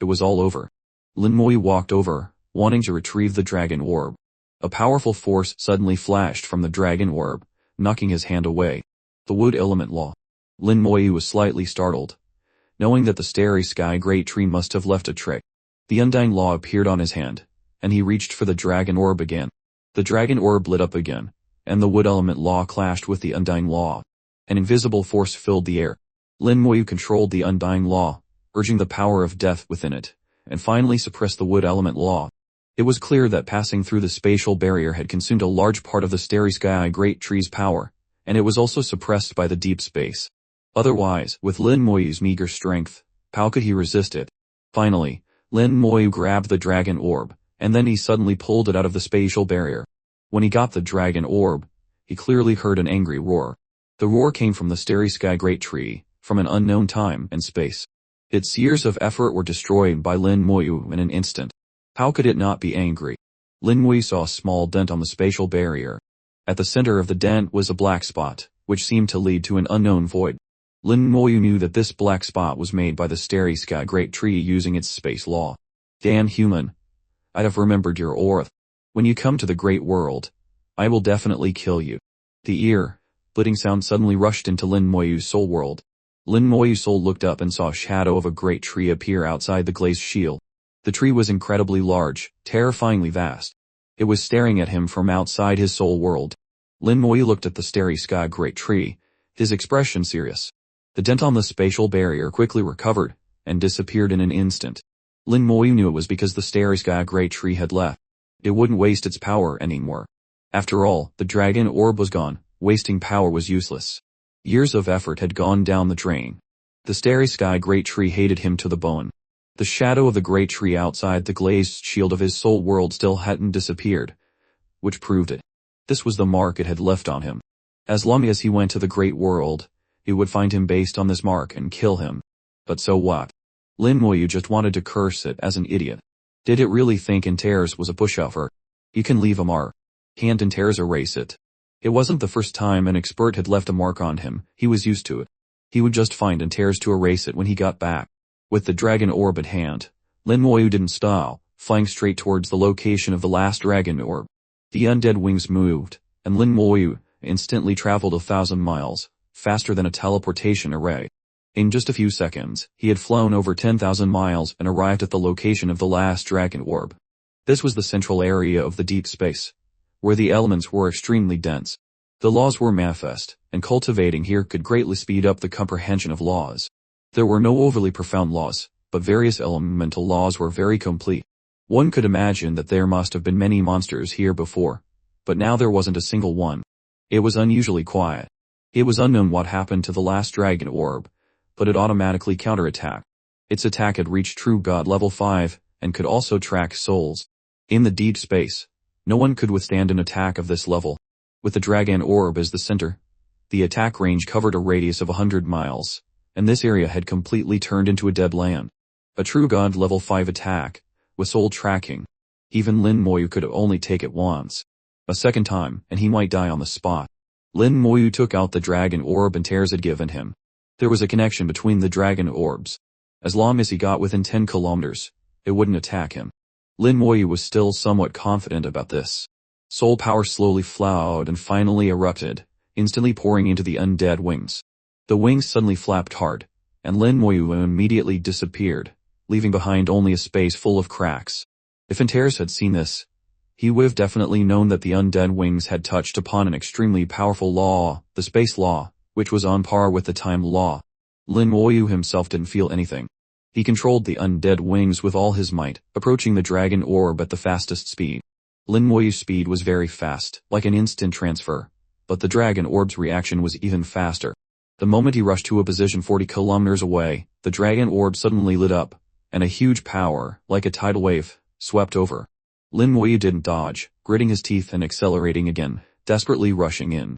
it was all over. Lin Moyu walked over, wanting to retrieve the dragon orb. A powerful force suddenly flashed from the dragon orb, knocking his hand away. The wood element law. Lin Moyu was slightly startled, knowing that the starry sky great tree must have left a trick. The undying law appeared on his hand, and he reached for the dragon orb again. The dragon orb lit up again, and the wood element law clashed with the undying law. An invisible force filled the air. Lin Moyu controlled the undying law, urging the power of death within it, and finally suppressed the wood element law. It was clear that passing through the spatial barrier had consumed a large part of the starry sky great tree's power, and it was also suppressed by the deep space. Otherwise, with Lin Moyu's meager strength, how could he resist it? Finally, Lin Moyu grabbed the dragon orb, and then he suddenly pulled it out of the spatial barrier. When he got the dragon orb, he clearly heard an angry roar. The roar came from the starry sky great tree, from an unknown time and space. Its years of effort were destroyed by Lin Moyu in an instant. How could it not be angry? Lin Moyu saw a small dent on the spatial barrier. At the center of the dent was a black spot, which seemed to lead to an unknown void. Lin Moyu knew that this black spot was made by the starry sky great tree using its space law. Damn human. I'd have remembered your oath. When you come to the great world, I will definitely kill you. The ear-splitting sound suddenly rushed into Lin Moyu's soul world. Lin Moyu's soul looked up and saw a shadow of a great tree appear outside the glazed shield. The tree was incredibly large, terrifyingly vast. It was staring at him from outside his soul world. Lin Moyu looked at the starry sky great tree, his expression serious. The dent on the spatial barrier quickly recovered, and disappeared in an instant. Lin Moyu knew it was because the starry sky great tree had left. It wouldn't waste its power anymore. After all, the dragon orb was gone, wasting power was useless. Years of effort had gone down the drain. The starry sky great tree hated him to the bone. The shadow of the great tree outside the glazed shield of his soul world still hadn't disappeared, which proved it. This was the mark it had left on him. As long as he went to the great world, it would find him based on this mark and kill him. But so what? Lin Moyu just wanted to curse it as an idiot. Did it really think Inter's was a pushover? You can leave a mark. Can't Inter's erase it? It wasn't the first time an expert had left a mark on him, he was used to it. He would just find Inter's to erase it when he got back. With the dragon orb at hand, Lin Moyu didn't stop, flying straight towards the location of the last dragon orb. The undead wings moved, and Lin Moyu instantly traveled 1,000 miles, faster than a teleportation array. In just a few seconds, he had flown over 10,000 miles and arrived at the location of the last dragon orb. This was the central area of the deep space, where the elements were extremely dense. The laws were manifest, and cultivating here could greatly speed up the comprehension of laws. There were no overly profound laws, but various elemental laws were very complete. One could imagine that there must have been many monsters here before, but now there wasn't a single one. It was unusually quiet. It was unknown what happened to the last dragon orb, but it automatically counterattacked. Its attack had reached true god level 5, and could also track souls. In the deep space, no one could withstand an attack of this level. With the dragon orb as the center, the attack range covered a radius of 100 miles. And this area had completely turned into a dead land. A true god level 5 attack, with soul tracking. Even Lin Moyu could only take it once. A second time, and he might die on the spot. Lin Moyu took out the dragon orb Inter's had given him. There was a connection between the dragon orbs. As long as he got within 10 kilometers, it wouldn't attack him. Lin Moyu was still somewhat confident about this. Soul power slowly flowed and finally erupted, instantly pouring into the undead wings. The wings suddenly flapped hard, and Lin Moyu immediately disappeared, leaving behind only a space full of cracks. If Inter's had seen this, he would have definitely known that the undead wings had touched upon an extremely powerful law, the space law, which was on par with the time law. Lin Moyu himself didn't feel anything. He controlled the undead wings with all his might, approaching the dragon orb at the fastest speed. Lin Moyu's speed was very fast, like an instant transfer, but the dragon orb's reaction was even faster. The moment he rushed to a position 40 kilometers away, the dragon orb suddenly lit up, and a huge power, like a tidal wave, swept over. Lin Moyu didn't dodge, gritting his teeth and accelerating again, desperately rushing in.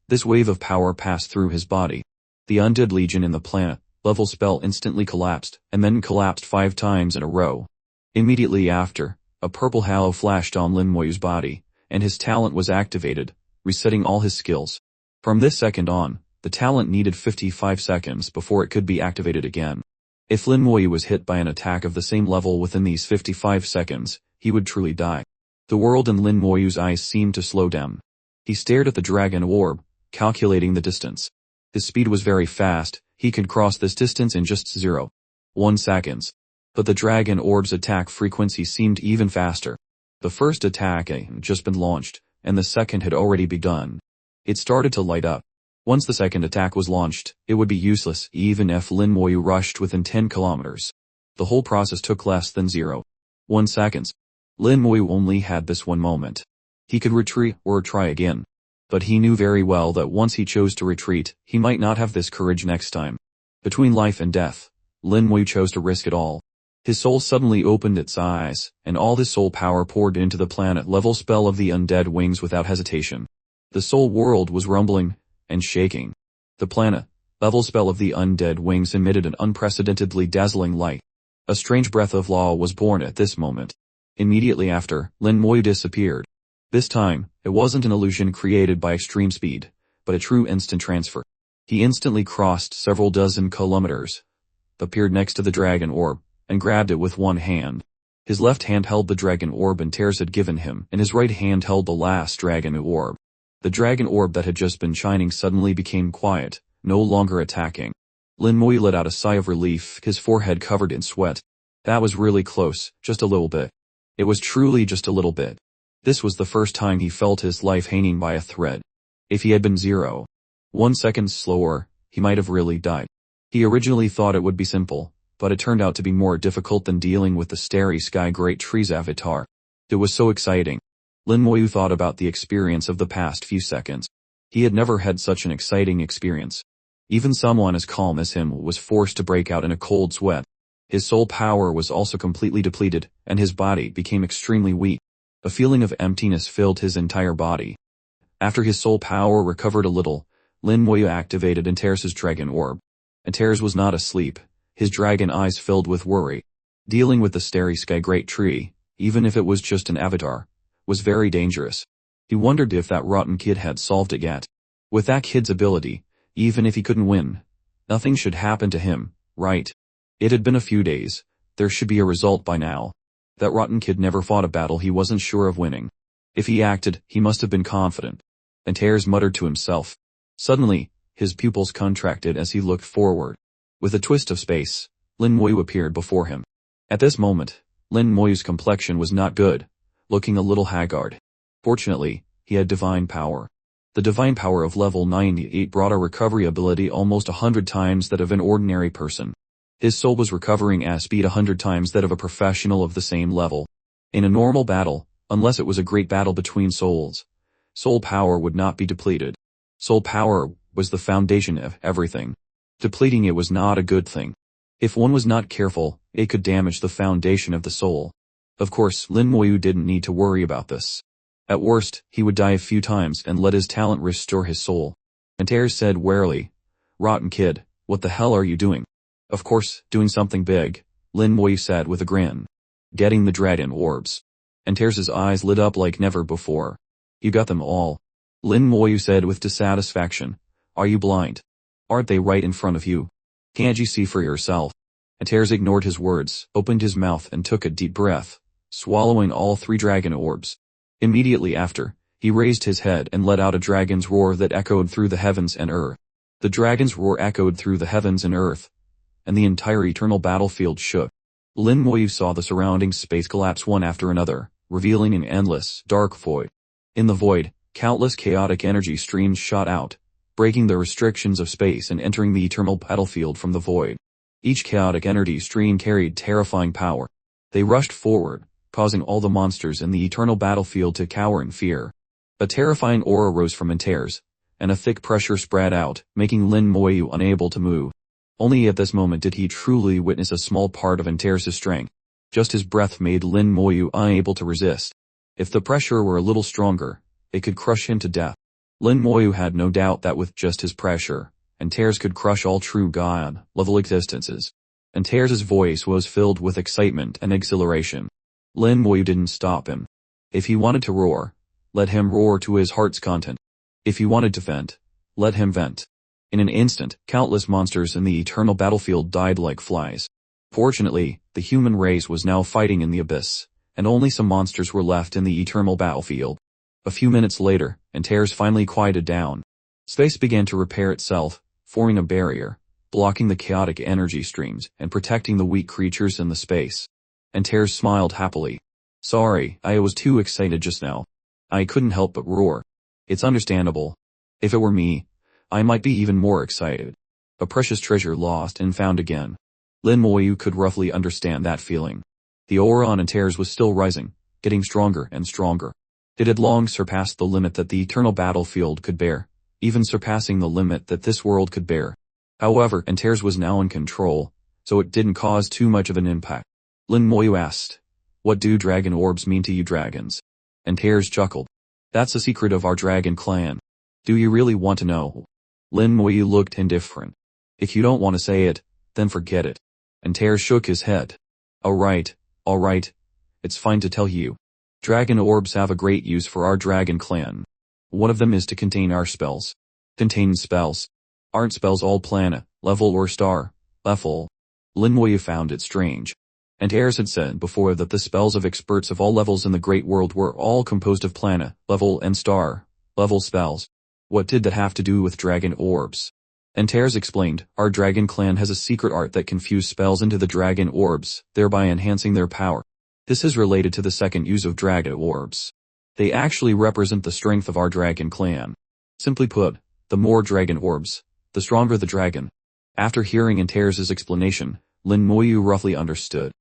This wave of power passed through his body. The undead legion in the planet level spell instantly collapsed, and then collapsed 5 times in a row. Immediately after, a purple halo flashed on Lin Moyu's body, and his talent was activated, resetting all his skills. From this second on, the talent needed 55 seconds before it could be activated again. If Lin Moyu was hit by an attack of the same level within these 55 seconds, he would truly die. The world in Lin Moyu's eyes seemed to slow down. He stared at the dragon orb, calculating the distance. His speed was very fast, he could cross this distance in just 0.1 seconds. But the dragon orb's attack frequency seemed even faster. The first attack had just been launched, and the second had already begun. It started to light up. Once the second attack was launched, it would be useless even if Lin Moyu rushed within 10 kilometers. The whole process took less than 0.1 seconds. Lin Moyu only had this one moment. He could retreat or try again. But he knew very well that once he chose to retreat, he might not have this courage next time. Between life and death, Lin Moyu chose to risk it all. His soul suddenly opened its eyes, and all his soul power poured into the planet-level spell of the undead wings without hesitation. The soul world was rumbling and shaking. The planet-level spell of the undead wings emitted an unprecedentedly dazzling light. A strange breath of law was born at this moment. Immediately after, Lin Moyu disappeared. This time, it wasn't an illusion created by extreme speed, but a true instant transfer. He instantly crossed several dozen kilometers, appeared next to the dragon orb, and grabbed it with one hand. His left hand held the dragon orb Antares had given him, and his right hand held the last dragon orb. The dragon orb that had just been shining suddenly became quiet, no longer attacking. Lin Moyu let out a sigh of relief, his forehead covered in sweat. That was really close, just a little bit. It was truly just a little bit. This was the first time he felt his life hanging by a thread. If he had been 0.1 second slower, he might have really died. He originally thought it would be simple, but it turned out to be more difficult than dealing with the starry sky great tree's avatar. It was so exciting. Lin Moyu thought about the experience of the past few seconds. He had never had such an exciting experience. Even someone as calm as him was forced to break out in a cold sweat. His soul power was also completely depleted, and his body became extremely weak. A feeling of emptiness filled his entire body. After his soul power recovered a little, Lin Moyu activated Antares' dragon orb. Antares was not asleep, his dragon eyes filled with worry. Dealing with the starry sky great tree, even if it was just an avatar, was very dangerous. He wondered if that rotten kid had solved it yet. With that kid's ability, even if he couldn't win, nothing should happen to him, right? It had been a few days, there should be a result by now. That rotten kid never fought a battle he wasn't sure of winning. If he acted, he must have been confident. Antares muttered to himself. Suddenly, his pupils contracted as he looked forward. With a twist of space, Lin Moyu appeared before him. At this moment, Lin Moyu's complexion was not good, looking a little haggard. Fortunately, he had divine power. The divine power of level 98 brought a recovery ability almost 100 times that of an ordinary person. His soul was recovering at speed 100 times that of a professional of the same level. In a normal battle, unless it was a great battle between souls, soul power would not be depleted. Soul power was the foundation of everything. Depleting it was not a good thing. If one was not careful, it could damage the foundation of the soul. Of course, Lin Moyu didn't need to worry about this. At worst, he would die a few times and let his talent restore his soul. Antares said warily, "Rotten kid, what the hell are you doing?" "Of course, doing something big," Lin Moyu said with a grin. "Getting the dragon orbs." Antares' eyes lit up like never before. "You got them all," Lin Moyu said with dissatisfaction. "Are you blind? Aren't they right in front of you? Can't you see for yourself?" Antares ignored his words, opened his mouth and took a deep breath, swallowing all 3 dragon orbs. Immediately after, he raised his head and let out a dragon's roar that echoed through the heavens and earth. The dragon's roar echoed through the heavens and earth, and the entire eternal battlefield shook. Lin Moyu saw the surrounding space collapse one after another, revealing an endless, dark void. In the void, countless chaotic energy streams shot out, breaking the restrictions of space and entering the eternal battlefield from the void. Each chaotic energy stream carried terrifying power. They rushed forward, causing all the monsters in the eternal battlefield to cower in fear. A terrifying aura rose from Antares, and a thick pressure spread out, making Lin Moyu unable to move. Only at this moment did he truly witness a small part of Antares' strength. Just his breath made Lin Moyu unable to resist. If the pressure were a little stronger, it could crush him to death. Lin Moyu had no doubt that with just his pressure, Antares could crush all true god-level existences. Antares' voice was filled with excitement and exhilaration. Lin Moyu didn't stop him. If he wanted to roar, let him roar to his heart's content. If he wanted to vent, let him vent. In an instant, countless monsters in the eternal battlefield died like flies. Fortunately, the human race was now fighting in the abyss, and only some monsters were left in the eternal battlefield. A few minutes later, Antares finally quieted down. Space began to repair itself, forming a barrier, blocking the chaotic energy streams and protecting the weak creatures in the space. Antares smiled happily. Sorry, I was too excited just now. I couldn't help but roar. It's understandable. If it were me, I might be even more excited. A precious treasure lost and found again. Lin Moyu could roughly understand that feeling. The aura on Antares was still rising, getting stronger and stronger. It had long surpassed the limit that the eternal battlefield could bear, even surpassing the limit that this world could bear. However, Antares was now in control, so it didn't cause too much of an impact. Lin Moyu asked, "What do dragon orbs mean to you dragons?" Antares chuckled. "That's a secret of our dragon clan. Do you really want to know?" Lin Moyu looked indifferent. "If you don't want to say it, then forget it." Antares shook his head. Alright, it's fine to tell you. Dragon orbs have a great use for our dragon clan. One of them is to contain our spells. Contain spells. Aren't spells all planet, level or star, level? Lin Moyu found it strange. Antares had said before that the spells of experts of all levels in the great world were all composed of planet, level and star, level spells. What did that have to do with dragon orbs? Antares explained, our dragon clan has a secret art that can fuse spells into the dragon orbs, thereby enhancing their power. This is related to the second use of dragon orbs. They actually represent the strength of our dragon clan. Simply put, the more dragon orbs, the stronger the dragon. After hearing Antares' explanation, Lin Moyu roughly understood.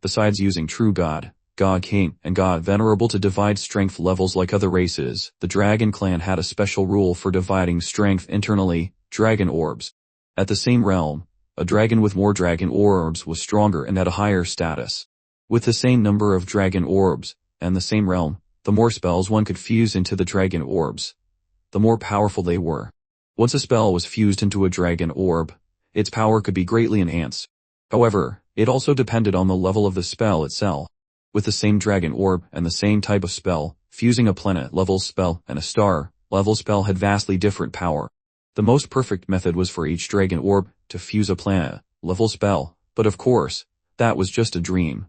Besides using true God, God King, and God Venerable to divide strength levels like other races, the dragon clan had a special rule for dividing strength internally, dragon orbs. At the same realm, a dragon with more dragon orbs was stronger and had a higher status. With the same number of dragon orbs, and the same realm, the more spells one could fuse into the dragon orbs, the more powerful they were. Once a spell was fused into a dragon orb, its power could be greatly enhanced. However, it also depended on the level of the spell itself. With the same dragon orb and the same type of spell, fusing a planet-level spell and a star-level spell had vastly different power. The most perfect method was for each dragon orb to fuse a planet-level spell, but of course, that was just a dream.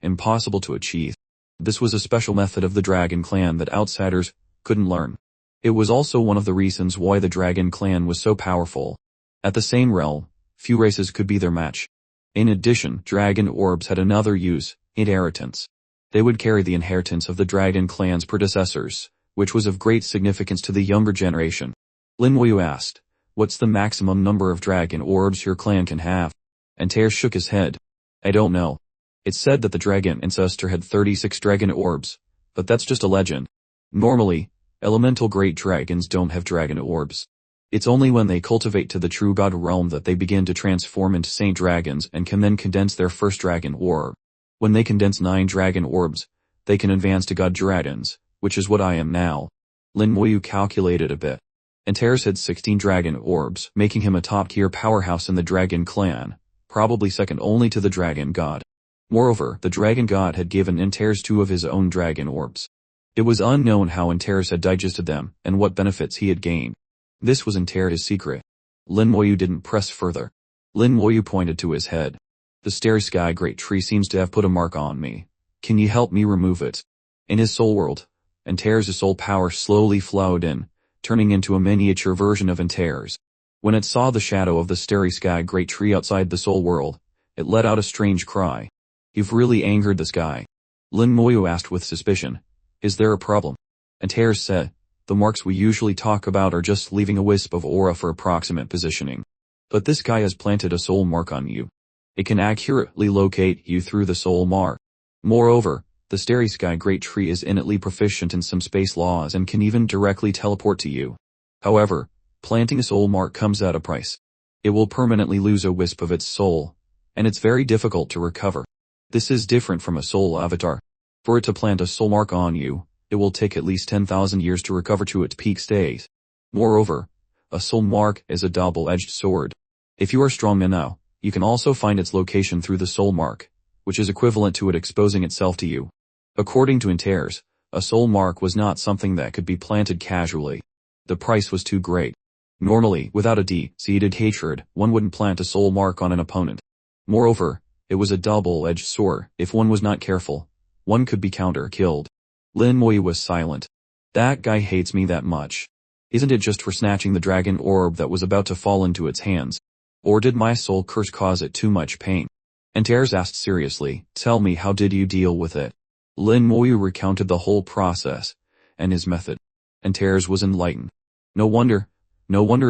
Impossible to achieve. This was a special method of the dragon clan that outsiders couldn't learn. It was also one of the reasons why the dragon clan was so powerful. At the same realm, few races could be their match. In addition, dragon orbs had another use, inheritance. They would carry the inheritance of the dragon clan's predecessors, which was of great significance to the younger generation. Lin Moyu asked, "What's the maximum number of dragon orbs your clan can have?" Antares shook his head. "I don't know. It's said that the dragon ancestor had 36 dragon orbs, but that's just a legend. Normally, elemental great dragons don't have dragon orbs. It's only when they cultivate to the true god realm that they begin to transform into saint dragons and can then condense their first dragon orb. When they condense 9 dragon orbs, they can advance to god dragons, which is what I am now." Lin Moyu calculated a bit. Antares had 16 dragon orbs, making him a top-tier powerhouse in the dragon clan, probably second only to the dragon god. Moreover, the dragon god had given Antares 2 of his own dragon orbs. It was unknown how Antares had digested them and what benefits he had gained. This was Antares' secret. Lin Moyu didn't press further. Lin Moyu pointed to his head. "The starry sky great tree seems to have put a mark on me. Can you help me remove it?" In his soul world, Antares' soul power slowly flowed in, turning into a miniature version of Antares. When it saw the shadow of the starry sky great tree outside the soul world, it let out a strange cry. "You've really angered the sky." Lin Moyu asked with suspicion, "Is there a problem?" Antares said, "The marks we usually talk about are just leaving a wisp of aura for approximate positioning. But this guy has planted a soul mark on you. It can accurately locate you through the soul mark. Moreover, the starry sky great tree is innately proficient in some space laws and can even directly teleport to you. However, planting a soul mark comes at a price. It will permanently lose a wisp of its soul, and it's very difficult to recover. This is different from a soul avatar. For it to plant a soul mark on you, it will take at least 10,000 years to recover to its peak state. Moreover, a soul mark is a double-edged sword. If you are strong enough, you can also find its location through the soul mark, which is equivalent to it exposing itself to you. According to Antares, a soul mark was not something that could be planted casually. The price was too great. Normally, without a deep-seated hatred, one wouldn't plant a soul mark on an opponent. Moreover, it was a double-edged sword. If one was not careful, one could be counter-killed. Lin Mui was silent. That guy hates me that much. Isn't it just for snatching the dragon orb that was about to fall into its hands? Or did my soul curse cause it too much pain? Antares asked seriously, tell me, how did you deal with it? Lin Mui recounted the whole process and his method. Antares was enlightened. No wonder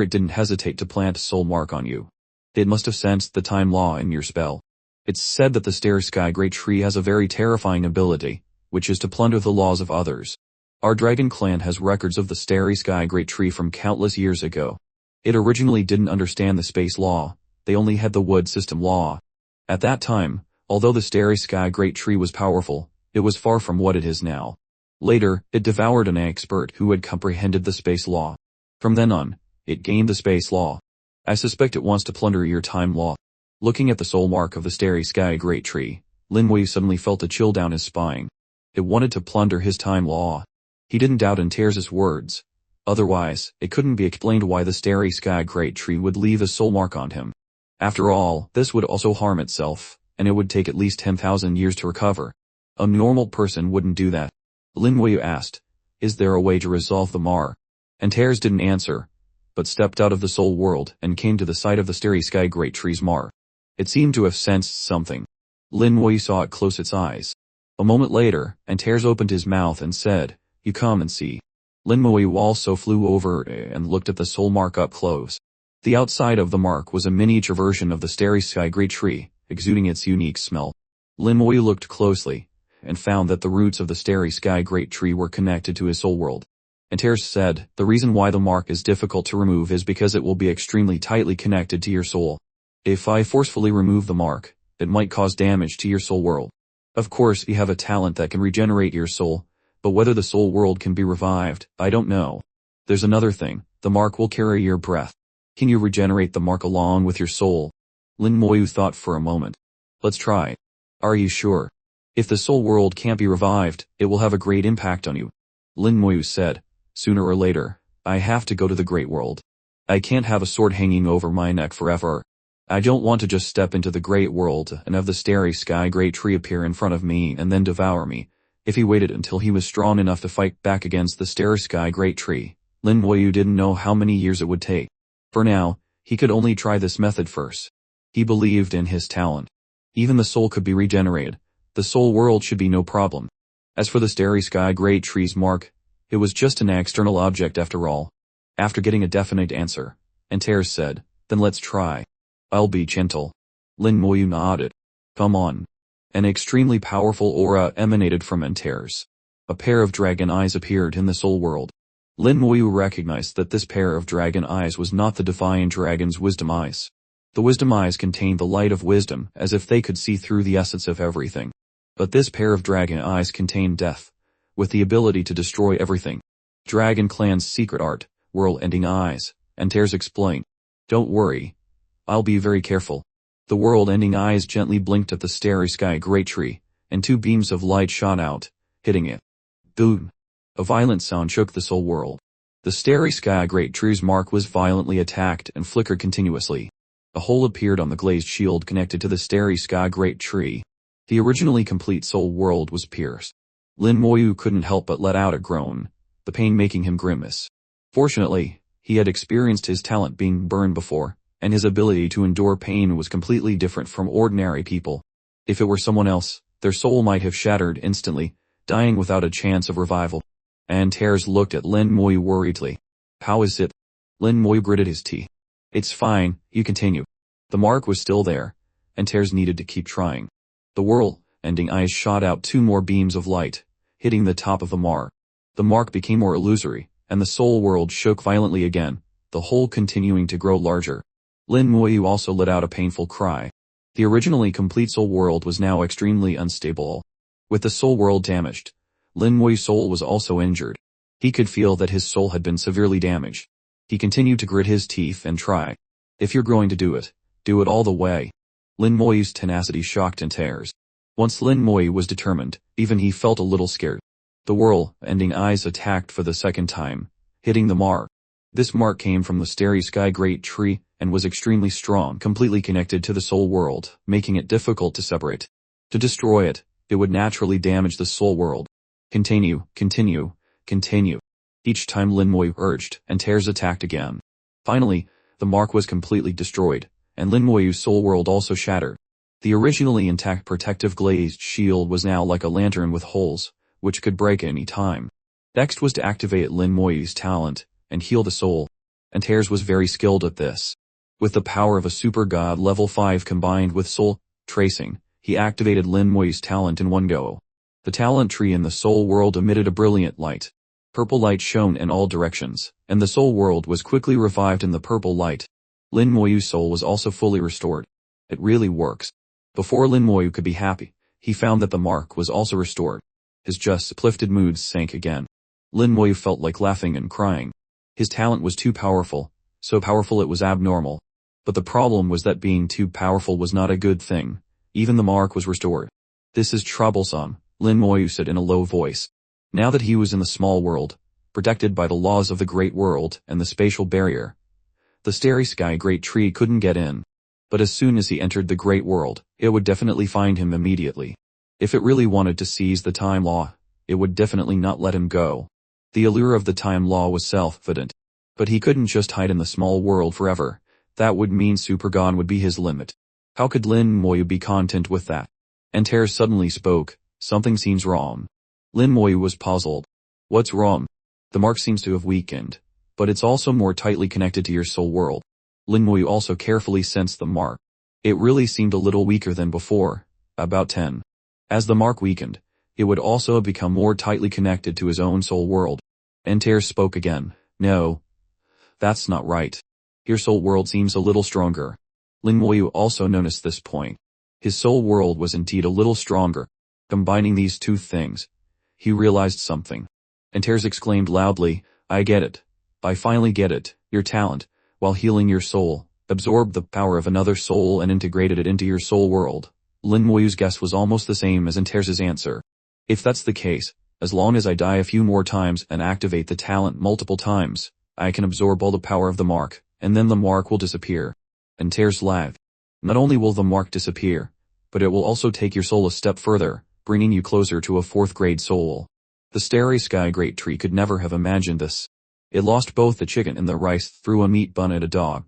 it didn't hesitate to plant a soul mark on you. It must have sensed the time law in your spell. It's said that the Starry Sky Great Tree has a very terrifying ability, which is to plunder the laws of others. Our dragon clan has records of the Starry Sky Great Tree from countless years ago. It originally didn't understand the space law, they only had the wood system law. At that time, although the Starry Sky Great Tree was powerful, it was far from what it is now. Later, it devoured an expert who had comprehended the space law. From then on, it gained the space law. I suspect it wants to plunder your time law. Looking at the soul mark of the Starry Sky Great Tree, Lin Mui suddenly felt a chill down his spine. It wanted to plunder his time law. He didn't doubt Antares' words. Otherwise, it couldn't be explained why the Starry Sky Great Tree would leave a soul mark on him. After all, this would also harm itself, and it would take at least 10,000 years to recover. A normal person wouldn't do that. Lin Mui asked, is there a way to resolve the mar? Antares didn't answer, but stepped out of the soul world and came to the side of the Starry Sky Great Tree's mar. It seemed to have sensed something. Lin Mui saw it close its eyes. A moment later, Antares opened his mouth and said, you come and see. Lin Mui also flew over and looked at the soul mark up close. The outside of the mark was a miniature version of the Starry Sky Great Tree, exuding its unique smell. Lin Mui looked closely, and found that the roots of the Starry Sky Great Tree were connected to his soul world. Antares said, the reason why the mark is difficult to remove is because it will be extremely tightly connected to your soul. If I forcefully remove the mark, it might cause damage to your soul world. Of course, you have a talent that can regenerate your soul, but whether the soul world can be revived, I don't know. There's another thing, the mark will carry your breath. Can you regenerate the mark along with your soul? Lin Mui thought for a moment. Let's try. Are you sure? If the soul world can't be revived, it will have a great impact on you. Lin Mui said, sooner or later, I have to go to the great world. I can't have a sword hanging over my neck forever. I don't want to just step into the great world and have the Starry Sky Great Tree appear in front of me and then devour me. If he waited until he was strong enough to fight back against the Starry Sky Great Tree, Lin Mui didn't know how many years it would take. For now, he could only try this method first. He believed in his talent. Even the soul could be regenerated. The soul world should be no problem. As for the Starry Sky Great Tree's mark, it was just an external object after all. After getting a definite answer, Antares said, then let's try. I'll be gentle. Lin Mui nodded. Come on. An extremely powerful aura emanated from Antares. A pair of dragon eyes appeared in the soul world. Lin Mui recognized that this pair of dragon eyes was not the divine dragon's wisdom eyes. The wisdom eyes contained the light of wisdom, as if they could see through the essence of everything. But this pair of dragon eyes contained death, with the ability to destroy everything. Dragon Clan's secret art, world-ending eyes, Antares explained. Don't worry. I'll be very careful. The world-ending eyes gently blinked at the Starry Sky Great Tree, and two beams of light shot out, hitting it. Boom! A violent sound shook the soul world. The Starry Sky Great Tree's mark was violently attacked and flickered continuously. A hole appeared on the glazed shield connected to the Starry Sky Great Tree. The originally complete soul world was pierced. Lin Mui couldn't help but let out a groan, the pain making him grimace. Fortunately, he had experienced his talent being burned before, and his ability to endure pain was completely different from ordinary people. If it were someone else, their soul might have shattered instantly, dying without a chance of revival. Antares looked at Lin Mui worriedly. How is it? Lin Mui gritted his teeth. It's fine, you continue. The mark was still there. Antares needed to keep trying. The world-ending eyes shot out two more beams of light, hitting the top of the mark. The mark became more illusory, and the soul world shook violently again, the hole continuing to grow larger. Lin Mui also let out a painful cry. The originally complete soul world was now extremely unstable. With the soul world damaged, Lin Mui's soul was also injured. He could feel that his soul had been severely damaged. He continued to grit his teeth and try. If you're going to do it all the way. Lin Mui's tenacity shocked Antares. Once Lin Mui was determined, even he felt a little scared. The world-ending eyes attacked for the second time, hitting the mark. This mark came from the Starry Sky Great Tree, and was extremely strong, completely connected to the soul world, making it difficult to separate. To destroy it, it would naturally damage the soul world. Continue, continue, continue. Each time Lin Moyu urged, and tears attacked again. Finally, the mark was completely destroyed, and Lin Moyu's soul world also shattered. The originally intact protective glazed shield was now like a lantern with holes, which could break any time. Next was to activate Lin Moyu's talent, and heal the soul. And Tears was very skilled at this. With the power of a super god level 5 combined with soul tracing, he activated Lin Moyu's talent in one go. The talent tree in the soul world emitted a brilliant light. Purple light shone in all directions, and the soul world was quickly revived in the purple light. Lin Moyu's soul was also fully restored. It really works. Before Lin Moyu could be happy, he found that the mark was also restored. His just uplifted moods sank again. Lin Moyu felt like laughing and crying. His talent was too powerful, so powerful it was abnormal. But the problem was that being too powerful was not a good thing. Even the mark was restored. This is troublesome, Lin Moyu said in a low voice. Now that he was in the small world, protected by the laws of the great world and the spatial barrier, the starry sky great tree couldn't get in. But as soon as he entered the great world, it would definitely find him immediately. If it really wanted to seize the time law, it would definitely not let him go. The allure of the time law was self-evident. But he couldn't just hide in the small world forever. That would mean Supergon would be his limit. How could Lin Moyu be content with that? And Tears suddenly spoke, something seems wrong. Lin Moyu was puzzled. What's wrong? The mark seems to have weakened, but it's also more tightly connected to your soul world. Lin Moyu also carefully sensed the mark. It really seemed a little weaker than before, about 10. As the mark weakened, it would also become more tightly connected to his own soul world. And Tears spoke again. No. That's not right. Your soul world seems a little stronger. Lin Moyu also noticed this point. His soul world was indeed a little stronger. Combining these two things, he realized something. And Tears exclaimed loudly, I get it. I finally get it. Your talent, while healing your soul, absorbed the power of another soul and integrated it into your soul world. Lin Moyu's guess was almost the same as Tears' answer. If that's the case, as long as I die a few more times and activate the talent multiple times, I can absorb all the power of the mark, and then the mark will disappear. And Tears laughed. Not only will the mark disappear, but it will also take your soul a step further, bringing you closer to a 4th grade soul. The starry sky great tree could never have imagined this. It lost both the chicken and the rice threw a meat bun at a dog.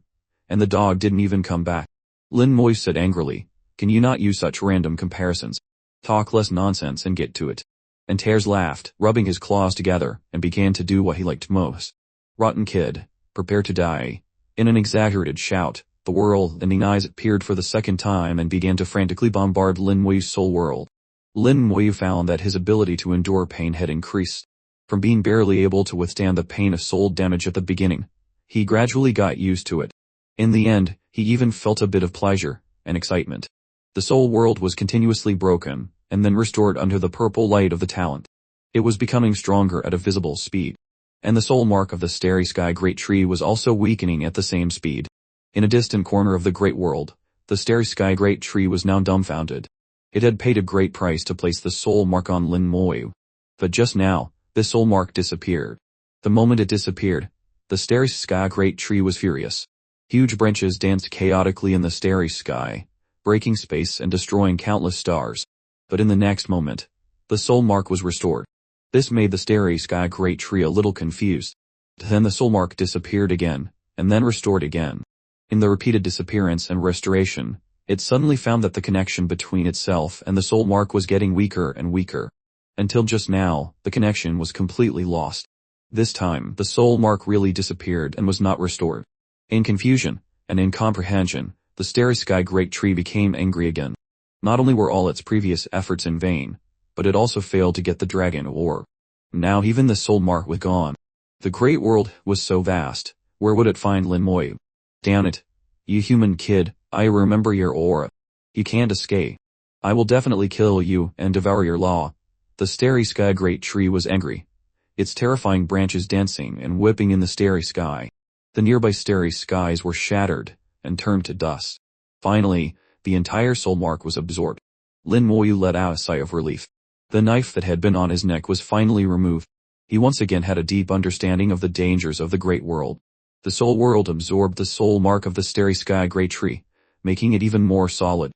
And the dog didn't even come back. Lin Moyu said angrily, can you not use such random comparisons? Talk less nonsense and get to it. And Tears laughed, rubbing his claws together, and began to do what he liked most. Rotten kid, prepare to die. In an exaggerated shout, the world-ending eyes appeared for the second time and began to frantically bombard Lin Moyu's soul world. Lin Moyu found that his ability to endure pain had increased. From being barely able to withstand the pain of soul damage at the beginning, he gradually got used to it. In the end, he even felt a bit of pleasure and excitement. The soul world was continuously broken, and then restored under the purple light of the talent. It was becoming stronger at a visible speed. And the soul mark of the starry sky great tree was also weakening at the same speed. In a distant corner of the great world, the starry sky great tree was now dumbfounded. It had paid a great price to place the soul mark on Lin Moyu. But just now, the soul mark disappeared. The moment it disappeared, the starry sky great tree was furious. Huge branches danced chaotically in the starry sky, breaking space and destroying countless stars. But in the next moment, the soul mark was restored. This made the starry sky great tree a little confused. Then the soul mark disappeared again, and then restored again. In the repeated disappearance and restoration, it suddenly found that the connection between itself and the soul mark was getting weaker and weaker. Until just now, the connection was completely lost. This time, the soul mark really disappeared and was not restored. In confusion and incomprehension, the starry sky great tree became angry again. Not only were all its previous efforts in vain, but it also failed to get the dragon orb. Now even the soul mark was gone. The great world was so vast, where would it find Lin Moyu? Damn it. You human kid, I remember your aura. You can't escape. I will definitely kill you and devour your law. The starry sky great tree was angry. Its terrifying branches dancing and whipping in the starry sky. The nearby starry skies were shattered and turned to dust. Finally, the entire soul mark was absorbed. Lin Moyu let out a sigh of relief. The knife that had been on his neck was finally removed. He once again had a deep understanding of the dangers of the great world. The soul world absorbed the soul mark of the starry sky great tree, making it even more solid.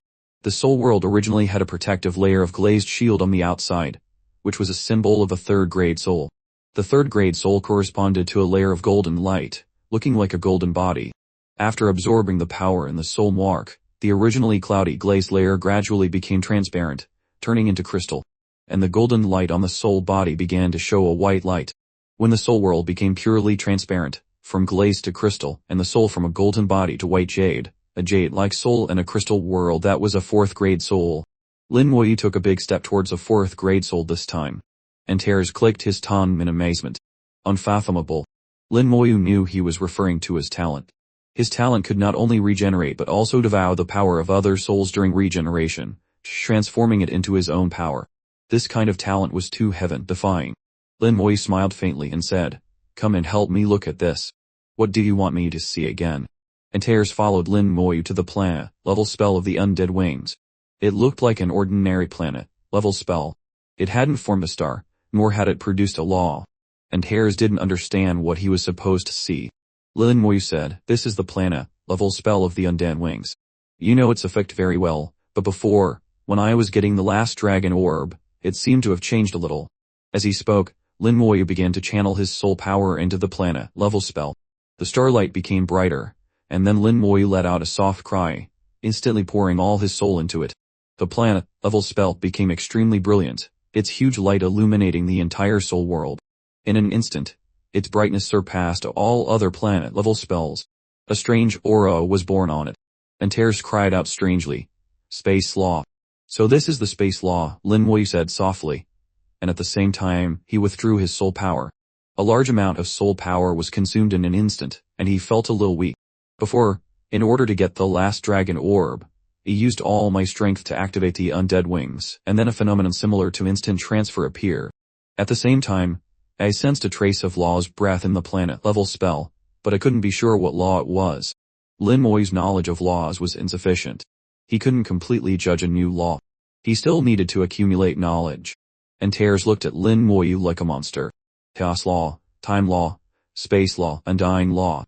The soul world originally had a protective layer of glazed shield on the outside, which was a symbol of a third-grade soul. The third-grade soul corresponded to a layer of golden light, looking like a golden body. After absorbing the power in the soul mark, the originally cloudy glazed layer gradually became transparent, turning into crystal, and the golden light on the soul body began to show a white light. When the soul world became purely transparent, from glaze to crystal, and the soul from a golden body to white jade, a jade-like soul and a crystal world that was a fourth-grade soul. Lin Moyu took a big step towards a fourth-grade soul this time. And Tears clicked his tongue in amazement. Unfathomable. Lin Moyu knew he was referring to his talent. His talent could not only regenerate but also devour the power of other souls during regeneration, transforming it into his own power. This kind of talent was too heaven-defying. Lin Moyu smiled faintly and said, "Come and help me look at this. What do you want me to see again?" And Tears followed Lin Moyu to the planet-level spell of the undead wings. It looked like an ordinary planet-level spell. It hadn't formed a star, nor had it produced a law. And Tears didn't understand what he was supposed to see. Lin Moyu said, "This is the planet-level spell of the undead wings. You know its effect very well, but before, when I was getting the last dragon orb, it seemed to have changed a little." As he spoke, Lin Moyu began to channel his soul power into the planet-level spell. The starlight became brighter, and then Lin Moyu let out a soft cry, instantly pouring all his soul into it. The planet-level spell became extremely brilliant, its huge light illuminating the entire soul world. In an instant, its brightness surpassed all other planet-level spells. A strange aura was born on it. And Tears cried out strangely, "Space Law." "So this is the Space Law," Lin Moyu said softly. And at the same time, he withdrew his soul power. A large amount of soul power was consumed in an instant, and he felt a little weak. Before, in order to get the last dragon orb, I used all my strength to activate the undead wings, and then a phenomenon similar to instant transfer appeared. At the same time, I sensed a trace of Law's breath in the planet-level spell, but I couldn't be sure what Law it was. Lin Moyu's knowledge of laws was insufficient. He couldn't completely judge a new law. He still needed to accumulate knowledge. And Tears looked at Lin Moyu like a monster. Chaos Law, Time Law, Space Law, Undying Law.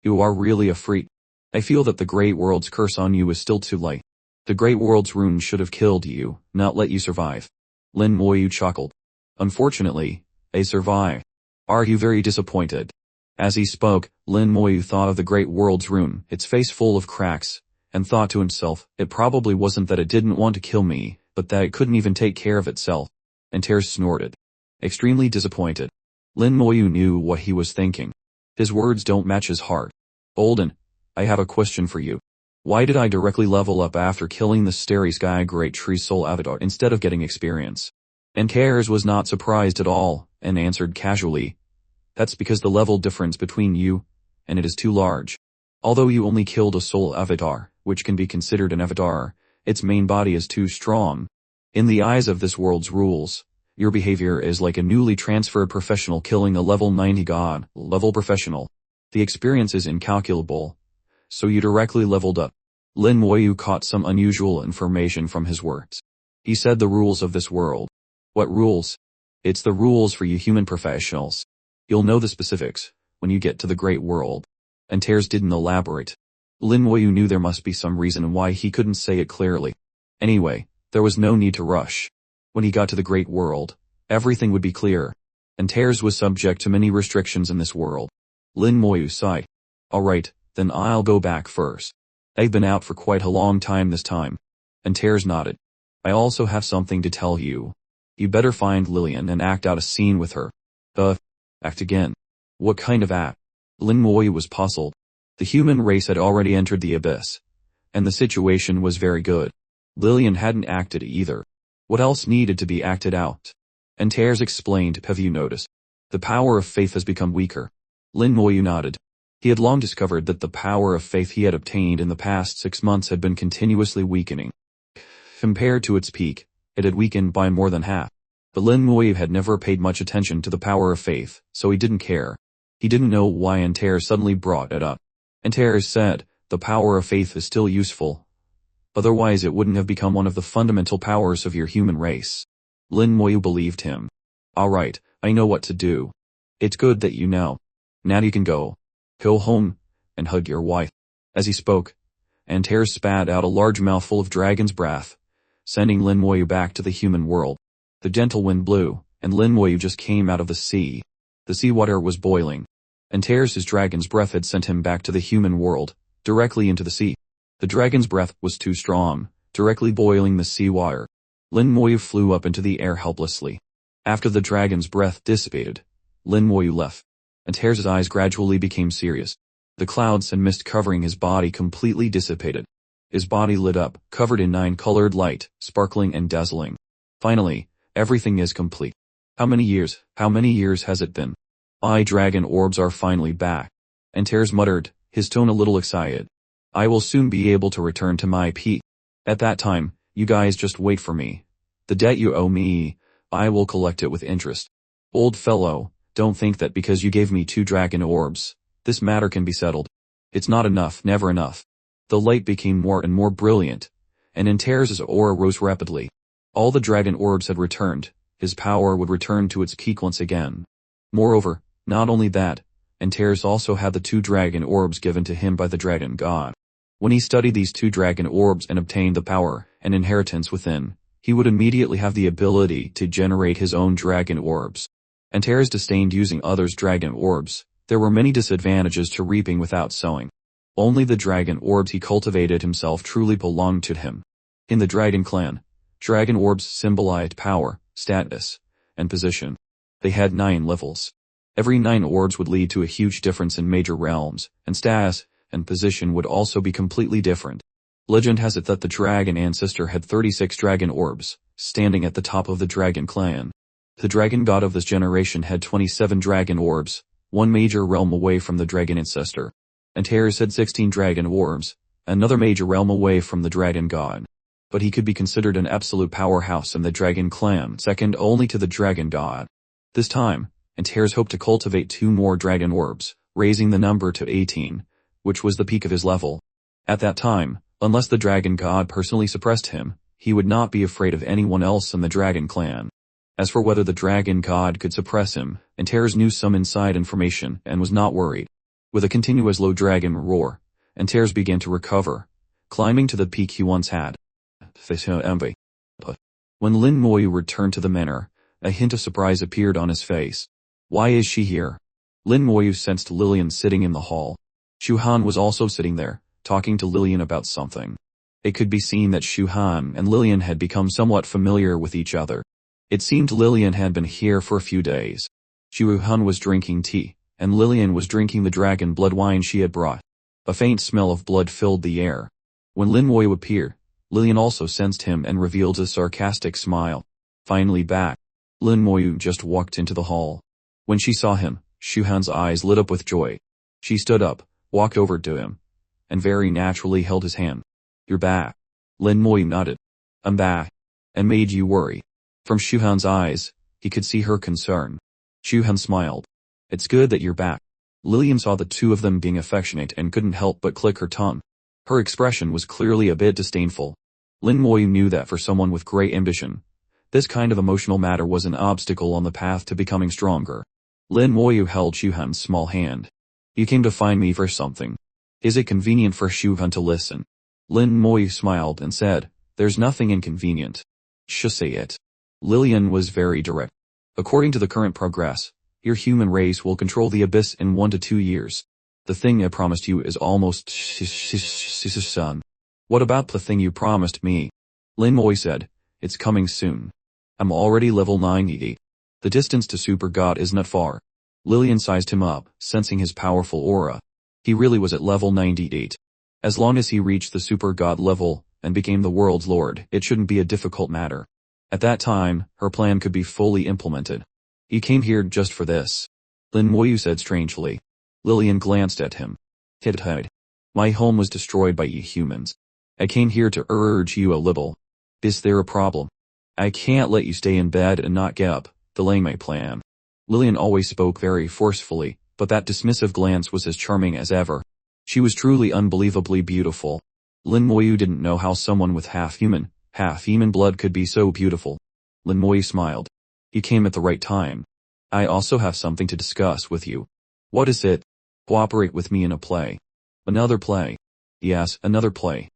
You are really a freak. I feel that the Great World's curse on you is still too light. The Great World's rune should have killed you, not let you survive. Lin Moyu chuckled. Unfortunately, I survived. Are you very disappointed? As he spoke, Lin Moyu thought of the Great World's rune, its face full of cracks, and thought to himself, it probably wasn't that it didn't want to kill me, but that it couldn't even take care of itself. And Tears snorted. Extremely disappointed. Lin Moyu knew what he was thinking. His words don't match his heart. Olden, I have a question for you. Why did I directly level up after killing the Starry Sky Great Tree Soul Avatar instead of getting experience? And Tears was not surprised at all, and answered casually. That's because the level difference between you and it is too large. Although you only killed a soul avatar, which can be considered an avatar, its main body is too strong. In the eyes of this world's rules, your behavior is like a newly transferred professional killing a level 90 god level professional. The experience is incalculable. So you directly leveled up. Lin Moyu caught some unusual information from his words. He said the rules of this world. What rules? It's the rules for you human professionals. You'll know the specifics when you get to the Great World. And Tears didn't elaborate. Lin Moyu knew there must be some reason why he couldn't say it clearly. Anyway, there was no need to rush. When he got to the Great World, everything would be clear. And Tears was subject to many restrictions in this world. Lin Moyu sighed. Alright, then I'll go back first. I've been out for quite a long time this time. And Tears nodded. I also have something to tell you. You better find Lillian and act out a scene with her. Act again. What kind of act? Lin Moyu was puzzled. The human race had already entered the abyss. And the situation was very good. Lillian hadn't acted either. What else needed to be acted out? And Tears explained, have you noticed? The power of faith has become weaker. Lin Moyu nodded. He had long discovered that the power of faith he had obtained in the past 6 months had been continuously weakening. Compared to its peak, it had weakened by more than half. But Lin Moyu had never paid much attention to the power of faith, so he didn't care. He didn't know why Antares suddenly brought it up. Antares said, the power of faith is still useful. Otherwise it wouldn't have become one of the fundamental powers of your human race. Lin Moyu believed him. Alright, I know what to do. It's good that you know. Now you can go. Go home, and hug your wife. As he spoke, and Terrace spat out a large mouthful of dragon's breath, sending Lin Moyu back to the human world. The gentle wind blew, and Lin Moyu just came out of the sea. The seawater was boiling, and Terrace's dragon's breath had sent him back to the human world, directly into the sea. The dragon's breath was too strong, directly boiling the seawater. Lin Moyu flew up into the air helplessly. After the dragon's breath dissipated, Lin Moyu left, and Terrace's eyes gradually became serious. The clouds and mist covering his body completely dissipated. His body lit up, covered in 9-colored light, sparkling and dazzling. Finally, everything is complete. How many years has it been? Dragon orbs are finally back. And Terrace muttered, his tone a little excited. I will soon be able to return to my peak. At that time, you guys just wait for me. The debt you owe me, I will collect it with interest. Old fellow, don't think that because you gave me 2 dragon orbs, this matter can be settled. It's not enough, never enough. The light became more and more brilliant, and in Terrace's aura rose rapidly. All the dragon orbs had returned. His power would return to its peak once again. Moreover, not only that, and Terrace also had the 2 dragon orbs given to him by the dragon god. When he studied these 2 dragon orbs and obtained the power and inheritance within, he would immediately have the ability to generate his own dragon orbs. And Terrace disdained using others' dragon orbs. There were many disadvantages to reaping without sowing. Only the dragon orbs he cultivated himself truly belonged to him. In the dragon clan, dragon orbs symbolized power, status, and position. They had 9 levels. Every 9 orbs would lead to a huge difference in major realms, and status and position would also be completely different. Legend has it that the dragon ancestor had 36 dragon orbs, standing at the top of the dragon clan. The dragon god of this generation had 27 dragon orbs, 1 major realm away from the dragon ancestor. And Terrace had 16 dragon orbs, another major realm away from the dragon god. But he could be considered an absolute powerhouse in the dragon clan, second only to the dragon god. This time, and Terrace hoped to cultivate 2 more dragon orbs, raising the number to 18, which was the peak of his level. At that time, unless the dragon god personally suppressed him, he would not be afraid of anyone else in the dragon clan. As for whether the dragon god could suppress him, and Terrace knew some inside information and was not worried. With a continuous low dragon roar, and Terrace began to recover, climbing to the peak he once had. When Lin Moyu returned to the manor, a hint of surprise appeared on his face. Why is she here? Lin Moyu sensed Lillian sitting in the hall. Shu Han was also sitting there, talking to Lillian about something. It could be seen that Shu Han and Lillian had become somewhat familiar with each other. It seemed Lillian had been here for a few days. Shu Han was drinking tea, and Lillian was drinking the dragon blood wine she had brought. A faint smell of blood filled the air. When Lin Moyu appeared, Lillian also sensed him and revealed a sarcastic smile. Finally back. Lin Moyu just walked into the hall. When she saw him, Shu Han's eyes lit up with joy. She stood up, walked over to him, and very naturally held his hand. You're back. Lin Moyu nodded. I'm back. And made you worry. From Shu Han's eyes, he could see her concern. Shu Han smiled. It's good that you're back. Lillian saw the 2 of them being affectionate and couldn't help but click her tongue. Her expression was clearly a bit disdainful. Lin Moyu knew that for someone with great ambition, this kind of emotional matter was an obstacle on the path to becoming stronger. Lin Moyu held Shu Han's small hand. You came to find me for something. Is it convenient for Shu Han to listen? Lin Moyu smiled and said, there's nothing inconvenient. Just say it. Lillian was very direct. According to the current progress, your human race will control the abyss in 1 to 2 years. The thing I promised you is almost son. What about the thing you promised me? Lin Moyu said, it's coming soon. I'm already level 98. The distance to Super God is not far. Lillian sized him up, sensing his powerful aura. He really was at level 98. As long as he reached the Super God level and became the world's lord, it shouldn't be a difficult matter. At that time, her plan could be fully implemented. You came here just for this. Lin Moyu said strangely. Lillian glanced at him. Hide. My home was destroyed by you humans. I came here to urge you a little. Is there a problem? I can't let you stay in bed and not get up, delaying my plan. Lillian always spoke very forcefully, but that dismissive glance was as charming as ever. She was truly unbelievably beautiful. Lin Moyu didn't know how someone with half-human blood could be so beautiful. Lin Moyu smiled. You came at the right time. I also have something to discuss with you. What is it? Cooperate with me in a play. Another play. Yes, another play.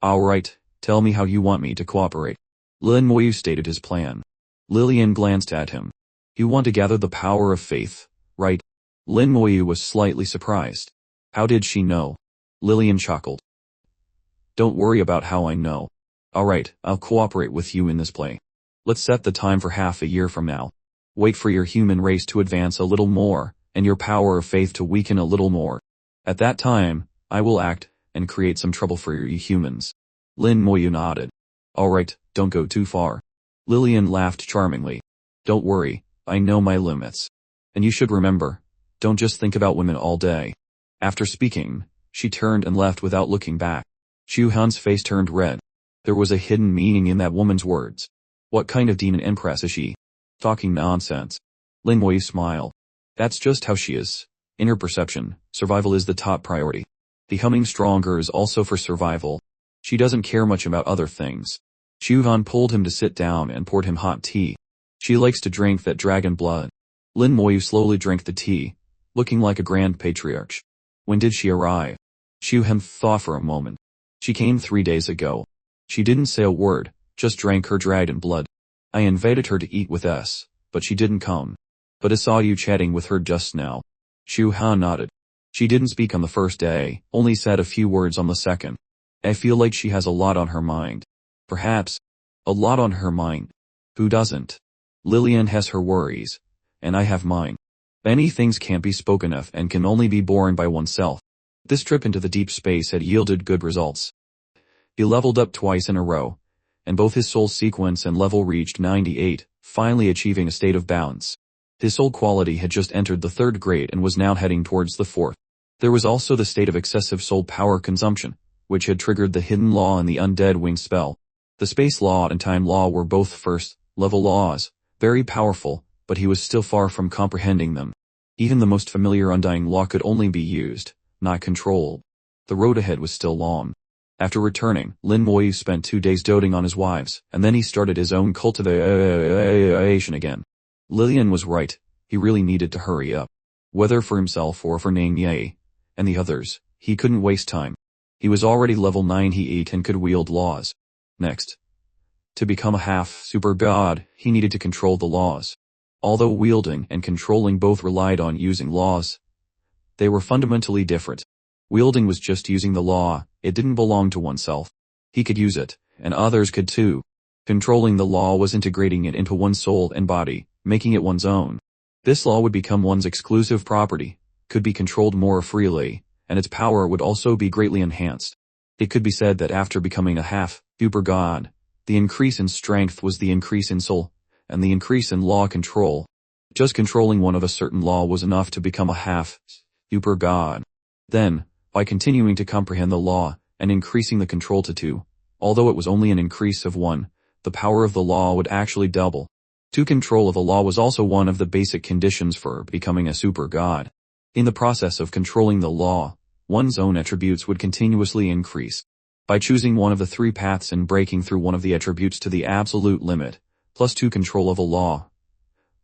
Alright, tell me how you want me to cooperate. Lin Moyu stated his plan. Lillian glanced at him. You want to gather the power of faith, right? Lin Moyu was slightly surprised. How did she know? Lillian chuckled. Don't worry about how I know. Alright, I'll cooperate with you in this play. Let's set the time for half a year from now. Wait for your human race to advance a little more, and your power of faith to weaken a little more. At that time, I will act, and create some trouble for you humans. Lin Moyu nodded. Alright, don't go too far. Lillian laughed charmingly. Don't worry, I know my limits. And you should remember, don't just think about women all day. After speaking, she turned and left without looking back. Xu Han's face turned red. There was a hidden meaning in that woman's words. What kind of demon empress is she? Talking nonsense. Lin Moyu smiled. That's just how she is. In her perception, survival is the top priority. Becoming stronger is also for survival. She doesn't care much about other things. Xu Han pulled him to sit down and poured him hot tea. She likes to drink that dragon blood. Lin Moyu slowly drank the tea, looking like a grand patriarch. When did she arrive? Xu Han thought for a moment. She came 3 days ago. She didn't say a word, just drank her dragon blood. I invited her to eat with us, but she didn't come. But I saw you chatting with her just now. Xu Han nodded. She didn't speak on the first day, only said a few words on the second. I feel like she has a lot on her mind. Perhaps. A lot on her mind. Who doesn't? Lillian has her worries. And I have mine. Many things can't be spoken of and can only be borne by oneself. This trip into the deep space had yielded good results. He leveled up twice in a row, and both his soul sequence and level reached 98, finally achieving a state of balance. His soul quality had just entered the 3rd grade and was now heading towards the 4th. There was also the state of excessive soul power consumption, which had triggered the hidden law and the undead wing spell. The space law and time law were both first-level laws, very powerful, but he was still far from comprehending them. Even the most familiar undying law could only be used, not controlled. The road ahead was still long. After returning, Lin Moyu spent 2 days doting on his wives, and then he started his own cultivation again. Lillian was right, he really needed to hurry up. Whether for himself or for Nang Ye and the others, he couldn't waste time. He was already level 98 and could wield laws. Next. To become a half-super god, he needed to control the laws. Although wielding and controlling both relied on using laws, they were fundamentally different. Wielding was just using the law, it didn't belong to oneself. He could use it, and others could too. Controlling the law was integrating it into one's soul and body, making it one's own. This law would become one's exclusive property, could be controlled more freely, and its power would also be greatly enhanced. It could be said that after becoming a half-super god, the increase in strength was the increase in soul, and the increase in law control. Just controlling one of a certain law was enough to become a half-super god. Then, by continuing to comprehend the law, and increasing the control to 2, although it was only an increase of 1, the power of the law would actually double. 2 control of the law was also one of the basic conditions for becoming a super god. In the process of controlling the law, one's own attributes would continuously increase. By choosing one of the 3 paths and breaking through one of the attributes to the absolute limit, plus 2 control of a law,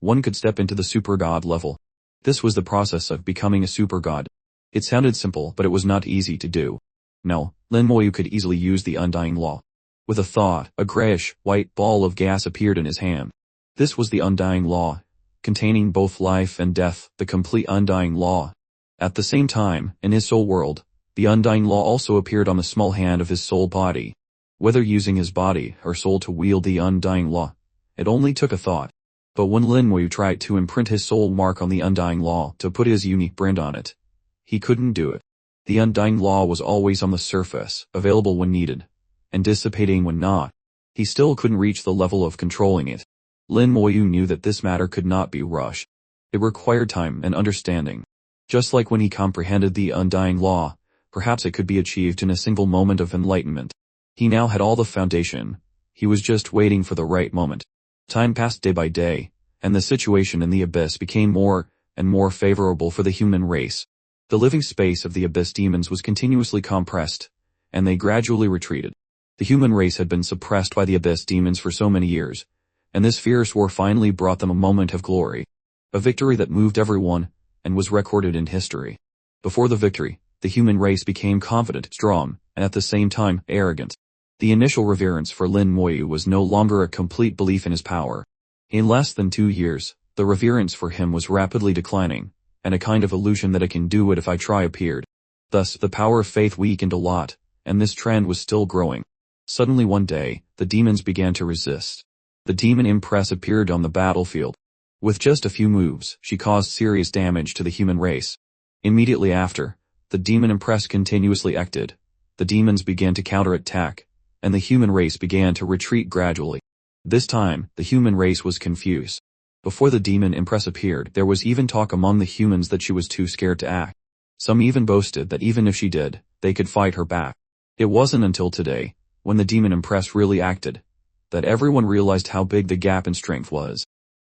one could step into the super god level. This was the process of becoming a super god. It sounded simple, but it was not easy to do. No, Lin Moyu could easily use the undying law. With a thought, a grayish-white ball of gas appeared in his hand. This was the undying law, containing both life and death, the complete undying law. At the same time, in his soul world, the undying law also appeared on the small hand of his soul body. Whether using his body or soul to wield the undying law, it only took a thought. But when Lin Moyu tried to imprint his soul mark on the undying law to put his unique brand on it, he couldn't do it. The undying law was always on the surface, available when needed, and dissipating when not. He still couldn't reach the level of controlling it. Lin Moyu knew that this matter could not be rushed. It required time and understanding. Just like when he comprehended the undying law, perhaps it could be achieved in a single moment of enlightenment. He now had all the foundation. He was just waiting for the right moment. Time passed day by day, and the situation in the abyss became more and more favorable for the human race. The living space of the abyss demons was continuously compressed, and they gradually retreated. The human race had been suppressed by the abyss demons for so many years, and this fierce war finally brought them a moment of glory. A victory that moved everyone, and was recorded in history. Before the victory, the human race became confident, strong, and at the same time, arrogant. The initial reverence for Lin Moyu was no longer a complete belief in his power. In less than 2 years, the reverence for him was rapidly declining, and a kind of illusion that I can do it if I try appeared. Thus, the power of faith weakened a lot, and this trend was still growing. Suddenly one day, the demons began to resist. The demon Empress appeared on the battlefield. With just a few moves, she caused serious damage to the human race. Immediately after, the demon Empress continuously acted. The demons began to counterattack, and the human race began to retreat gradually. This time, the human race was confused. Before the demon Empress appeared, there was even talk among the humans that she was too scared to act. Some even boasted that even if she did, they could fight her back. It wasn't until today, when the demon Empress really acted, that everyone realized how big the gap in strength was.